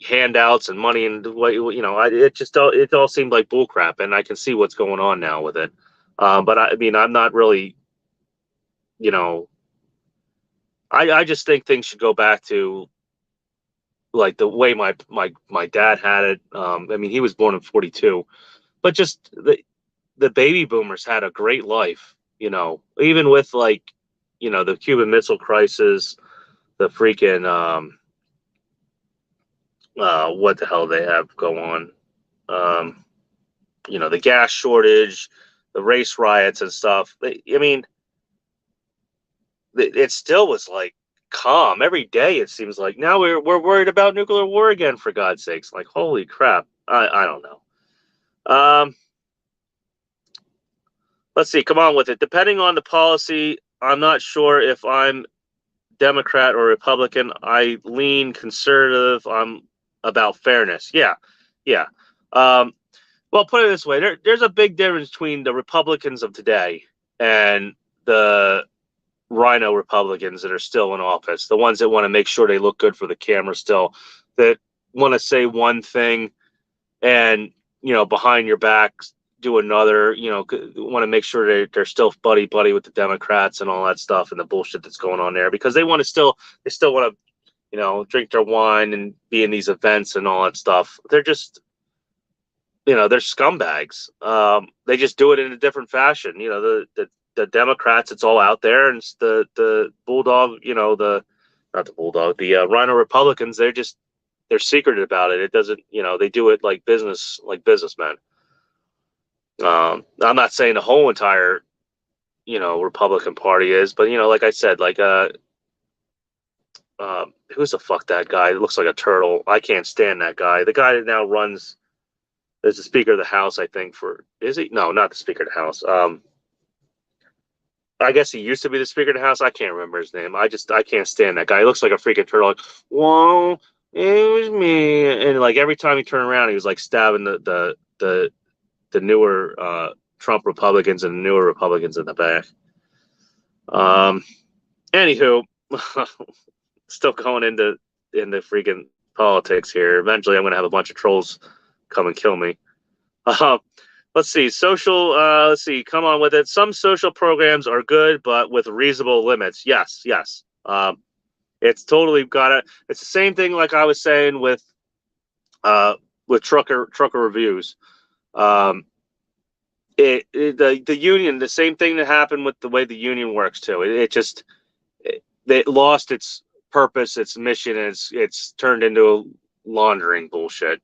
handouts and money and what it all seemed like bullcrap, and I can see what's going on now with it. But I mean, I'm not really, I just think things should go back to like the way my dad had it. I mean, he was born in 42, but just the baby boomers had a great life, even with like, the Cuban Missile Crisis, the freaking what the hell they have go on, the gas shortage, the race riots and stuff. I mean, it still was like calm every day. It seems like now we're worried about nuclear war again, for God's sakes. Like, holy crap. I don't know. Let's see. Come on with it. Depending on the policy, I'm not sure if I'm Democrat or Republican. I lean conservative. I'm about fairness. Yeah. Well, put it this way: there's a big difference between the Republicans of today and the Rhino Republicans that are still in office. The ones that want to make sure they look good for the camera still, that want to say one thing and behind your back do another. Want to make sure they're still buddy with the Democrats and all that stuff and the bullshit that's going on there, because they still want to drink their wine and be in these events and all that stuff. They're just they're scumbags. They just do it in a different fashion. The Democrats, it's all out there, and it's the bulldog, not the bulldog, the Rhino Republicans. They're secretive about it. It doesn't, they do it like businessmen. I'm not saying the whole entire, Republican Party is, but like I said, like who's the fuck that guy? It looks like a turtle. I can't stand that guy. The guy that now runs as the Speaker of the House, I think. Is he? No, not the Speaker of the House. I guess he used to be the Speaker of the House. I can't remember his name. I can't stand that guy. He looks like a freaking turtle. Like, whoa, it was me. And like every time he turned around, he was like stabbing the newer Trump Republicans and the newer Republicans in the back. Anywho, still going into freaking politics here. Eventually, I'm gonna have a bunch of trolls come and kill me. Let's see. Let's see. Come on with it. Some social programs are good, but with reasonable limits. Yes. It's totally got it. It's the same thing like I was saying with trucker reviews. The union, the same thing that happened with the way the union works too. It lost its purpose, its mission, and it's turned into laundering bullshit.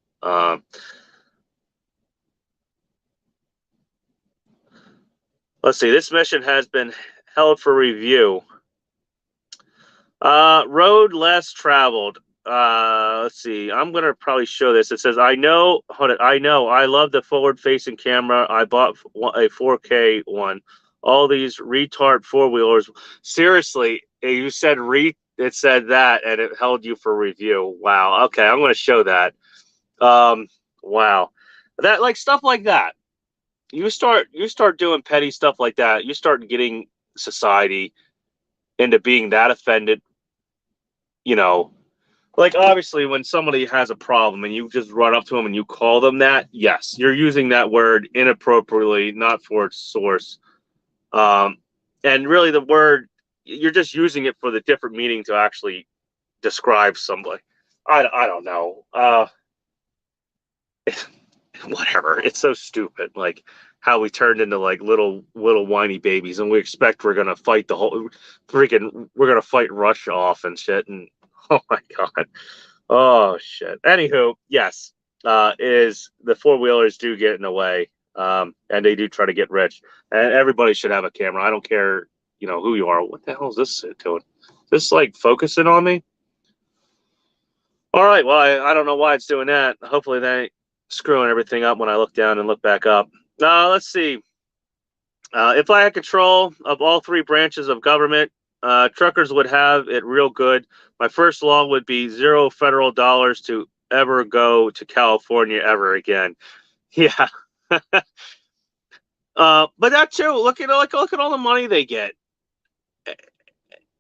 Let's see. This mission has been held for review. Road less traveled. let's see. I'm gonna probably show this. It says, hold it. I love the forward-facing camera. I bought a 4K one. All these retard four-wheelers. Seriously, you said it said that, and it held you for review. Wow. Okay, I'm gonna show that. Wow. That, like, stuff like that. You start doing petty stuff like that. You start getting society into being that offended. Like, obviously, when somebody has a problem and you just run up to them and you call them that, yes, you're using that word inappropriately, not for its source. And really, the word, you're just using it for the different meaning to actually describe somebody. I don't know. Whatever. It's so stupid. Like, how we turned into like little whiny babies, and we expect we're gonna fight we're gonna fight Russia off and shit. And oh my god. Oh shit. Anywho, yes, is the four-wheelers do get in the way, and they do try to get rich. And everybody should have a camera. I don't care, who you are. What the hell is this doing? Is this like focusing on me? All right. Well, I don't know why it's doing that. Hopefully they ain't screwing everything up when I look down and look back up. Let's see. If I had control of all three branches of government, truckers would have it real good. My first law would be $0 federal dollars to ever go to California ever again. Yeah. But that too, look at all the money they get.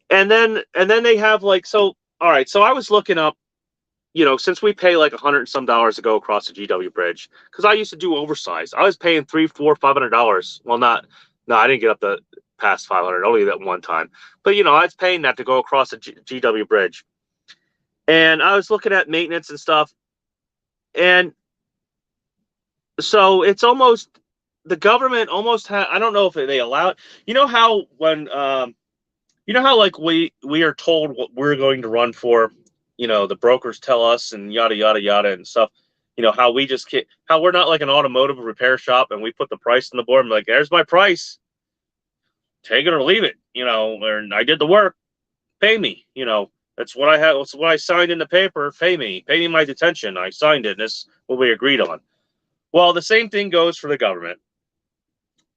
And then they have like, so, all right. So I was looking up, since we pay like $100 and some to go across the GW Bridge, because I used to do oversized. I was paying $300, $400, $500. Well, no, I didn't get up the past 500, only that one time. But I was paying that to go across the GW Bridge, and I was looking at maintenance and stuff, and so it's almost, the government almost I don't know if they allow it. How when how like we are told what we're going to run for. The brokers tell us and yada, yada, yada and stuff. How we just how we're not like an automotive repair shop and we put the price on the board and be like, there's my price. Take it or leave it. Or I did the work. Pay me. That's what I have. That's what I signed in the paper. Pay me. Pay me my detention. I signed it. And this is what we agreed on. Well, the same thing goes for the government.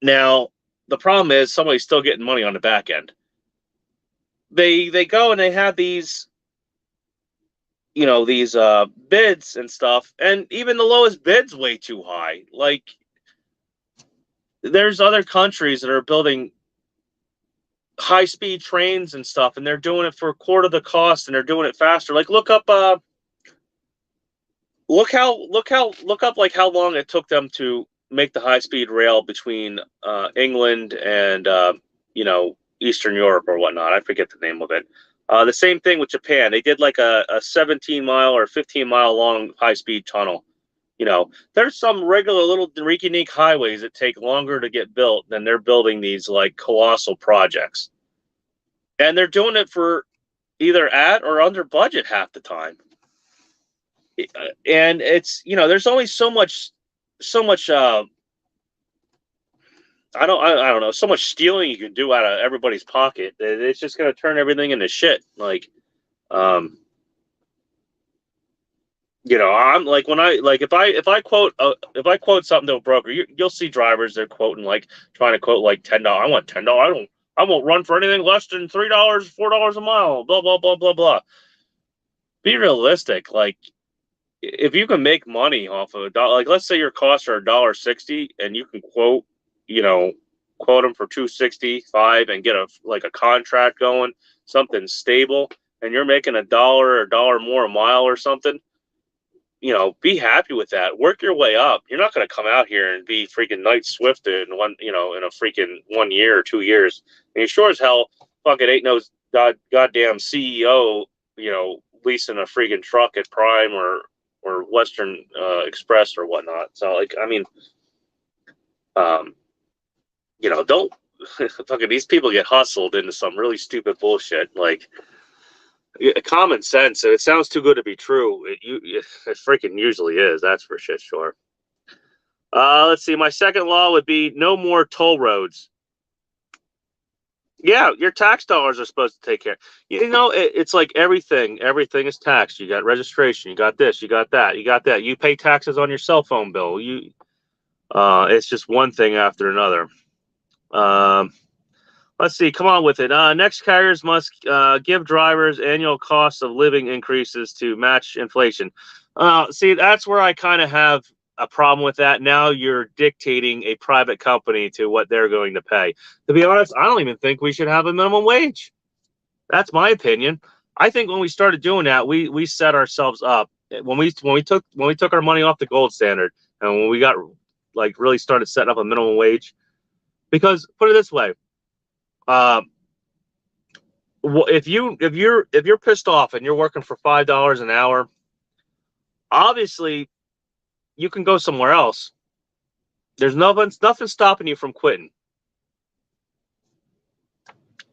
Now, the problem is somebody's still getting money on the back end. They go and they have these these bids and stuff, and even the lowest bid's way too high. Like, there's other countries that are building high-speed trains and stuff, and they're doing it for a quarter of the cost, and they're doing it faster. Like, look up like how long it took them to make the high-speed rail between England and Eastern Europe or whatnot. I forget the name of it. The same thing with Japan. They did like a 17-mile or 15-mile long high-speed tunnel. There's some regular little rinky-dink highways that take longer to get built than they're building these like colossal projects. And they're doing it for either at or under budget half the time. And it's, there's only so much I don't know, so much stealing you can do out of everybody's pocket. It's just going to turn everything into shit. Like, I'm like, when if I quote something to a broker, you'll see drivers, they're quoting, like, trying to quote like $10. I want $10. I won't run for anything less than $3, $4 a mile, blah, blah, blah, blah, blah. Be realistic. Like, if you can make money off of like, let's say your costs are $1.60 and you can quote them for $2.65 and get a contract going, something stable, and you're making $1 or $1 more a mile or something, be happy with that. Work your way up. You're not going to come out here and be freaking Night Swift in in a freaking 1 year or 2 years. And you sure as hell fucking ain't no goddamn CEO, leasing a freaking truck at Prime or Western Express or whatnot. So, like, I mean, don't fucking, these people get hustled into some really stupid bullshit. Like, common sense. It sounds too good to be true. It freaking usually is. That's for shit sure. Let's see. My second law would be no more toll roads. Yeah, your tax dollars are supposed to take care. You know, it's like everything. Everything is taxed. You got registration. You got this. You got that. You got that. You pay taxes on your cell phone bill. It's just one thing after another. Um, let's see. Come on with it. Next, carriers must give drivers annual cost of living increases to match inflation. See, that's where I kind of have a problem with that. Now you're dictating a private company to what they're going to pay. To be honest, I don't even think we should have a minimum wage. That's my opinion. I think when we started doing that, we set ourselves up when we took our money off the gold standard, and when we got like really started setting up a minimum wage. Because put it this way, uh, if you're pissed off and you're working for $5 an hour, obviously you can go somewhere else. There's nothing stopping you from quitting.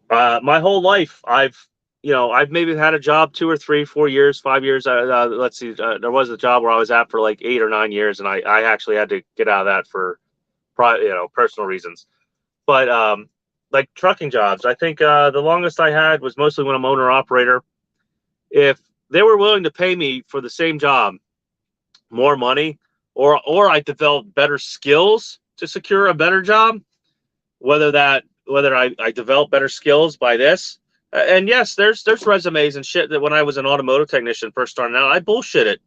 My whole life, I've maybe had a job 2 or 3, 4 years, 5 years. Let's see, there was a job where I was at for like 8 or 9 years, and I actually had to get out of that for, personal reasons. But like trucking jobs, I think the longest I had was mostly when I'm owner operator. If they were willing to pay me for the same job more money, or I developed better skills to secure a better job, whether I develop better skills by this. And yes, there's resumes and shit that when I was an automotive technician first starting out, I bullshitted.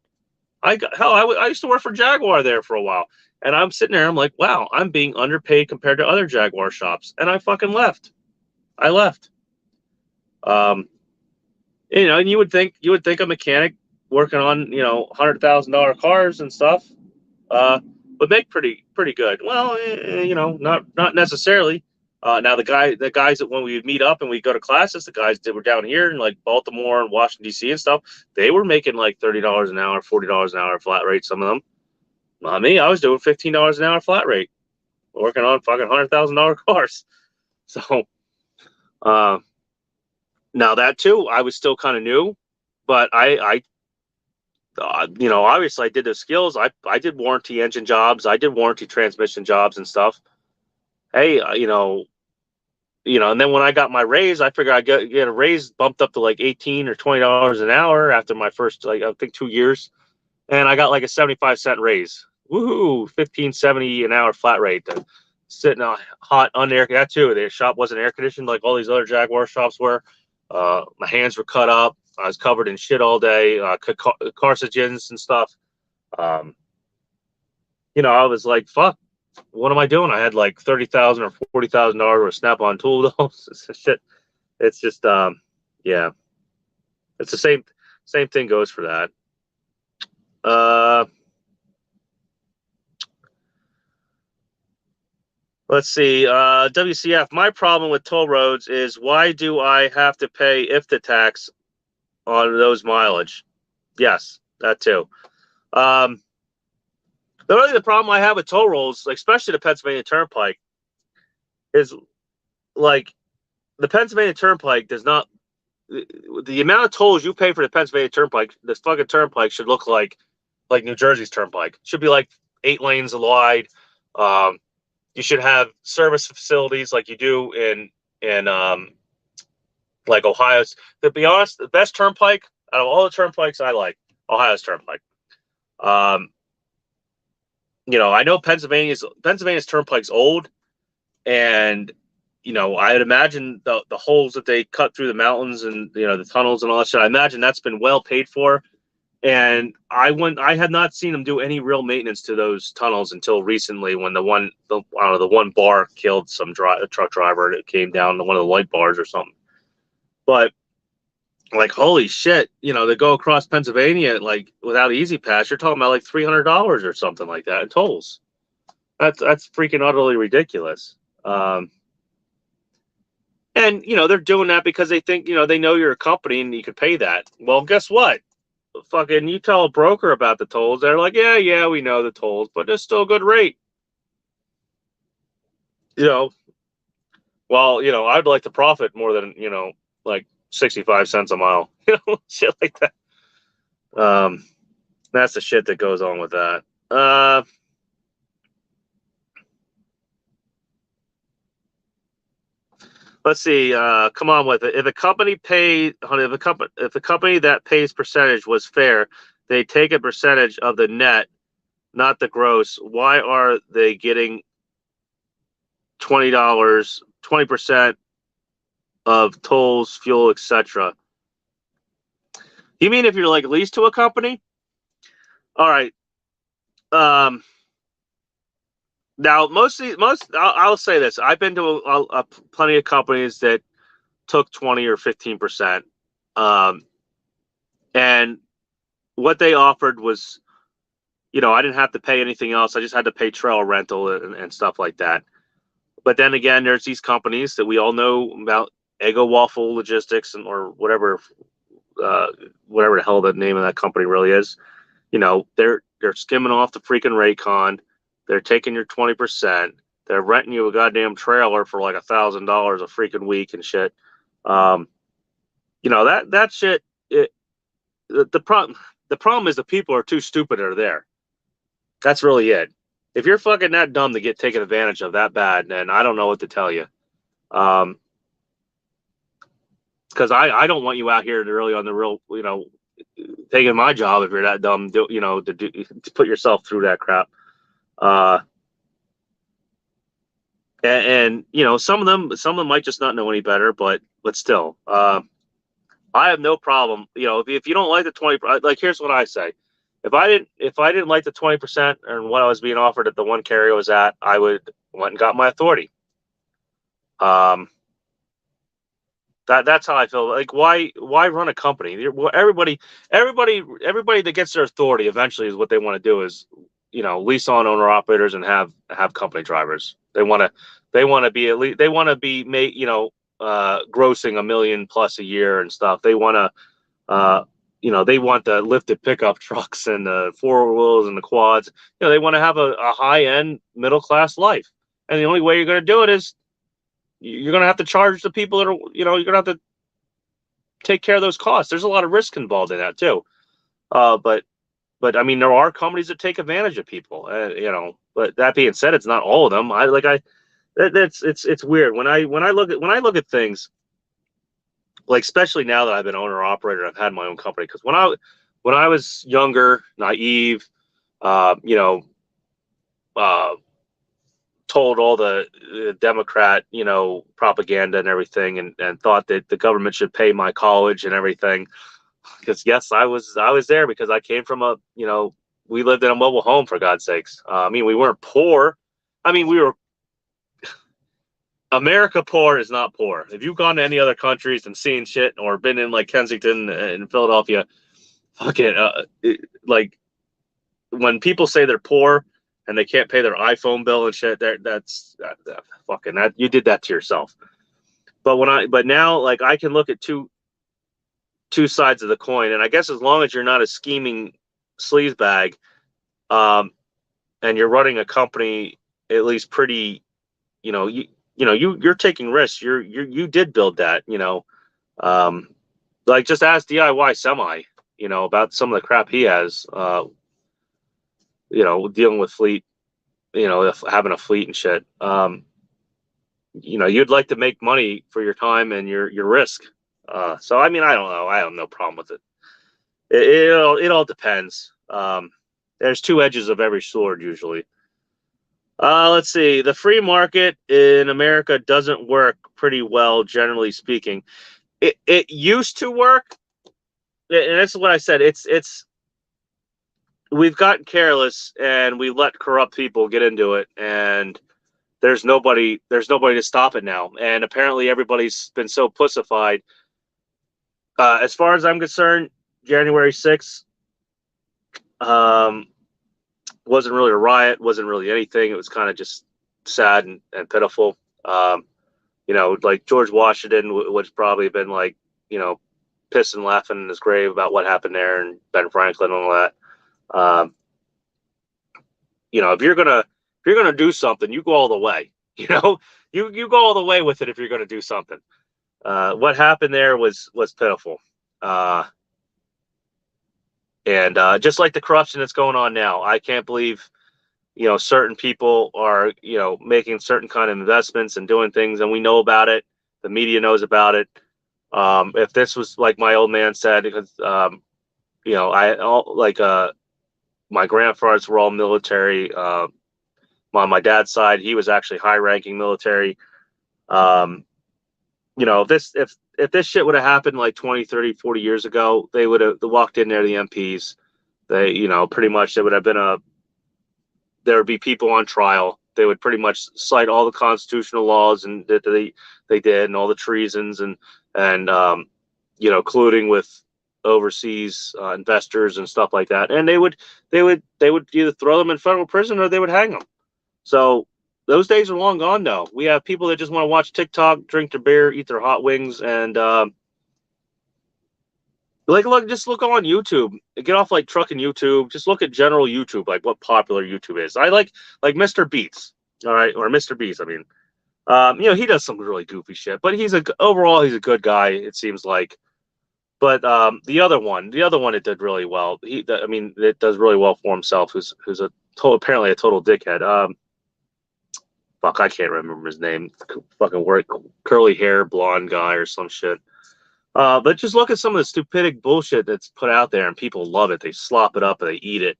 I used to work for Jaguar there for a while, and I'm sitting there, I'm like, wow, I'm being underpaid compared to other Jaguar shops, and I fucking left. I left. Um, and you would think a mechanic working on $100,000 cars and stuff would make pretty good. Well, not necessarily. Now the guys that when we would meet up and we go to classes, the guys that were down here in like Baltimore and Washington D.C. and stuff, they were making like $30 an hour, $40 an hour flat rate. Some of them. Not me. I was doing $15 an hour flat rate, working on fucking $100,000 cars. So, now that too, I was still kind of new, but obviously I did the skills. I did warranty engine jobs. I did warranty transmission jobs and stuff. Hey, and then when I got my raise, I figured I'd get a raise bumped up to like $18 or $20 an hour after my first, like, I think 2 years. And I got like a 75-cent raise. Woohoo, 15.70 an hour flat rate. Sitting on hot, unair. That too. The shop wasn't air conditioned like all these other Jaguar shops were. My hands were cut up. I was covered in shit all day, carcinogens and stuff. I was like, fuck, what am I doing? I had like $30,000 or $40,000 worth of Snap-on tool shit. It's just, yeah, it's the same thing goes for that. Let's see. WCF. My problem with toll roads is why do I have to pay IFTA tax on those mileage? Yes, that too. The problem I have with toll roads, especially the Pennsylvania Turnpike, is like the Pennsylvania Turnpike does not. The amount of tolls you pay for the Pennsylvania Turnpike, this fucking turnpike should look like New Jersey's Turnpike. It should be like 8 lanes wide. You should have service facilities like you do in like Ohio's. To be honest, the best turnpike out of all the turnpikes I like, Ohio's Turnpike. I know Pennsylvania's turnpike's old, and I'd imagine the holes that they cut through the mountains and the tunnels and all that shit. I imagine that's been well paid for. And I had not seen them do any real maintenance to those tunnels until recently, when the one bar killed some truck driver that came down to one of the light bars or something. But like, holy shit, they go across Pennsylvania like without Easy Pass, you're talking about like $300 or something like that in tolls. That's freaking utterly ridiculous. And they're doing that because they think they know you're a company and you could pay that. Well, guess what? Fucking, you tell a broker about the tolls, they're like, yeah, we know the tolls, but it's still a good rate. I'd like to profit more than like 65 cents a mile, shit like that. That's the shit that goes on with that. let's see. Come on with it. If a company paid, if the company that pays percentage was fair, they take a percentage of the net, not the gross. Why are they getting $20, 20% of tolls, fuel, etc.? You mean if you're like leased to a company? All right. Now, I'll say this. I've been to plenty of companies that took 20 or 15%. And what they offered was, I didn't have to pay anything else. I just had to pay trailer rental and stuff like that. But then again, there's these companies that we all know about, Eggo Waffle Logistics or whatever the hell the name of that company really is. They're skimming off the freaking Raycon. They're taking your 20%. They're renting you a goddamn trailer for like $1,000 a freaking week and shit. That shit. The problem is the people are too stupid that are there. That's really it. If you're fucking that dumb to get taken advantage of that bad, then I don't know what to tell you. Because I don't want you out here to really on the real, taking my job if you're that dumb, to put yourself through that crap. And some of them might just not know any better, but still, I have no problem. If you don't like the 20, like, here's what I say. If I didn't like the 20% and what I was being offered at the one carrier I was at, I would went and got my authority. That's how I feel. Like, why run a company? Everybody that gets their authority eventually is what they want to do is, lease on owner operators and have company drivers. They want to be at least, they want to be grossing $1 million plus a year and stuff. They want to they want the lifted pickup trucks and the four wheels and the quads. They want to have a high end middle class life, and the only way you're going to do it is you're going to have to charge the people that are, you're going to have to take care of those costs. There's a lot of risk involved in that too. But I mean, there are companies that take advantage of people, but that being said, it's not all of them. It's weird when I look at things, like, especially now that I've been owner operator, I've had my own company. Cause when I was younger, naive, told all the Democrat, propaganda and everything, and thought that the government should pay my college and everything. Because yes, I was there because I came from we lived in a mobile home, for God's sakes. I mean, we weren't poor. I mean, we were. America poor is not poor. If you've gone to any other countries and seen shit or been in like Kensington and Philadelphia, like, when people say they're poor and they can't pay their iPhone bill and shit, that's fucking that. You did that to yourself. But now, like, I can look at two sides of the coin, and I guess as long as you're not a scheming sleazebag, and you're running a company at least pretty, you're taking risks. You did build that, like, just ask DIY Semi, about some of the crap he has, dealing with fleet, having a fleet and shit. You'd like to make money for your time and your risk. So, I mean, I don't know. I have no problem with it. It all depends. There's two edges of every sword usually. Let's see. The free market in America doesn't work pretty well, generally speaking. It used to work, and that's what I said. It's we've gotten careless and we let corrupt people get into it, and there's nobody to stop it now. And apparently everybody's been so pussified. As far as I'm concerned, January 6th wasn't really a riot, wasn't really anything. It was kind of just sad and pitiful. Like George Washington would probably have been like, pissing, laughing in his grave about what happened there, and Ben Franklin and all that. If you're gonna do something, you go all the way. You go all the way with it if you're gonna do something. What happened there was pitiful. And just like the corruption that's going on now, I can't believe, certain people are, making certain kind of investments and doing things, and we know about it. The media knows about it. If this was like my old man said, because my grandfathers were all military. On my dad's side, he was actually high-ranking military. If this shit would have happened like 20, 30, 40 years ago, they would have walked in there, the MPs. They, pretty much there would be people on trial. They would pretty much cite all the constitutional laws and that they did, and all the treasons and colluding with overseas investors and stuff like that. And they would either throw them in federal prison or they would hang them. So those days are long gone now. We have people that just want to watch TikTok, drink their beer, eat their hot wings, and just look on YouTube. Get off like trucking YouTube. Just look at general YouTube, like what popular YouTube is. I like Mr. Beats, all right, or Mr. Beast. I mean, he does some really goofy shit, but overall he's a good guy. It seems like. But the other one, it did really well. It does really well for himself. Who's apparently a total dickhead. Fuck, I can't remember his name. Fucking curly hair, blonde guy or some shit. But just look at some of the stupid bullshit that's put out there, and people love it. They slop it up and they eat it.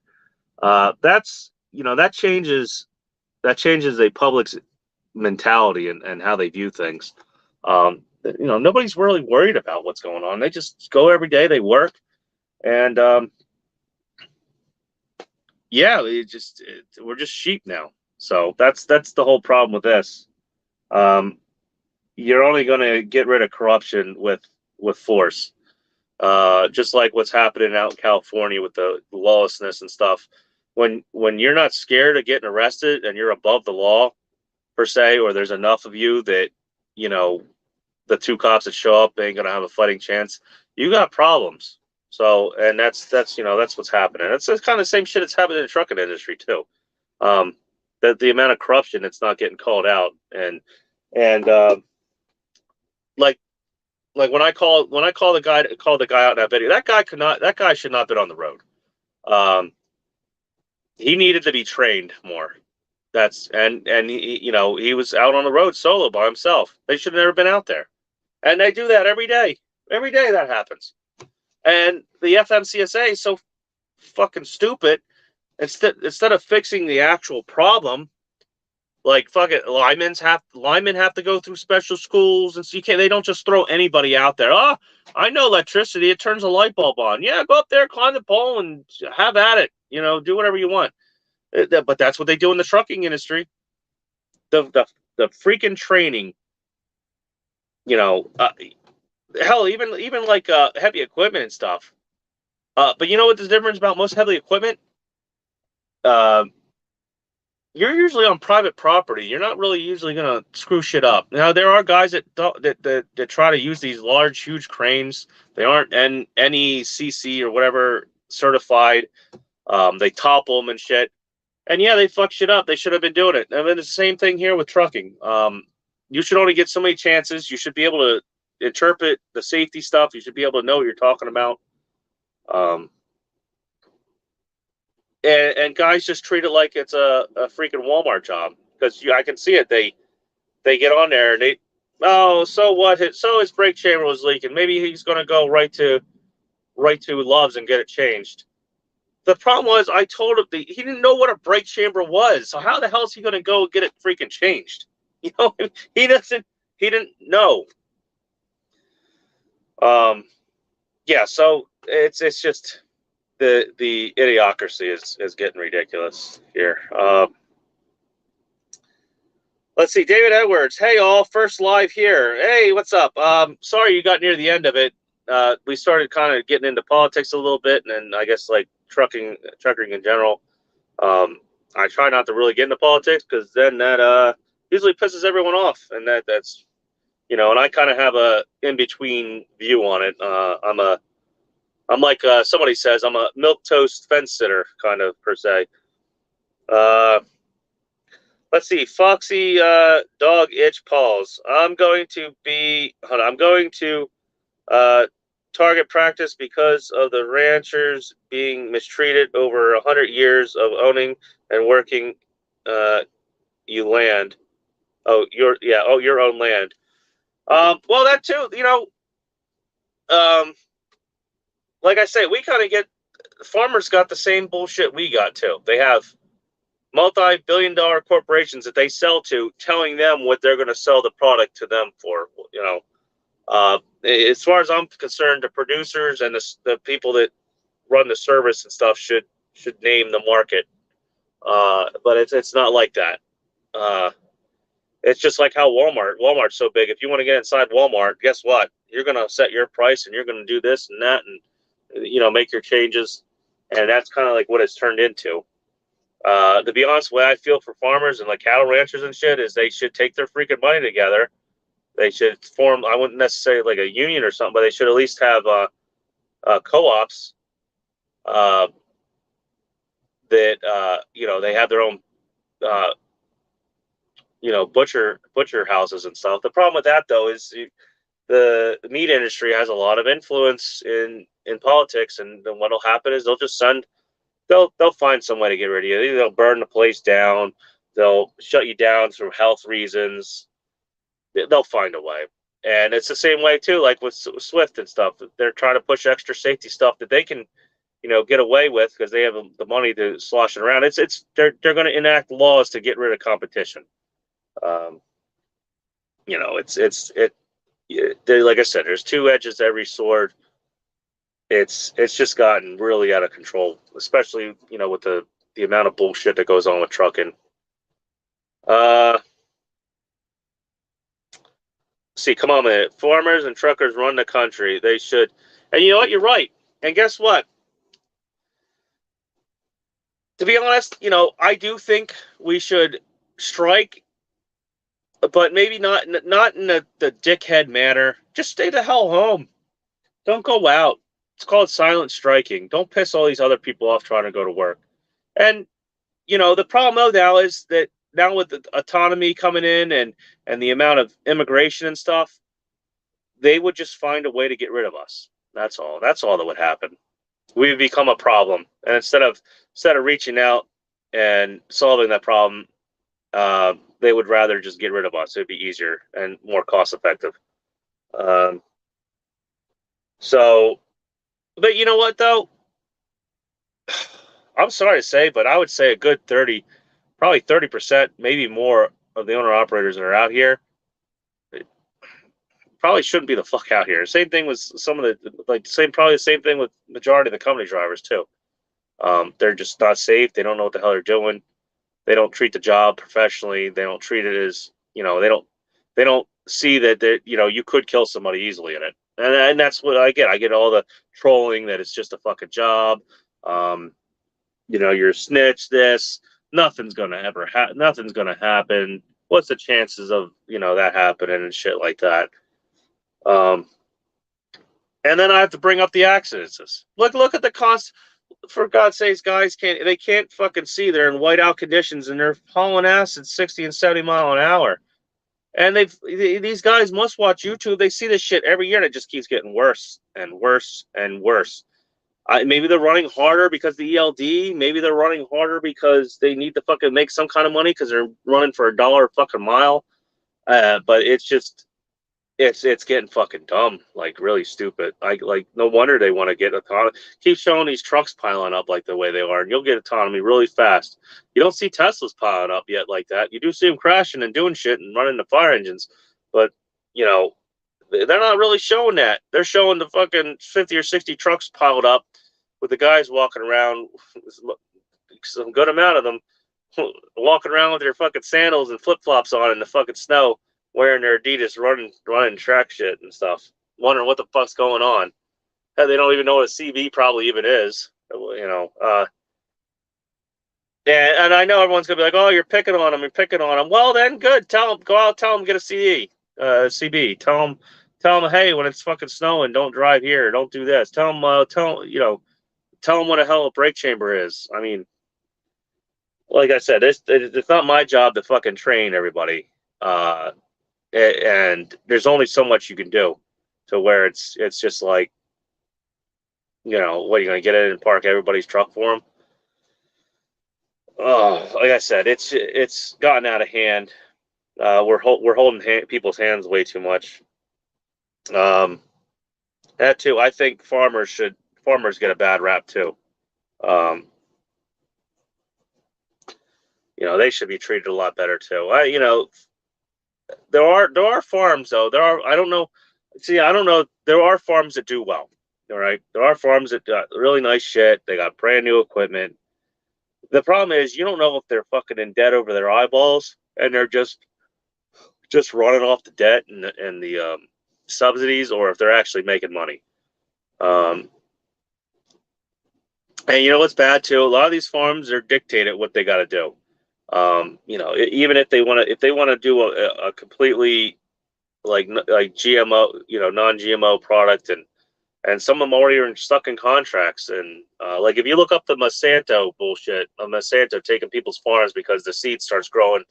That changes a public's mentality and how they view things. Nobody's really worried about what's going on. They just go every day. They work, and we're just sheep now. So that's the whole problem with this. You're only going to get rid of corruption with force, just like what's happening out in California with the lawlessness and stuff. When you're not scared of getting arrested and you're above the law per se, or there's enough of you that the two cops that show up ain't gonna have a fighting chance, you got problems. So, and that's what's happening. It's kind of the same shit that's happening in the trucking industry too. That the amount of corruption that's not getting called out, and like when I call the guy out in that video, that guy should not have been on the road. He needed to be trained more. And he was out on the road solo by himself. They should have never been out there. And they do that every day. Every day that happens. And the FMCSA is so fucking stupid. Instead of fixing the actual problem, like fucking linemen have to go through special schools, and so they don't just throw anybody out there. Oh, I know electricity, it turns a light bulb on. Yeah, go up there, climb the pole, and have at it. Do whatever you want. But that's what they do in the trucking industry. The freaking training. Hell, even like heavy equipment and stuff. But you know what the difference about most heavy equipment? You're usually on private property. You're not really usually gonna screw shit up. Now there are guys that try to use these large, huge cranes. They aren't NECC or whatever certified. They topple them and shit. And yeah, they fuck shit up. They should have been doing it. I mean, it's the same thing here with trucking. You should only get so many chances. You should be able to interpret the safety stuff. You should be able to know what you're talking about. And guys just treat it like it's a freaking Walmart job, because I can see it. They get on there and so what? So his brake chamber was leaking. Maybe he's going to go right to Love's and get it changed. The problem was, I told him he didn't know what a brake chamber was. So how the hell is he going to go get it freaking changed? He didn't know. Yeah. So it's just the idiocracy is getting ridiculous here. Let's see, David Edwards. Hey all, first live here. Hey, what's up? Sorry you got near the end of it. We started kind of getting into politics a little bit, and then I guess like trucking in general. I try not to really get into politics, because then that usually pisses everyone off, and that's and I kind of have a in between view on it. I'm like somebody says, I'm a milquetoast fence sitter kind of per se. Let's see, Foxy dog itch paws. I'm going to target practice because of the ranchers being mistreated over 100 years of owning and working your own land. Well, that too, um, like I say, we kind of get farmers got the same bullshit we got too. They have multi-billion-dollar corporations that they sell to, telling them what they're going to sell the product to them for. As far as I'm concerned, the producers and the people that run the service and stuff should name the market. But it's not like that. Uh, it's just like how Walmart's so big. If you want to get inside Walmart, guess what? You're going to set your price and you're going to do this and that and make your changes. And that's kind of like what it's turned into. To be honest, the way I feel for farmers and like cattle ranchers and shit is they should take their freaking money together. They should form. I wouldn't necessarily like a union or something, but they should at least have co-ops uh, that they have their own uh, butcher houses and stuff. The problem with that though is the meat industry has a lot of influence in politics, and then what'll happen is they'll find some way to get rid of you. Either they'll burn the place down, they'll shut you down for health reasons. They'll find a way. And it's the same way too, like with Swift and stuff. They're trying to push extra safety stuff that they can, get away with because they have the money to slosh it around. They're going to enact laws to get rid of competition. Um, like I said, there's two edges to every sword. It's just gotten really out of control, especially with the amount of bullshit that goes on with trucking. See, come on, man. Farmers and truckers run the country. They should. And you know what? You're right. And guess what? To be honest, I do think we should strike, but maybe not in the dickhead manner. Just stay the hell home. Don't go out. It's called silent striking. Don't piss all these other people off trying to go to work. And the problem though now is that now with the autonomy coming in and the amount of immigration and stuff, they would just find a way to get rid of us. That's all. That's all that would happen. We would become a problem, and instead of reaching out and solving that problem, they would rather just get rid of us. It'd be easier and more cost effective. So, but you know what though? I'm sorry to say, but I would say a good probably 30%, maybe more of the owner operators that are out here probably shouldn't be the fuck out here. Same thing with some of probably the same thing with majority of the company drivers too. They're just not safe. They don't know what the hell they're doing. They don't treat the job professionally. They don't treat it as, they don't see that you could kill somebody easily in it. And that's what I get. I get all the trolling that it's just a fucking job. You're a snitch, this, nothing's going to happen. What's the chances of, that happening and shit like that? And then I have to bring up the accidents. Look at the cost. For God's sakes, guys can't fucking see. They're in whiteout conditions and they're hauling ass at 60 and 70 mile an hour. And these guys must watch YouTube. They see this shit every year and it just keeps getting worse and worse and worse. Maybe they're running harder because the ELD. Maybe they're running harder because they need to fucking make some kind of money because they're running for $1 a fucking mile. But it's just, it's getting fucking dumb, like really stupid. Like no wonder they want to get autonomy. Keep showing these trucks piling up like the way they are, and you'll get autonomy really fast. You don't see Teslas piling up yet like that. You do see them crashing and doing shit and running the fire engines, but they're not really showing that. They're showing the fucking 50 or 60 trucks piled up with the guys walking around, some good amount of them walking around with their fucking sandals and flip flops on in the fucking snow, wearing their Adidas running track shit and stuff, wondering what the fuck's going on. Hell, they don't even know what a CB probably even is, and I know everyone's gonna be like, "Oh, you're picking on them. Well, then good. Go out, tell them get a CB. Tell them, hey, when it's fucking snowing, don't drive here. Don't do this. Tell them what the hell a brake chamber is. I mean, like I said, it's not my job to fucking train everybody. And there's only so much you can do to where it's just like, what are you going to get in and park everybody's truck for them? Oh, like I said, it's gotten out of hand. We're holding people's hands way too much. That too. I think farmers get a bad rap too. Um, they should be treated a lot better too. There are farms though. I don't know. See, I don't know. There are farms that do well. All right, there are farms that got really nice shit. They got brand new equipment. The problem is you don't know if they're fucking in debt over their eyeballs and they're just running off the debt and the subsidies, or if they're actually making money. And you know what's bad too? A lot of these farms are dictated what they got to do. Even if they want to do a completely like GMO, non-GMO product, and some of them already are stuck in contracts. And like if you look up the Monsanto bullshit, Monsanto taking people's farms because the seed starts growing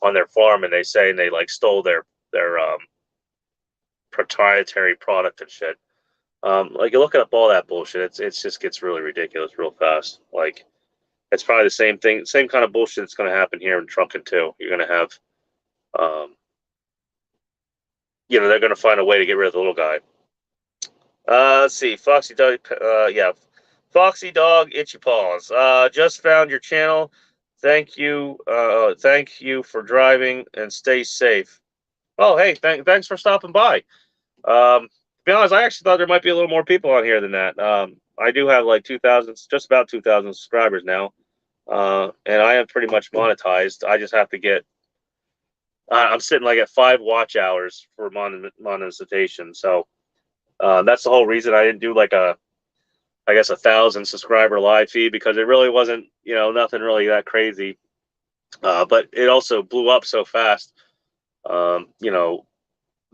on their farm, and they like stole their proprietary product and shit. Like you're looking up all that bullshit, it's just gets really ridiculous real fast. Like it's probably the same thing, same kind of bullshit that's going to happen here in Trunken too. You're going to have, they're going to find a way to get rid of the little guy. Let's see, Foxy Dog, Foxy Dog, Itchy Paws. Just found your channel. Thank you for driving and stay safe. Oh, hey, thanks for stopping by. To be honest, I actually thought there might be a little more people on here than that. I do have like 2,000, just about 2,000 subscribers now, and I am pretty much monetized. I just have to get. I'm sitting like at 5 watch hours for monetization, so that's the whole reason I didn't do like a 1,000 subscriber live feed, because it really wasn't, nothing really that crazy. But it also blew up so fast.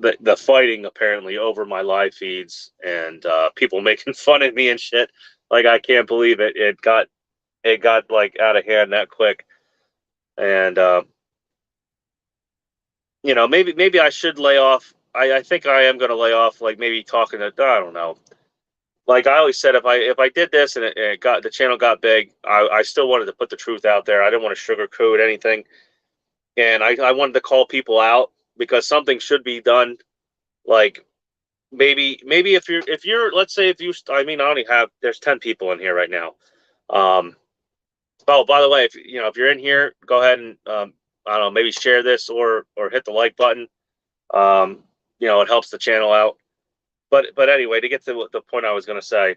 The fighting apparently over my live feeds, and people making fun of me and shit. Like I can't believe it. It got like out of hand that quick. And maybe I should lay off. I think I am going to lay off. Like maybe talking to, I don't know. Like I always said, if I did this and the channel got big, I still wanted to put the truth out there. I didn't want to sugarcoat anything, and I wanted to call people out, because something should be done. Like maybe if you're let's say I only have, there's 10 people in here right now. Oh, by the way, if you're in here, go ahead and I don't know, maybe share this or hit the like button. It helps the channel out. But anyway, to get to the point I was going to say,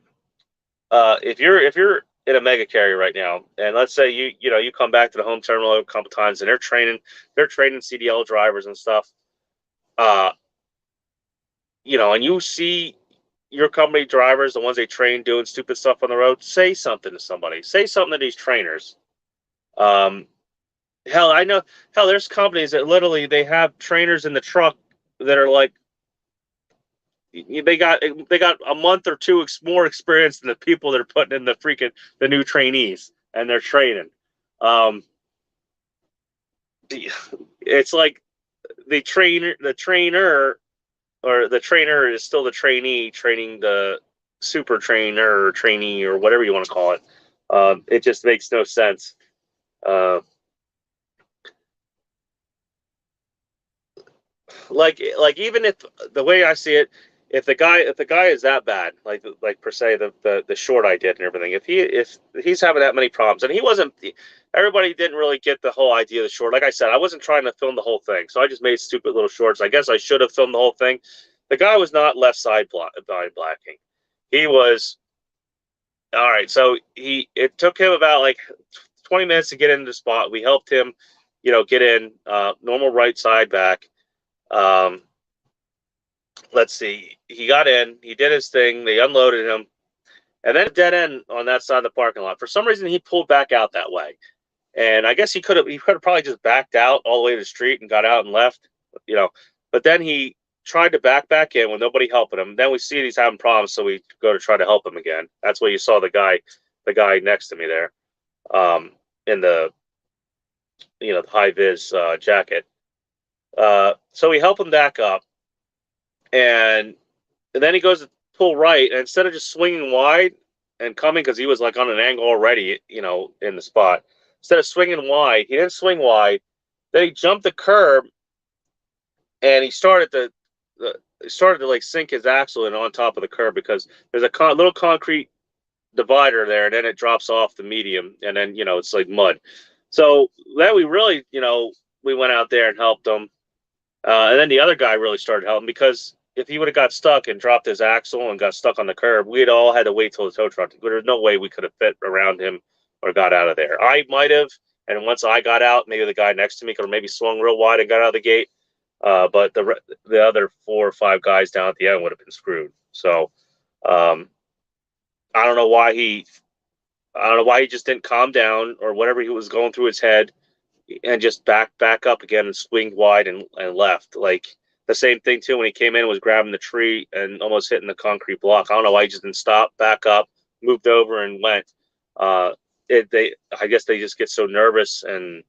if you're in a mega carrier right now, and let's say you come back to the home terminal a couple times, and they're training CDL drivers and stuff, and you see your company drivers, the ones they train, doing stupid stuff on the road, say something to somebody. Say something to these trainers. Hell, I know. Hell, there's companies that literally they have trainers in the truck that are like, they got a month or two more experience than the people that are putting in the new trainees, and they're training. It's like the trainer or the trainer is still the trainee training the super trainer or trainee or whatever you want to call it. It just makes no sense. Like even if the way I see it, if the guy is that bad, like per se the short I did and everything, if he's having that many problems, and he wasn't, everybody didn't really get the whole idea of the short. Like I said, I wasn't trying to film the whole thing, so I just made stupid little shorts. I guess I should have filmed the whole thing. The guy was not left side blacking. He was all right. So it took him about like 20 minutes to get into the spot. We helped him, get in normal right side back. Let's see. He got in. He did his thing. They unloaded him, and then a dead end on that side of the parking lot. For some reason, he pulled back out that way, and I guess he could have probably just backed out all the way to the street and got out and left, But then he tried to back in with nobody helping him. Then we see he's having problems, so we go to try to help him again. That's where you saw the guy next to me there, in the the high vis jacket. So we help him back up. And then he goes to pull right, and instead of just swinging wide and coming, because he was like on an angle already, in the spot. Instead of swinging wide, he didn't swing wide. Then he jumped the curb, and he started started to like sink his axle in on top of the curb because there's a little concrete divider there, and then it drops off the medium, and then it's like mud. So then we really, we went out there and helped him, and then the other guy really started helping because if he would have got stuck and dropped his axle and got stuck on the curb, we'd all had to wait till the tow truck. There's no way we could have fit around him or got out of there. I might have, and once I got out, maybe the guy next to me could have maybe swung real wide and got out of the gate. But the other 4 or 5 guys down at the end would have been screwed. So I don't know why he just didn't calm down or whatever he was going through his head and just back up again and swinged wide and left. Like the same thing too when he came in was grabbing the tree and almost hitting the concrete block. I don't know why he just didn't stop, back up, moved over and went. I guess they just get so nervous and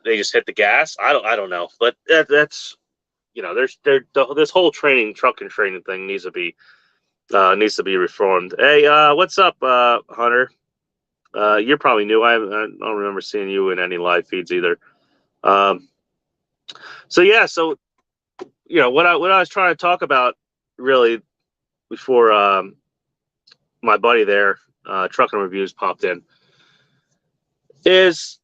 they just hit the gas. I don't know, but that's this whole trucking training thing needs to be reformed. Hey, what's up, Hunter? You're probably new. I don't remember seeing you in any live feeds either. So what I was trying to talk about really before my buddy there, Trucking Reviews, popped in is,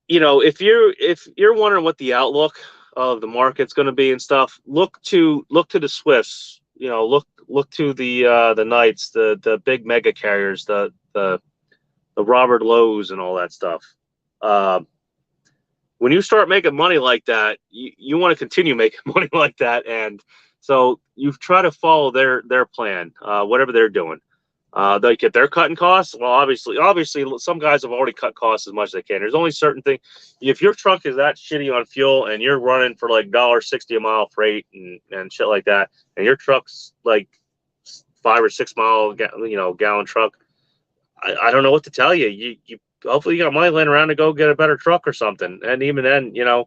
if you're wondering what the outlook of the market's going to be and stuff, look to the Swifts. Look to the Knights, the big mega carriers, the Robert Lowe's and all that stuff. When you start making money like that, you want to continue making money like that, and so you try to follow their plan, whatever they're doing. If they're cutting costs, well, obviously, some guys have already cut costs as much as they can. There's only certain things. If your truck is that shitty on fuel and you're running for like $1.60 a mile freight and shit like that, and your truck's like 5 or 6 mile gallon truck, I don't know what to tell you. You hopefully you got money laying around to go get a better truck or something. And even then, you're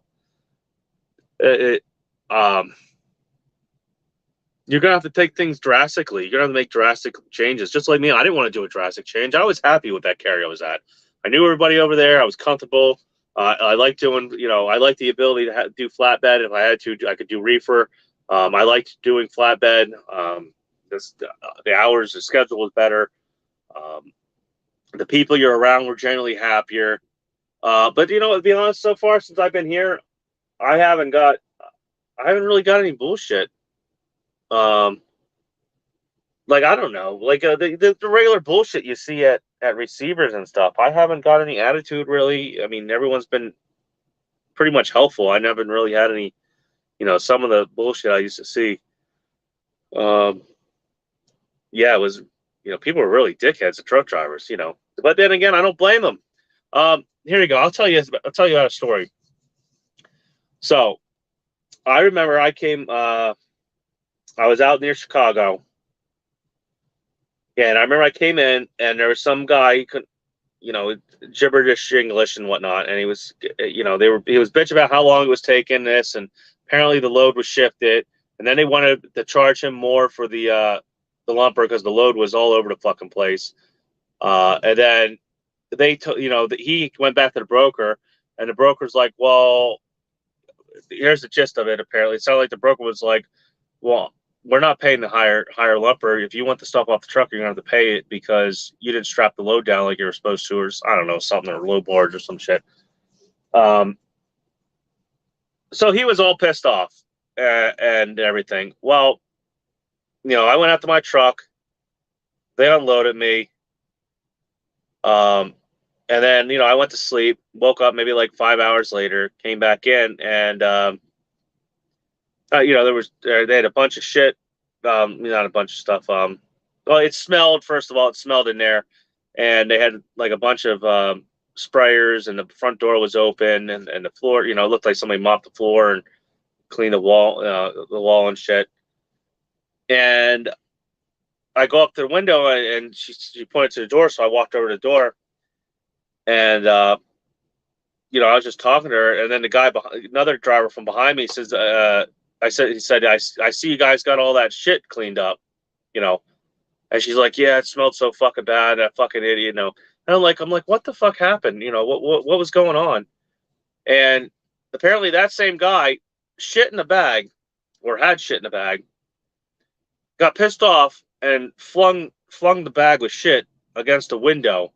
gonna have to take things drastically. You're gonna have to make drastic changes. Just like me, I didn't want to do a drastic change. I was happy with that carrier I was at. I knew everybody over there. I was comfortable. I like doing, I like the ability to do flatbed. If I had to, I could do reefer. I liked doing flatbed. The hours, the schedule was better. The people you're around were generally happier. But to be honest, so far since I've been here, I haven't really got any bullshit. Like I don't know, like the regular bullshit you see at receivers and stuff. I haven't got any attitude really. I mean, everyone's been pretty much helpful. I never really had any, some of the bullshit I used to see. Yeah, it was, people were really dickheads, the truck drivers, But then again, I don't blame them. Here you go. I'll tell you a story. So, I remember I came. I was out near Chicago, and I remember I came in, and there was some guy who could, gibberish English and whatnot, and he was, he was bitching about how long it was taking this, and apparently the load was shifted, and then they wanted to charge him more for the lumper because the load was all over the fucking place, and then he went back to the broker, and the broker's like, well, here's the gist of it. Apparently, it sounded like the broker was like, well, we're not paying the higher lumper. If you want the stuff off the truck, you're gonna have to pay it because you didn't strap the load down like you were supposed to, or I don't know, something, or low boards or some shit. So he was all pissed off and everything. Well, I went out to my truck. They unloaded me. And then I went to sleep. Woke up maybe like 5 hours later. Came back in and. They had a bunch of shit, not a bunch of stuff. Well, it smelled, first of all, it smelled in there, and they had like a bunch of sprayers, and the front door was open, and the floor, it looked like somebody mopped the floor and cleaned the wall and shit. And I go up to the window, and she pointed to the door, so I walked over to the door, and I was just talking to her, and then the guy, another driver from behind me, says, he said, I see you guys got all that shit cleaned up, and she's like, yeah, it smelled so fucking bad, that fucking idiot, And I'm like, what the fuck happened? What was going on? And apparently that same guy shit in a bag, or had shit in a bag, got pissed off and flung the bag with shit against a window.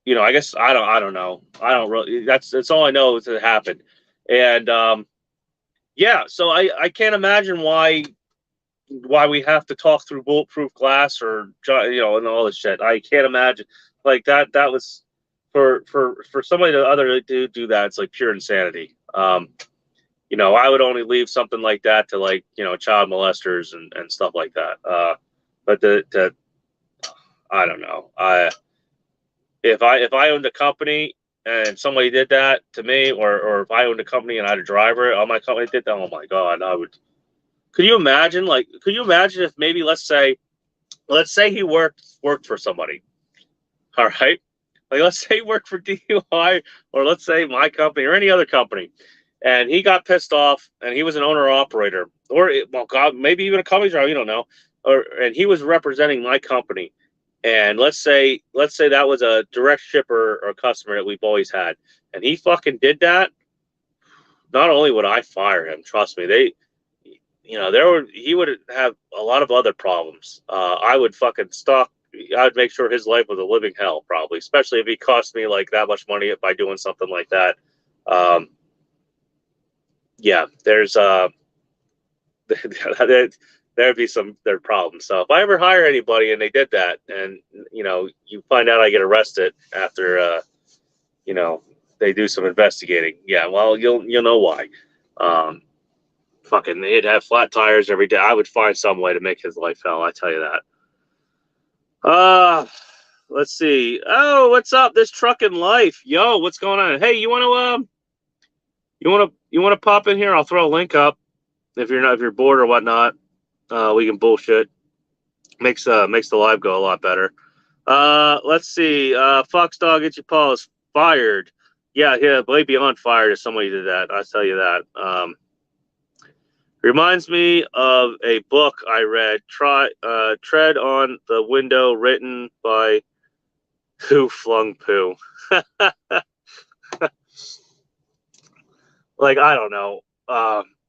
I guess I don't know. I don't really. That's all I know is it happened, and yeah. So I can't imagine why we have to talk through bulletproof glass or and all this shit. I can't imagine like that. That was for somebody to other do that. It's like pure insanity. I would only leave something like that to like child molesters and stuff like that. But I don't know. If I owned a company and somebody did that to me, or if I owned a company and I had a driver on my company did that, oh my god, I would. Could you imagine? Like, could you imagine if maybe let's say he worked for somebody, all right? Like, let's say he worked for DUI, or let's say my company or any other company, and he got pissed off, and he was an owner operator, or well, God, maybe even a company driver, you don't know, and he was representing my company, and let's say that was a direct shipper or customer that we've always had, and he fucking did that. Not only would I fire him, trust me, he would have a lot of other problems. I would fucking stalk. I would make sure his life was a living hell, probably, especially if he cost me like that much money by doing something like that. Yeah, there's there'd be their problems. So if I ever hire anybody and they did that, and you find out I get arrested after they do some investigating, yeah, well you'll know why. Fucking, he'd have flat tires every day. I would find some way to make his life hell. I tell you that. Let's see. Oh, what's up? This trucking life, yo. What's going on? Hey, you want to pop in here? I'll throw a link up if you're bored or whatnot. We can bullshit. Makes the live go a lot better. Let's see. Fox Dog Itchy Paw is fired. Yeah. Blade Beyond fired if somebody did that. I'll tell you that. Reminds me of a book I read, Tread on the Window, written by Who Flung Poo. Like, I don't know.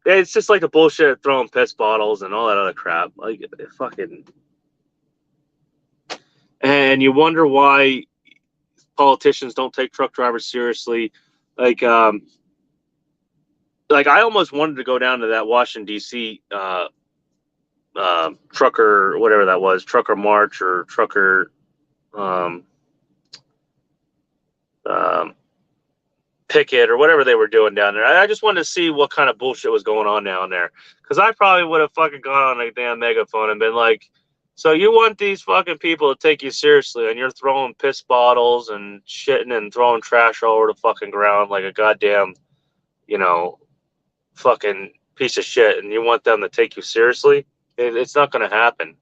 It's just like the bullshit of throwing piss bottles and all that other crap. Like, fucking. And you wonder why politicians don't take truck drivers seriously. Like I almost wanted to go down to that Washington D.C. Trucker, whatever that was, trucker march or trucker picket or whatever they were doing down there. I just wanted to see what kind of bullshit was going on down there, because I probably would have fucking gone on a damn megaphone and been like, so you want these fucking people to take you seriously, and you're throwing piss bottles and shitting and throwing trash all over the fucking ground like a goddamn, fucking piece of shit, and you want them to take you seriously? It's not going to happen.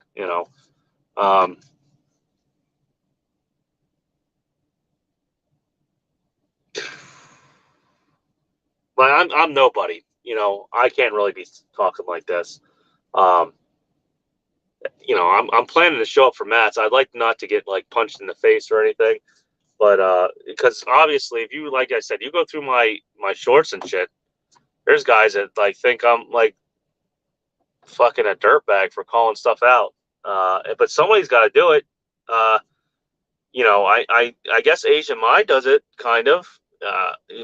Like, I'm nobody. I can't really be talking like this. I'm planning to show up for Matt's. I'd like not to get like punched in the face or anything, but because obviously, if you, like I said, you go through my shorts and shit, there's guys that like think I'm like fucking a dirtbag for calling stuff out. But somebody's got to do it. I guess Asian Mai does it kind of.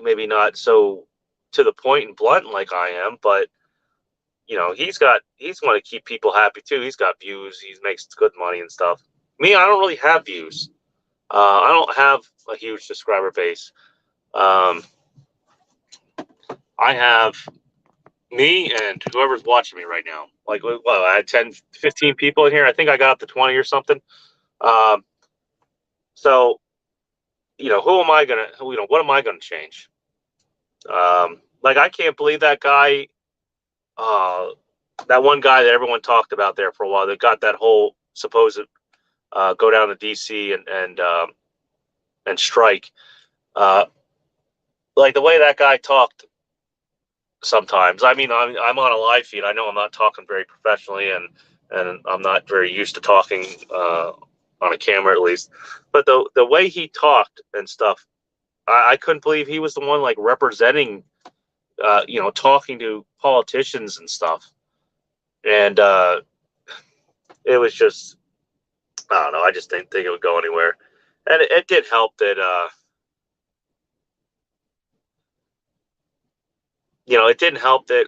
Maybe not so to the point and blunt like I am, but he's want to keep people happy too. He's got views. He makes good money and stuff. Me, I don't really have views. I don't have a huge subscriber base. I have me and whoever's watching me right now. Like, well, I had 10, 15 people in here. I think I got up to 20 or something. So, who am I gonna? What am I gonna change? Like, I can't believe that guy. That one guy that everyone talked about there for a while, that got that whole supposed go down to DC and strike. Like the way that guy talked sometimes. I mean, I'm on a live feed. I know I'm not talking very professionally, and I'm not very used to talking on a camera, at least. But the way he talked and stuff, I couldn't believe he was the one like representing talking to politicians and stuff. And it was just, I don't know. I just didn't think it would go anywhere. And it did help that, it didn't help that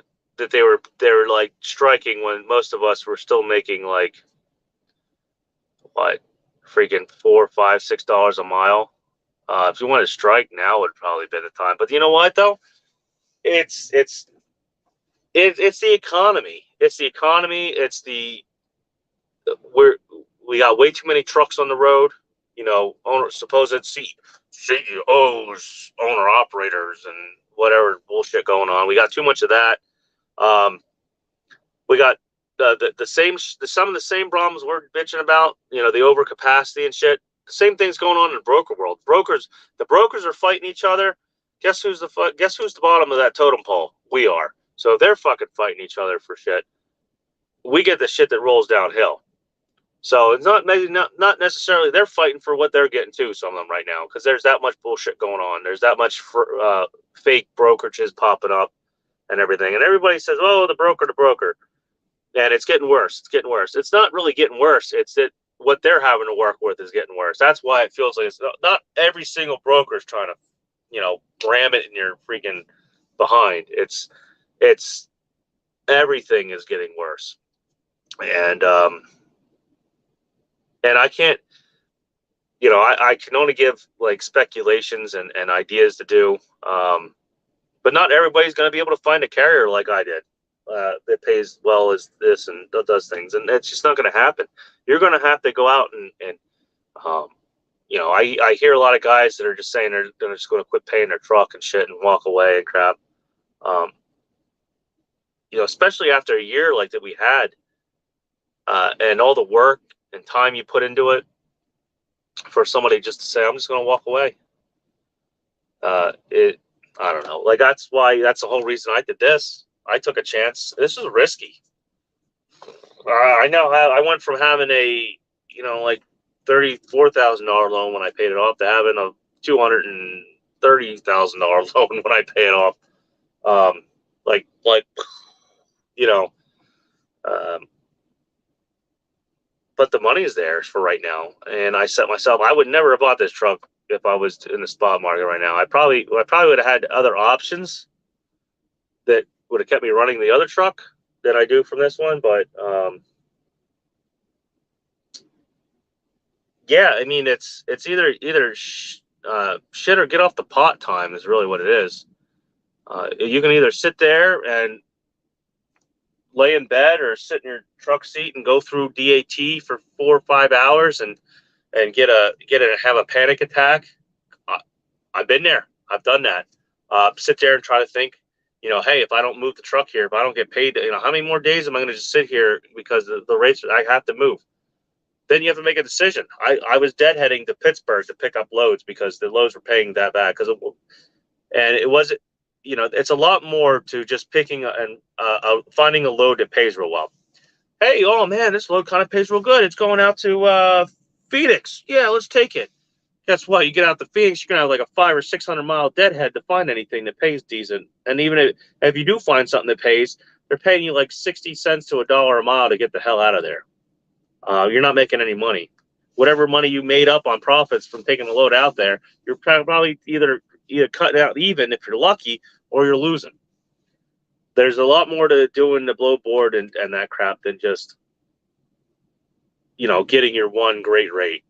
they were like striking when most of us were still making like what, freaking $4, $5, $6 a mile. If you wanted to strike now, would probably been the time. But you know what though? It's the economy. It's the economy. It's the we got way too many trucks on the road. Supposed CEOs, owner operators, and whatever bullshit going on. We got too much of that. We got some of the same problems we're bitching about. The overcapacity and shit. The same thing's going on in the broker world. The brokers are fighting each other. Guess who's the bottom of that totem pole? We are. So they're fucking fighting each other for shit. We get the shit that rolls downhill. So it's not necessarily they're fighting for what they're getting too. Some of them right now, because there's that much bullshit going on. There's that much fake brokerages popping up and everything. And everybody says, "Oh, the broker," and it's getting worse. It's getting worse. It's not really getting worse. It's that what they're having to work with is getting worse. That's why it feels like it's not every single broker is trying to, ram it in your freaking behind. It's everything is getting worse, and I can't, I can only give like speculations and ideas to do, but not everybody's going to be able to find a carrier like I did that pays well as this and does things, and it's just not going to happen. You're going to have to go out and I hear a lot of guys that are just saying they're just going to quit paying their truck and shit and walk away and crap. Especially after a year like that we had, and all the work and time you put into it, for somebody just to say, I'm just going to walk away. I don't know. Like, that's the whole reason I did this. I took a chance. This was risky. I know how I went from having a, like $34,000 loan when I paid it off to having a $230,000 loan when I pay it off. But the money is there for right now. And I set myself, I would never have bought this truck if I was in the spot market right now. I probably would have had other options that would have kept me running the other truck that I do from this one. But, yeah, I mean, it's either shit or get off the pot time is really what it is. You can either sit there and lay in bed or sit in your truck seat and go through DAT for 4 or 5 hours and have a panic attack. I've been there. I've done that. Sit there and try to think, hey, if I don't move the truck here, if I don't get paid, how many more days am I going to just sit here because the rates, I have to move. Then you have to make a decision. I was deadheading to Pittsburgh to pick up loads because the loads were paying that bad. And it wasn't, it's a lot more to just picking and finding a load that pays real well. Hey, oh man, this load kind of pays real good. It's going out to Phoenix. Yeah, let's take it. Guess what? You get out to Phoenix, you're gonna have like a 500 or 600 mile deadhead to find anything that pays decent. And even if you do find something that pays, they're paying you like 60 cents to $1 a mile to get the hell out of there. You're not making any money. Whatever money you made up on profits from taking the load out there, you're probably either cutting out even if you're lucky, or you're losing. There's a lot more to doing the blow board and that crap than just, getting your one great rate.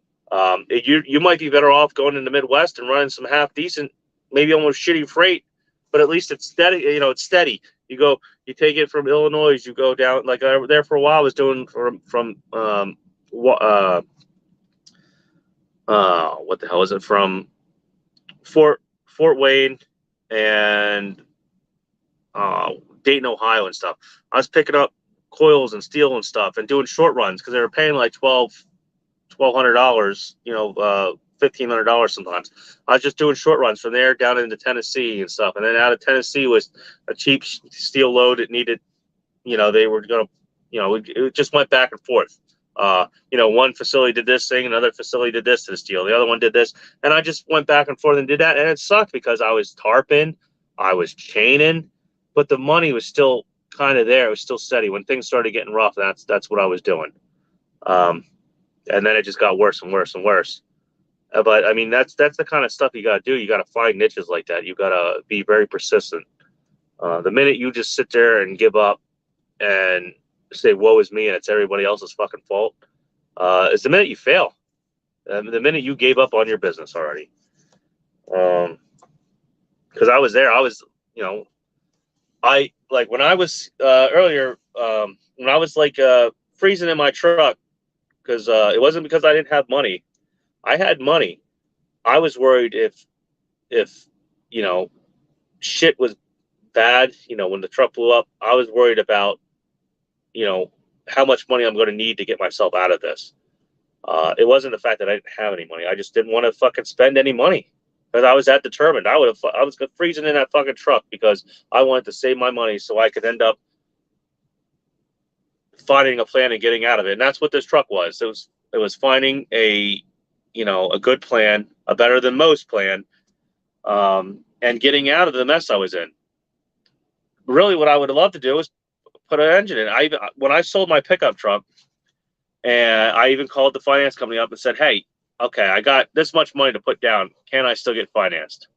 You might be better off going in the Midwest and running some half decent, maybe almost shitty freight, but at least it's steady. It's steady. You take it from Illinois, you go down, like there for a while I was doing from what the hell is it, from Fort Wayne and Dayton, Ohio and stuff. I was picking up coils and steel and stuff and doing short runs because they were paying like $1,200, $1,500 sometimes. I was just doing short runs from there down into Tennessee and stuff. And then out of Tennessee was a cheap steel load that needed, they were going to, it just went back and forth. One facility did this thing, another facility did this to the steel, the other one did this. And I just went back and forth and did that. And it sucked because I was tarping, I was chaining, but the money was still kind of there. It was still steady. When things started getting rough, that's what I was doing. And then it just got worse and worse and worse. But I mean, that's the kind of stuff you got to do. You got to find niches like that. You got to be very persistent. The minute you just sit there and give up and say, woe is me, and it's everybody else's fucking fault, is the minute you fail. The minute you gave up on your business already. Because I was there. I was, I like when I was earlier, when I was like freezing in my truck, because it wasn't because I didn't have money. I had money. I was worried if shit was bad, when the truck blew up, I was worried about, how much money I'm going to need to get myself out of this. It wasn't the fact that I didn't have any money. I just didn't want to fucking spend any money because I was that determined. I was freezing in that fucking truck because I wanted to save my money so I could end up finding a plan and getting out of it. And that's what this truck was. It was finding a good plan, a better than most plan, and getting out of the mess I was in. Really, what I would love to do is put an engine in. When I sold my pickup truck, and I even called the finance company up and said, hey, okay, I got this much money to put down. Can I still get financed?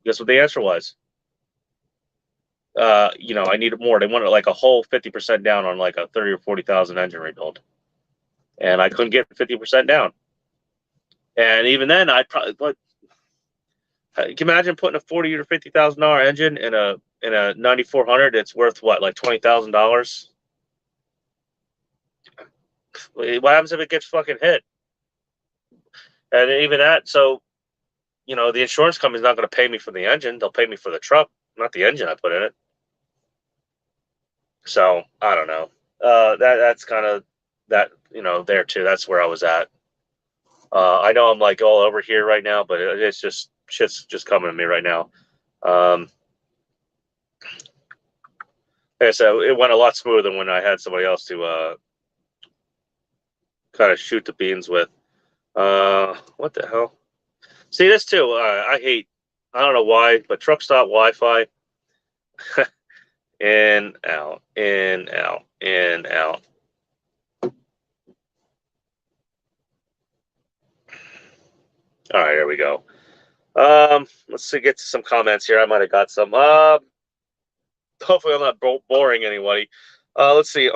Guess what the answer was? I needed more. They wanted like a whole 50% down on like a 30 or 40,000 engine rebuild. And I couldn't get 50% down. And even then, I'd probably, can you imagine putting a $40,000 or $50,000 engine in a 9400? It's worth what, like $20,000? What happens if it gets fucking hit? And even that, so, the insurance company's not going to pay me for the engine. They'll pay me for the truck, not the engine I put in it. So, I don't know. That's kind of that, there too. That's where I was at. I know I'm like all over here right now, but it's just, shit's just coming to me right now. So it went a lot smoother than when I had somebody else to kind of shoot the beans with. What the hell? See, this too, I don't know why, but truck stop Wi-Fi. In, out, in, out, in, out. All right, here we go. Let's see, get to some comments here. I might have got some. Hopefully I'm not boring anybody. Let's see.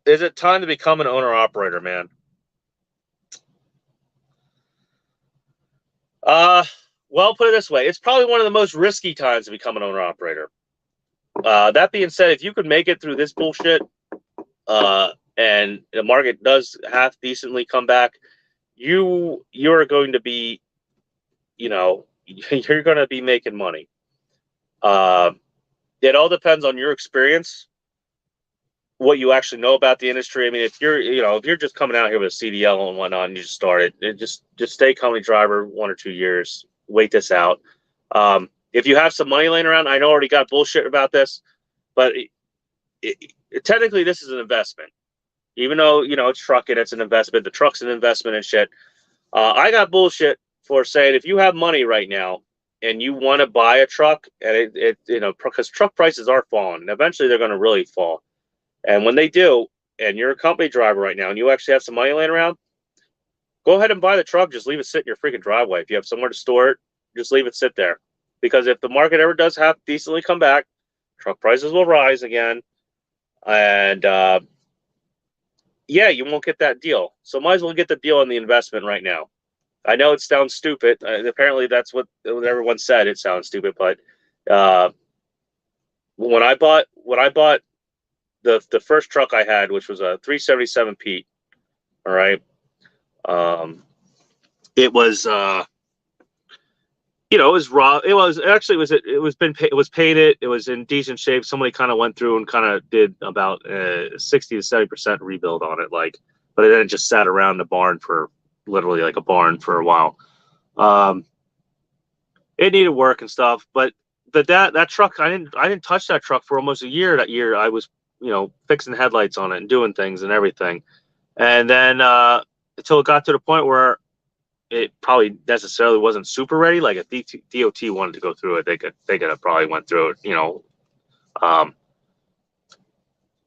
Is it time to become an owner-operator, man? Well, put it this way. It's probably one of the most risky times to become an owner-operator. That being said, if you could make it through this bullshit, and the market does half decently come back, you're going to be, you're going to be making money. It all depends on your experience, what you actually know about the industry. I mean, if you're just coming out here with a CDL and whatnot, and you just started, just stay company driver 1 or 2 years, wait this out. If you have some money laying around, I know I already got bullshit about this, but technically this is an investment. Even though, it's trucking, it's an investment. The truck's an investment and shit. I got bullshit for saying if you have money right now and you want to buy a truck, and because truck prices are falling, and eventually they're going to really fall. And when they do, and you're a company driver right now, and you actually have some money laying around, go ahead and buy the truck. Just leave it sit in your freaking driveway. If you have somewhere to store it, just leave it sit there. Because if the market ever does have decently come back, truck prices will rise again. And, you won't get that deal. So might as well get the deal on the investment right now. I know it sounds stupid. Apparently that's what everyone said. It sounds stupid, but when I bought the first truck I had, which was a 377 Pete, all right, it was it was raw. It was painted. It was in decent shape. Somebody kind of went through and kind of did about 60 to 70% rebuild on it, but then it just sat around the barn for literally like a barn for a while. It needed work and stuff, but that truck, I didn't touch that truck for almost a year. That year I was, fixing headlights on it and doing things and everything. And then until it got to the point where it probably necessarily wasn't super ready. Like if DOT wanted to go through it, they could have probably went through it.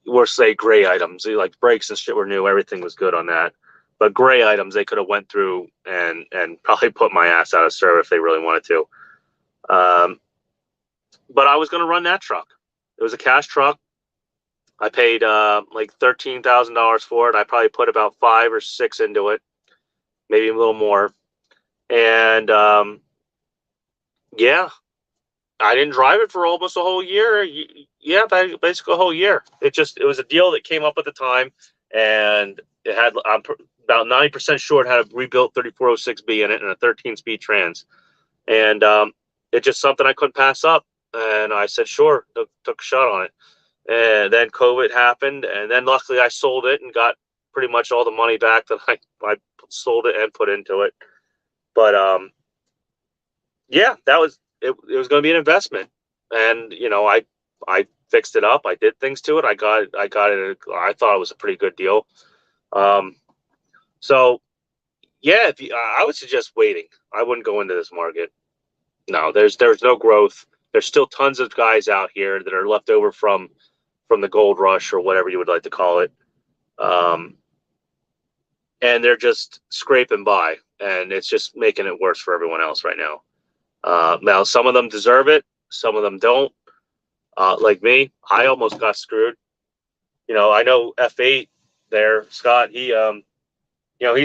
Or say gray items like brakes and shit were new. Everything was good on that. But gray items they could have went through and probably put my ass out of service if they really wanted to. But I was going to run that truck. It was a cash truck. I paid like $13,000 for it. I probably put about 5 or 6 into it, maybe a little more. And yeah, I didn't drive it for almost a whole year. Yeah, basically a whole year. It was a deal that came up at the time, and it had about 90% sure it had a rebuilt 3406B in it and a 13-speed trans, and it's just something I couldn't pass up. And I said, sure, took a shot on it. And then COVID happened, and then luckily I sold it and got pretty much all the money back that I sold it and put into it. But yeah, that was it. It was going to be an investment, and I fixed it up. I did things to it. I got it. I thought it was a pretty good deal. So yeah, I would suggest waiting. I wouldn't go into this market. No, there's no growth. There's still tons of guys out here that are left over from the gold rush or whatever you would like to call it. And they're just scraping by, and it's just making it worse for everyone else right now. Now, some of them deserve it. Some of them don't. Like me, I almost got screwed. I know F8 there, Scott, he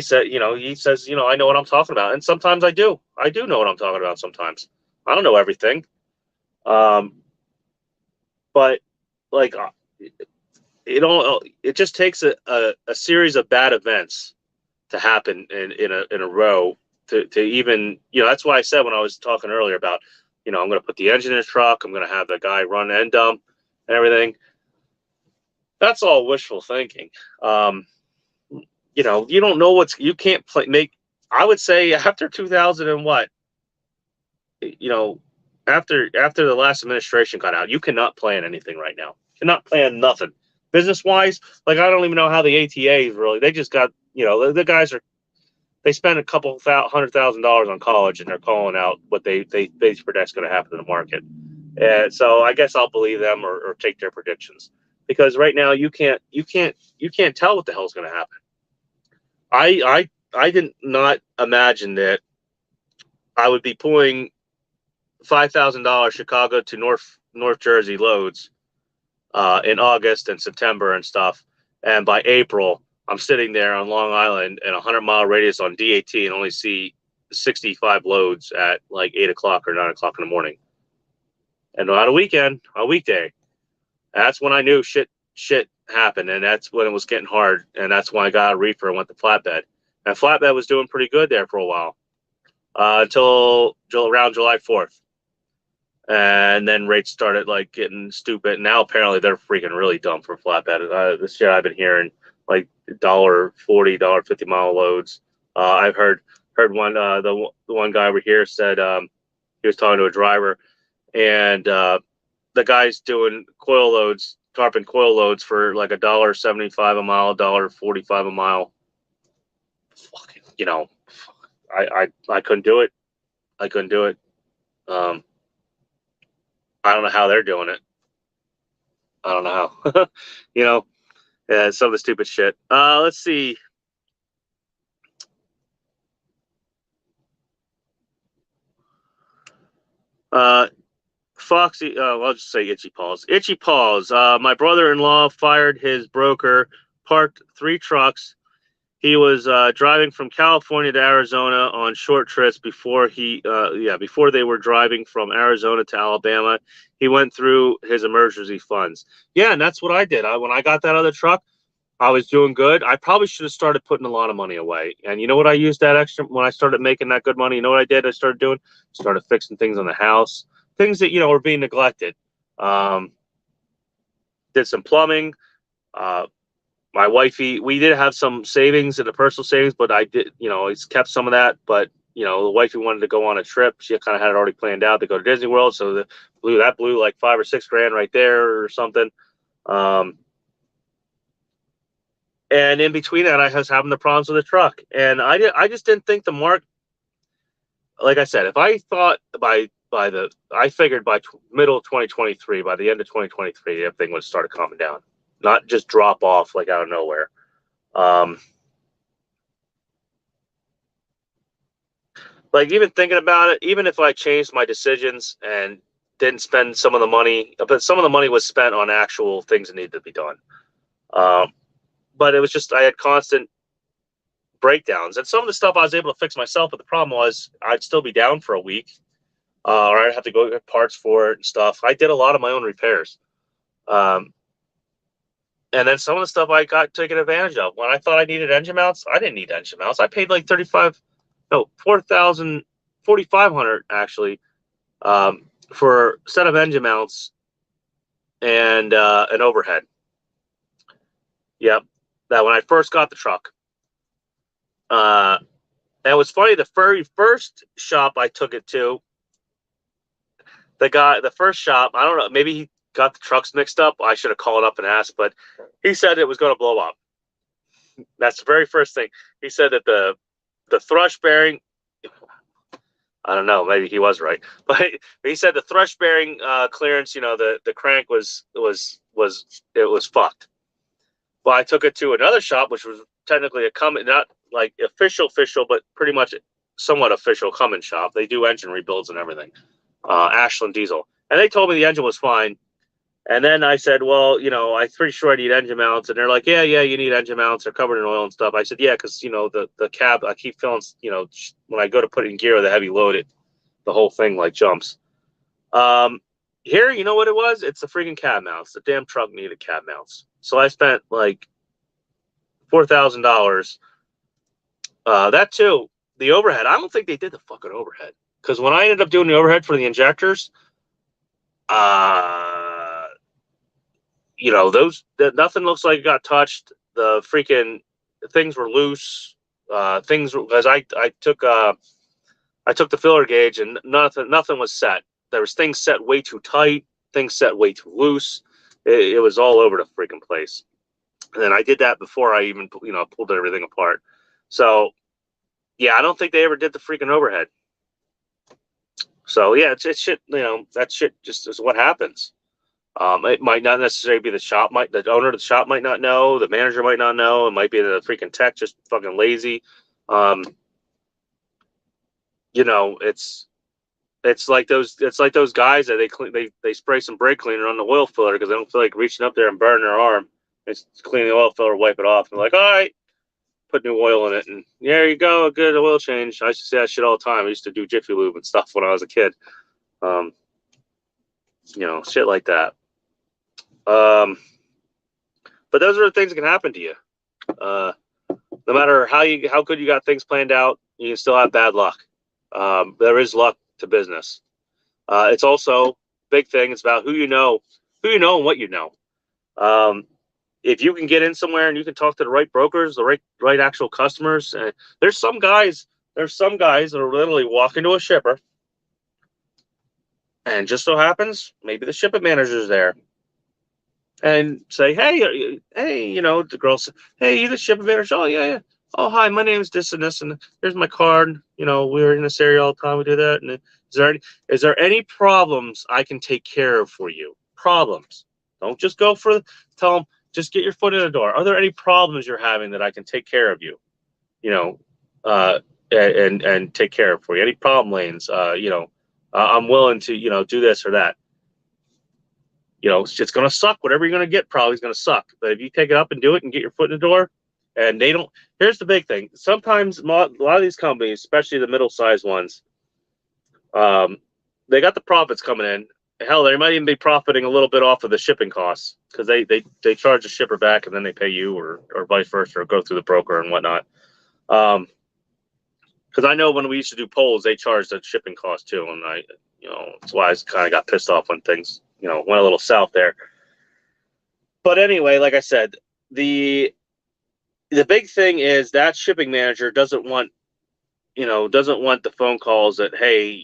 says, I know what I'm talking about. And sometimes I do. I do know what I'm talking about sometimes. I don't know everything. But like, it just takes a series of bad events to happen in a row to even, that's why I said when I was talking earlier about, I'm going to put the engine in the truck. I'm going to have the guy run end dump and everything. That's all wishful thinking. You don't know you can't make, I would say after 2000 and what, after the last administration got out, you cannot plan anything right now. You cannot plan nothing. Business wise, like I don't even know how the ATA is really. They just got, the guys they spend a couple $100,000 on college and they're calling out what they predict's going to happen in the market. And so I guess I'll believe them or take their predictions, because right now you can't tell what the hell's going to happen. I did not imagine that I would be pulling $5,000 Chicago to North Jersey loads in August and September and stuff, and by April I'm sitting there on Long Island in a 100-mile radius on DAT and only see 65 loads at like 8 o'clock or 9 o'clock in the morning, and not a weekend, a weekday. That's when I knew shit happened, and that's when it was getting hard, and that's when I got a reefer and went to flatbed. And flatbed was doing pretty good there for a while until around July 4th. And then rates started like getting stupid. Now apparently they're freaking really dumb for flatbed. This shit I've been hearing like $1.40, $1.50 mile loads. I've heard one the one guy over here said he was talking to a driver, and the guy's doing coil loads, tarpon coil loads for like $1.75 a mile, $1.45 a mile. Fucking, I couldn't do it. I couldn't do it. I don't know how they're doing it. I don't know how. Yeah, some of the stupid shit. Let's see. Foxy, I'll just say Itchy Paws. Itchy Paws. My brother-in-law fired his broker, parked 3 trucks. He was driving from California to Arizona on short trips before they were driving from Arizona to Alabama. He went through his emergency funds. Yeah, and that's what I did. When I got that other truck, I was doing good. I probably should have started putting a lot of money away. And you know what I used that extra when I started making that good money? You know what I did? I started doing? Started fixing things on the house, things that were being neglected. Did some plumbing. My wifey, we did have some savings in the personal savings, but I did, it's kept some of that. But, the wifey wanted to go on a trip. She kind of had it already planned out to go to Disney World. So that blew like $5 or $6 grand right there or something. And in between that, I was having the problems with the truck. And I just didn't think the like I said, if I thought I figured by middle of 2023, by the end of 2023, everything would start coming down, not just drop off like out of nowhere. Like even thinking about it, even if I changed my decisions and didn't spend some of the money, but some of the money was spent on actual things that needed to be done. But it was just, I had constant breakdowns, and some of the stuff I was able to fix myself, but the problem was I'd still be down for a week, or I'd have to go get parts for it and stuff. I did a lot of my own repairs. And then some of the stuff I got taken advantage of. When I thought I needed engine mounts, I didn't need engine mounts. I paid like 4,500 actually, for a set of engine mounts and an overhead. Yep. That when I first got the truck. And it was funny, the very first shop I took it to, the first shop, I don't know, maybe he got the trucks mixed up. I should have called up and asked, but he said it was going to blow up. That's the very first thing. He said that the thrush bearing, I don't know, maybe he was right, but he said the thrush bearing clearance, the crank was fucked. Well, I took it to another shop, which was technically a Cummins, not like official, but pretty much somewhat official Cummins shop. They do engine rebuilds and everything. Ashland Diesel. And they told me the engine was fine. And then I said, well, I'm pretty sure I need engine mounts. And they're like, yeah, you need engine mounts. They're covered in oil and stuff. I said, yeah, because, the cab, I keep feeling, when I go to put it in gear with a heavy load, the whole thing like jumps. Here, you know what it was? It's the freaking cab mounts. The damn truck needed cab mounts. So I spent like $4,000. That too, the overhead. I don't think they did the fucking overhead, because when I ended up doing the overhead for the injectors, nothing looks like it got touched. The freaking things were loose. As I took the filler gauge and nothing was set. There was things set way too tight, things set way too loose. It was all over the freaking place. And then I did that before I even, pulled everything apart. So, yeah, I don't think they ever did the freaking overhead. So, yeah, it's shit, that shit just is what happens. It might not necessarily be the owner of the shop might not know, the manager might not know. It might be the freaking tech just fucking lazy. It's like those guys that they spray some brake cleaner on the oil filler because they don't feel like reaching up there and burning their arm. It's clean the oil filler, wipe it off, and they're like, all right, put new oil in it, and there you go, a good oil change. I used to say that shit all the time. I used to do Jiffy Lube and stuff when I was a kid. Shit like that. But those are the things that can happen to you. No matter how good you got things planned out, you can still have bad luck. There is luck to business. It's also big thing. It's about who you know and what you know. If you can get in somewhere and you can talk to the right brokers, the right actual customers, and there's some guys that are literally walking to a shipper, and just so happens maybe the shipping manager's there, and say, hey, the girl says, hey, you the shipping manager? Oh yeah. Oh, hi, my name's this and this, and here's my card. We're in this area all the time. We do that. And is there any problems I can take care of for you? Problems. Don't just tell them, just get your foot in the door. Are there any problems you're having that I can take care of you? And take care of for you. Any problem lanes? I'm willing to, do this or that. It's going to suck. Whatever you're going to get probably is going to suck. But if you take it up and do it and get your foot in the door, and they don't, here's the big thing. Sometimes a lot of these companies, especially the middle-sized ones, they got the profits coming in. Hell, they might even be profiting a little bit off of the shipping costs because they charge the shipper back and then they pay you or vice versa, or go through the broker and whatnot. Because I know when we used to do polls, they charged the shipping cost too, and that's why I kind of got pissed off when things went a little south there. But anyway, like I said, the big thing is that shipping manager doesn't want the phone calls that, hey,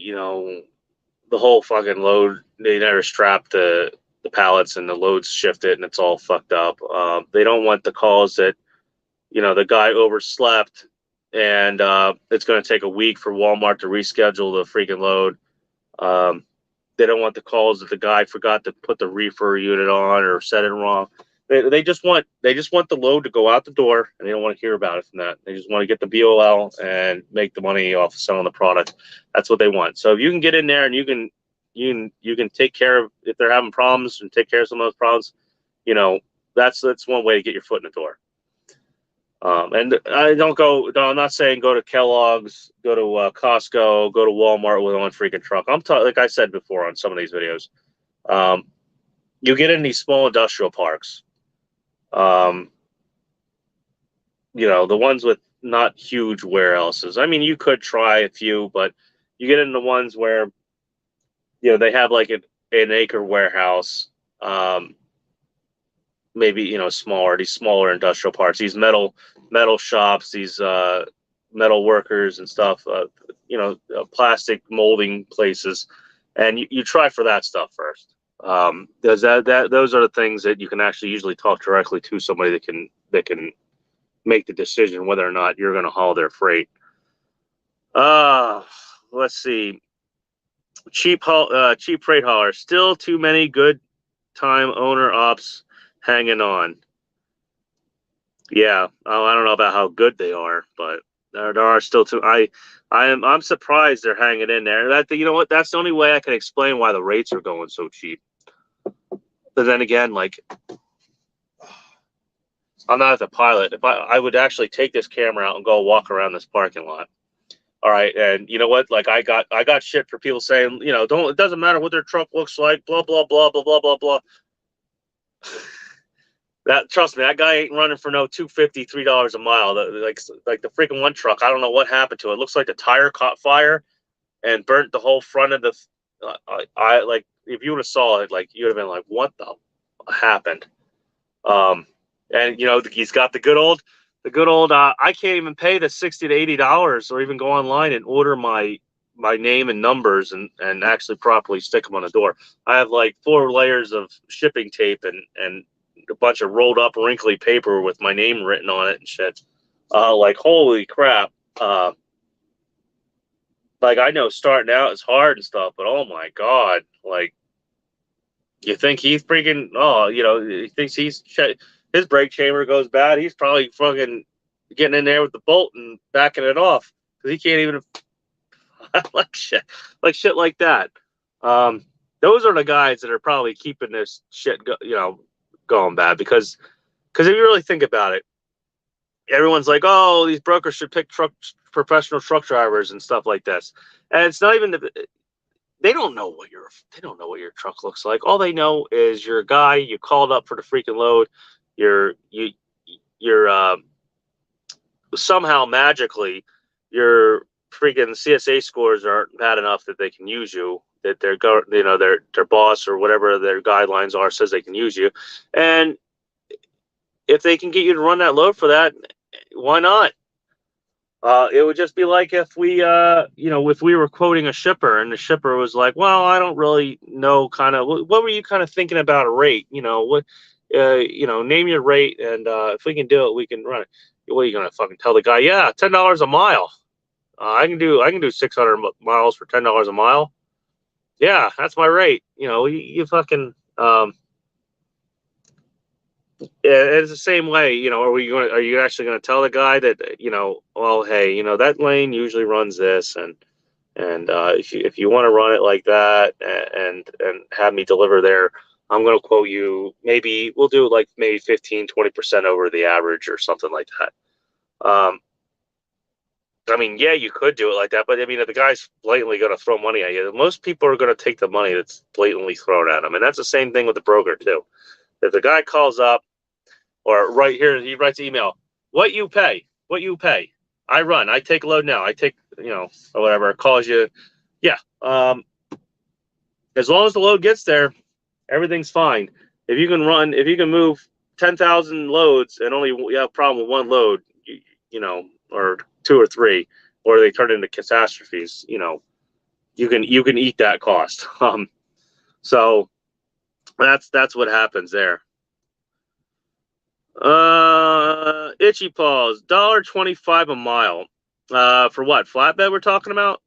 the whole fucking load, they never strapped the pallets and the loads shifted and it's all fucked up. They don't want the calls that, the guy overslept and it's going to take a week for Walmart to reschedule the freaking load. They don't want the calls that the guy forgot to put the reefer unit on or set it wrong. They just want the load to go out the door, and they don't want to hear about it from that. They just want to get the BOL and make the money off of selling the product. That's what they want. So if you can get in there and you can take care of if they're having problems and take care of some of those problems, that's one way to get your foot in the door. And I'm not saying go to Kellogg's, go to Costco, go to Walmart with one freaking truck. Like I said before on some of these videos, you get in these small industrial parks, the ones with not huge warehouses. I mean, you could try a few, but you get in the ones where, they have like an acre warehouse, maybe, these smaller industrial parks, these metal shops, these metal workers and stuff, plastic molding places. And you try for that stuff first. Those are the things that you can actually usually talk directly to somebody that can make the decision whether or not you're going to haul their freight. Let's see. Cheap freight haulers. Still too many good time owner ops hanging on. Yeah, I don't know about how good they are, but there are still too. I'm surprised they're hanging in there. You know what? That's the only way I can explain why the rates are going so cheap. But then again, like, I'm not the pilot. If I would actually take this camera out and go walk around this parking lot. All right, and you know what? Like, I got shit for people saying, it doesn't matter what their truck looks like, blah blah blah blah blah blah blah. Trust me, that guy ain't running for no $2.50, $3 a mile. Like the freaking one truck, I don't know what happened to it. It looks like the tire caught fire and burnt the whole front of the. If you would have saw it, like, you would have been like, what the happened? And he's got the good old. I can't even pay the $60 to $80 or even go online and order my name and numbers and actually properly stick them on the door. I have like 4 layers of shipping tape and a bunch of rolled up wrinkly paper with my name written on it and shit. Like, holy crap. Like, I know starting out is hard and stuff, but oh my God, like, you think he's freaking, he thinks his brake chamber goes bad. He's probably fucking getting in there with the bolt and backing it off because he can't even like shit like that. Those are the guys that are probably keeping this shit, going bad because if you really think about it, everyone's like, oh, these brokers should pick professional truck drivers and stuff like this, and it's not even they don't know what your truck looks like. All they know is you're a guy, you called up for the freaking load, you're somehow magically your freaking CSA scores aren't bad enough that they can use you, that their boss or whatever their guidelines are says they can use you, and if they can get you to run that load for that, why not? It would just be like if we were quoting a shipper and the shipper was like, well, I don't really know, kind of, what were you kind of thinking about a rate? Name your rate, and if we can do it, we can run it. What are you gonna fucking tell the guy? Yeah, $10 a mile. I can do 600 miles for $10 a mile. Yeah, that's my rate. You fucking it's the same way. Are you actually going to tell the guy that, well, hey, that lane usually runs this, and if you want to run it like that and have me deliver there, I'm going to quote you, maybe we'll do like maybe 15-20% over the average or something like that. I mean, yeah, you could do it like that, but I mean, if the guy's blatantly going to throw money at you, most people are going to take the money that's blatantly thrown at them. And that's the same thing with the broker too. If the guy calls up, or right here, he writes email, what you pay, I run, I take load now, I take, or whatever, calls you. Yeah. As long as the load gets there, everything's fine. If you can move 10,000 loads and only you have a problem with one load, or 2 or 3, or they turn into catastrophes, you can eat that cost. So that's what happens there. Itchy Paws, $1.25 a mile. For what? Flatbed we're talking about?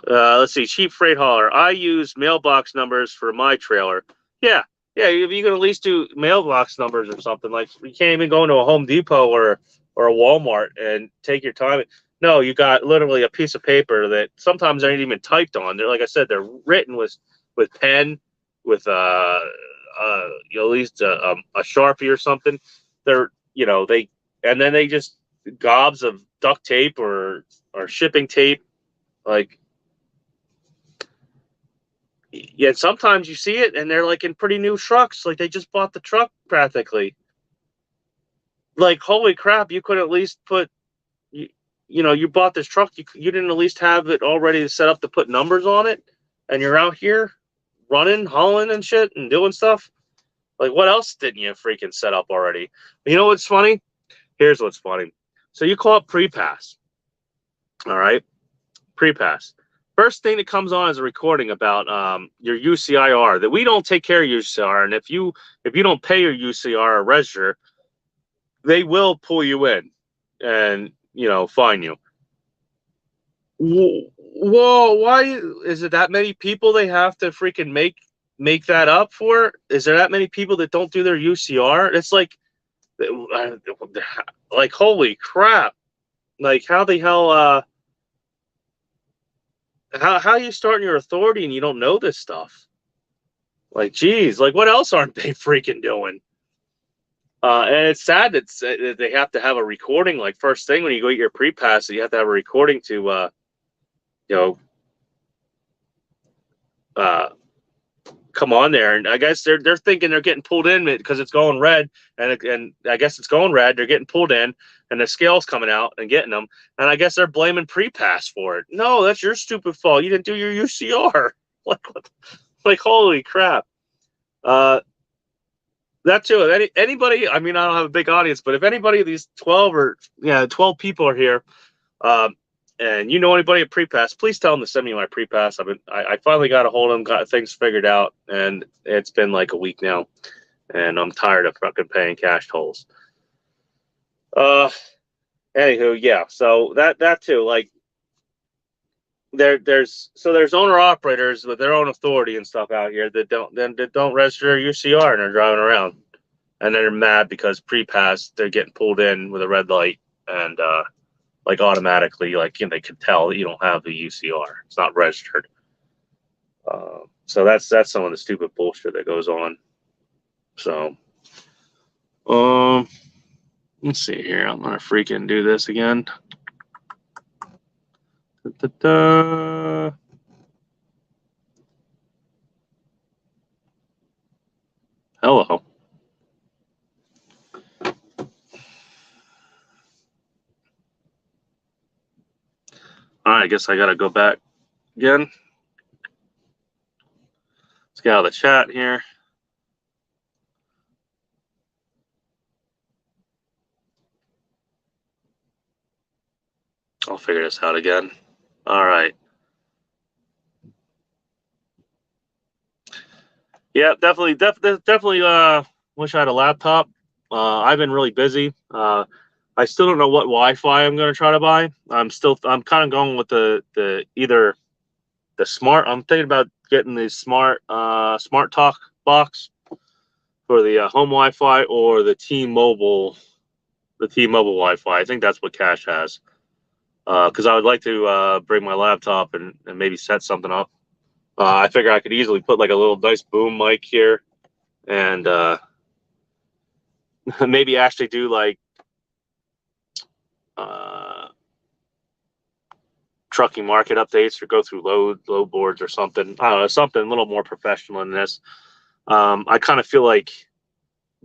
Let's see. Cheap freight hauler. I use mailbox numbers for my trailer. Yeah. Yeah. If you can at least do mailbox numbers or something, like you can't even go into a Home Depot or a Walmart and take your time. No, you got literally a piece of paper that sometimes aren't even typed on. They're, like I said, they're written with pen, with at least a Sharpie or something. They're they and then they just gobs of duct tape or shipping tape, like. Yeah, sometimes you see it and they're like in pretty new trucks, like they just bought the truck practically. Like, holy crap, you could at least put you bought this truck, you didn't at least have it already set up to put numbers on it, and you're out here running, hauling and shit and doing stuff. Like, what else didn't you freaking set up already? You know what's funny? Here's what's funny. So you call up Prepass. All right. Prepass. First thing that comes on is a recording about your UCIR, that we don't take care of UCIR, and if you don't pay your UCIR or register, they will pull you in and fine you. Whoa! Why is it that many people they have to freaking make that up for? Is there that many people that don't do their UCR? It's like holy crap! Like, how the hell how are you starting your authority and you don't know this stuff? Like, geez, like what else aren't they freaking doing? And it's sad that they have to have a recording. Like, first thing when you go get your pre-pass, you have to have a recording to, come on there. And I guess they're thinking they're getting pulled in because it's going red, and I guess it's going red. They're getting pulled in, and the scale's coming out and getting them. And I guess they're blaming pre-pass for it. No, that's your stupid fault. You didn't do your UCR. Like holy crap. That too. Anybody, I mean, I don't have a big audience, but if anybody of these 12 people are here, and you know anybody at Prepass, please tell them to send me my Prepass. I finally got a hold of them, got things figured out, and it's been like a week now, and I'm tired of fucking paying cash tolls. Anywho, yeah. So that too, like, there's owner operators with their own authority and stuff out here that don't register UCR and they're driving around, and they're mad because Prepass they're getting pulled in with a red light and like automatically, like they can tell that you don't have the UCR, it's not registered. So that's some of the stupid bullshit that goes on. So let's see here. I'm gonna freaking do this again. Da-da-da. Hello. All right, I guess I gotta go back again. Let's get out of the chat here. I'll figure this out again. All right. Yeah, definitely wish I had a laptop. I've been really busy. I still don't know what Wi-Fi I'm going to try to buy. I'm kind of going with the either the smart. I'm thinking about getting the smart talk box for the home Wi-Fi, or the T-Mobile Wi-Fi. I think that's what Cash has. Because I would like to bring my laptop and maybe set something up. I figure I could easily put like a little nice boom mic here, and maybe actually do like trucking market updates, or go through load boards or something. I don't know, something a little more professional than this. I kind of feel like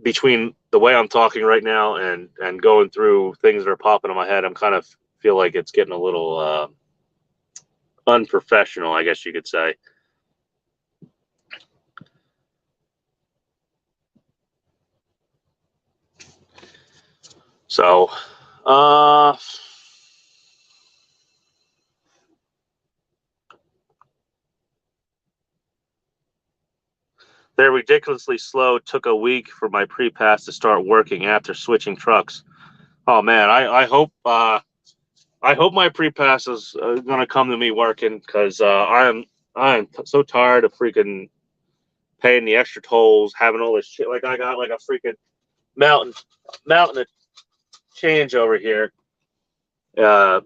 between the way I'm talking right now and going through things that are popping in my head, I'm kind of feel like it's getting a little unprofessional, I guess you could say. So, They're ridiculously slow. Took a week for my pre-pass to start working after switching trucks. Oh man, I hope my pre-pass is gonna come to me working because I am so tired of freaking paying the extra tolls, having all this shit. Like I got like a freaking mountain of change over here. Uh,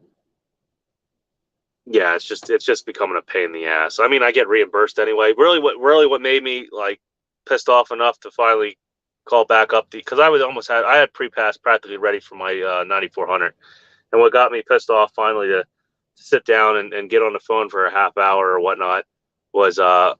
yeah, it's just becoming a pain in the ass. I mean, I get reimbursed anyway. Really what made me like pissed off enough to finally call back up because I had pre-pass practically ready for my 9400. And what got me pissed off finally to sit down and get on the phone for a half hour or whatnot was I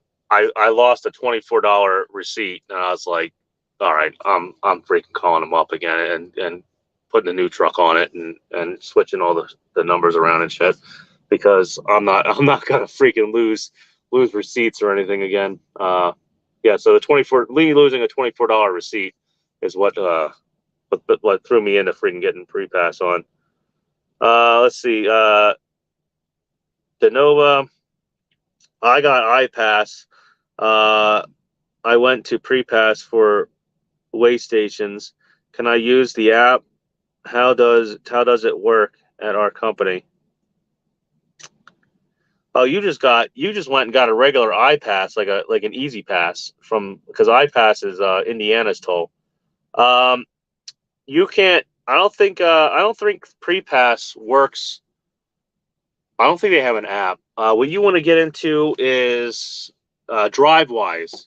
lost a $24 receipt, and I was like, all right, I'm freaking calling them up again and putting a new truck on it and switching all the numbers around and shit because I'm not gonna freaking lose receipts or anything again. Yeah, so losing a $24 receipt is what threw me into freaking getting pre-pass on. Let's see. Denova. I got iPass. I went to pre-pass for way stations. Can I use the app? How does it work at our company? Oh, you just went and got a regular iPass, like an Easy Pass because iPass is Indiana's toll. You can't. I don't think pre-pass works. I don't think they have an app. What you want to get into is DriveWise.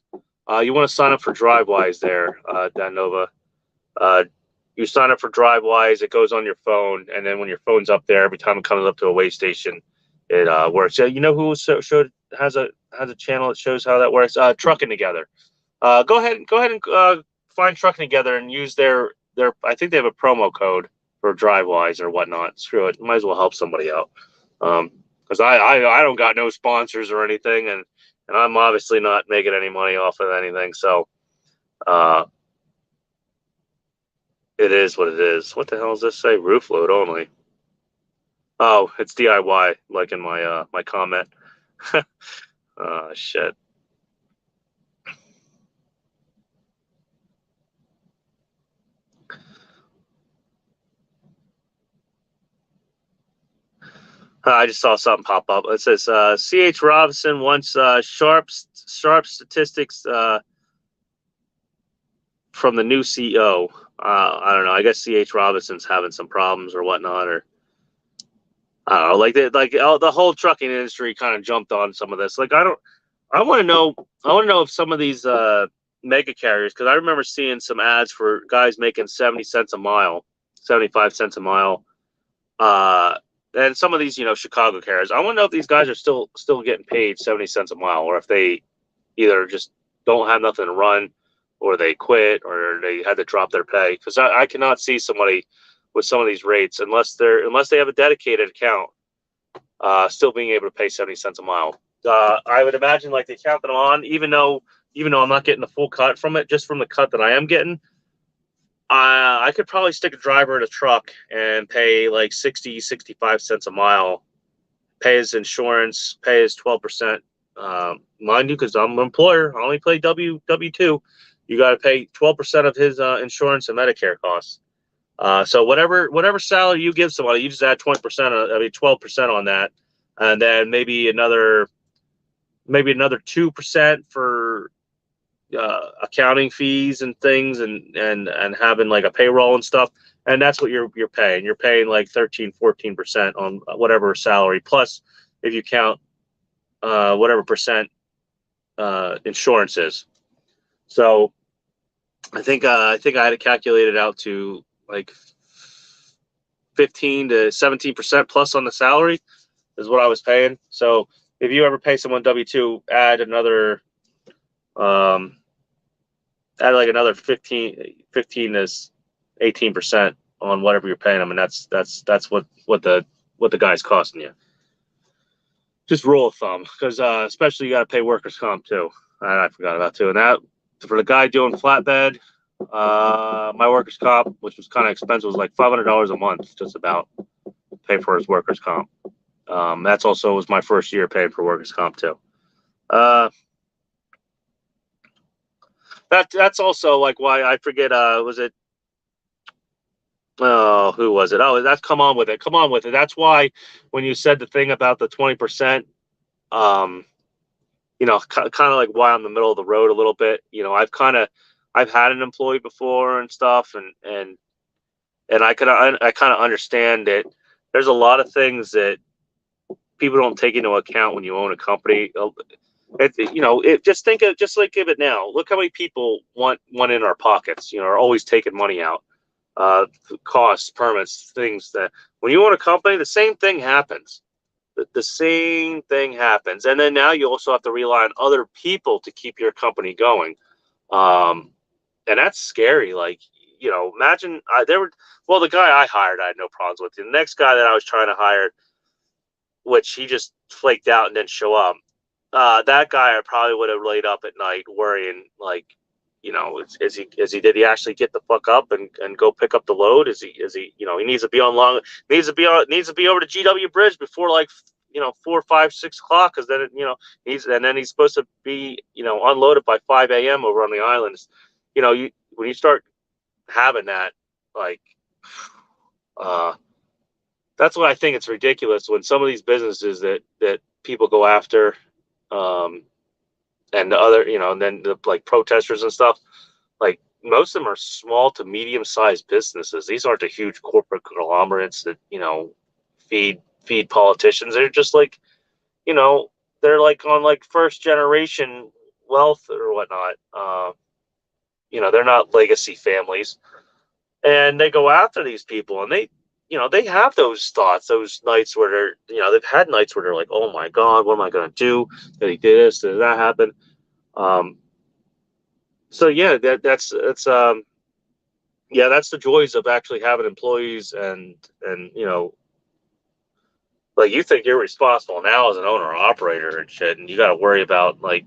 You want to sign up for DriveWise there, Danova. You sign up for DriveWise. It goes on your phone, and then when your phone's up there, every time it comes up to a way station, it works. You know who has a channel that shows how that works? Trucking Together. Go ahead and find Trucking Together and use their. I think they have a promo code for DriveWise or whatnot. Screw it. Might as well help somebody out. Because I don't got no sponsors or anything, and I'm obviously not making any money off of anything. So, it is what it is. What the hell does this say? Roof load only. Oh, it's DIY, like in my my comment. Shit. I just saw something pop up. It says C.H. Robinson wants sharp statistics from the new CEO. I don't know. I guess C.H. Robinson's having some problems or whatnot, or I don't know. The whole trucking industry kind of jumped on some of this. Like I want to know if some of these mega carriers, because I remember seeing some ads for guys making 70 cents a mile, 75 cents a mile. And some of these, Chicago carriers, I want to know if these guys are still getting paid 70 cents a mile, or if they either just don't have nothing to run, or they quit, or they had to drop their pay. Because I cannot see somebody with some of these rates unless they have a dedicated account, still being able to pay 70 cents a mile. I would imagine like the account that I'm on, even though I'm not getting the full cut from it, just from the cut that I am getting. I could probably stick a driver in a truck and pay like 60, 65 cents a mile, pay his insurance, pay his 12%. Mind you, because I'm an employer, I only pay W-2. You got to pay 12% of his insurance and Medicare costs. So whatever salary you give somebody, you just add 20%, 12% on that, and then maybe another 2% for accounting fees and things, and having like a payroll and stuff, and that's what you're paying. You're paying like 13-14% on whatever salary, plus if you count whatever percent insurance is. So I think I had it calculated out to like 15 to 17% plus on the salary is what I was paying. So if you ever pay someone W-2, add like another 15 to 18% on whatever you're paying them, and that's what the guy's costing you. Just rule of thumb, because especially you got to pay workers' comp too. I forgot about too. And that for the guy doing flatbed, my workers' comp, which was kind of expensive, was like $500 a month, just about pay for his workers' comp. That's also was my first year paying for workers' comp too. That's also like why I forget. Was it? Oh, who was it? Oh, that's Come On With It. Come On With It. That's why when you said the thing about the 20%, um, kind of like why I'm in the middle of the road a little bit. I've had an employee before and stuff, and I kind of understand that there's a lot of things that people don't take into account when you own a company. Just like give it now. Look how many people want in our pockets. Are always taking money out. Costs, permits, things that when you own a company, the same thing happens. The same thing happens, and then now you also have to rely on other people to keep your company going, and that's scary. Like, imagine the guy I hired, I had no problems with. The next guy that I was trying to hire, which he just flaked out and didn't show up. That guy I probably would have laid up at night worrying, like, did he actually get the fuck up and go pick up the load? Is he he needs to be needs to be over to GW Bridge before, like, 4, 5, 6 o'clock, because then he's supposed to be unloaded by 5 a.m. over on the islands. When you start having that, like, that's what I think. It's ridiculous when some of these businesses that people go after, and the other, and then the, like, protesters and stuff, like, most of them are small to medium sized businesses. These aren't the huge corporate conglomerates that feed politicians. They're just like, they're like on, like, first generation wealth or whatnot. They're not legacy families, and they go after these people, and they have those thoughts, those nights where they've had nights where they're like, oh my God, what am I going to do? Did he do this? Did that happen? So yeah, that's the joys of actually having employees, and like, you think you're responsible now as an owner or operator and shit, and you got to worry about, like,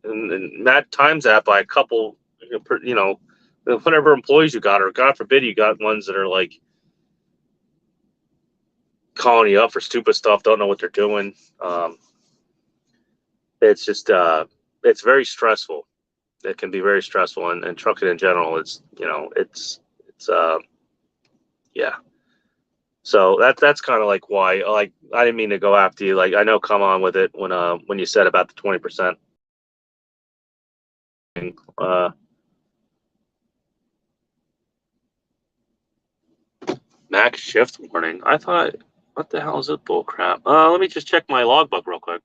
and that times that by a couple, whatever employees you got, or God forbid you got ones that are like calling you up for stupid stuff, don't know what they're doing. It's just it's very stressful. It can be very stressful, and trucking in general, it's yeah. So that's kind of like why, like, I didn't mean to go after you. Like, I know, Come On With It when you said about the 20%. Max shift warning. I thought, what the hell is this bull crap? Let me just check my logbook real quick.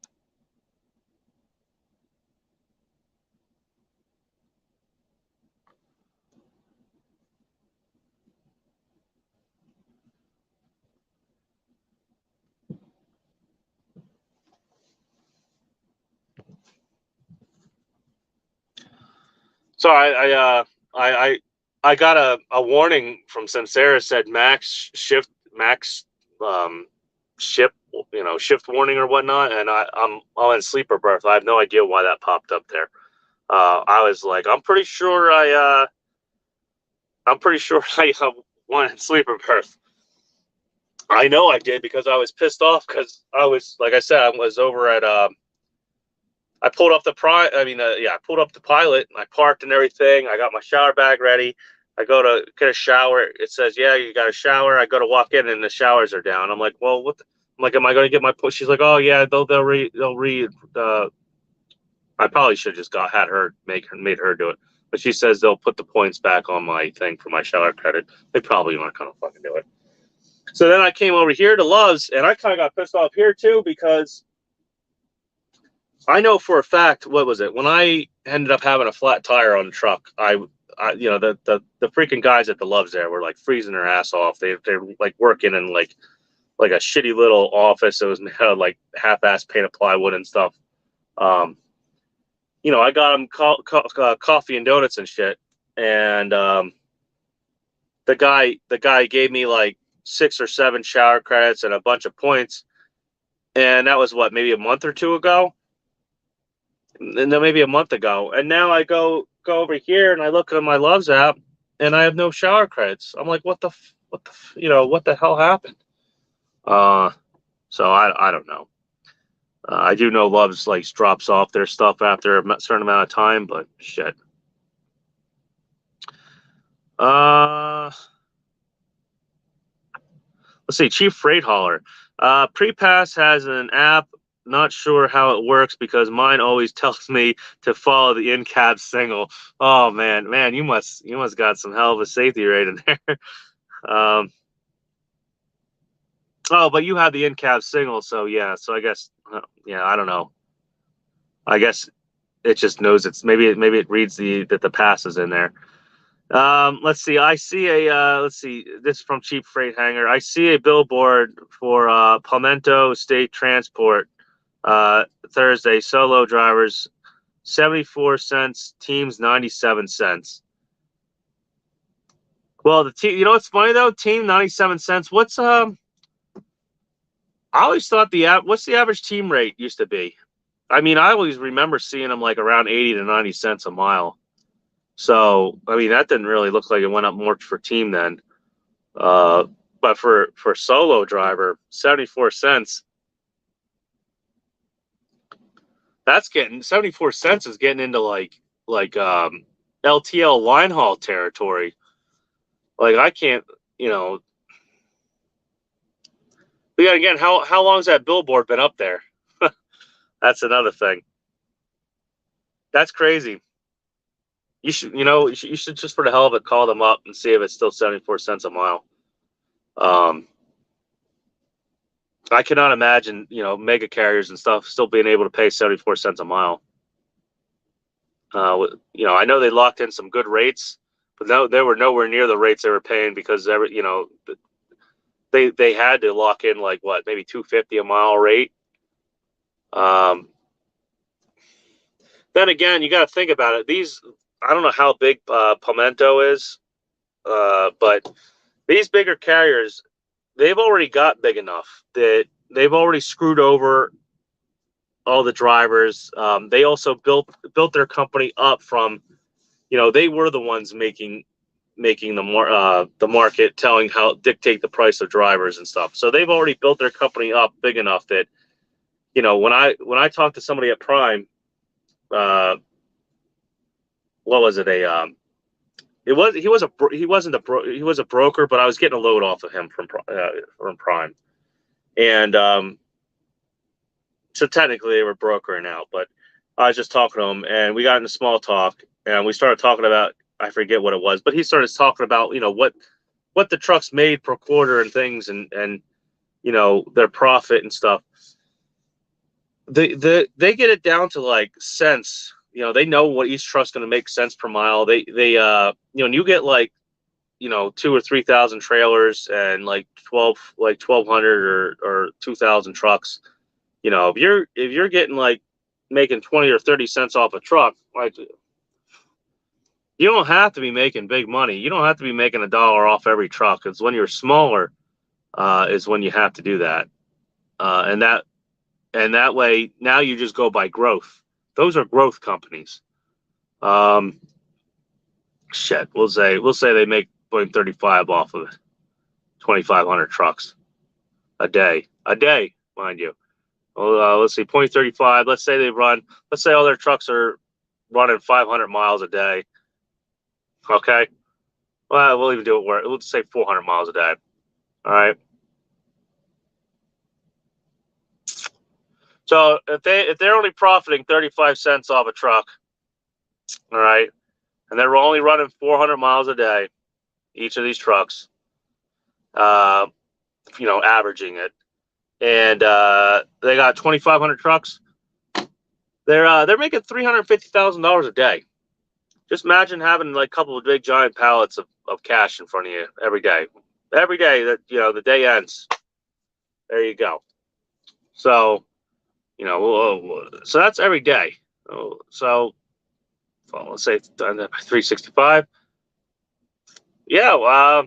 So I got a warning from Samsara, said Max shift warning or whatnot, and I'm in sleeper berth. I have no idea why that popped up there. I was like, I'm pretty sure I went in sleeper berth. I know I did, because I was pissed off, because I was, like I said, I was over at I pulled up the I pulled up the Pilot, and I parked and everything. I got my shower bag ready. I go to get a shower. It says, yeah, you got a shower. I go to walk in, and the showers are down. I'm like, well, what? I'm like, am I going to get my push? She's like, oh yeah, they'll read. I probably should have just made her do it, but she says they'll put the points back on my thing for my shower credit. They probably aren't going to fucking do it. So then I came over here to Love's, and I kind of got pissed off here too, because I know for a fact, what was it? When I ended up having a flat tire on the truck, the freaking guys at the Loves there were like freezing their ass off. They're like working in like a shitty little office that was made out of like half-ass painted plywood and stuff. I got them coffee and donuts and shit, and the guy gave me like 6 or 7 shower credits and a bunch of points, and that was what, maybe a month or two ago. And then maybe a month ago, and now I go over here and I look at my Loves app, and I have no shower credits. I'm like, what the hell happened? So I don't know. I do know Loves, like, drops off their stuff after a certain amount of time, but shit, Let's see, Chief Freight Hauler. Prepass has an app. Not sure how it works because mine always tells me to follow the in-cab signal. Oh man, you must got some hell of a safety rate in there. Oh, but you have the in-cab signal, so yeah. So I guess, yeah, I don't know. I guess it just knows maybe it reads that the pass is in there. Let's see. I see let's see. This is from Cheap Freight Hanger. I see a billboard for Palmetto State Transport Thursday. Solo drivers, 74 cents. Teams, 97 cents. Well, the team. You know what's funny though? Team 97 cents. What's I always thought what's the average team rate used to be? I mean, I always remember seeing them like around 80 to 90 cents a mile. So, I mean, that didn't really look like it went up more for team then. But for solo driver, 74 cents. That's 74 cents is getting into like LTL line haul territory. Like I can't, But yeah, again, how long has that billboard been up there? That's another thing. That's crazy. You should, you should just for the hell of it call them up and see if it's still 74 cents a mile. I cannot imagine, mega carriers and stuff still being able to pay 74 cents a mile. I know they locked in some good rates, but no, they were nowhere near the rates they were paying because they had to lock in like what, maybe $2.50 a mile rate. Then again, you got to think about it. I don't know how big Palmetto is, but these bigger carriers, they've already got big enough that they've already screwed over all the drivers. They also built their company up from, they were the ones making the market, telling how dictate the price of drivers and stuff. So they've already built their company up big enough that, when I talked to somebody at Prime, what was it? He was a broker, but I was getting a load off of him from Prime, and so technically they were brokering out. But I was just talking to him, and we got into small talk, and we started talking about, I forget what it was, but he started talking about what the trucks made per quarter and things, and their profit and stuff. They get it down to like cents. They know what each truck's going to make cents per mile. They and you get like 2,000 or 3,000 trailers and like 1,200 or 2,000 trucks. If you're getting like making 20 or 30 cents off a truck, like you don't have to be making big money. You don't have to be making $1 off every truck. It's when you're smaller is when you have to do that, and that way now you just go by growth. Those are growth companies. Shit, we'll say they make 0.35 off of 2,500 trucks a day, mind you. Well, let's see, 0.35. Let's say all their trucks are running 500 miles a day. Okay. Well, we'll even do it where we'll say 400 miles a day. All right. So if they're only profiting 35 cents off a truck, all right, and they're only running 400 miles a day, each of these trucks, averaging it, and they got 2,500 trucks, they're making $350,000 a day. Just imagine having like a couple of big giant pallets of cash in front of you every day. Every day that the day ends, there you go. So, so that's every day. So, well, let's say 365. Yeah,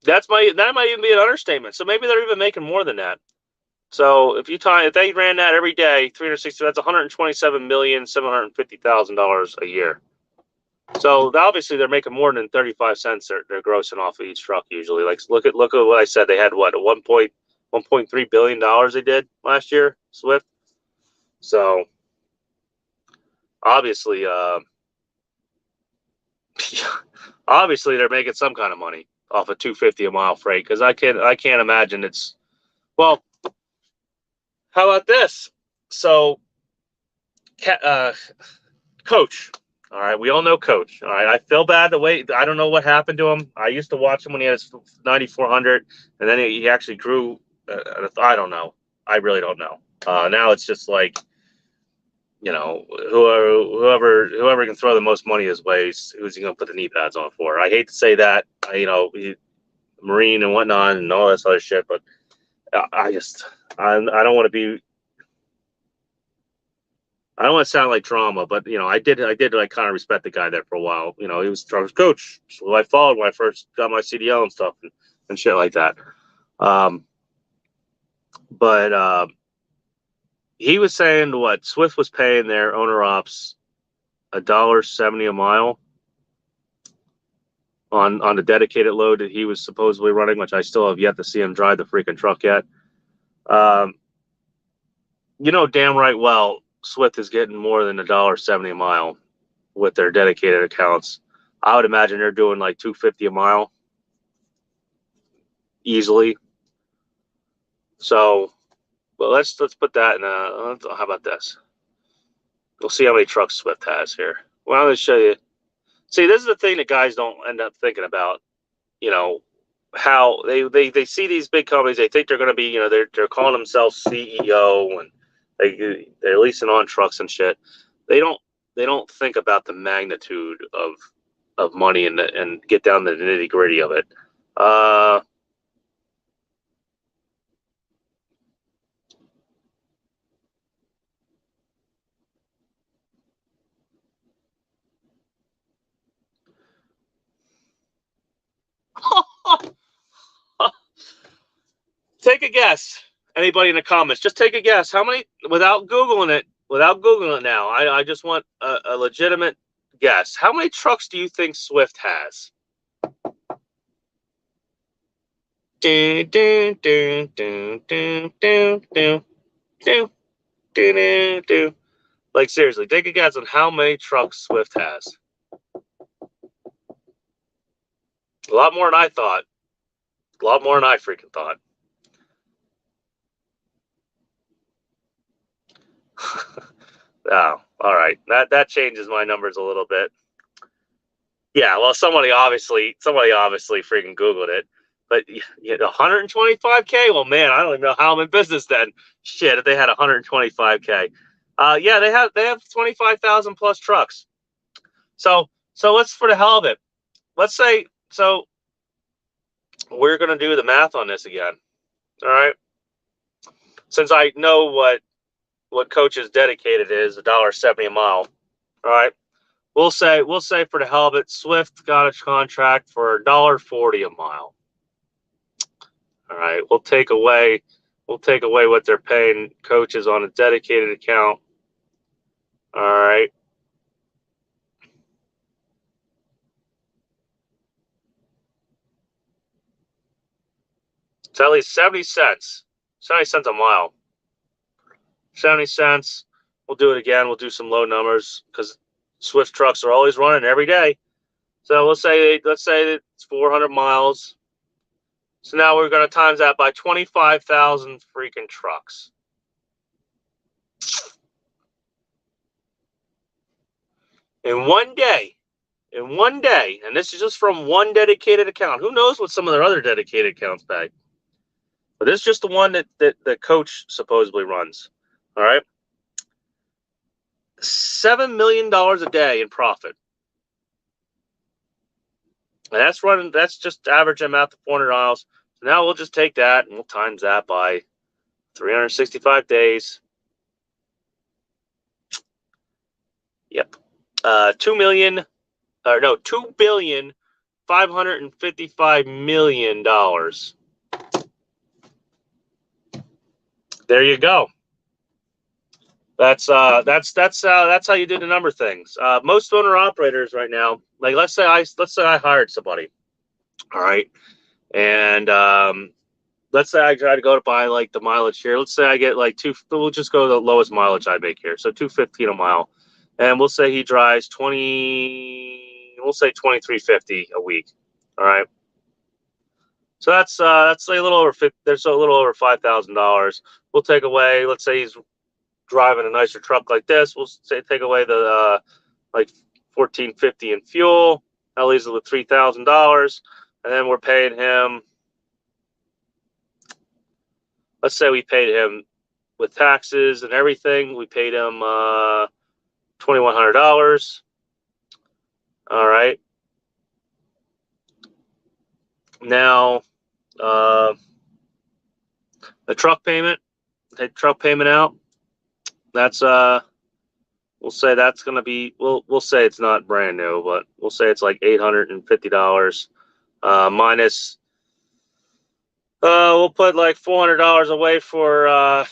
that might even be an understatement. So maybe they're even making more than that. So if they ran that every day, 360, that's $127,750,000 a year. So obviously they're making more than 35 cents. They're grossing off of each truck usually. Like look at what I said. They had what, $1.3 billion they did last year, Swift. So obviously, obviously they're making some kind of money off of 250 a mile freight, because I can't imagine it's, well, how about this? So, Coach. All right, we all know Coach. All right, I feel bad the way, I don't know what happened to him. I used to watch him when he had his 9,400, and then he actually grew. I don't know. I really don't know. Now it's just like, whoever can throw the most money his way, who's he going to put the knee pads on for? I hate to say that, Marine and whatnot and all this other shit, but I don't want to be. I don't want to sound like drama, but I did like kind of respect the guy there for a while. He was coach, who I followed when I first got my CDL and stuff and shit like that. But he was saying what Swift was paying their owner ops $1.70 a mile on the dedicated load that he was supposedly running, which I still have yet to see him drive the freaking truck yet. Damn right well, Swift is getting more than $1.70 a mile with their dedicated accounts. I would imagine they're doing like $2.50 a mile easily. So, well, let's put that in. How about this? We'll see how many trucks Swift has here. Well, I'm going to show you. See, this is the thing that guys don't end up thinking about. How they see these big companies. They think they're going to be. They're calling themselves CEO and they're leasing on trucks and shit. They don't think about the magnitude of money and get down to the nitty gritty of it. Take a guess. Anybody in the comments, just take a guess. How many, without Googling it now, I just want a legitimate guess. How many trucks do you think Swift has? Like, seriously, take a guess on how many trucks Swift has. A lot more than I thought. A lot more than I freaking thought. Oh, all right. That changes my numbers a little bit. Yeah, well, somebody obviously freaking Googled it. But 125K? Well, man, I don't even know how I'm in business then. Shit, if they had 125K. Yeah, they have 25,000 plus trucks. So let's, for the hell of it, let's say, so we're going to do the math on this again. All right. Since I know what Coach's dedicated is, $1.70 a mile. All right. We'll say for the hell of it, Swift got a contract for $1.40 a mile. All right. We'll take away what they're paying coaches on a dedicated account. All right. It's at least 70 cents. 70 cents a mile. 70 cents. We'll do it again. We'll do some low numbers because Swift trucks are always running every day. So let's say it's 400 miles. So now we're going to times that by 25,000 freaking trucks. In one day, and this is just from one dedicated account. Who knows what some of their other dedicated accounts pay? But this is just the one that the Coach supposedly runs. All right. $7 million a day in profit. And that's just average them out to 400 miles. So now we'll just take that and we'll times that by 365 days. Yep. $2,555,000,000. There you go. That's how you do the number things. Most owner operators right now, like let's say I hired somebody, all right, and let's say I try to go to buy like the mileage here. Let's say I get like we'll just go the lowest mileage I make here, so $2.15 a mile, and we'll say he drives 20 we'll say $2,350 a week. All right. So that's a little over there's a little over $5,000. We'll take away, let's say he's driving a nicer truck like this. We'll say take away the like $1,450 in fuel. That leaves it with $3,000, and then we're paying him. Let's say we paid him with taxes and everything. We paid him $2,100. All right. Now, the truck payment. Take truck payment out. That's we'll say that's gonna be. We'll say it's not brand new, but we'll say it's like $850 minus. We'll put like $400 away for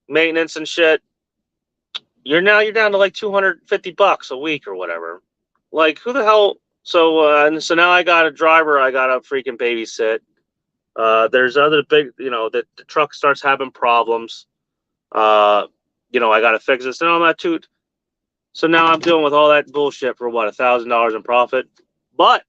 maintenance and shit. You're down to like $250 a week or whatever. Like, who the hell? So now I got a driver. I got to freaking babysit. There's other big, the truck starts having problems. I got to fix this and all that too. So now I'm dealing with all that bullshit for what, $1,000 in profit. But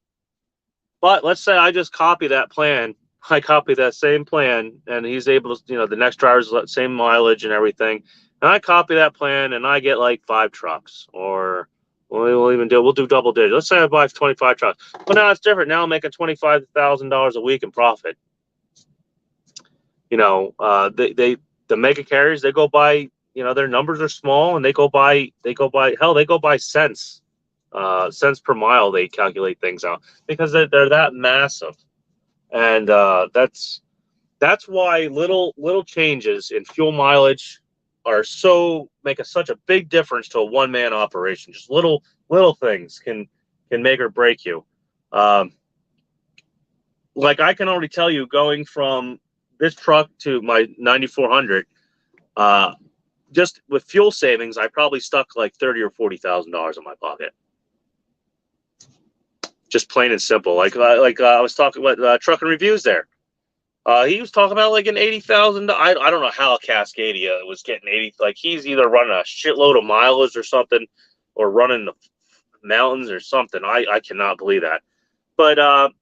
let's say I just copy that plan. I copy that same plan, and he's able to, the next driver's same mileage and everything. And I copy that plan, and I get like 5 trucks, or we'll do double digits. Let's say I buy 25 trucks. Well, now it's different. Now I'm making $25,000 a week in profit. The mega carriers, they go by, their numbers are small, and they go by cents, cents per mile. They calculate things out because they're that massive. And that's why little changes in fuel mileage are make such a big difference to a one-man operation. Just little things can make or break you. Like I can already tell you, going from this truck to my 9400, just with fuel savings, I probably stuck like $30,000 or $40,000 in my pocket. Just plain and simple. Like I was talking about Trucking Reviews there. He was talking about like an $80,000. I don't know how Cascadia was getting 80. Like he's either running a shitload of mileage or something, or running the mountains or something. I cannot believe that. But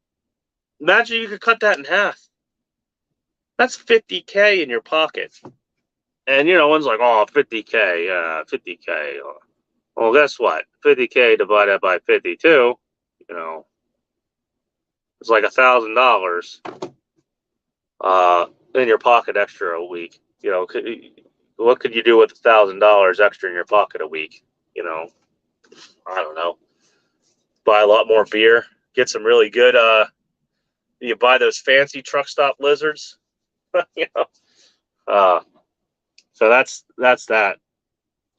imagine you could cut that in half. That's $50K in your pocket. And one's like, oh, $50K, yeah, $50K. Well, guess what? $50K divided by 52. It's like $1,000 in your pocket extra a week. What could you do with $1,000 extra in your pocket a week? I don't know. Buy a lot more beer. Get some really good. You buy those fancy truck stop lizards. So that's that.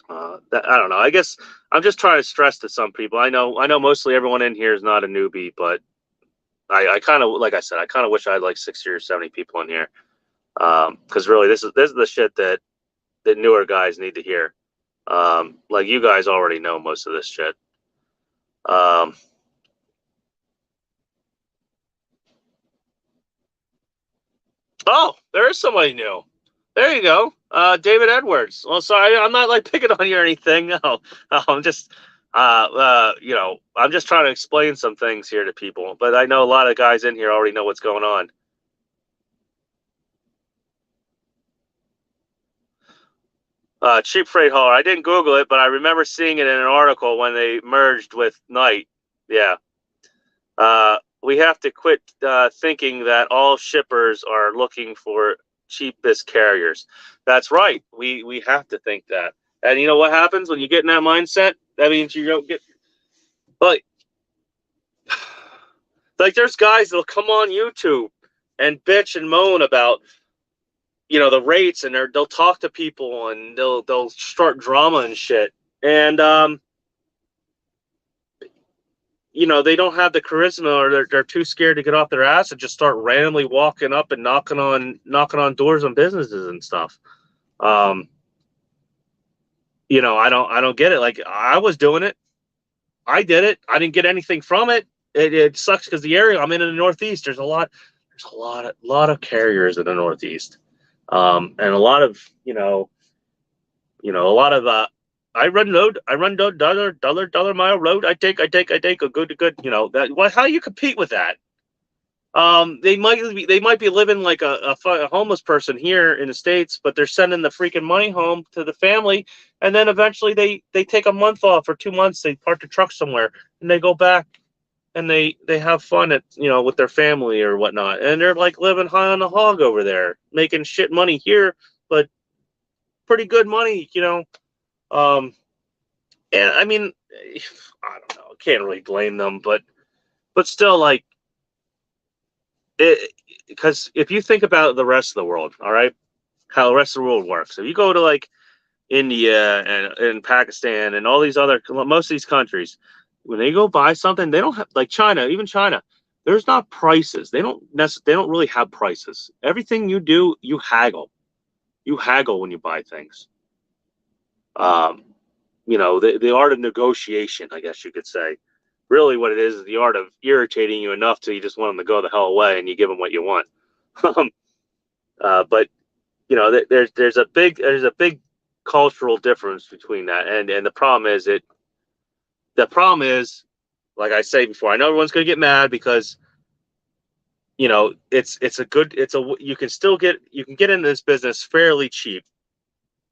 I don't know. I guess I'm just trying to stress to some people. I know mostly everyone in here is not a newbie, but I kind of, like I said, I kind of wish I had like 60 or 70 people in here. Because really, this is the shit that newer guys need to hear. Like you guys already know most of this shit. Oh, there is somebody new. There you go. David Edwards. Well, sorry, I'm not like picking on you or anything. No, I'm just, I'm just trying to explain some things here to people. But I know a lot of guys in here already know what's going on. Cheap freight hauler. I didn't Google it, but I remember seeing it in an article when they merged with Knight. Yeah. We have to quit thinking that all shippers are looking for cheapest carriers. That's right. We have to think that. And you know what happens when you get in that mindset? That means you don't get like there's guys that'll come on YouTube and bitch and moan about the rates, and they'll talk to people and they'll start drama and shit. And they don't have the charisma, or they're too scared to get off their ass and just start randomly walking up and knocking on doors on businesses and stuff. I don't get it. Like I was doing it. I did it. I didn't get anything from it. It sucks because the area I'm in the Northeast, there's a lot of carriers in the Northeast. And a lot of, I run dollar mile road. I take a good to good. You know that. What? How you compete with that? They might be living like a homeless person here in the States, but they're sending the freaking money home to the family, and then eventually they take a month off or 2 months. They park the truck somewhere and they go back and they have fun at with their family or whatnot, and they're like living high on the hog over there, making shit money here, but pretty good money. And I mean, I don't know, can't really blame them, but still, like. Because if you think about the rest of the world, all right, how the rest of the world works. If you go to like India and Pakistan and all these most of these countries, when they go buy something, they don't have, like China, even China, there's not prices. They don't really have prices. Everything you do, you haggle. You haggle when you buy things. The art of negotiation, I guess you could say. Really what it is the art of irritating you enough till you just want them to go the hell away and you give them what you want. But there's a big cultural difference between that, and the problem is like I say before, I know everyone's going to get mad because you can get into this business fairly cheap.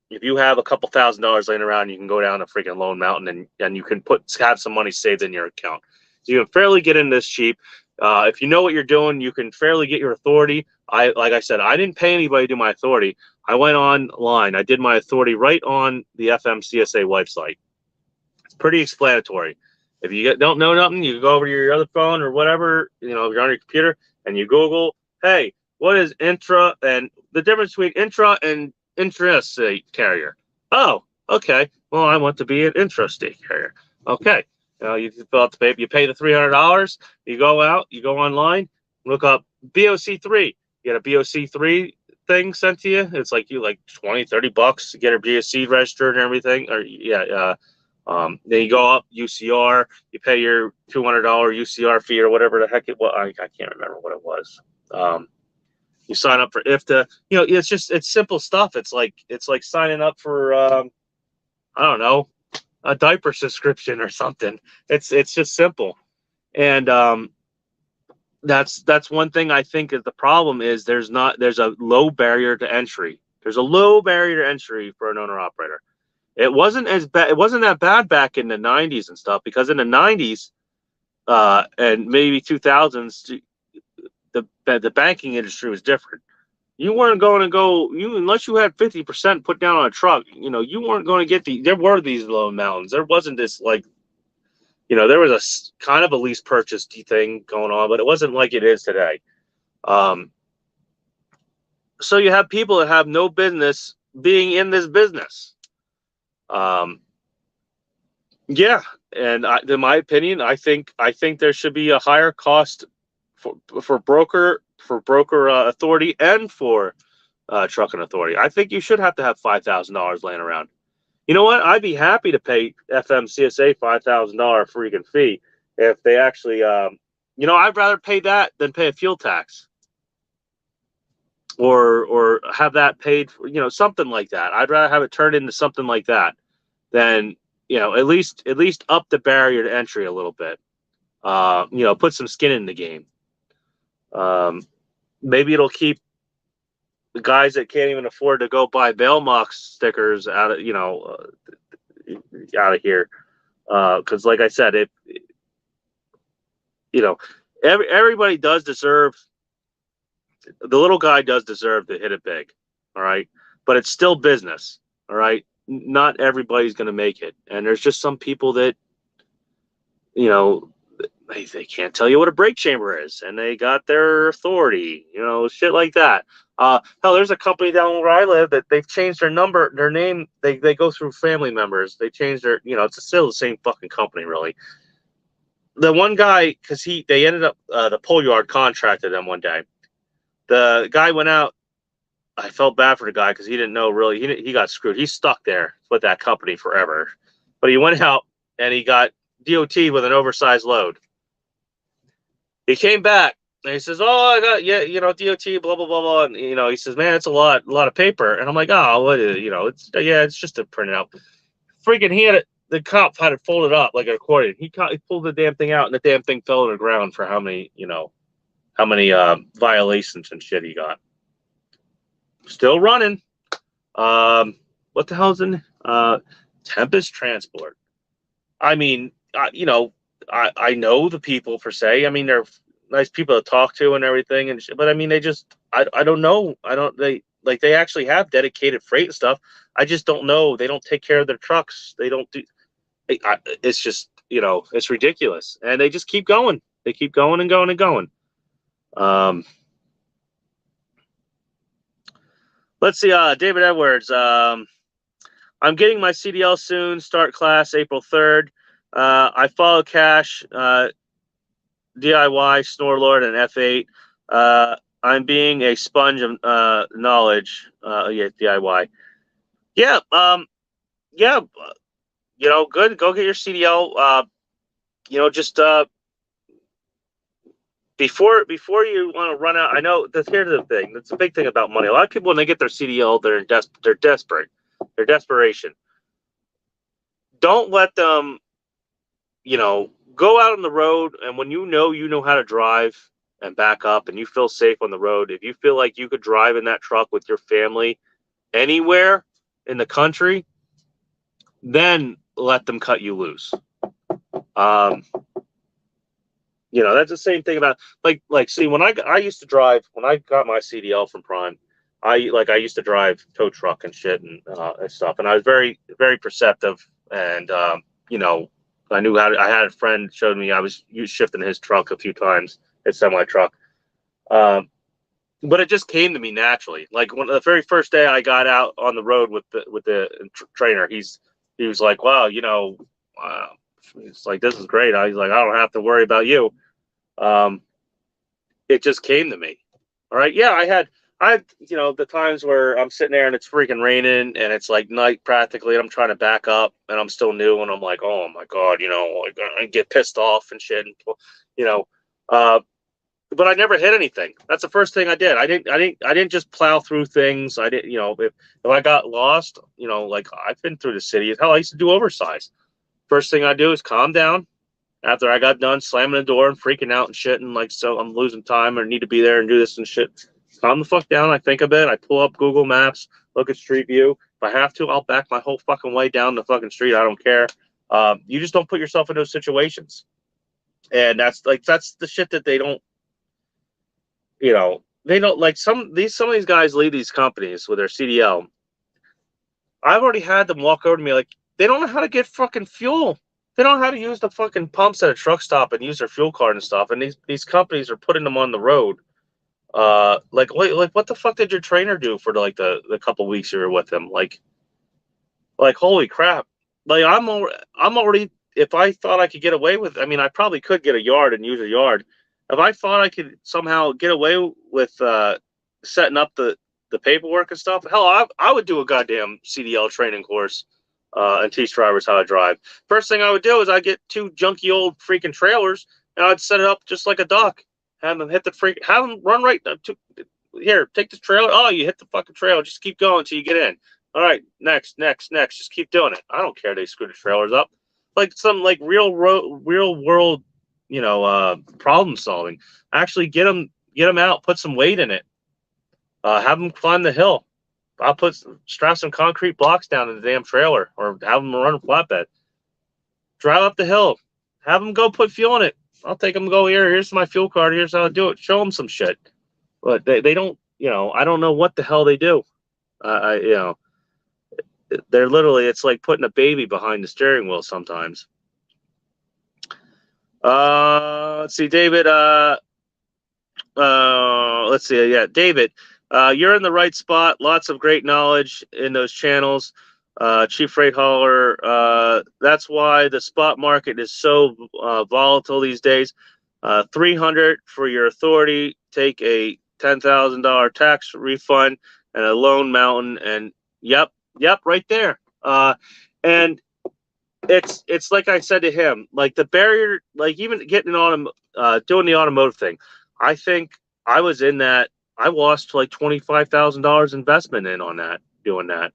If you have a couple $1,000s laying around, you can go down a freaking Lone Mountain and you can have some money saved in your account. So you can fairly get in this cheap. If you know what you're doing, you can fairly get your authority. Like I said, I didn't pay anybody to do my authority. I went online. I did my authority right on the FMCSA website. It's pretty explanatory. If you don't know nothing, you go over to your other phone or whatever, if you're on your computer and you Google, hey, what is intra, and the difference between intra and intrastate carrier. Oh, okay. Well, I want to be an intrastate carrier. Okay. You fill out the paper. You pay the $300. You go out. You go online. Look up BOC3. You get a BOC3 thing sent to you. It's like $20-$30 to get a BOC registered and everything. Then you go up UCR. You pay your $200 UCR fee or whatever the heck it was. I can't remember what it was. You sign up for IFTA. It's simple stuff. It's like signing up for I don't know, a diaper subscription or something. It's just simple, and that's one thing I think is the problem is there's a low barrier to entry. There's a low barrier to entry for an owner operator. It wasn't as bad. It wasn't that bad back in the 90s and stuff, because in the 90s and maybe 2000s. The banking industry was different. You weren't going to go unless you had 50% put down on a truck. You weren't going to get there were these low mountains. There wasn't this there was a kind of a lease purchase thing going on, but it wasn't like it is today. So you have people that have no business being in this business. Yeah, and in my opinion, I think there should be a higher cost for broker authority and for trucking authority. I think you should have to have $5,000 laying around. You know what? I'd be happy to pay FMCSA $5,000 freaking fee if they actually, I'd rather pay that than pay a fuel tax or have that paid for, something like that. I'd rather have it turned into something like that than, at least up the barrier to entry a little bit. Put some skin in the game. Maybe it'll keep the guys that can't even afford to go buy Bailmox stickers out of here. Because like I said, everybody does deserve, the little guy does deserve to hit it big. All right. But it's still business. All right. Not everybody's going to make it. And there's just some people that, they can't tell you what a brake chamber is, and they got their authority, shit like that. Hell, there's a company down where I live that they've changed their name. They go through family members. They changed their, it's still the same fucking company, really. The one guy, because they ended up, the pole yard contracted them one day. The guy went out. I felt bad for the guy because he didn't know really. He got screwed. He's stuck there with that company forever. But he went out and he got DOT with an oversized load. He came back and he says, "Oh, I got DOT, blah blah blah blah." And he says, "Man, it's a lot of paper." And I'm like, "Oh, what is it? It's just to print it out." freaking the cop had it folded up like an accordion. He pulled the damn thing out, and the damn thing fell to the ground for how many violations and shit he got. Still running. What the hell's in Tempest Transport? I mean, I know the people per se. I mean, they're nice people to talk to and everything, but I mean, they just I don't know. They actually have dedicated freight and stuff. I just don't know. They don't take care of their trucks. They don't do. It's just it's ridiculous, and they just keep going. They keep going and going and going. Let's see. David Edwards. I'm getting my CDL soon. Start class April 3rd. I follow Cash, DIY, Snorlord, and F8. I'm being a sponge of knowledge. DIY. Yeah. Yeah. Good. Go get your CDL. Just before you want to run out. I know here's the thing. That's a big thing about money. A lot of people, when they get their CDL, they're desperate. They're desperation. Don't let them, go out on the road, and when you know how to drive and back up and you feel safe on the road, if you feel like you could drive in that truck with your family anywhere in the country, then let them cut you loose. That's the same thing about see, when I used to drive, when I got my CDL from Prime, I used to drive tow truck and shit and stuff, and I was very, very perceptive, and I knew how to. I had a friend showed me. I was shifting his truck a few times, his semi truck, but it just came to me naturally. Like when the very first day I got out on the road with the trainer, he was like, "Wow, it's like, this is great." I was like, "I don't have to worry about you." It just came to me. All right, yeah, I had the times where I'm sitting there and it's freaking raining and it's like night practically, and I'm trying to back up and I'm still new, and I'm like, oh my God, I get pissed off and shit, but I never hit anything. That's the first thing I did. I didn't just plow through things. I didn't, if I got lost, like I've been through the city. Hell, I used to do oversize. First thing I do is calm down. After I got done slamming the door and freaking out and shit, and so I'm losing time or need to be there and do this and shit. Calm the fuck down. I think a bit. I pull up Google Maps, look at Street View. If I have to, I'll back my whole fucking way down the fucking street. I don't care. You just don't put yourself in those situations, and that's the shit that they don't. They don't like some of these guys leave these companies with their CDL. I've already had them walk over to me like they don't know how to get fucking fuel. They don't know how to use the fucking pumps at a truck stop and use their fuel card and stuff. And these companies are putting them on the road. What the fuck did your trainer do for the couple weeks you were with him? Like holy crap! Like I'm already. If I thought I could get away with, I mean, I probably could get a yard and use a yard. If I thought I could somehow get away with setting up the paperwork and stuff, hell, I would do a goddamn CDL training course and teach drivers how to drive. First thing I would do is I'd get 2 junky old freaking trailers and I'd set it up just like a duck. Have them have them run right to here. Take this trailer. Oh, you hit the fucking trailer. Just keep going until you get in. All right, next. Just keep doing it. I don't care. They screw the trailers up. Like some real world, problem solving. Actually, get them out. Put some weight in it. Have them climb the hill. I'll strap some concrete blocks down in the damn trailer, or have them run a flatbed. Drive up the hill. Have them go put fuel in it. I'll take them. Go here. Here's my fuel card. Here's how to do it. Show them some shit. But they don't. I don't know what the hell they do. They're literally. It's like putting a baby behind the steering wheel sometimes. Let's see, David. Let's see. Yeah, David. You're in the right spot. Lots of great knowledge in those channels. Chief Freight Hauler. That's why the spot market is so volatile these days. 300 for your authority. Take a $10,000 tax refund and a loan mountain. And yep, right there. And it's like I said to him, like the barrier, like even getting on doing the automotive thing. I think I was in that. I lost like $25,000 investment in on that, doing that.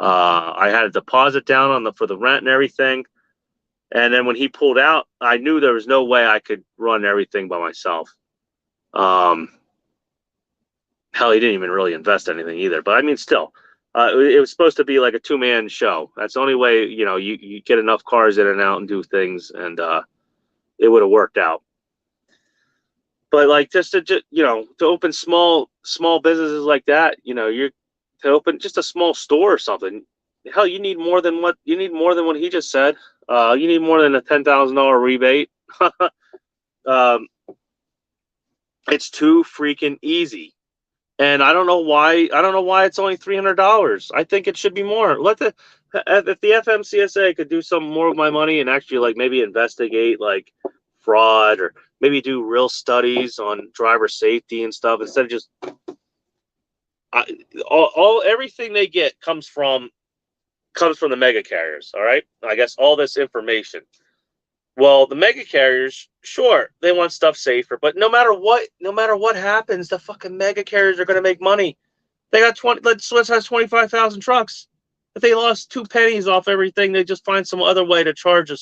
I had a deposit down for the rent and everything. And then when he pulled out, I knew there was no way I could run everything by myself. Hell, he didn't even really invest anything either. But I mean, still, it was supposed to be like a 2-man show. That's the only way, you get enough cars in and out and do things, and it would have worked out. But like to open small businesses like that, you're to open just a small store or something. Hell, you need more than what he just said. You need more than a $10,000 rebate. It's too freaking easy. And I don't know why it's only $300. I think it should be more. If the FMCSA could do some more with my money and actually like maybe investigate like fraud, or maybe do real studies on driver safety and stuff, instead of just everything they get comes from the mega carriers. All right, I guess all this information. Well, the mega carriers, sure, they want stuff safer, but no matter what happens, the fucking mega carriers are going to make money. They got Swiss has 25,000 trucks. If they lost 2 pennies off everything, they just find some other way to charge a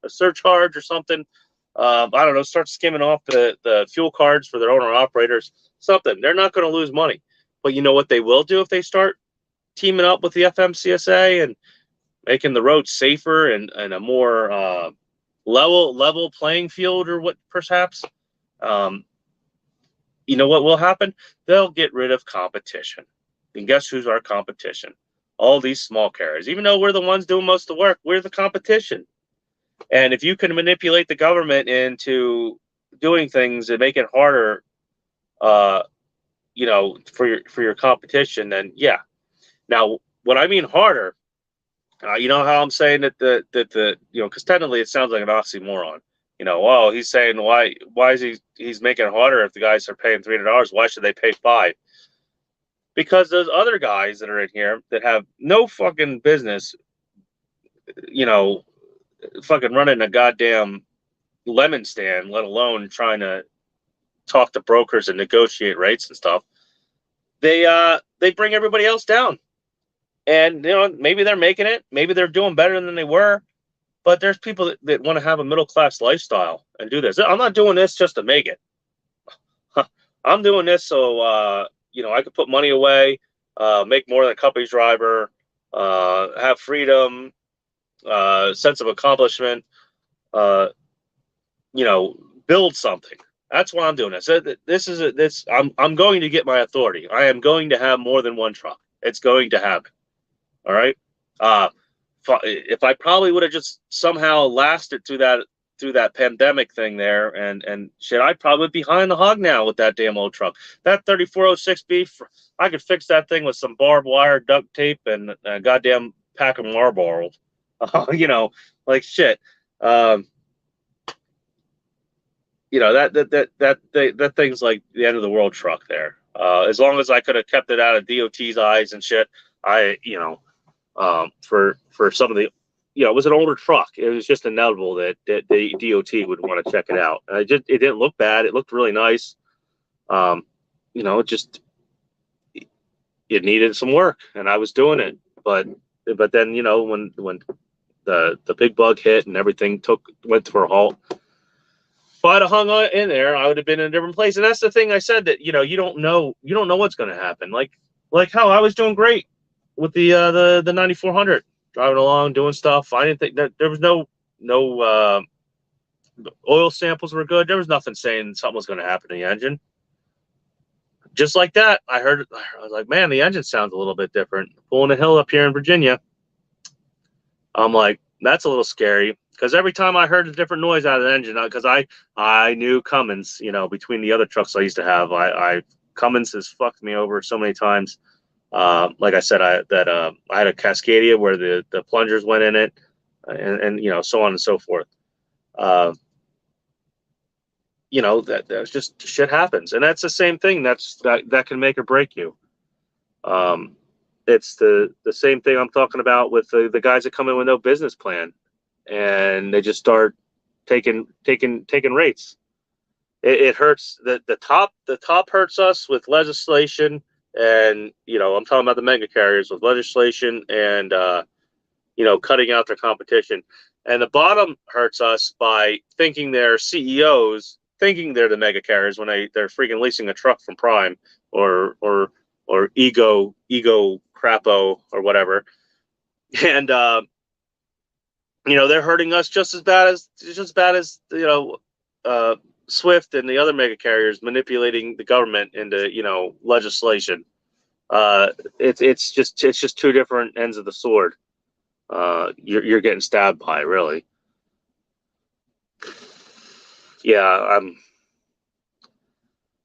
surcharge or something. I don't know, start skimming off the fuel cards for their owner operators. Something. They're not going to lose money. But you know what they will do if they start teaming up with the FMCSA and making the roads safer and a more level playing field, or what perhaps, you know what will happen? They'll get rid of competition. And guess who's our competition? All these small carriers. Even though we're the ones doing most of the work, we're the competition. And if you can manipulate the government into doing things and make it harder, for your competition, then yeah. Now, what I mean harder, you know how I'm saying that because technically it sounds like an oxymoron. He's saying why is he's making it harder if the guys are paying $300? Why should they pay $5? Because those other guys that are in here that have no fucking business, fucking running a goddamn lemon stand, let alone trying to talk to brokers and negotiate rates and stuff. They bring everybody else down. And maybe they're making it, maybe they're doing better than they were, but there's people that want to have a middle class lifestyle and do this. I'm not doing this just to make it. I'm doing this so I could put money away, make more than a company driver, have freedom, sense of accomplishment, build something. That's why I'm doing this. I'm going to get my authority. I am going to have more than one truck. It's going to happen. All right. If I probably would have just somehow lasted through that pandemic thing there and shit, I'd probably be behind the hog now with that damn old truck. That 3406B, I could fix that thing with some barbed wire, duct tape, and a goddamn pack of Marlboro. Like shit. That thing's like the end of the world truck there. As long as I could have kept it out of DOT's eyes and shit, for some of the, it was an older truck. It was just inevitable that the DOT would want to check it out. It didn't look bad. It looked really nice. It needed some work, and I was doing it. But then, when the big bug hit and everything went to a halt, if I'd have hung in there, I would have been in a different place. And that's the thing I said, that you don't know what's going to happen. Like how I was doing great with the 9400, driving along, doing stuff. I didn't think that there was no oil samples were good. There was nothing saying something was going to happen to the engine. Just like that, I was like, man, the engine sounds a little bit different. Pulling a hill up here in Virginia, I'm like, that's a little scary. Because every time I heard a different noise out of the engine, because I knew Cummins, between the other trucks I used to have, Cummins has fucked me over so many times. Like I said, I had a Cascadia where the plungers went in it, and so on and so forth. That's just shit happens, and that's the same thing. That can make or break you. It's the same thing I'm talking about with the guys that come in with no business plan, and they just start taking rates. It hurts. The top hurts us with legislation and I'm talking about the mega carriers with legislation and cutting out their competition. And the bottom hurts us by thinking their CEOs thinking they're the mega carriers when they're freaking leasing a truck from Prime or Ego Crapo or whatever, and they're hurting us just as bad as Swift and the other mega carriers manipulating the government into legislation. It's just two different ends of the sword. You're getting stabbed by, really. Yeah,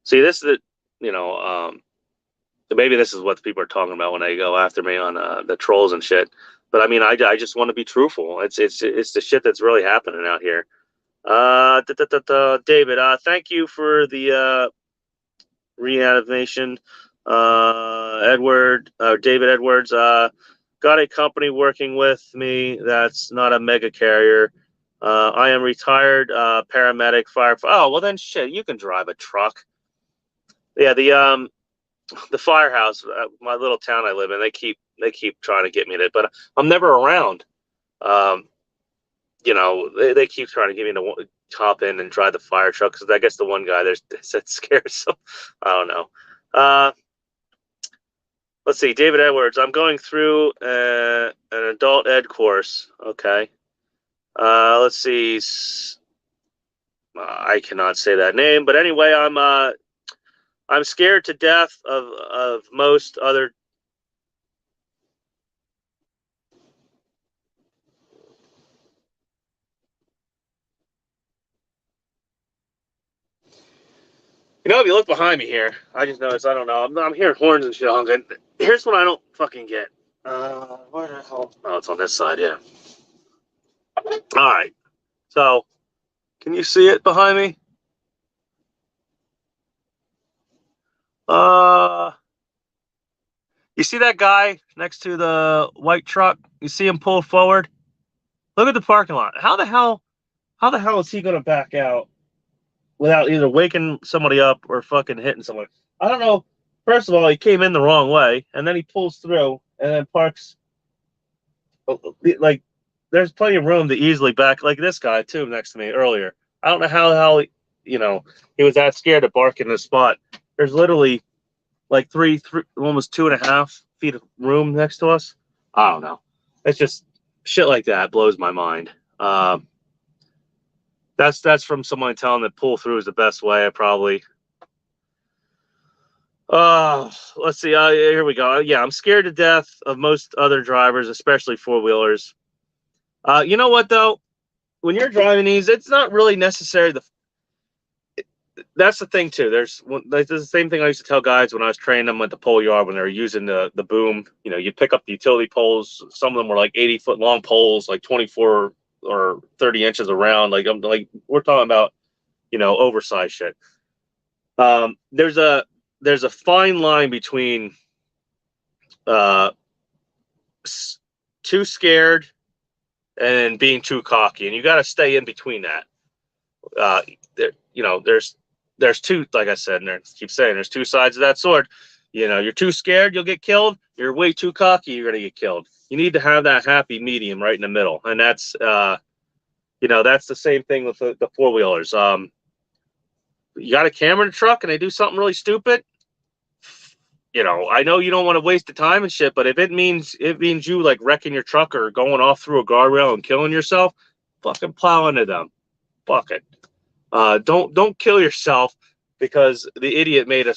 see, this is maybe this is what the people are talking about when they go after me on the trolls and shit. But I mean, I just want to be truthful. It's the shit that's really happening out here. David, thank you for the reanimation. David Edwards, got a company working with me that's not a mega carrier. I am retired paramedic, firefighter. Oh, well then shit, you can drive a truck. Yeah, the firehouse, my little town I live in, they keep trying to get me to, but I'm never around. They keep trying to get me to hop in and drive the fire truck because I guess the one guy there's scared, so I don't know. Let's see, David Edwards. I'm going through an adult ed course. Okay. Let's see. I cannot say that name, but anyway, I'm scared to death of most other. If you look behind me here, I just noticed. I don't know. I'm hearing horns and shit. And here's what I don't fucking get. Where the hell? Oh, it's on this side. Yeah. All right. So, can you see it behind me? You see that guy next to the white truck? You see him pull forward? Look at the parking lot. How the hell is he gonna back out without either waking somebody up or fucking hitting someone? I don't know. First of all, he came in the wrong way, and then he pulls through and then parks. Like, there's plenty of room to easily back, like this guy too next to me earlier. I don't know how the hell he was that scared to bark in the spot. There's literally like three, almost 2.5 feet of room next to us. I don't know. It's just shit like that blows my mind. That's from someone telling that pull through is the best way. I probably. Let's see. Here we go. Yeah, I'm scared to death of most other drivers, especially four-wheelers. You know what though? When you're driving these, it's not really necessary. That's the thing too. There's the same thing I used to tell guys when I was training them at the pole yard when they were using the boom. You pick up the utility poles. Some of them were like 80-foot long poles, like 24 or 30 inches around. Like we're talking about, oversized shit. There's a fine line between too scared and being too cocky, and you got to stay in between that. There's two, like I said, and I keep saying there's two sides of that sword. You're too scared, you'll get killed. You're way too cocky, you're gonna get killed. You need to have that happy medium right in the middle, and that's that's the same thing with the four-wheelers. You got a camera in the truck and they do something really stupid. I know you don't want to waste the time and shit, but if it means you like wrecking your truck or going off through a guardrail and killing yourself, fucking plow into them. Fuck it. Don't kill yourself because the idiot made a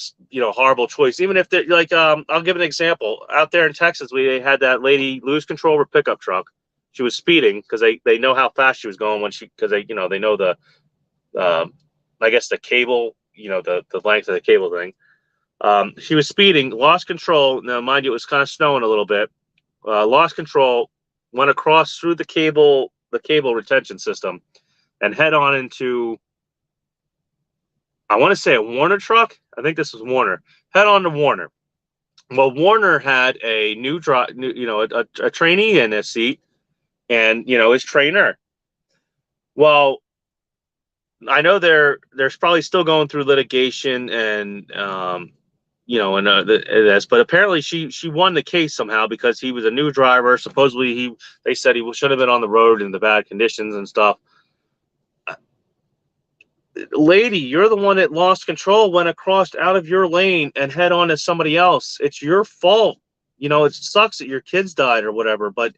horrible choice. Even if they're like, I'll give an example. Out there in Texas, we had that lady lose control of her pickup truck. She was speeding because they know how fast she was going because they know the I guess the cable, the length of the cable thing. She was speeding, lost control. Now, mind you, it was kind of snowing a little bit. Lost control, went across through the cable retention system, and head on into, I want to say, a Warner truck. I think this was Warner. Head on to Warner. Well, Warner had a a trainee in his seat, and his trainer. Well, I know there's probably still going through litigation and this. But apparently she won the case somehow because he was a new driver. Supposedly they said he should have been on the road in the bad conditions and stuff. Lady, you're the one that lost control, went across out of your lane and head on to somebody else. It's your fault. It sucks that your kids died or whatever, but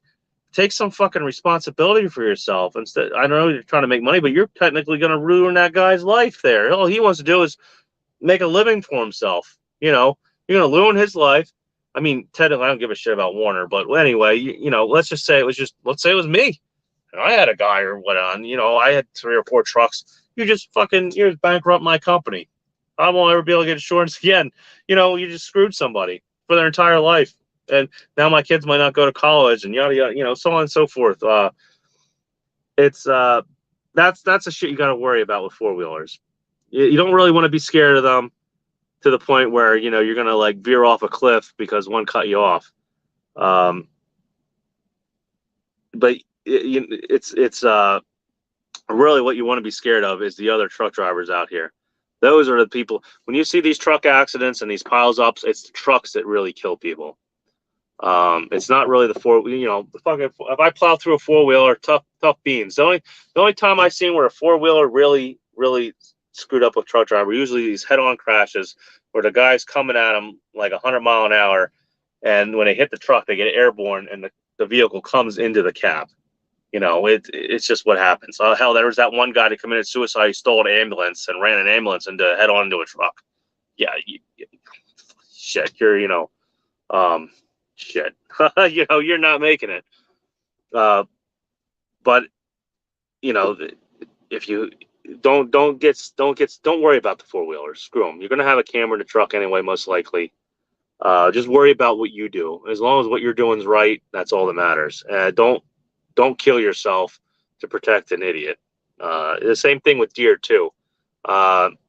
take some fucking responsibility for yourself. Instead, I know you're trying to make money, but you're technically going to ruin that guy's life there. All he wants to do is make a living for himself. You're going to ruin his life. I mean, technically, I don't give a shit about Warner, but anyway, let's just say let's say it was me. And I had a guy or what on, I had 3 or 4 trucks. You just bankrupt my company. I won't ever be able to get insurance again. You just screwed somebody for their entire life. And now my kids might not go to college and yada, yada, so on and so forth. That's the shit you got to worry about with 4-wheelers. You don't really want to be scared of them to the point where, you're going to like veer off a cliff because one cut you off. But it's really what you want to be scared of is the other truck drivers out here. Those are the people. When you see these truck accidents and these piles ups, it's the trucks that really kill people. It's not really the if I plow through a 4-wheeler, tough beans. The only time I've seen where a 4-wheeler really, really screwed up with truck driver, usually these head-on crashes where the guy's coming at them like 100 mile an hour, and when they hit the truck, they get airborne and the vehicle comes into the cab. It's just what happens. Hell, there was that one guy that committed suicide. He stole an ambulance and ran an ambulance head on into a truck. Yeah, shit. Shit. You're not making it. But if you don't worry about the 4-wheelers. Screw them. You're gonna have a camera in the truck anyway, most likely. Just worry about what you do. As long as what you're doing is right, that's all that matters. Don't kill yourself to protect an idiot. The same thing with deer too. Don't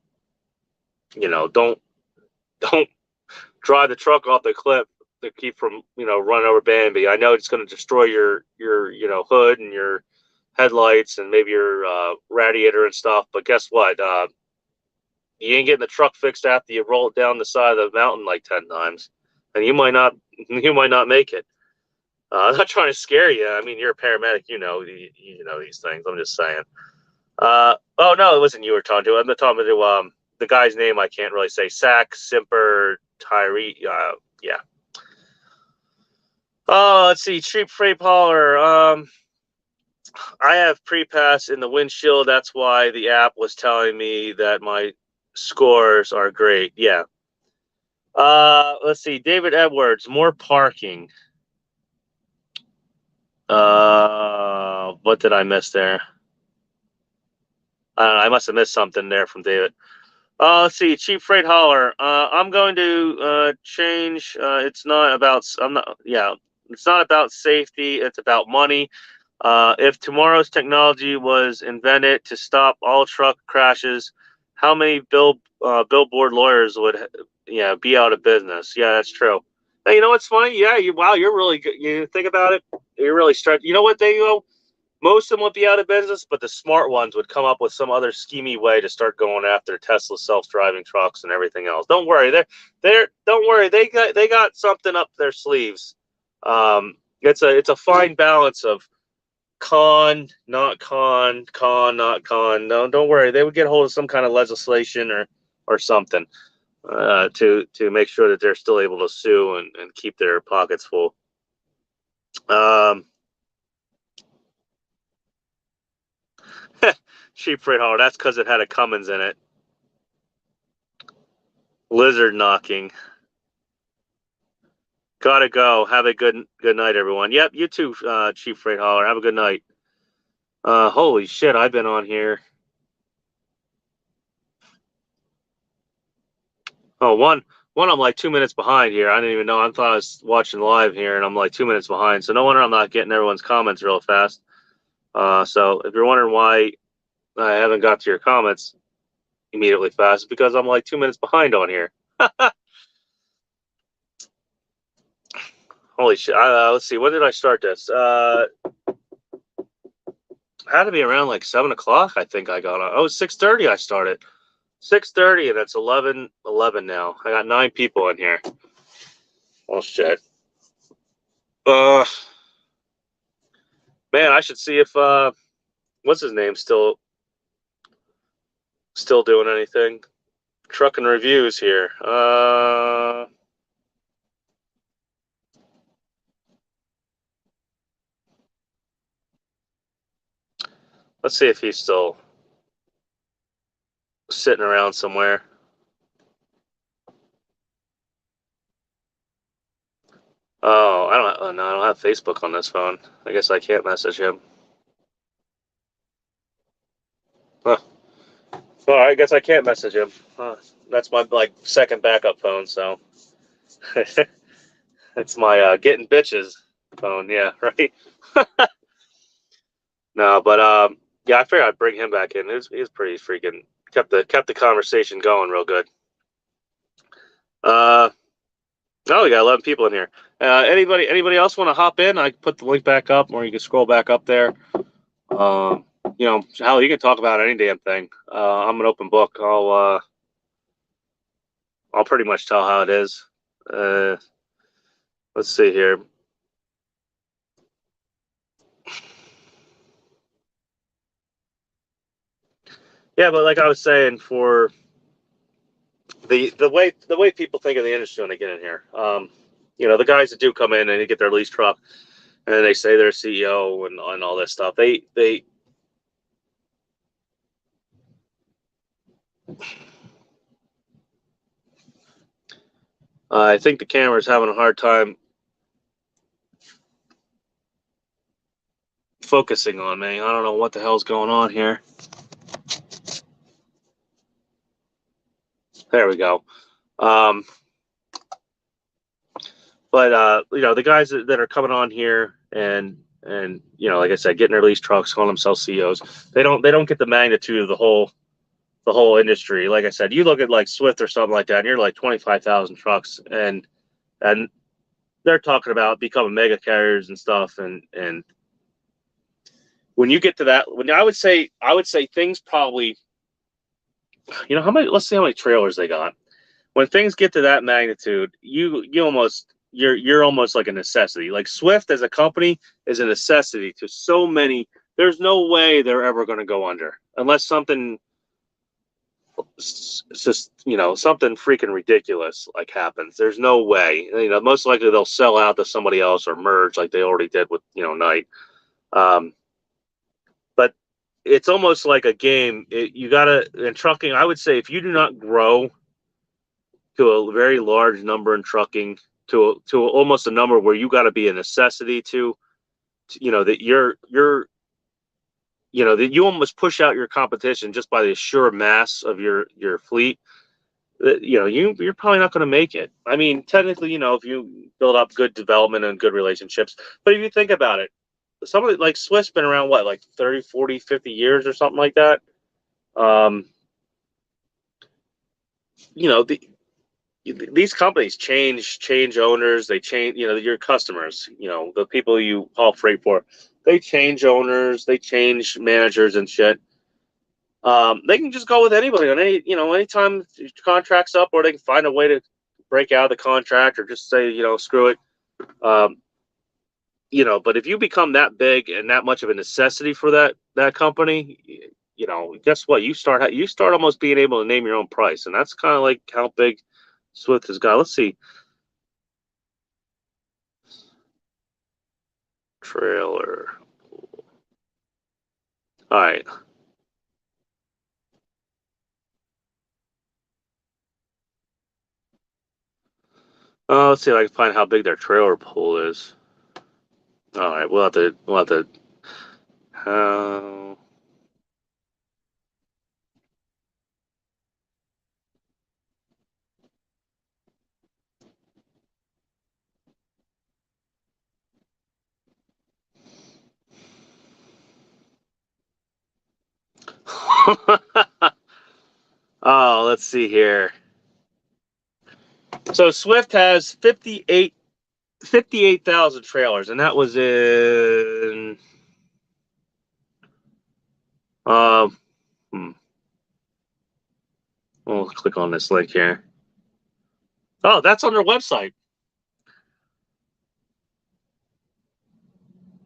drive the truck off the cliff to keep from running over Bambi. I know it's going to destroy your hood and your headlights and maybe your radiator and stuff. But guess what? You ain't getting the truck fixed after you roll it down the side of the mountain like 10 times, and you might not make it. I'm not trying to scare you. I mean, you're a paramedic. You know these things. I'm just saying. Oh no, it wasn't you were talking to. I'm talking to the guy's name. I can't really say. Sack Simper Tyree. Yeah. Oh, let's see. Cheap freight hauler. I have pre-pass in the windshield. That's why the app was telling me that my scores are great. Yeah. Let's see. David Edwards. More parking. What did I miss there? I must have missed something there from David. Let's see. Cheap freight hauler. I'm going to change. It's not about safety. It's about money. If tomorrow's technology was invented to stop all truck crashes, how many billboard lawyers would be out of business? Yeah, that's true. Hey, you know what's funny? Yeah, you're really good. You think about it, you're really stretched. You know what most of them would be out of business, but the smart ones would come up with some other schemy way to start going after Tesla self-driving trucks and everything else. Don't worry, don't worry. They got something up their sleeves. It's a fine balance of con, not con, not con. No, don't worry. They would get hold of some kind of legislation or something to make sure that they're still able to sue and keep their pockets full. Cheap freight hauler. That's because it had a Cummins in it. Lizard knocking. Gotta go. Have a good night, everyone. Yep, you too, cheap freight hauler. Have a good night. Holy shit, I've been on here. Oh, one I'm like 2 minutes behind here. I didn't even know. I thought I was watching live here, and I'm like 2 minutes behind. So no wonder I'm not getting everyone's comments real fast. So if you're wondering why I haven't got to your comments immediately fast, it's because I'm like 2 minutes behind on here. Holy shit. Let's see. When did I start this? Had to be around like 7 o'clock, I think I got on. Oh, 6:30 I started. 6:30, and it's 11:11 now. I got 9 people in here. Oh shit. Man, I should see if what's his name still doing anything. Trucking reviews here. Let's see if he's still sitting around somewhere. Oh, no, I don't have Facebook on this phone. I guess I can't message him. Huh. Well, I guess I can't message him. That's my second backup phone, so it's my getting bitches phone. Yeah, right. No, but yeah, I figured I'd bring him back in. He was pretty freaking kept the conversation going real good. Oh, we got 11 people in here. Anybody else want to hop in? I can put the link back up, or you can scroll back up there. Hell, you can talk about any damn thing. I'm an open book. I'll pretty much tell how it is. Let's see here. Yeah, but like I was saying, for the way people think of the industry when they get in here, the guys that do come in and they get their lease truck, and then they say they're CEO and all this stuff. I think the camera's having a hard time focusing on me. I don't know what the hell's going on here. There we go. But the guys that are coming on here and like I said, getting their lease trucks, calling themselves CEOs, they don't get the magnitude of the whole industry. Like I said, you look at like Swift or something like that, and you're like 25,000 trucks, and they're talking about becoming mega carriers and stuff, and when you get to that, I would say things probably, how many? Let's see how many trailers they got. When things get to that magnitude, you're almost like a necessity. Like Swift as a company is a necessity to so many. There's no way they're ever going to go under unless something something freaking ridiculous like happens. There's no way. Most likely they'll sell out to somebody else or merge like they already did with Knight. But it's almost like a game. You gotta, in trucking, I would say, if you do not grow to a very large number in trucking, to almost a number where you got to be a necessity to that that you almost push out your competition just by the sheer mass of your fleet. You're probably not going to make it. I mean, technically, if you build up good development and good relationships, but if you think about it, somebody like Swift's been around what, like 30, 40, 50 years or something like that. These companies change owners. They change, your customers, the people you haul freight for, they change owners, they change managers and shit. They can just go with anybody on anytime contract's up, or they can find a way to break out of the contract or just say, screw it. But if you become that big and that much of a necessity for that company, guess what? You start almost being able to name your own price, and that's kind of like how big Swift has got. Let's see. Trailer. All right. Let's see if I can find how big their trailer pool is. All right, we'll have to. Oh, let's see here. So Swift has 58,000 trailers, and that was in We'll click on this link here. Oh, that's on their website.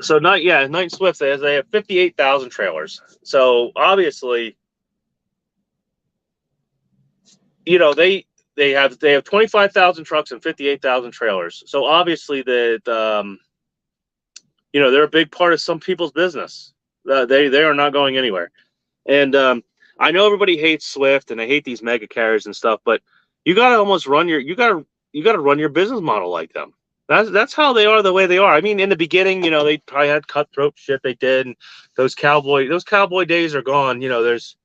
So Knight Swift, they have 58,000 trailers. So obviously, you know, they have 25,000 trucks and 58,000 trailers. So obviously you know, they're a big part of some people's business. They are not going anywhere. And I know everybody hates Swift and they hate these mega carriers and stuff, but you gotta almost run your run your business model like them. That's how they are the way they are. I mean, in the beginning, you know, they probably had cutthroat shit they did, and those cowboy days are gone. You know, there's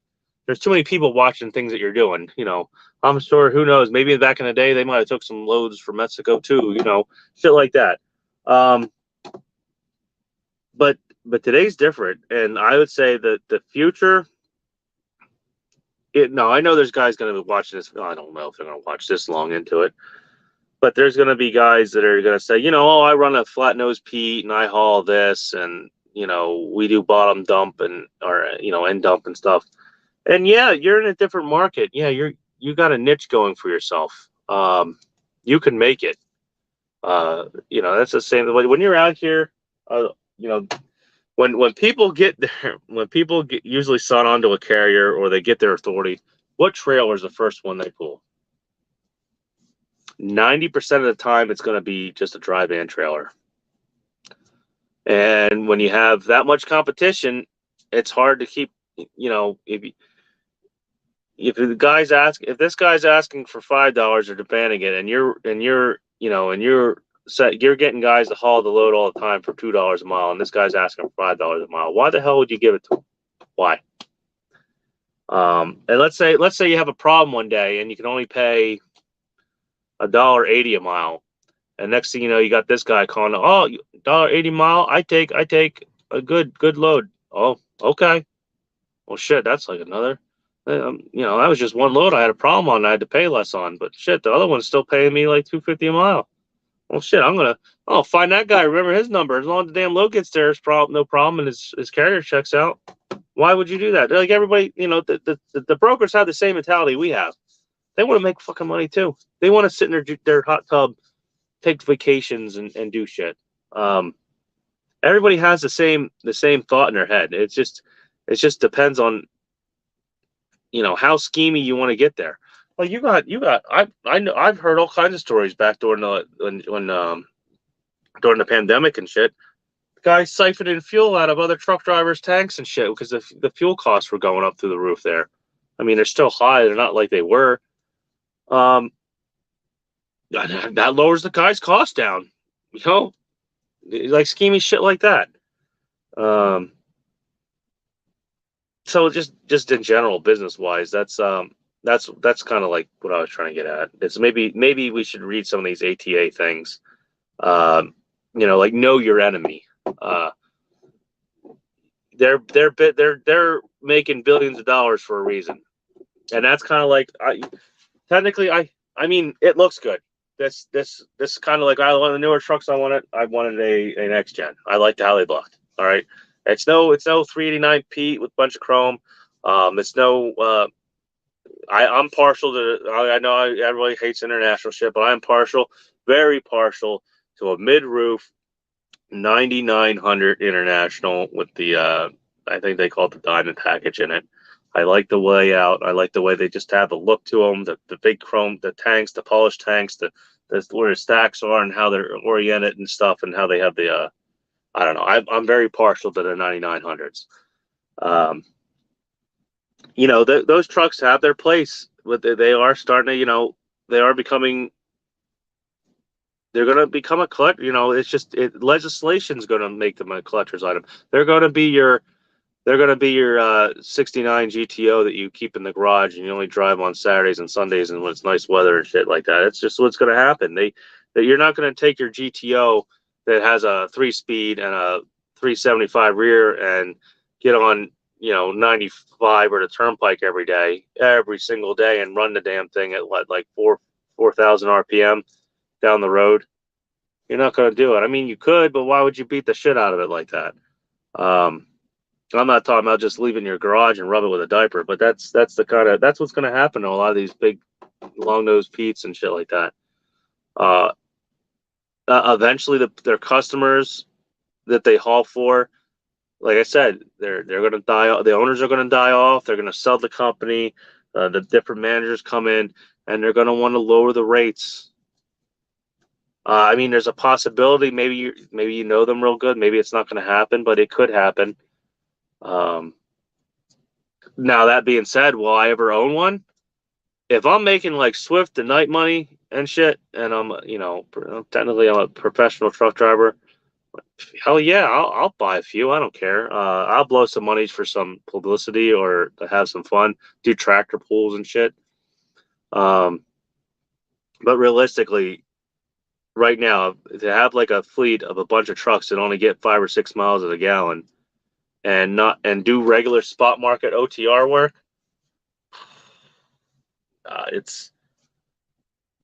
too many people watching things that you're doing. You know, I'm sure, who knows, maybe back in the day they might have took some loads from Mexico too. You know, shit like that. But today's different, and I would say that the future. I know there's guys going to be watching this. I don't know if they're going to watch this long into it, but there's going to be guys that are going to say, you know, oh, I run a flat nose Pete and I haul this, and you know, we do bottom dump or end dump and stuff. And yeah, you're in a different market. Yeah, you got a niche going for yourself. You can make it. You know, that's the same when you're out here. You know, when people get there, usually sign on to a carrier or they get their authority, what trailer is the first one they pull? 90% of the time, it's going to be just a dry van trailer. And when you have that much competition, it's hard to keep. You know, if this guy's asking for $5 or demanding it, and you're you're getting guys to haul the load all the time for $2 a mile, and this guy's asking for $5 a mile. Why the hell would you give it to him? Why? And let's say you have a problem one day and you can only pay $1.80 a mile, and next thing you know, you got this guy calling, oh, $1.80 a mile. I take a good load. Oh, okay. Well, shit, that's like another. You know, that was just one load I had a problem on. I had to pay less on, but shit, the other one's still paying me like $2.50 a mile. Well, shit, I'll find that guy. Remember his number. As long as the damn load gets there, it's no problem, and his carrier checks out. Why would you do that? Like everybody, you know, the brokers have the same mentality we have. They want to make fucking money too. They want to sit in their hot tub, take vacations, and do shit. Everybody has the same thought in their head. It just depends on, you know, how schemy you want to get there. Well, I know I've heard all kinds of stories back during the pandemic and shit. Guys siphoning fuel out of other truck drivers' tanks and shit because the fuel costs were going up through the roof there. I mean, they're still high. They're not like they were. That lowers the guy's cost down. You know, like schemy shit like that. So just in general, business wise, that's kind of like what I was trying to get at. It's maybe we should read some of these ATA things. You know, like know your enemy. They're making billions of dollars for a reason, and that's kind of like I mean, it looks good. This kind of like I want the newer trucks. I wanted a next gen. I like how they looked. All right. It's no 389 Pete with a bunch of chrome. It's no. I'm partial to. I know everybody hates international shit, but I'm very partial to a mid-roof 9900 International with the. I think they call it the diamond package in it. I like the layout. I like the way they just have the look to them. The big chrome, the tanks, the polished tanks, the where the stacks are and how they're oriented and stuff, and how they have the. I don't know. I'm very partial to the 9900s. You know, those trucks have their place, but they are starting to, you know, they're going to become a collector. You know, it's just legislation's going to make them a collector's item. They're going to be your 69 GTO that you keep in the garage and you only drive on Saturdays and Sundays and when it's nice weather and shit like that. It's just what's going to happen. You're not going to take your GTO that has a 3-speed and a 375 rear and get on, you know, 95 or the turnpike every single day and run the damn thing at what, like 4,000 RPM down the road. You're not going to do it. I mean, you could, but why would you beat the shit out of it like that? I'm not talking about just leaving your garage and rub it with a diaper, but that's what's going to happen to a lot of these big long nosed Pete's and shit like that. Eventually, their customers that they haul for, like I said, they're going to die. The owners are going to die off. They're going to sell the company. The different managers come in, and they're going to want to lower the rates. I mean, there's a possibility. Maybe you know them real good. Maybe it's not going to happen, but it could happen. Now that being said, will I ever own one? If I'm making like Swift and night money and shit, and I'm technically I'm a professional truck driver, hell yeah, I'll buy a few. I don't care. I'll blow some money for some publicity or to have some fun, do tractor pulls and shit. But realistically, right now, to have like a fleet of a bunch of trucks that only get 5 or 6 miles at a gallon, and do regular spot market OTR work, it's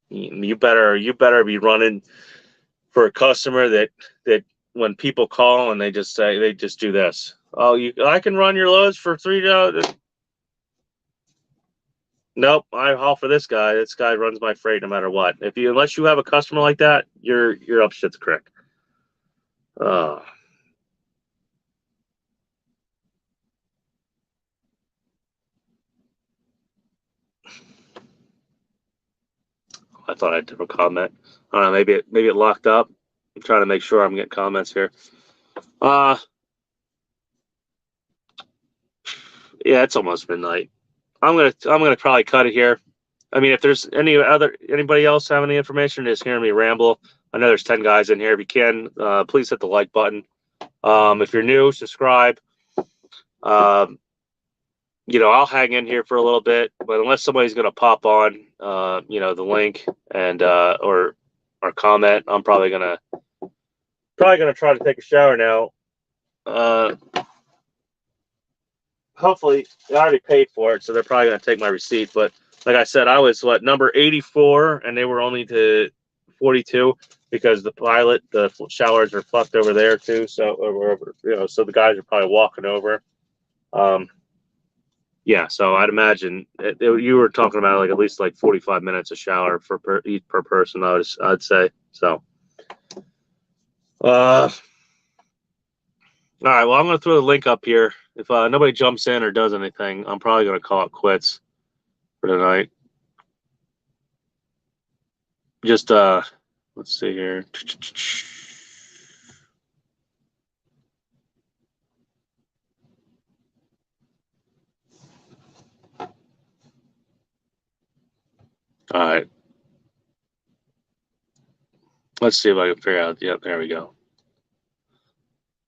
you better be running for a customer that when people call and they just do this. Oh, I can run your loads for $3. Nope, I haul for this guy. This guy runs my freight no matter what. Unless you have a customer like that, you're up shit's creek. I thought I'd have a comment. I don't know, maybe it locked up. I'm trying to make sure I'm getting comments here. Yeah, it's almost midnight. I'm gonna probably cut it here. I mean, if there's anybody else have any information, just hearing me ramble. I know there's 10 guys in here. If you can, please hit the like button. If you're new, subscribe. I'll hang in here for a little bit, but unless somebody's gonna pop on, the link and or comment, I'm probably gonna try to take a shower now. Hopefully, I already paid for it, so they're probably gonna take my receipt. But like I said, I was number 84, and they were only to 42 because the showers are fucked over there too. So so the guys are probably walking over. Yeah, so I'd imagine you were talking about like at least like 45 minutes a shower per person. I'd say so. All right, well, I'm going to throw the link up here. If nobody jumps in or does anything, I'm probably going to call it quits for tonight. Just let's see here. All right. Let's see if I can figure out. Yep, there we go.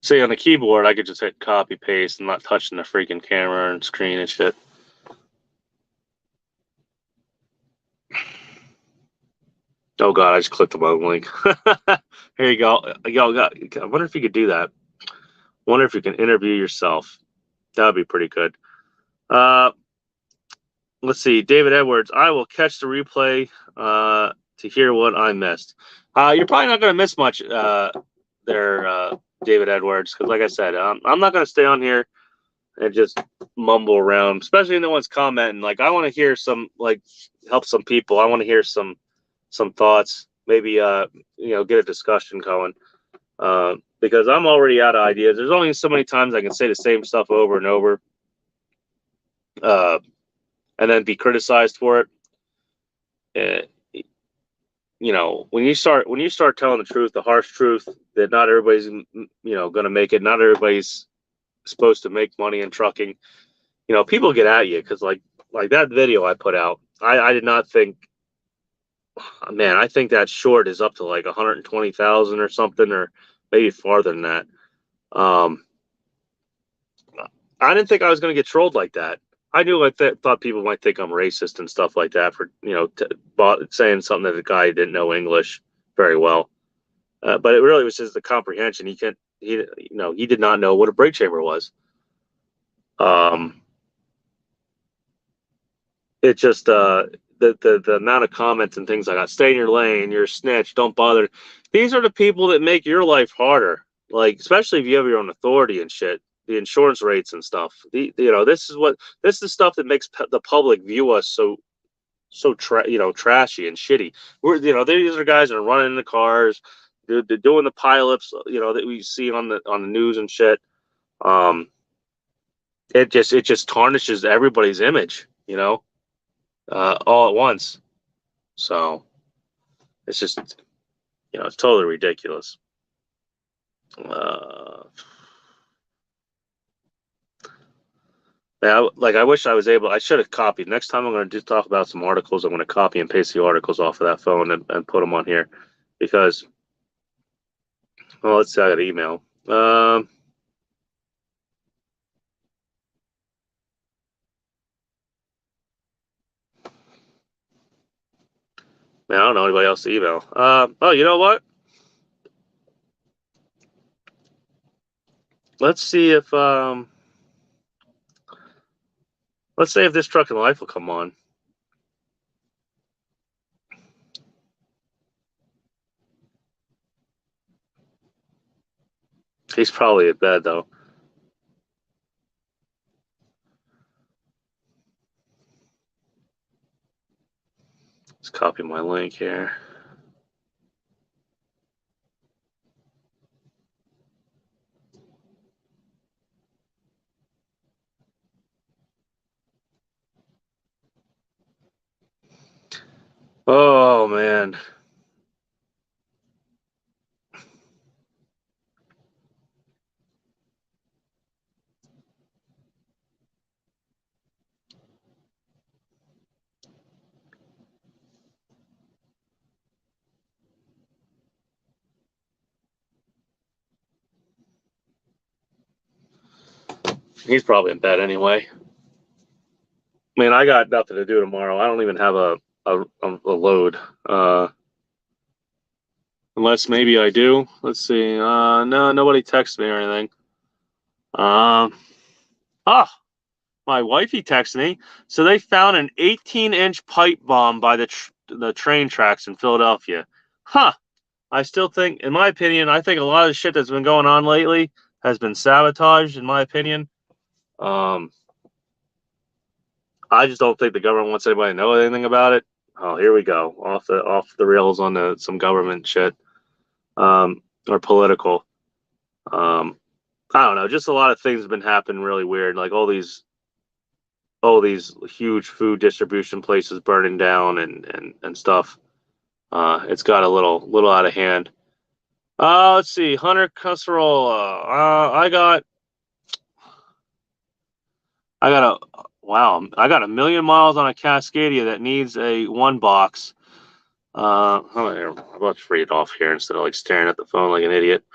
See, on the keyboard, I could just hit copy paste and not touching the freaking camera and screen and shit. Oh god, I just clicked the wrong link. Here you go. I wonder if you could do that. Wonder if you can interview yourself. That would be pretty good. Let's see. David Edwards. I will catch the replay to hear what I missed. You're probably not going to miss much there, David Edwards, because like I said, I'm not going to stay on here and just mumble around, especially if no one's commenting. Like, I want to hear help some people. I want to hear some thoughts, maybe get a discussion going, because I'm already out of ideas. There's only so many times I can say the same stuff over and over, and then be criticized for it. When you start telling the truth, the harsh truth, that not everybody's going to make it, not everybody's supposed to make money in trucking, people get at you because like that video I put out, I did not think, man, I think that short is up to like 120,000 or something, or maybe farther than that. I didn't think I was going to get trolled like that. I knew thought people might think I'm racist and stuff like that for saying something that the guy didn't know English very well, but it really was just the comprehension. He did not know what a brake chamber was. It just the amount of comments and things like that. Stay in your lane. You're a snitch. Don't bother. These are the people that make your life harder. Like, especially if you have your own authority and shit. the insurance rates and stuff. This is the stuff that makes the public view us so trashy and shitty. These are guys that are running in the cars, they're doing the pileups, that we see on the news and shit. It just tarnishes everybody's image, all at once. So it's just, it's totally ridiculous. I wish I was able. I should have copied. Next time I'm going to just talk about some articles. I'm going to copy and paste the articles off of that phone and put them on here, because, well, let's see. I got an email. Man, I don't know anybody else to email. Oh, you know what? Let's see if let's say if this Truck and Life will come on. He's probably in bed though. Let's copy my link here. Oh man. He's probably in bed anyway. I mean, I got nothing to do tomorrow. I don't even have a load. Unless maybe I do. Let's see. No, nobody texted me or anything. My wifey texted me. So they found an 18-inch pipe bomb by the train tracks in Philadelphia. Huh. I still think, in my opinion, I think a lot of the shit that's been going on lately has been sabotaged, in my opinion. I just don't think the government wants anybody to know anything about it. Oh, here we go. Off the rails on some government shit. Or political. I don't know. Just a lot of things have been happening really weird. Like all these huge food distribution places burning down and stuff. It's got a little out of hand. Let's see. Hunter Casserola. I got a million miles on a Cascadia that needs a one box. I'm about to read it off here instead of like staring at the phone like an idiot.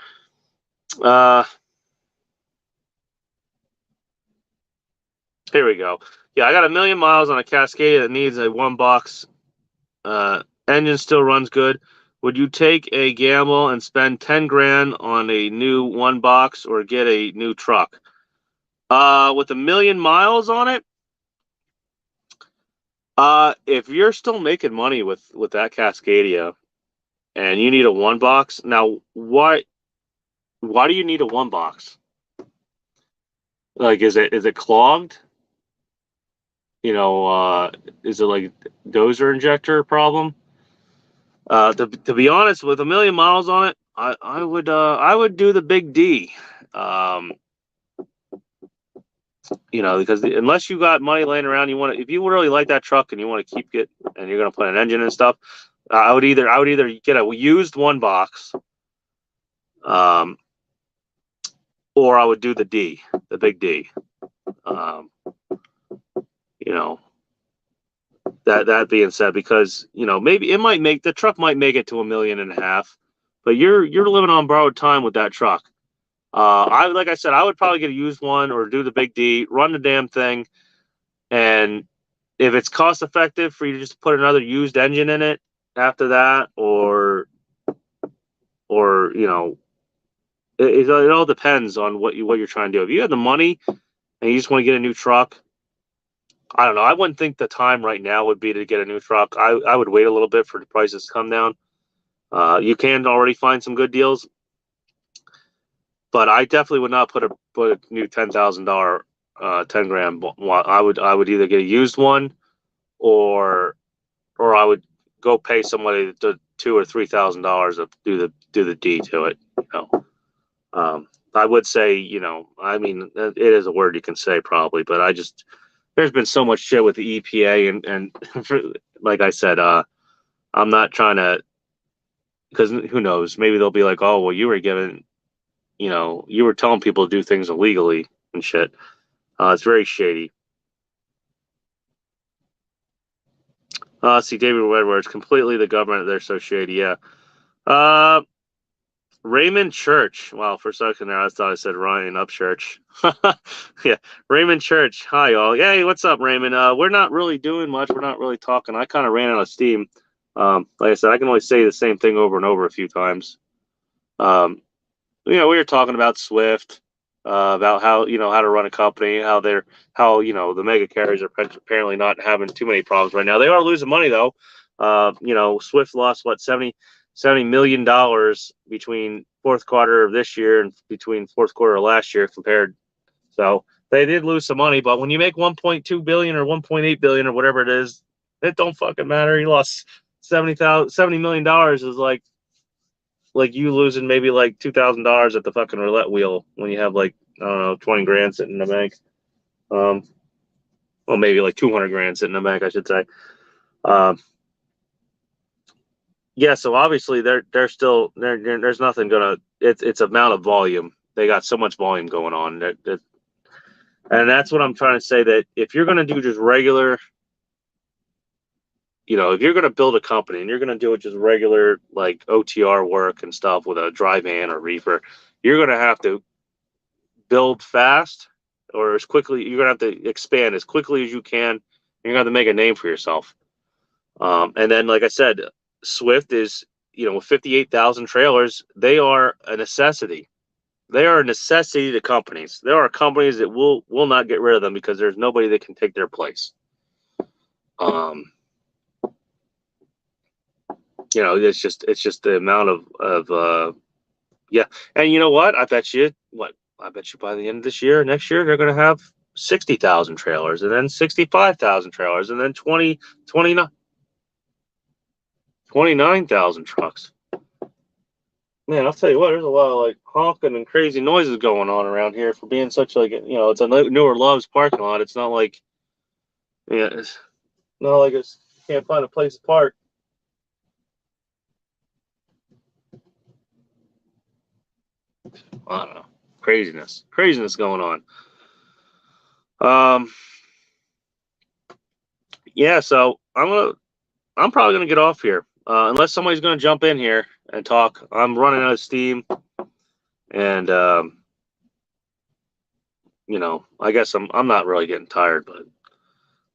Here we go. Yeah, I got a million miles on a Cascadia that needs a one box. Engine still runs good. Would you take a gamble and spend 10 grand on a new one box or get a new truck? With a million miles on it, if you're still making money with that Cascadia and you need a one box, now why do you need a one box? Like, is it clogged? Is it like dozer injector problem? To be honest, with a million miles on it, I would do the big D. Because unless you got money laying around, if you really like that truck and you want to keep it, and you're gonna put an engine and stuff, I would either get a used one box, or I would do the big D. That being said, because maybe the truck might make it to 1.5 million, but you're living on borrowed time with that truck. Like I said, I would probably get a used one or do the big D, run the damn thing, and if it's cost effective for you to just put another used engine in it after that, or it all depends on what you're trying to do. If you have the money and you just want to get a new truck, I don't know. I wouldn't think the time right now would be to get a new truck. I would wait a little bit for the prices to come down. You can already find some good deals, but I definitely would not put put a new $10,000 10 gram. I would either get a used one, or I would go pay somebody to $2,000 or $3,000 to do the D to it. I would say, I mean, it is a word you can say probably, but there's been so much shit with the EPA, and like I said, I'm not trying to, because who knows, maybe they'll be like, oh, well, you were telling people to do things illegally and shit. It's very shady. See, David Edwards, completely the government. They're so shady. Yeah. Raymond Church. Wow, for a second there, I thought I said Ryan Upchurch. Yeah, Raymond Church. Hi, y'all. Hey, what's up, Raymond? We're not really doing much. We're not really talking. I kind of ran out of steam. Like I said, I can only say the same thing over and over a few times. We were talking about Swift, about how to run a company, how the mega carriers are apparently not having too many problems right now. They are losing money though. Swift lost what, $70 million between fourth quarter of this year and between fourth quarter of last year compared. So they did lose some money, but when you make 1.2 billion or 1.8 billion or whatever it is, it don't fucking matter. He lost $70 million is like you losing maybe like $2,000 at the fucking roulette wheel when you have like, I don't know, 20 grand sitting in the bank. Well, maybe like 200 grand sitting in the bank, I should say. Yeah, so obviously they're still there's nothing gonna. It's amount of volume. They got so much volume going on and that's what I'm trying to say, that if you're gonna do just regular, if you're gonna build a company and you're gonna do it just regular like OTR work and stuff with a dry van or reefer, you're gonna have to build fast, or as quickly. You're gonna have to expand as quickly as you can. And you're gonna have to make a name for yourself. And then, like I said, Swift is, with 58,000 trailers, they are a necessity. They are a necessity to companies. There are companies that will not get rid of them because there's nobody that can take their place. It's just the amount of yeah. And you know what? I bet you by the end of this year, next year, they're going to have 60,000 trailers, and then 65,000 trailers, and then 29,000 trucks. Man, I'll tell you what, there's a lot of like honking and crazy noises going on around here for being such like, it's a newer Love's parking lot. It's not like, it's not like you can't find a place to park. I don't know. Craziness going on. Yeah, so I'm probably gonna get off here. Unless somebody's gonna jump in here and talk. I'm running out of steam, and I guess I'm not really getting tired, but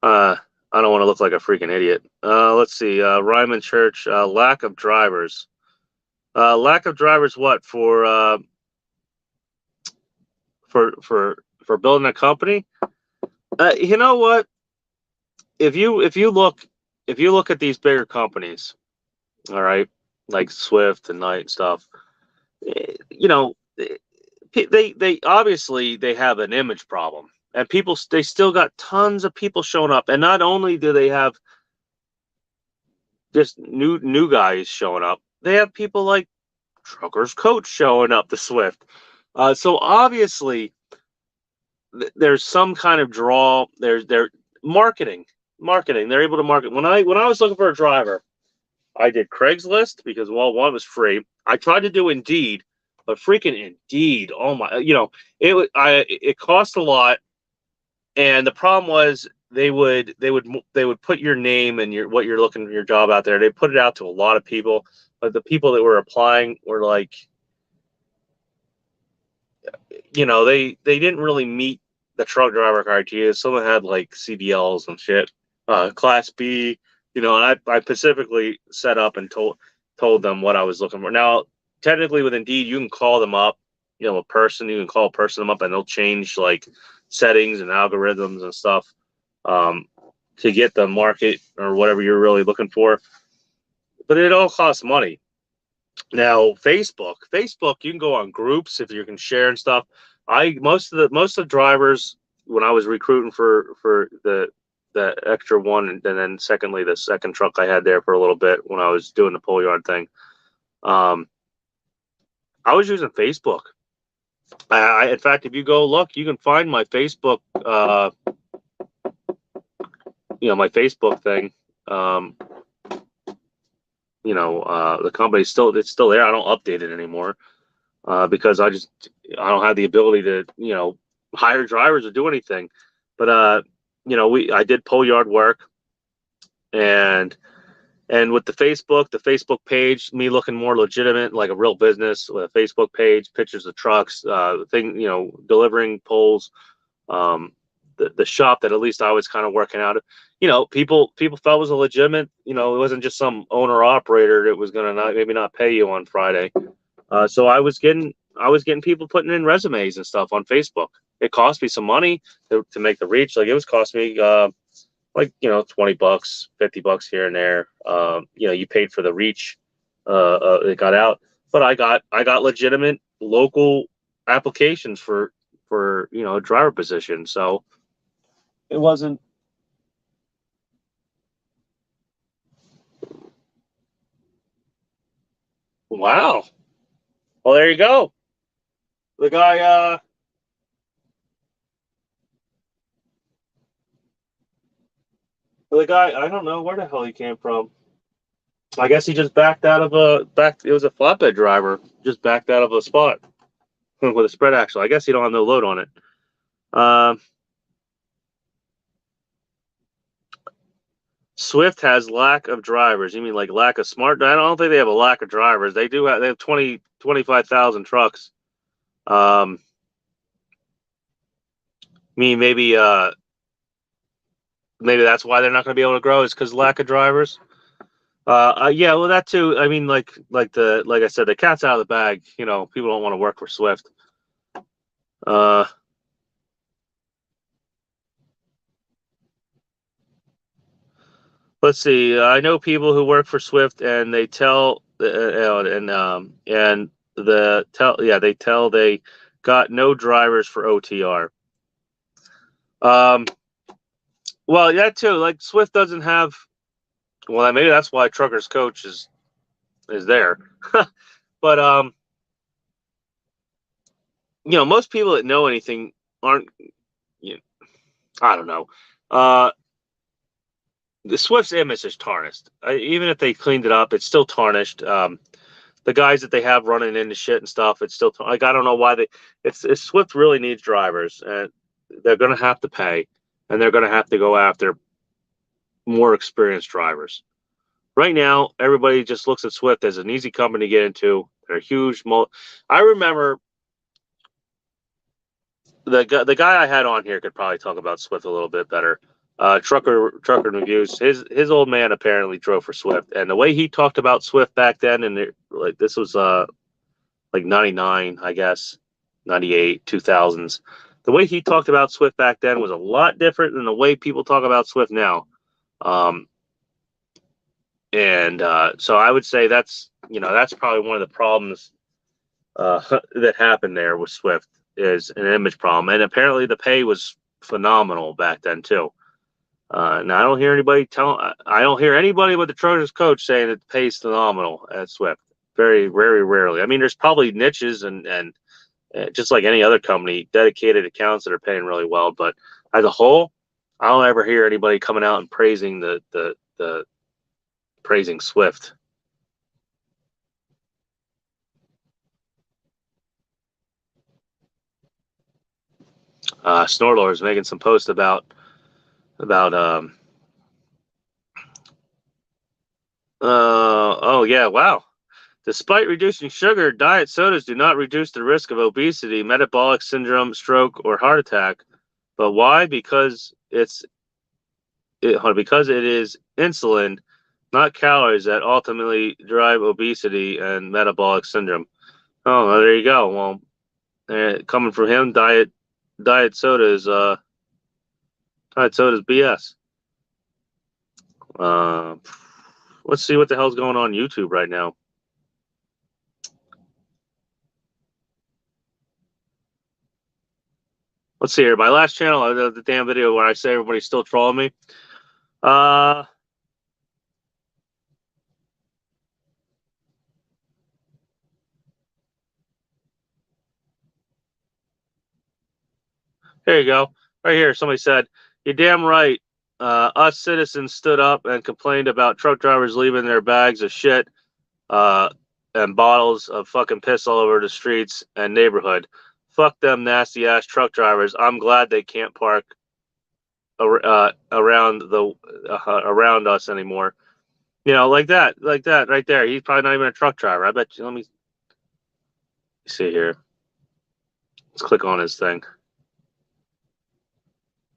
I don't want to look like a freaking idiot. Let's see. Ryman Church, lack of drivers. Lack of drivers. What for building a company? You know what? If you look at these bigger companies, all right, like Swift and Knight and stuff, they obviously they have an image problem, and they still got tons of people showing up, and not only do they have just new guys showing up, they have people like Truckers Coach showing up to Swift. So obviously there's some kind of draw. There's marketing. They're able to market. When I was looking for a driver, I did Craigslist because one was free. I tried to do Indeed, but freaking Indeed, oh my, it cost a lot, and the problem was they would put your name and what you're looking for your job out there. They put it out to a lot of people, but the people that were applying were like, they didn't really meet the truck driver criteria. Some had like CDLs and shit, Class B. And I specifically set up and told them what I was looking for. Now, technically with Indeed, you can call them up, you can call a person up and they'll change like settings and algorithms and stuff to get the market or whatever you're really looking for. But it all costs money. Now, Facebook, you can go on groups if you can share and stuff. most of the drivers when I was recruiting for the extra one, and then secondly the second truck I had there for a little bit when I was doing the pull yard thing, I was using Facebook. In fact, if you go look, you can find my Facebook, my Facebook thing. The company's it's still there. I don't update it anymore because I don't have the ability to hire drivers or do anything. But I did pull yard work, and with the Facebook page, me looking more legitimate, like a real business with a Facebook page, pictures of trucks, delivering pulls, the shop that at least I was kind of working out. People felt it was a legitimate. It wasn't just some owner operator that was gonna maybe not pay you on Friday. So I was getting people putting in resumes and stuff on Facebook. It cost me some money to make the reach. Like it was cost me $20, $50 here and there. You paid for the reach. It got out, but I got legitimate local applications for a driver position. So it wasn't. Wow. Well, there you go. The guy, I don't know where the hell he came from. I guess he just backed out of it was a flatbed driver, just backed out of a spot with a spread axle. I guess he don't have no load on it. Swift has lack of drivers. You mean like lack of smart? I don't think they have a lack of drivers. They have 25,000 trucks. Maybe that's why they're not going to be able to grow is because lack of drivers. Yeah, well that too. I mean, like I said, the cat's out of the bag. People don't want to work for Swift. Let's see. I know people who work for Swift, and they tell they tell they got no drivers for OTR. Well, that too. Like Swift doesn't have. Well, maybe that's why Truckers Coach is there. But most people that know anything aren't. I don't know. The Swift's image is tarnished. Even if they cleaned it up, it's still tarnished. The guys that they have running into shit and stuff, it's still like I don't know why it's Swift really needs drivers, and they're going to have to pay, and they're going to have to go after more experienced drivers. Right now, everybody just looks at Swift as an easy company to get into. They're huge. I remember the guy I had on here could probably talk about Swift a little bit better. Trucker Reviews. His old man apparently drove for Swift, and the way he talked about Swift back then, and this was like 99, I guess, 98, 2000s. The way he talked about Swift back then was a lot different than the way people talk about Swift now. So I would say that's probably one of the problems that happened there with Swift is an image problem, and apparently the pay was phenomenal back then too. Now I don't hear anybody but the Truckers Coach saying that the pay is phenomenal at Swift. Very, very rarely. I mean, there's probably niches and just like any other company, dedicated accounts that are paying really well. But as a whole, I don't ever hear anybody coming out and praising praising Swift. Snorlor is making some posts about oh yeah, wow. Despite reducing sugar, diet sodas do not reduce the risk of obesity, metabolic syndrome, stroke, or heart attack. But why? Because it is insulin, not calories, that ultimately drive obesity and metabolic syndrome. Oh, well, there you go. Well, coming from him, diet soda is BS. Let's see what the hell's going on YouTube right now. Let's see here. My last channel, the damn video where I say everybody's still trolling me. There you go. Right here, somebody said, "You're damn right. Us citizens stood up and complained about truck drivers leaving their bags of shit and bottles of fucking piss all over the streets and neighborhood. Fuck them nasty ass truck drivers. I'm glad they can't park around us anymore." You know, like that right there. He's probably not even a truck driver. I bet you. Let me see here. Let's click on his thing.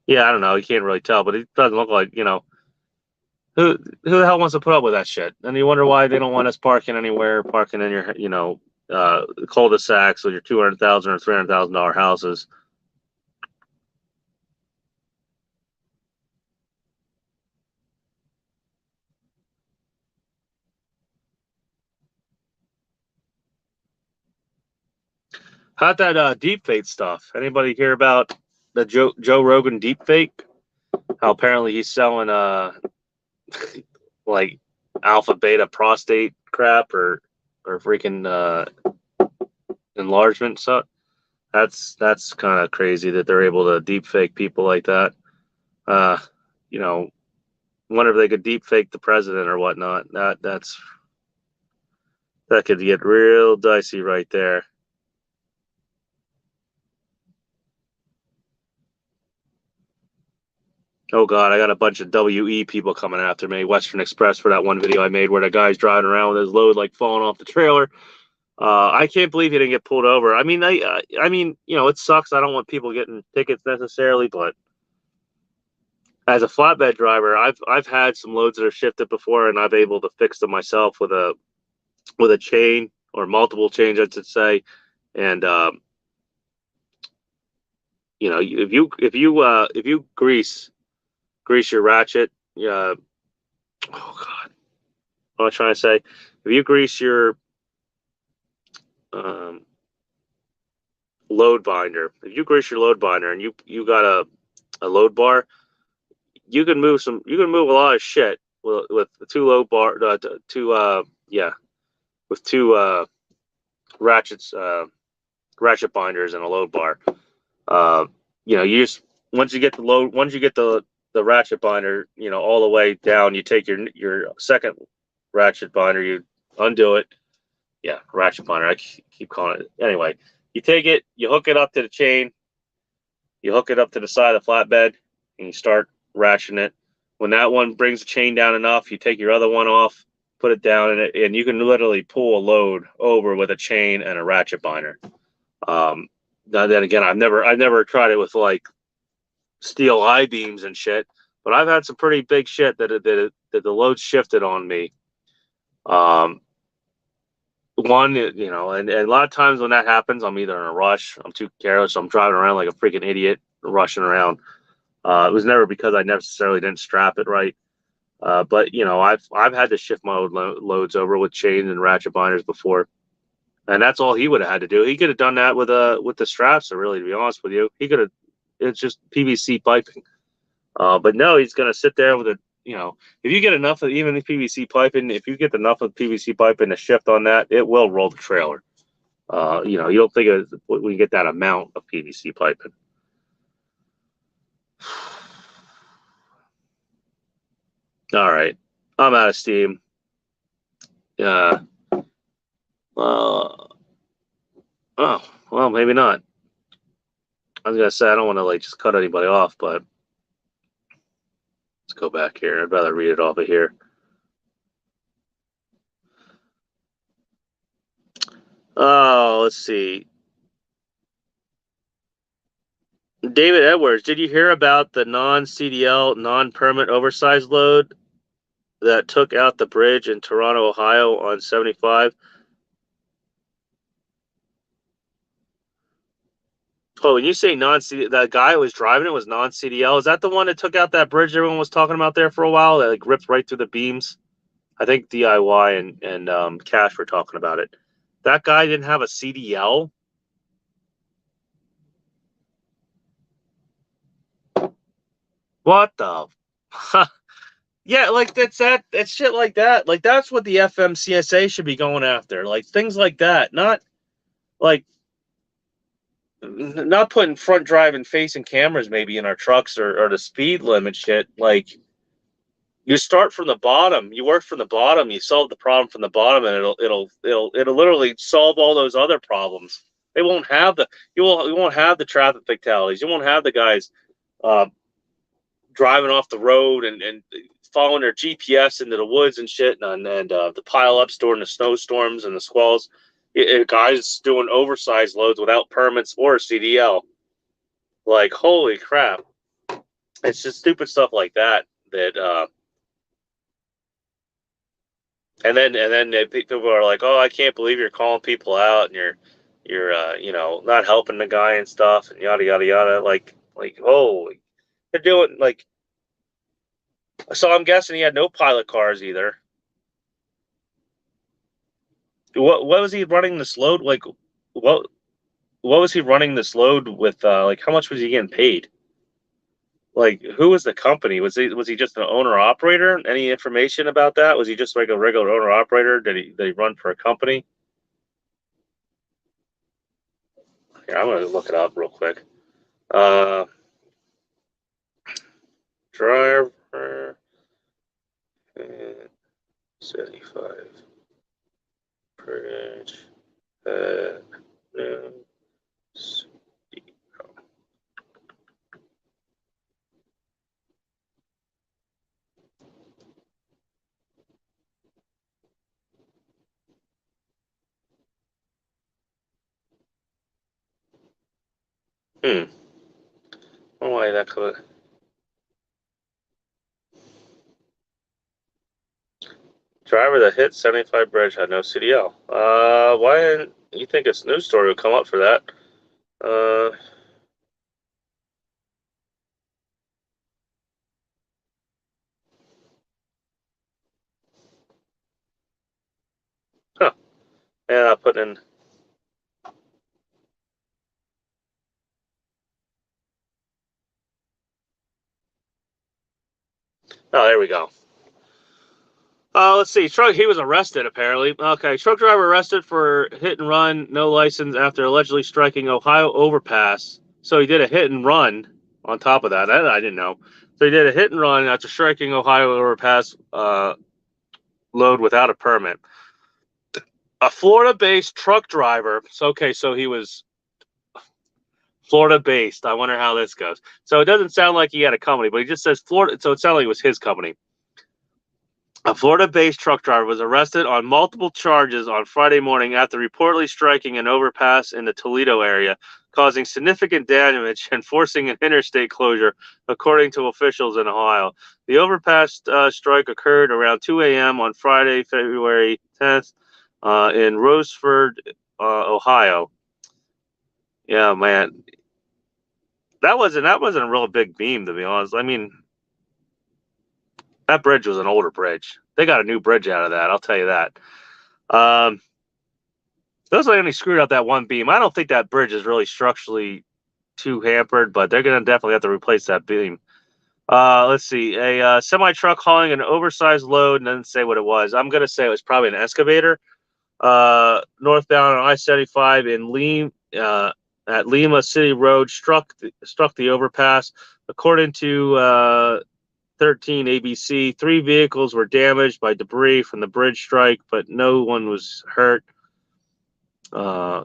Yeah, I don't know. You can't really tell, but it doesn't look like, you know, who the hell wants to put up with that shit? And you wonder why they don't want us parking anywhere, parking in your, you know, cul-de-sacs with your $200,000 or $300,000 houses. How'd that deep fake stuff? Anybody hear about the Joe Rogan deep fake? How apparently he's selling like alpha beta prostate crap or freaking enlargement. So that's kind of crazy that they're able to deep fake people like that. You know, wonder if they could deep fake the president or whatnot. That could get real dicey right there. Oh God, I got a bunch of WE people coming after me. Western Express for that one video I made where the guy's driving around with his load like falling off the trailer. I can't believe he didn't get pulled over. I mean, I mean, you know, it sucks. I don't want people getting tickets necessarily, but as a flatbed driver, I've had some loads that are shifted before, and I've able to fix them myself with a chain or multiple chains, I should say. And you know, if you grease your ratchet, oh God, what am I trying to say? If you grease your load binder, and you got a load bar, you can move a lot of shit with two load bar with two ratchets ratchet binders and a load bar. You know, you just once you get the ratchet binder, you know, all the way down, you take your second ratchet binder, you undo it. Yeah, ratchet binder. I keep calling it. Anyway, you take it, you hook it up to the chain, you hook it up to the side of the flatbed, and you start ratcheting it. When that one brings the chain down enough, you take your other one off, put it down in it, and you can literally pull a load over with a chain and a ratchet binder. Then again, I've never tried it with like steel I-beams and shit, but I've had some pretty big shit that the load shifted on me. One, you know, and a lot of times when that happens, I'm either in a rush, I'm too careless, I'm driving around like a freaking idiot, rushing around. It was never because I necessarily didn't strap it right. But you know, I've had to shift my loads over with chains and ratchet binders before, and that's all he would have had to do. He could have done that with the straps. So really, to be honest with you, he could have. It's just PVC piping. But no, he's gonna sit there with a, you know, if you get enough of even the PVC piping, if you get enough of PVC piping to shift on that, it will roll the trailer. You know, you don't think we get that amount of PVC piping. All right, I'm out of steam. Oh, well, maybe not. I was gonna say I don't want to like just cut anybody off, but let's go back here. I'd rather read it off of here. Oh, let's see. David Edwards, did you hear about the non-CDL, non-permit oversized load that took out the bridge in Toronto, Ohio on 75? Oh, when you say non-CDL, that guy who was driving it was non-CDL. Is that the one that took out that bridge everyone was talking about there for a while? That like ripped right through the beams? I think DIY and Cash were talking about it. That guy didn't have a CDL. What the? Yeah, like that's shit like that. Like that's what the FMCSA should be going after. Like things like that, not like not putting front driving facing cameras maybe in our trucks or the speed limit shit. Like you start from the bottom, you work from the bottom, you solve the problem from the bottom, and it'll literally solve all those other problems. They won't have the you won't have the traffic fatalities. You won't have the guys uh, driving off the road and following their GPS into the woods and shit, and the pile ups during the snowstorms and the squalls. Guys doing oversized loads without permits or a CDL. Like holy crap! It's just stupid stuff like that. And then people are like, "Oh, I can't believe you're calling people out and you're not helping the guy and stuff and yada yada yada." Like holy, they're doing like. So I'm guessing he had no pilot cars either. What was he running this load like? What what was he running this load with? Like how much was he getting paid? Like who was the company? Was he just an owner operator? Any information about that? Was he just like a regular owner operator? Did he run for a company? Here, I'm gonna look it up real quick. Uh, driver 75 bridge. Uh, hmm. Oh, why that could. Driver that hit 75 bridge had no CDL. Why didn't you think a news story would come up for that? Uh, huh. Yeah, putting in. Oh, there we go. Let's see. He was arrested apparently. Okay, truck driver arrested for hit and run, no license after allegedly striking Ohio overpass. So he did a hit and run. On top of that, I didn't know. So he did a hit and run after striking Ohio overpass load without a permit. A Florida-based truck driver. So okay, so he was Florida-based. I wonder how this goes. So it doesn't sound like he had a company, but he just says Florida. So it sounded like it was his company. A Florida-based truck driver was arrested on multiple charges on Friday morning after reportedly striking an overpass in the Toledo area, causing significant damage and forcing an interstate closure, according to officials in Ohio. The overpass strike occurred around 2 a.m. on Friday, February 10th, in Roseford, Ohio. Yeah, man, that wasn't a real big beam, to be honest. I mean, that bridge was an older bridge. They got a new bridge out of that. I'll tell you that. Those only screwed out that one beam. I don't think that bridge is really structurally too hampered, but they're gonna definitely have to replace that beam. Let's see. A semi truck hauling an oversized load and doesn't say what it was. I'm gonna say it was probably an excavator. Northbound on I-75 in at Lima City Road struck the overpass. According to 13 ABC, 3 vehicles were damaged by debris from the bridge strike, but no one was hurt.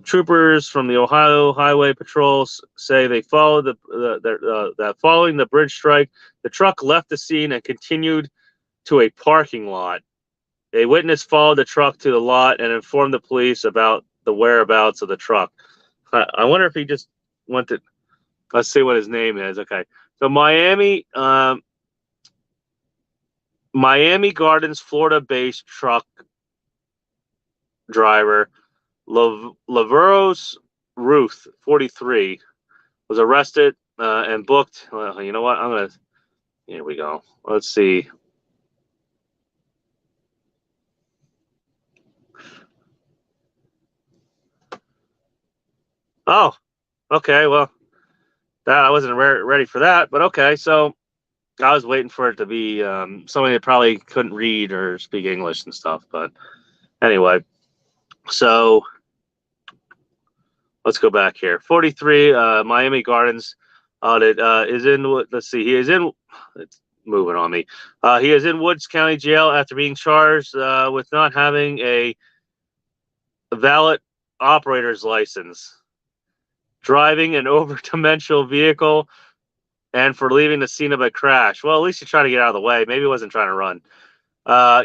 Troopers from the Ohio Highway Patrol say they followed that following the bridge strike, the truck left the scene and continued to a parking lot. A witness followed the truck to the lot and informed the police about the whereabouts of the truck. I wonder if he just went to. Let's see what his name is. Okay, so Miami Gardens, Florida-based truck driver Laveros Ruth, 43, was arrested and booked. Well, you know what? Here we go. Let's see. Oh, okay. Well, that I wasn't ready for that, but okay. So I was waiting for it to be somebody that probably couldn't read or speak English and stuff. But anyway, so let's go back here. 43 Miami Gardens audit is in. Let's see. He is in. It's moving on me. He is in Woods County Jail after being charged with not having a valid operator's license, driving an over-dimensional vehicle, and for leaving the scene of a crash. Well, at least he tried to get out of the way. Maybe he wasn't trying to run.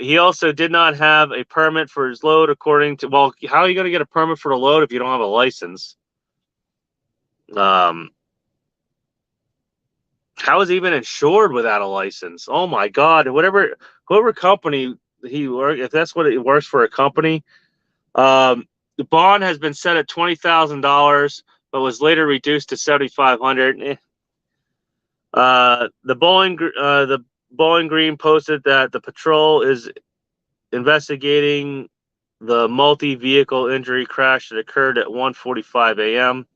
He also did not have a permit for his load, according to. Well, how are you going to get a permit for the load if you don't have a license? How is he even insured without a license? Oh my God! Whoever company he work, if that's what it works for a company, the bond has been set at $20,000, but was later reduced to $7,500. The Bowling Green posted that the patrol is investigating the multi-vehicle injury crash that occurred at 1:45 a.m.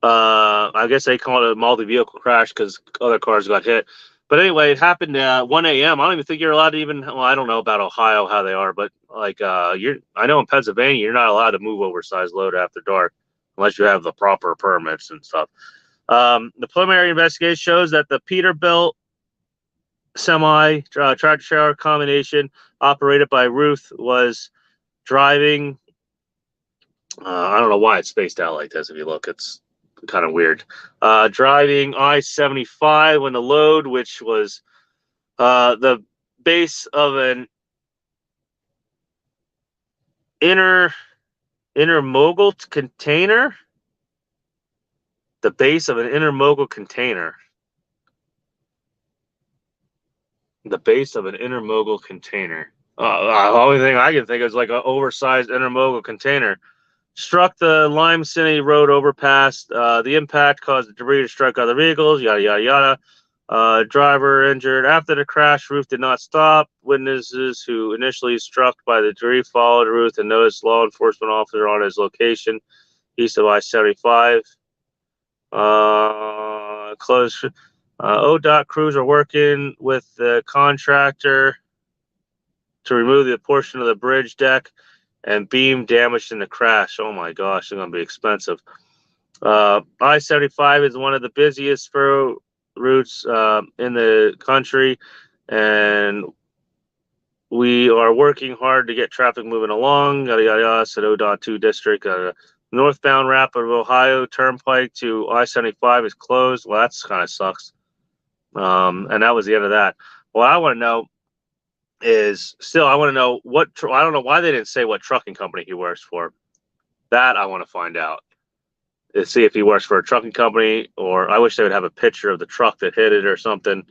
I guess they call it a multi-vehicle crash because other cars got hit. But anyway, it happened at 1 a.m. I don't even think you're allowed to even. Well, I don't know about Ohio how they are, but like I know in Pennsylvania you're not allowed to move oversized load after dark unless you have the proper permits and stuff. The preliminary investigation shows that the Peterbilt semi tractor trailer combination operated by Ruth was driving. I don't know why it's spaced out like this. If you look, it's kind of weird. Driving I-75 when the load, which was the base of an intermodal container. The base of an intermodal container. The base of an intermodal container. The only thing I can think of is like an oversized intermodal container. Struck the Lime City Road overpass. The impact caused the debris to strike other vehicles. Yada yada yada. Driver injured after the crash. Ruth did not stop. Witnesses who initially struck by the debris followed Ruth and noticed law enforcement officer on his location east of I-75. Close. ODOT crews are working with the contractor to remove the portion of the bridge deck and beam damaged in the crash. Oh my gosh, it's going to be expensive. I-75 is one of the busiest furrow routes in the country, and we are working hard to get traffic moving along. Yada yada yada. Said ODOT 2 district. Northbound Rapid Ohio Turnpike to I-75 is closed. Well, that's kind of sucks. And that was the end of that. What I want to know is still, I want to know I don't know why they didn't say what trucking company he works for. That I want to find out. To see if he works for a trucking company, or I wish they would have a picture of the truck that hit it or something.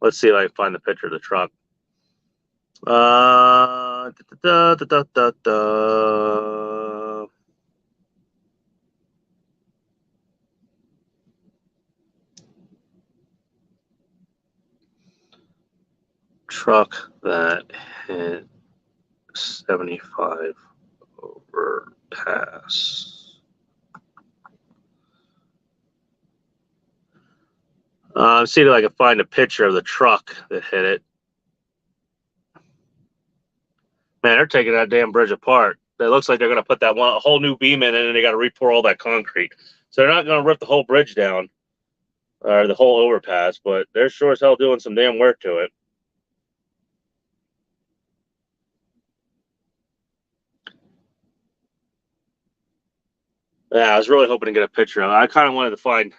Let's see if I can find the picture of the truck. Truck that hit 75 overpass. See if I can find a picture of the truck that hit it. Man, they're taking that damn bridge apart. It looks like they're going to put a whole new beam in it, and they got to re-pour all that concrete. So they're not going to rip the whole bridge down, or the whole overpass, but they're sure as hell doing some damn work to it. Yeah, I was really hoping to get a picture of it. I kind of wanted to find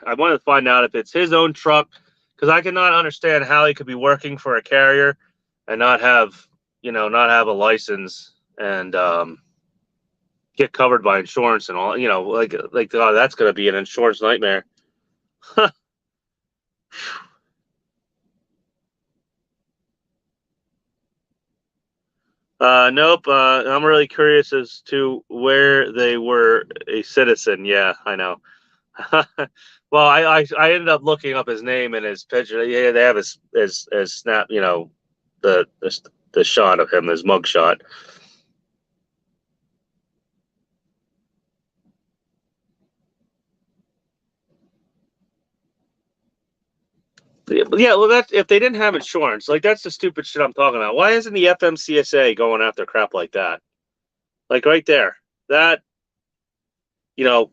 out if it's his own truck, because I cannot understand how he could be working for a carrier and not have a license and get covered by insurance and all. Oh, that's going to be an insurance nightmare. Nope. I'm really curious as to where they were a citizen. Yeah, I know. Well, I ended up looking up his name and his picture. Yeah, they have his snap. The shot of him, his mug shot. 'Cause I was trying to find out where he was a citizen. Yeah, I know. Well, I ended up looking up his name and his picture. Yeah, they have his snap. The shot. They have his mug shot. Yeah, well, that if they didn't have insurance, like that's the stupid shit I'm talking about. Why isn't the FMCSA going after crap like that? Like right there, that you know,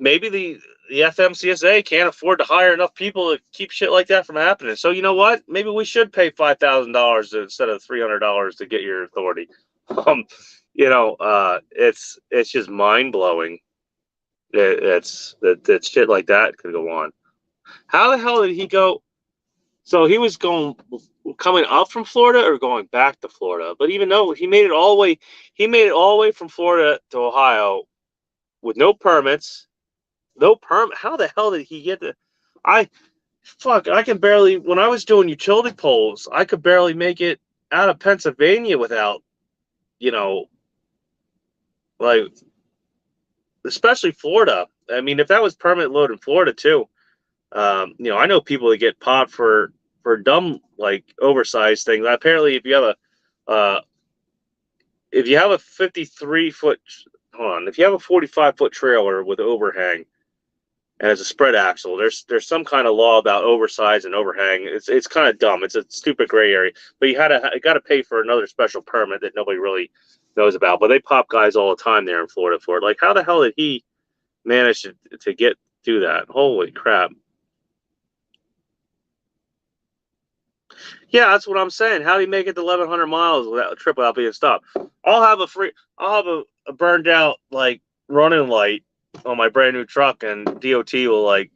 maybe the FMCSA can't afford to hire enough people to keep shit like that from happening. So you know what? Maybe we should pay $5,000 instead of $300 to get your authority. Um, it's just mind blowing. It's that shit like that could go on. How the hell did he go? So he was coming up from Florida or going back to Florida. But even though he made it all the way from Florida to Ohio with no permits, no permit. How the hell did he get the? I I can barely. When I was doing utility poles, I could barely make it out of Pennsylvania without, you know, like especially Florida. I mean, if that was permit load in Florida too, I know people that get popped for dumb like oversized things. Apparently, uh, if you have a 53-foot, hold on, if you have a 45-foot trailer with overhang and it's a spread axle, there's some kind of law about oversize and overhang. It's kind of dumb. It's a stupid gray area, but you got to pay for another special permit that nobody really knows about. But they pop guys all the time there in Florida for it. Like, how the hell did he manage to get do that? Holy crap! Yeah, that's what I'm saying. How do you make it to 1,100 miles without a trip without being stopped? I'll have a burned out like running light on my brand new truck, and DOT will like,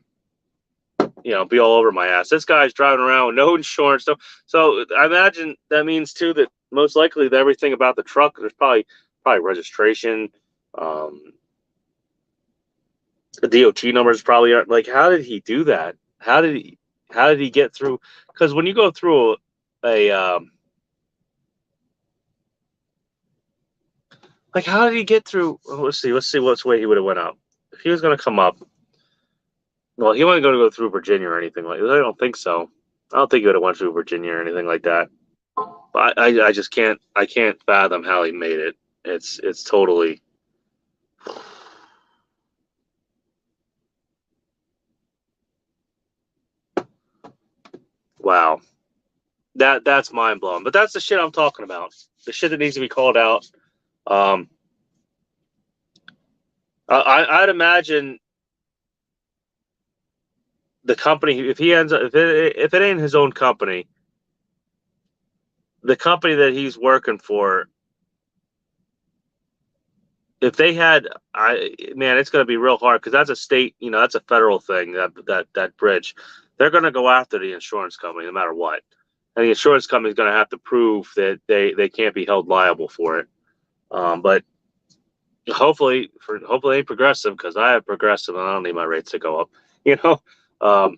be all over my ass. This guy's driving around with no insurance. So I imagine that means too that most likely everything about the truck, there's probably registration, um, the DOT numbers probably aren't like. How did he do that? How did he get through? Because when you go through a like, how did he get through? Let's see which way he would have went up. If he was going to come up, well, he wasn't going to go through Virginia or anything like that. I don't think so. I don't think he would have went through Virginia or anything like that. But I just can't fathom how he made it. It's totally wow. That's mind blowing. But that's the shit I'm talking about. The shit that needs to be called out. Um, I'd imagine the company, if he ends up if it ain't his own company, the company that he's working for, if they had, it's going to be real hard because that's a state, that's a federal thing. That bridge, they're going to go after the insurance company no matter what, and the insurance company is going to have to prove that they can't be held liable for it. But hopefully they progressive, because I have progressive and I don't need my rates to go up. You know, um,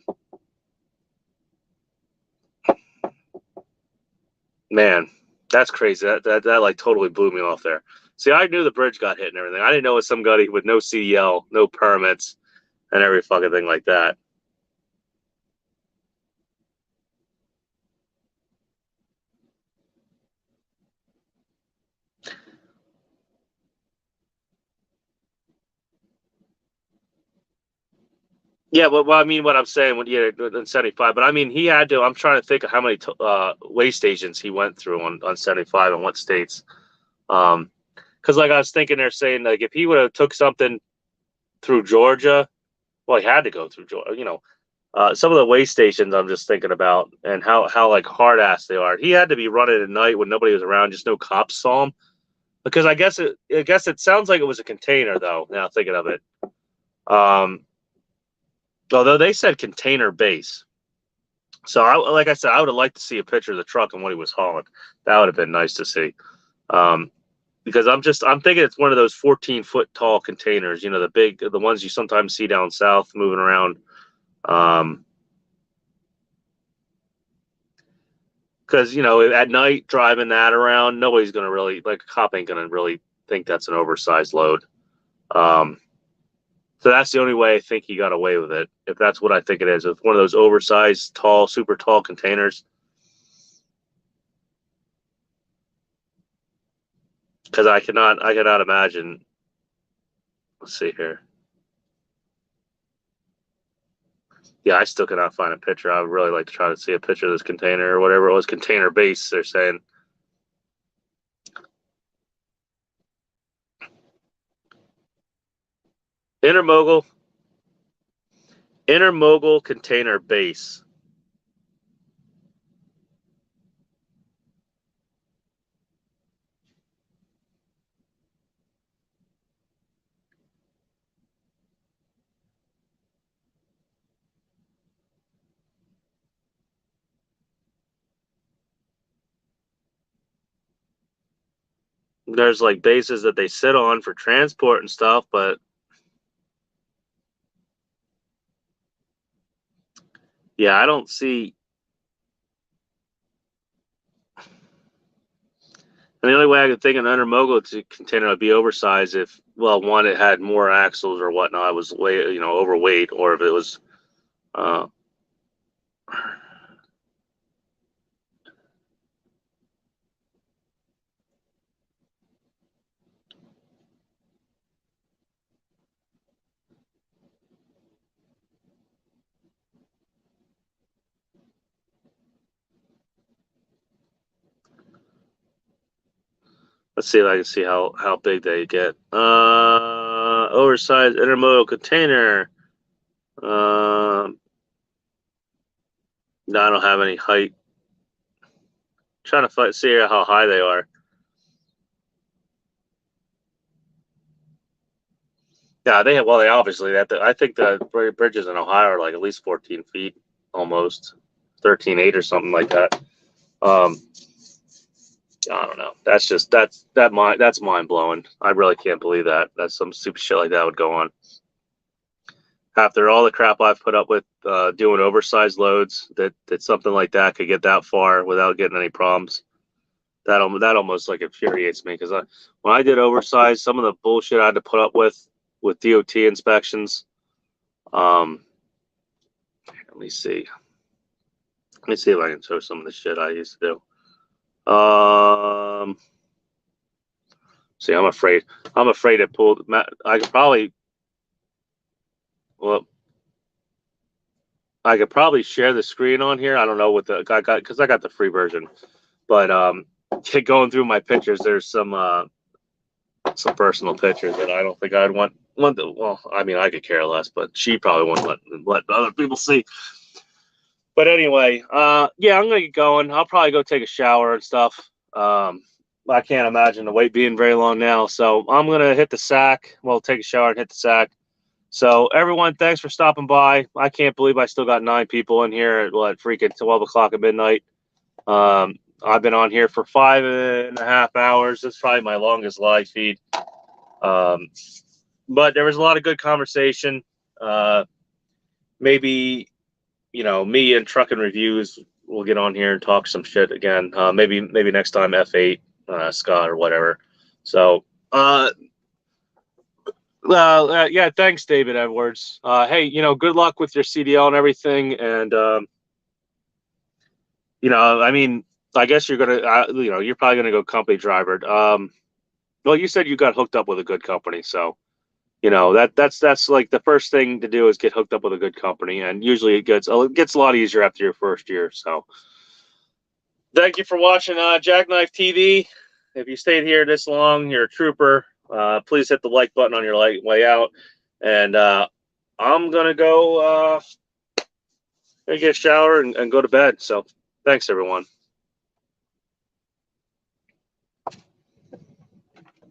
man, that's crazy. That like totally blew me off there. See, I knew the bridge got hit and everything. I didn't know it was somebody with no CDL, no permits, and every fucking thing like that. Yeah, but well, I mean, what I'm saying, in 75, but I mean, he had to. I'm trying to think of how many way stations he went through on 75 and what states. Because like I was thinking, they're saying like if he would have took something through Georgia, well, he had to go through Georgia. Some of the way stations I'm just thinking about and how like hard ass they are. He had to be running at night when nobody was around, just no cops saw him. Because I guess it sounds like it was a container though. Now thinking of it. Um, Although they said container base. So, like I said, I would have liked to see a picture of the truck and what he was hauling. That would have been nice to see. Um, because I'm thinking it's one of those 14-foot tall containers. The ones you sometimes see down south moving around. Because at night driving that around, nobody's gonna really like a cop ain't gonna really think that's an oversized load. Um, So that's the only way I think he got away with it. If that's what I think it is, with one of those oversized, tall, super tall containers. Because I cannot imagine. Let's see here. Yeah, I still cannot find a picture. I would really like to try to see a picture of this container or whatever it was, container base, they're saying. Intermogul container base. There's like bases that they sit on for transport and stuff, but yeah, I don't see. And the only way I could think an Intermogul container would be oversized if, well, one, it had more axles or whatnot, it was way, overweight, or if it was, uh, let's see if I can see how big they get. Oversized intermodal container. No, I don't have any height. Trying to see how high they are. Yeah, they have. Well, they obviously have. I think the bridges in Ohio are like at least 14 feet, almost 13.8 or something like that. I don't know. That's mind blowing. I really can't believe that. That's some stupid shit like that would go on. After all the crap I've put up with doing oversized loads, that something like that could get that far without getting any problems. That almost like infuriates me because when I did oversized, some of the bullshit I had to put up with DOT inspections. Let me see. Let me see if I can show some of the shit I used to do. See, I'm afraid to pull. I could probably. Well, I could probably share the screen on here. I don't know what I got because I got the free version. But going through my pictures, there's some personal pictures that I don't think I'd want to. Well, I mean, I could care less, but she probably wouldn't let other people see. But anyway, yeah, I'm gonna get going. I'll probably go take a shower and stuff. I can't imagine the wait being very long now, so I'm gonna hit the sack. Well, take a shower and hit the sack. So everyone, thanks for stopping by. I can't believe I still got 9 people in here at freaking 12 o'clock at midnight. I've been on here for 5.5 hours. That's probably my longest live feed. But there was a lot of good conversation. Maybe, me and Trucking Reviews will get on here and talk some shit again. Maybe next time F8, Scott or whatever. So, yeah, thanks, David Edwards. Hey, good luck with your CDL and everything. And, I mean, I guess you're going to, you're probably going to go company driver. Well, you said you got hooked up with a good company. So, that's like the first thing to do is get hooked up with a good company. And usually it gets a lot easier after your first year. So thank you for watching Jackknife TV. If you stayed here this long, you're a trooper. Please hit the like button on your way out. And I'm going to go get a shower and go to bed. So thanks, everyone.